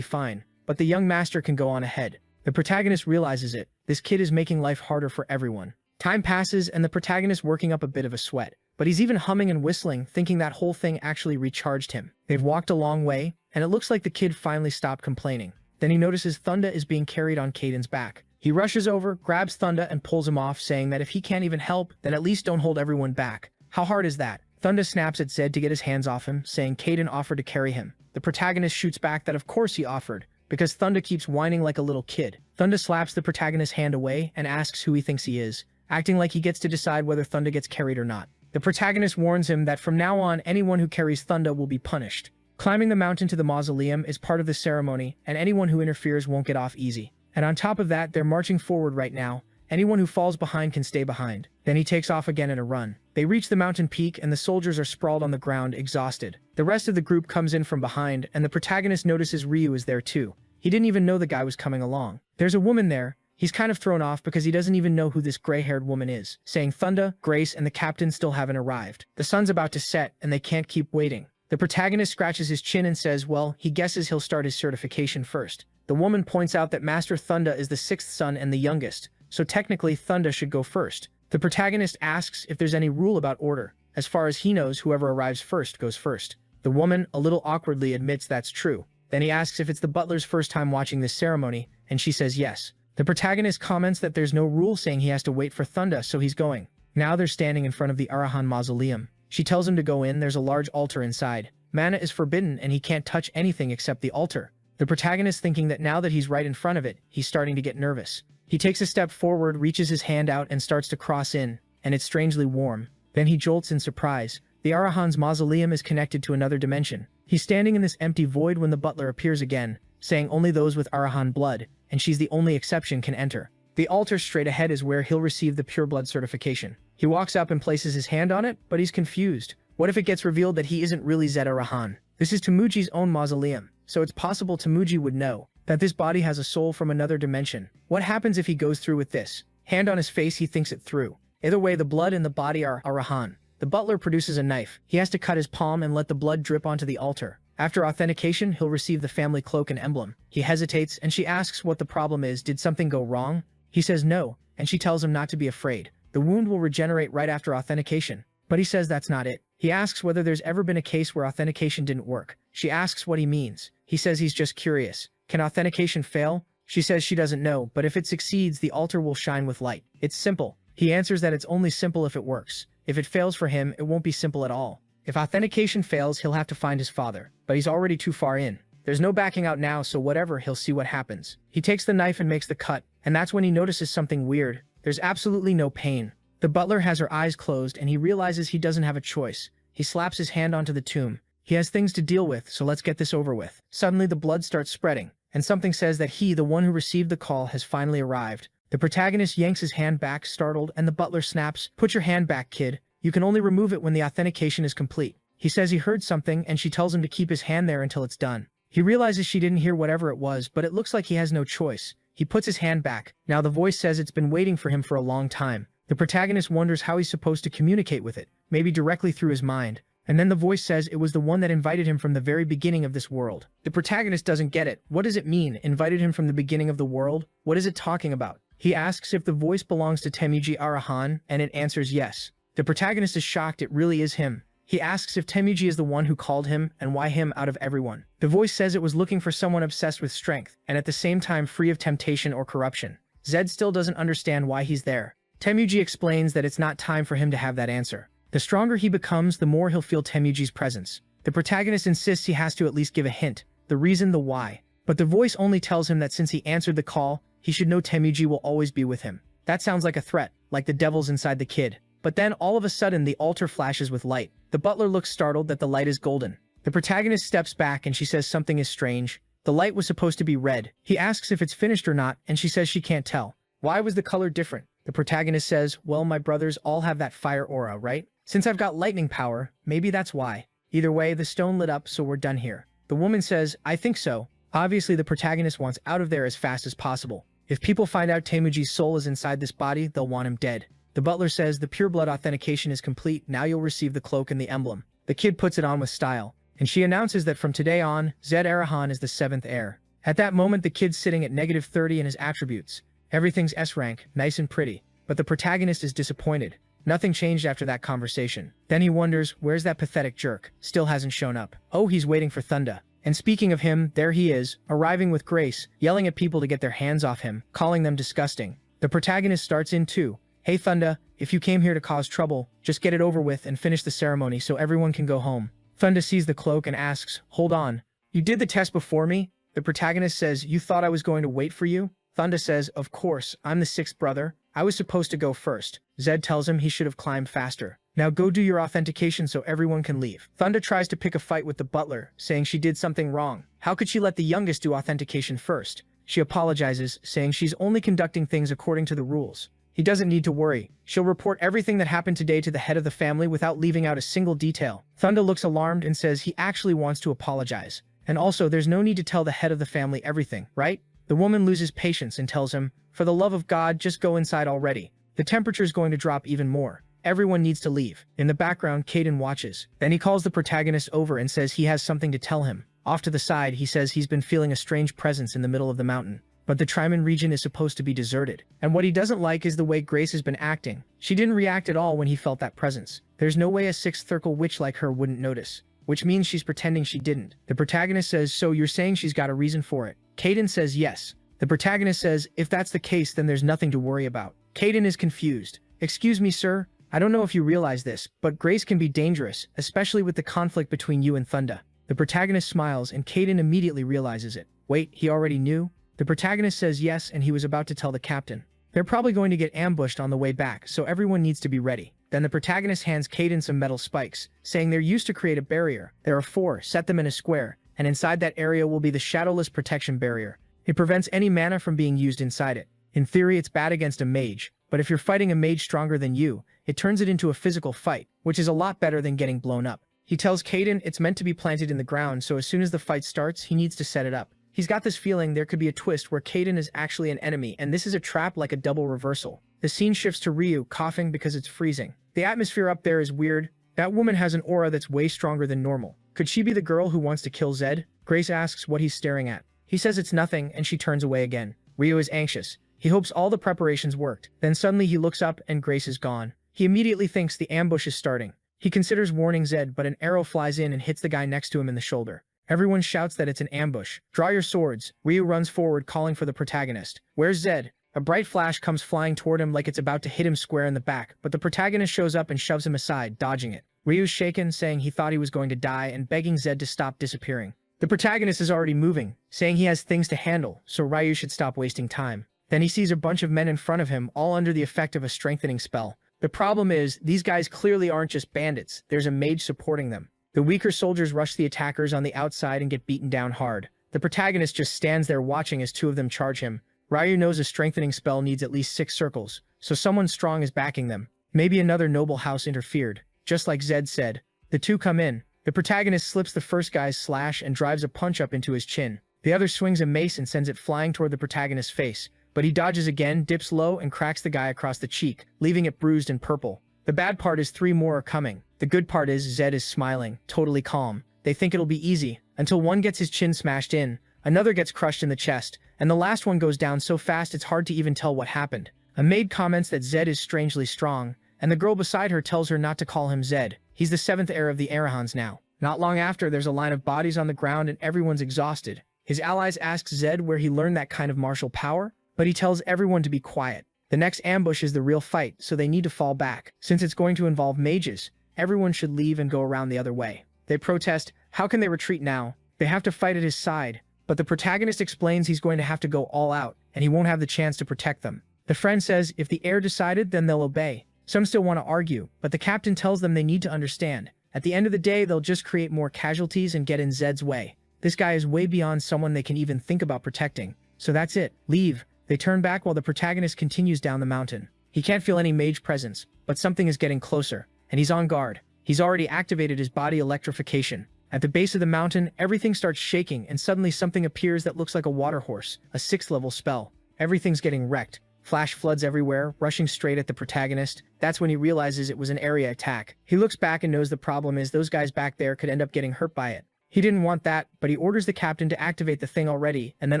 fine. But the young master can go on ahead. The protagonist realizes it. This kid is making life harder for everyone. Time passes and the protagonist working up a bit of a sweat. But he's even humming and whistling, thinking that whole thing actually recharged him. They've walked a long way, and it looks like the kid finally stopped complaining. Then he notices Thunda is being carried on Kaden's back. He rushes over, grabs Thunda, and pulls him off, saying that if he can't even help, then at least don't hold everyone back. How hard is that? Thunda snaps at Zed to get his hands off him, saying Kaden offered to carry him. The protagonist shoots back that of course he offered, because Thunda keeps whining like a little kid. Thunda slaps the protagonist's hand away and asks who he thinks he is, acting like he gets to decide whether Thunda gets carried or not. The protagonist warns him that from now on, anyone who carries Thunda will be punished. Climbing the mountain to the mausoleum is part of the ceremony, and anyone who interferes won't get off easy. And on top of that, they're marching forward right now. Anyone who falls behind can stay behind. Then he takes off again in a run. They reach the mountain peak and the soldiers are sprawled on the ground, exhausted. The rest of the group comes in from behind, and the protagonist notices Ryu is there too. He didn't even know the guy was coming along. There's a woman there. He's kind of thrown off because he doesn't even know who this gray-haired woman is, saying Thunda, Grace, and the captain still haven't arrived. The sun's about to set, and they can't keep waiting. The protagonist scratches his chin and says, well, he guesses he'll start his certification first. The woman points out that Master Thunda is the sixth son and the youngest, so technically Thunda should go first. The protagonist asks if there's any rule about order. As far as he knows, whoever arrives first goes first. The woman, a little awkwardly, admits that's true. Then he asks if it's the butler's first time watching this ceremony, and she says yes. The protagonist comments that there's no rule saying he has to wait for Thunda, so he's going. Now they're standing in front of the Arahan mausoleum. She tells him to go in. There's a large altar inside. Mana is forbidden and he can't touch anything except the altar. The protagonist, thinking that now that he's right in front of it, he's starting to get nervous. He takes a step forward, reaches his hand out and starts to cross in, and it's strangely warm. Then he jolts in surprise. The Arahan's mausoleum is connected to another dimension. He's standing in this empty void when the butler appears again, saying only those with Arahan blood, and she's the only exception, can enter. The altar straight ahead is where he'll receive the pure blood certification. He walks up and places his hand on it, but he's confused. What if it gets revealed that he isn't really Zed Arahan? This is Temuji's own mausoleum, so it's possible Temuji would know that this body has a soul from another dimension. What happens if he goes through with this? Hand on his face, he thinks it through. Either way, the blood and the body are Arahan. The butler produces a knife. He has to cut his palm and let the blood drip onto the altar. After authentication, he'll receive the family cloak and emblem. He hesitates, and she asks what the problem is. Did something go wrong? He says no, and she tells him not to be afraid. The wound will regenerate right after authentication. But he says that's not it. He asks whether there's ever been a case where authentication didn't work. She asks what he means. He says he's just curious. Can authentication fail? She says she doesn't know, but if it succeeds, the altar will shine with light. It's simple. He answers that it's only simple if it works. If it fails for him, it won't be simple at all. If authentication fails, he'll have to find his father, but he's already too far in. There's no backing out now, so whatever, he'll see what happens. He takes the knife and makes the cut, and that's when he notices something weird. There's absolutely no pain. The butler has her eyes closed, and he realizes he doesn't have a choice. He slaps his hand onto the tomb. He has things to deal with, so let's get this over with. Suddenly, the blood starts spreading, and something says that he, the one who received the call, has finally arrived. The protagonist yanks his hand back, startled, and the butler snaps, "Put your hand back, kid. You can only remove it when the authentication is complete." He says he heard something, and she tells him to keep his hand there until it's done. He realizes she didn't hear whatever it was, but it looks like he has no choice. He puts his hand back. Now the voice says it's been waiting for him for a long time. The protagonist wonders how he's supposed to communicate with it, maybe directly through his mind. And then the voice says it was the one that invited him from the very beginning of this world. The protagonist doesn't get it. What does it mean, invited him from the beginning of the world? What is it talking about? He asks if the voice belongs to Temuji Arahan, and it answers yes. The protagonist is shocked. It really is him. He asks if Temuji is the one who called him and why him out of everyone. The voice says it was looking for someone obsessed with strength and at the same time free of temptation or corruption. Zed still doesn't understand why he's there. Temuji explains that it's not time for him to have that answer. The stronger he becomes, the more he'll feel Temuji's presence. The protagonist insists he has to at least give a hint, the reason, the why. But the voice only tells him that since he answered the call, he should know Temuji will always be with him. That sounds like a threat, like the devil's inside the kid. But then all of a sudden the altar flashes with light. The butler looks startled that the light is golden. The protagonist steps back and she says something is strange. The light was supposed to be red. He asks if it's finished or not and she says she can't tell. Why was the color different? The protagonist says, well, my brothers all have that fire aura, right? Since I've got lightning power, maybe that's why. Either way, the stone lit up, so we're done here. The woman says, I think so. Obviously, the protagonist wants out of there as fast as possible. If people find out Temuji's soul is inside this body, they'll want him dead. The butler says the pureblood authentication is complete, now you'll receive the cloak and the emblem. The kid puts it on with style, and she announces that from today on, Zed Arahan is the 7th heir. At that moment, the kid's sitting at -30 in his attributes. Everything's S-rank, nice and pretty, but the protagonist is disappointed. Nothing changed after that conversation. Then he wonders, where's that pathetic jerk? Still hasn't shown up. Oh, he's waiting for Thunda. And speaking of him, there he is, arriving with grace, yelling at people to get their hands off him, calling them disgusting. The protagonist starts in too. Hey Thunda, if you came here to cause trouble, just get it over with and finish the ceremony so everyone can go home. Thunda sees the cloak and asks, hold on. You did the test before me? The protagonist says, you thought I was going to wait for you? Thunda says, of course, I'm the 6th brother. I was supposed to go first. Zed tells him he should have climbed faster. Now go do your authentication so everyone can leave. Thunda tries to pick a fight with the butler, saying she did something wrong. How could she let the youngest do authentication first? She apologizes, saying she's only conducting things according to the rules. He doesn't need to worry. She'll report everything that happened today to the head of the family without leaving out a single detail. Thunda looks alarmed and says he actually wants to apologize. And also, there's no need to tell the head of the family everything, right? The woman loses patience and tells him, for the love of God, just go inside already. The temperature's going to drop even more. Everyone needs to leave. In the background, Caden watches. Then he calls the protagonist over and says he has something to tell him. Off to the side, he says he's been feeling a strange presence in the middle of the mountain. But the Triman region is supposed to be deserted. And what he doesn't like is the way Grace has been acting. She didn't react at all when he felt that presence. There's no way a 6th Circle witch like her wouldn't notice. Which means she's pretending she didn't. The protagonist says, so you're saying she's got a reason for it? Caden says yes. The protagonist says, if that's the case, then there's nothing to worry about. Caden is confused. Excuse me, sir. I don't know if you realize this, but Grace can be dangerous, especially with the conflict between you and Thunda. The protagonist smiles and Caden immediately realizes it. Wait, he already knew? The protagonist says yes, and he was about to tell the captain. They're probably going to get ambushed on the way back, so everyone needs to be ready. Then the protagonist hands Caden some metal spikes, saying they're used to create a barrier. There are 4, set them in a square, and inside that area will be the shadowless protection barrier. It prevents any mana from being used inside it. In theory, it's bad against a mage, but if you're fighting a mage stronger than you, it turns it into a physical fight, which is a lot better than getting blown up. He tells Caden it's meant to be planted in the ground, so as soon as the fight starts, he needs to set it up. He's got this feeling there could be a twist where Caden is actually an enemy, and this is a trap like a double reversal. The scene shifts to Ryu, coughing because it's freezing. The atmosphere up there is weird. That woman has an aura that's way stronger than normal. Could she be the girl who wants to kill Zed? Grace asks what he's staring at. He says it's nothing, and she turns away again. Ryu is anxious. He hopes all the preparations worked. Then suddenly he looks up and Grace is gone. He immediately thinks the ambush is starting. He considers warning Zed, but an arrow flies in and hits the guy next to him in the shoulder. Everyone shouts that it's an ambush. Draw your swords. Ryu runs forward, calling for the protagonist. Where's Zed? A bright flash comes flying toward him like it's about to hit him square in the back, but the protagonist shows up and shoves him aside, dodging it. Ryu's shaken, saying he thought he was going to die and begging Zed to stop disappearing. The protagonist is already moving, saying he has things to handle, so Ryu should stop wasting time. Then he sees a bunch of men in front of him, all under the effect of a strengthening spell. The problem is, these guys clearly aren't just bandits, there's a mage supporting them. The weaker soldiers rush the attackers on the outside and get beaten down hard. The protagonist just stands there watching as 2 of them charge him. Ryu knows a strengthening spell needs at least 6 circles, so someone strong is backing them. Maybe another noble house interfered. Just like Zed said. The 2 come in. The protagonist slips the first guy's slash and drives a punch up into his chin. The other swings a mace and sends it flying toward the protagonist's face, but he dodges again, dips low, and cracks the guy across the cheek, leaving it bruised and purple. The bad part is 3 more are coming. The good part is Zed is smiling, totally calm. They think it'll be easy, until one gets his chin smashed in, another gets crushed in the chest, and the last one goes down so fast it's hard to even tell what happened. A maid comments that Zed is strangely strong, and the girl beside her tells her not to call him Zed. He's the 7th heir of the Arahans now. Not long after, there's a line of bodies on the ground and everyone's exhausted. His allies ask Zed where he learned that kind of martial power, but he tells everyone to be quiet. The next ambush is the real fight, so they need to fall back. Since it's going to involve mages, everyone should leave and go around the other way. They protest, how can they retreat now? They have to fight at his side. But the protagonist explains he's going to have to go all out, and he won't have the chance to protect them. The friend says if the heir decided, then they'll obey. Some still want to argue, but the captain tells them they need to understand. At the end of the day, they'll just create more casualties and get in Zed's way. This guy is way beyond someone they can even think about protecting. So that's it. Leave. They turn back while the protagonist continues down the mountain. He can't feel any mage presence, but something is getting closer, and he's on guard. He's already activated his body electrification. At the base of the mountain, everything starts shaking, and suddenly something appears that looks like a water horse, a 6th level spell. Everything's getting wrecked. Flash floods everywhere, rushing straight at the protagonist. That's when he realizes it was an area attack. He looks back and knows the problem is those guys back there could end up getting hurt by it. He didn't want that, but he orders the captain to activate the thing already, and then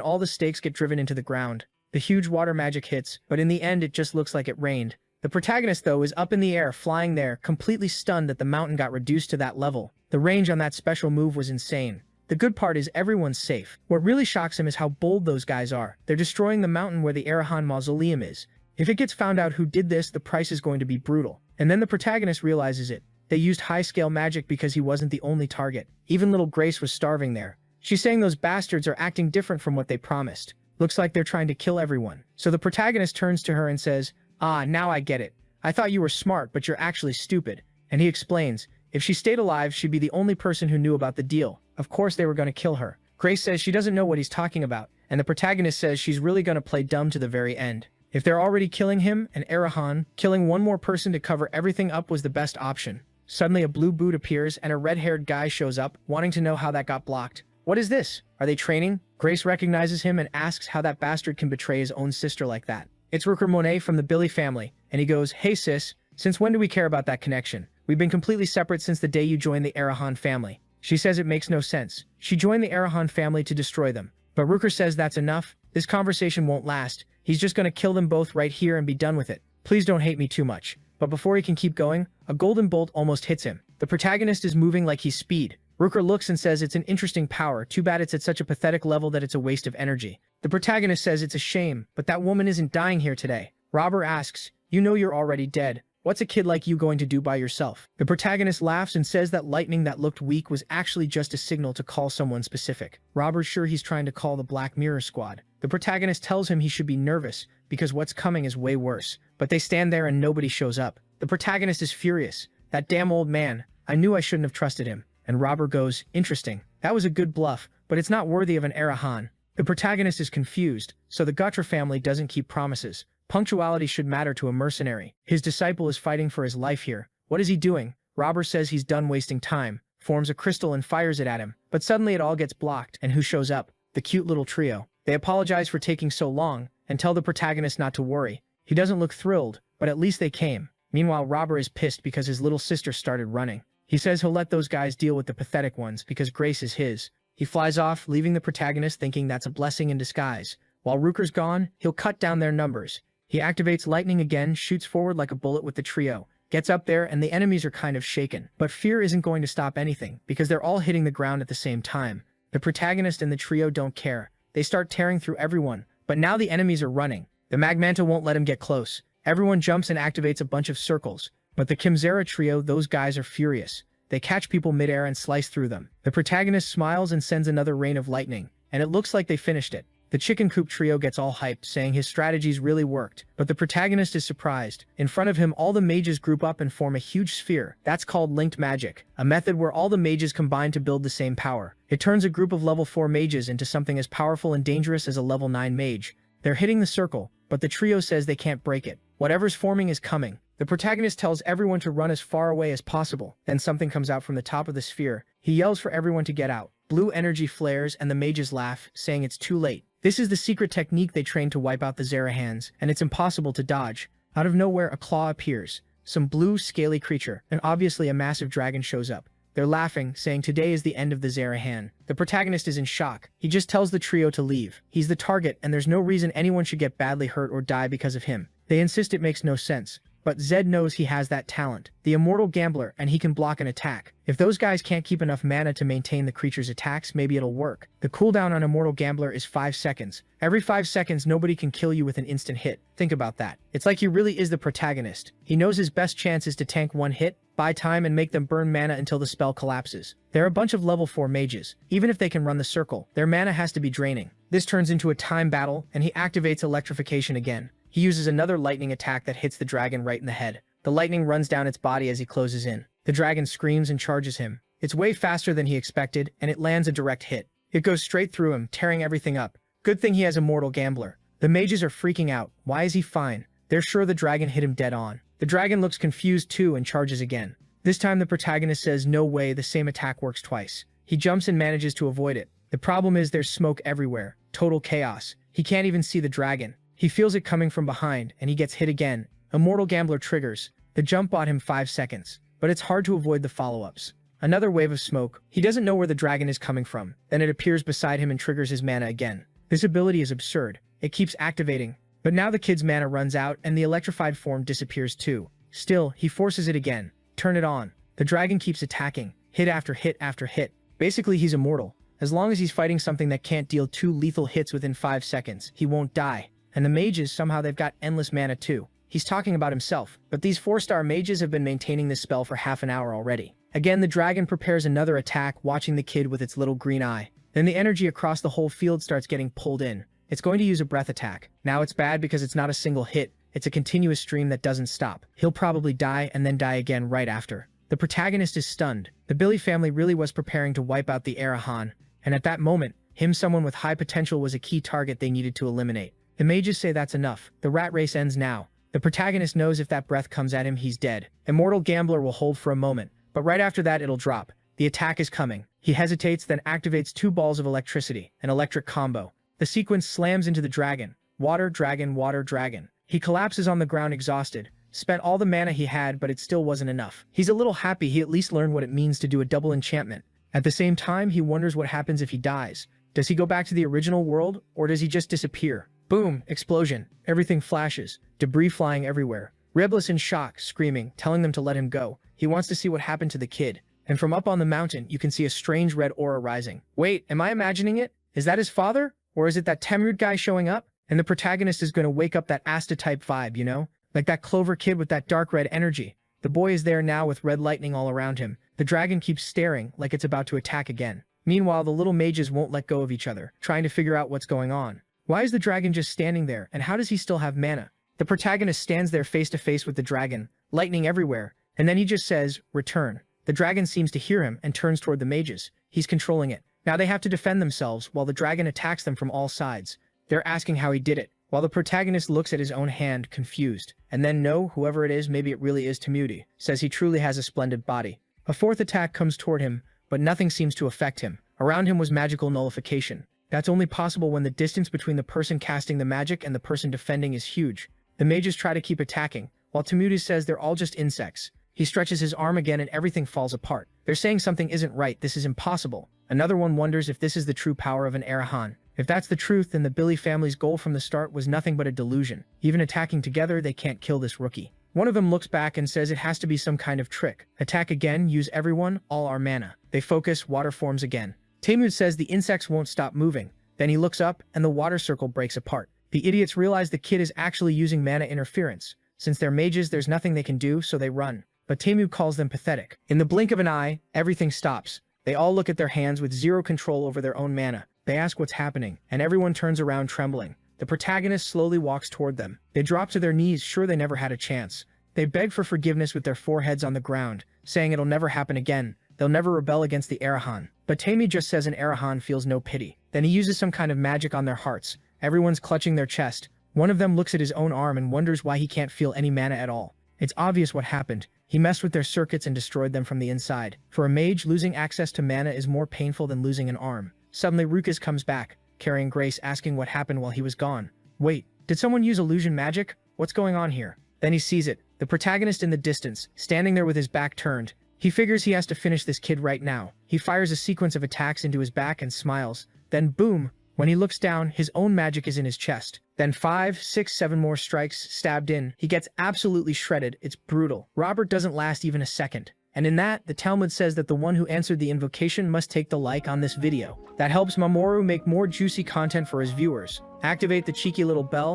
all the stakes get driven into the ground. The huge water magic hits, but in the end it just looks like it rained. The protagonist, though, is up in the air, flying there, completely stunned that the mountain got reduced to that level. The range on that special move was insane. The good part is everyone's safe. What really shocks him is how bold those guys are. They're destroying the mountain where the Arahan mausoleum is. If it gets found out who did this, the price is going to be brutal. And then the protagonist realizes it. They used high-scale magic because he wasn't the only target. Even little Grace was starving there. She's saying those bastards are acting different from what they promised. Looks like they're trying to kill everyone. So the protagonist turns to her and says, "Ah, now I get it. I thought you were smart, but you're actually stupid." And he explains, if she stayed alive, she'd be the only person who knew about the deal. Of course they were going to kill her. Grace says she doesn't know what he's talking about, and the protagonist says she's really going to play dumb to the very end. If they're already killing him, and Arahan, killing one more person to cover everything up was the best option. Suddenly a blue boot appears and a red-haired guy shows up, wanting to know how that got blocked. What is this? Are they training? Grace recognizes him and asks how that bastard can betray his own sister like that. It's Rooker Monet from the Billy family, and he goes, "Hey sis, since when do we care about that connection? We've been completely separate since the day you joined the Arahan family." She says it makes no sense. She joined the Arahan family to destroy them. But Rooker says that's enough. This conversation won't last. He's just going to kill them both right here and be done with it. Please don't hate me too much. But before he can keep going, a golden bolt almost hits him. The protagonist is moving like he's speed. Rooker looks and says it's an interesting power, too bad it's at such a pathetic level that it's a waste of energy. The protagonist says it's a shame, but that woman isn't dying here today. Robber asks, "You know you're already dead. What's a kid like you going to do by yourself?" The protagonist laughs and says that lightning that looked weak was actually just a signal to call someone specific. Robber's sure he's trying to call the Black Mirror Squad. The protagonist tells him he should be nervous because what's coming is way worse. But they stand there and nobody shows up. The protagonist is furious. That damn old man. I knew I shouldn't have trusted him. And Robber goes, "Interesting. That was a good bluff, but it's not worthy of an Arahan." The protagonist is confused, so the Gutra family doesn't keep promises. Punctuality should matter to a mercenary. His disciple is fighting for his life here. What is he doing? Robber says he's done wasting time, forms a crystal and fires it at him. But suddenly it all gets blocked, and who shows up? The cute little trio. They apologize for taking so long, and tell the protagonist not to worry. He doesn't look thrilled, but at least they came. Meanwhile, Robber is pissed because his little sister started running. He says he'll let those guys deal with the pathetic ones because Grace is his. He flies off, leaving the protagonist thinking that's a blessing in disguise. While Rooker's gone, he'll cut down their numbers. He activates lightning again, shoots forward like a bullet with the trio, gets up there, and the enemies are kind of shaken. But fear isn't going to stop anything, because they're all hitting the ground at the same time. The protagonist and the trio don't care. They start tearing through everyone, but now the enemies are running. The Magmanta won't let him get close. Everyone jumps and activates a bunch of circles. But the Kimzera trio, those guys are furious. They catch people midair and slice through them. The protagonist smiles and sends another rain of lightning, and it looks like they finished it. The Chicken Coop trio gets all hyped, saying his strategies really worked, but the protagonist is surprised. In front of him, all the mages group up and form a huge sphere. That's called linked magic, a method where all the mages combine to build the same power. It turns a group of level 4 mages into something as powerful and dangerous as a level 9 mage. They're hitting the circle, but the trio says they can't break it. Whatever's forming is coming. The protagonist tells everyone to run as far away as possible. Then something comes out from the top of the sphere. He yells for everyone to get out. Blue energy flares and the mages laugh, saying it's too late. This is the secret technique they trained to wipe out the Zarahans, and it's impossible to dodge. Out of nowhere, a claw appears. Some blue, scaly creature, and obviously a massive dragon shows up. They're laughing, saying today is the end of the Zarahan. The protagonist is in shock. He just tells the trio to leave. He's the target, and there's no reason anyone should get badly hurt or die because of him. They insist it makes no sense. But Zed knows he has that talent, the Immortal Gambler, and he can block an attack. If those guys can't keep enough mana to maintain the creature's attacks, maybe it'll work. The cooldown on Immortal Gambler is 5 seconds. Every 5 seconds, nobody can kill you with an instant hit. Think about that. It's like he really is the protagonist. He knows his best chance is to tank one hit, buy time, and make them burn mana until the spell collapses. They're a bunch of level 4 mages. Even if they can run the circle, their mana has to be draining. This turns into a time battle, and he activates Electrification again. He uses another lightning attack that hits the dragon right in the head. The lightning runs down its body as he closes in. The dragon screams and charges him. It's way faster than he expected, and it lands a direct hit. It goes straight through him, tearing everything up. Good thing he has Immortal Gambler. The mages are freaking out. Why is he fine? They're sure the dragon hit him dead on. The dragon looks confused too and charges again. This time the protagonist says no way, the same attack works twice. He jumps and manages to avoid it. The problem is there's smoke everywhere. Total chaos. He can't even see the dragon. He feels it coming from behind, and he gets hit again. Immortal Gambler triggers. The jump bought him 5 seconds, but it's hard to avoid the follow-ups. Another wave of smoke. He doesn't know where the dragon is coming from. Then it appears beside him and triggers his mana again. This ability is absurd. It keeps activating. But now the kid's mana runs out, and the electrified form disappears too. Still, he forces it again. Turn it on. The dragon keeps attacking, hit after hit after hit. Basically, he's immortal. As long as he's fighting something that can't deal 2 lethal hits within 5 seconds, he won't die. And the mages, somehow they've got endless mana too. He's talking about himself, but these 4-star mages have been maintaining this spell for half an hour already. Again, the dragon prepares another attack, watching the kid with its little green eye. Then the energy across the whole field starts getting pulled in. It's going to use a breath attack. Now it's bad because it's not a single hit. It's a continuous stream that doesn't stop. He'll probably die and then die again right after. The protagonist is stunned. The Billy family really was preparing to wipe out the Arahan, and at that moment, someone with high potential was a key target they needed to eliminate. The mages say that's enough. The rat race ends now. The protagonist knows if that breath comes at him, he's dead. Immortal Gambler will hold for a moment, but right after that it'll drop. The attack is coming. He hesitates, then activates 2 balls of electricity, an electric combo. The sequence slams into the dragon. Water, dragon, water, dragon. He collapses on the ground exhausted. Spent all the mana he had, but it still wasn't enough. He's a little happy he at least learned what it means to do a double enchantment. At the same time, he wonders what happens if he dies. Does he go back to the original world, or does he just disappear? Boom! Explosion. Everything flashes. Debris flying everywhere. Reblis in shock, screaming, telling them to let him go. He wants to see what happened to the kid. And from up on the mountain, you can see a strange red aura rising. Wait, am I imagining it? Is that his father? Or is it that Temrud guy showing up? And the protagonist is going to wake up that Asta-type vibe, you know? Like that Clover kid with that dark red energy. The boy is there now with red lightning all around him. The dragon keeps staring, like it's about to attack again. Meanwhile, the little mages won't let go of each other, trying to figure out what's going on. Why is the dragon just standing there, and how does he still have mana? The protagonist stands there face to face with the dragon, lightning everywhere, and then he just says, "Return." The dragon seems to hear him and turns toward the mages. He's controlling it. Now they have to defend themselves while the dragon attacks them from all sides. They're asking how he did it, while the protagonist looks at his own hand, confused. And then whoever it is, maybe it really is Temudi, says he truly has a splendid body. A 4th attack comes toward him, but nothing seems to affect him. Around him was magical nullification. That's only possible when the distance between the person casting the magic and the person defending is huge. The mages try to keep attacking, while Temudi says they're all just insects. He stretches his arm again and everything falls apart. They're saying something isn't right, this is impossible. Another one wonders if this is the true power of an Arahan. If that's the truth, then the Billy family's goal from the start was nothing but a delusion. Even attacking together, they can't kill this rookie. One of them looks back and says it has to be some kind of trick. Attack again, use everyone, all our mana. They focus, water forms again. Temud says the insects won't stop moving. Then he looks up, and the water circle breaks apart. The idiots realize the kid is actually using mana interference. Since they're mages, there's nothing they can do, so they run. But Temud calls them pathetic. In the blink of an eye, everything stops. They all look at their hands with zero control over their own mana. They ask what's happening, and everyone turns around trembling. The protagonist slowly walks toward them. They drop to their knees, sure they never had a chance. They beg for forgiveness with their foreheads on the ground, saying it'll never happen again. They'll never rebel against the Arahan. But Temud just says an Arahan feels no pity. Then he uses some kind of magic on their hearts. Everyone's clutching their chest. One of them looks at his own arm and wonders why he can't feel any mana at all. It's obvious what happened. He messed with their circuits and destroyed them from the inside. For a mage, losing access to mana is more painful than losing an arm. Suddenly Rukas comes back, carrying Grace, asking what happened while he was gone. Wait, did someone use illusion magic? What's going on here? Then he sees it. The protagonist in the distance, standing there with his back turned. He figures he has to finish this kid right now. He fires a sequence of attacks into his back and smiles. Then boom, When he looks down, his own magic is in his chest. Then 5, 6, 7 more strikes stabbed in. He gets absolutely shredded. It's brutal. Robert doesn't last even a second. And in that, the Talmud says that the one who answered the invocation must take the like on this video. That helps Mamoru make more juicy content for his viewers. Activate the cheeky little bell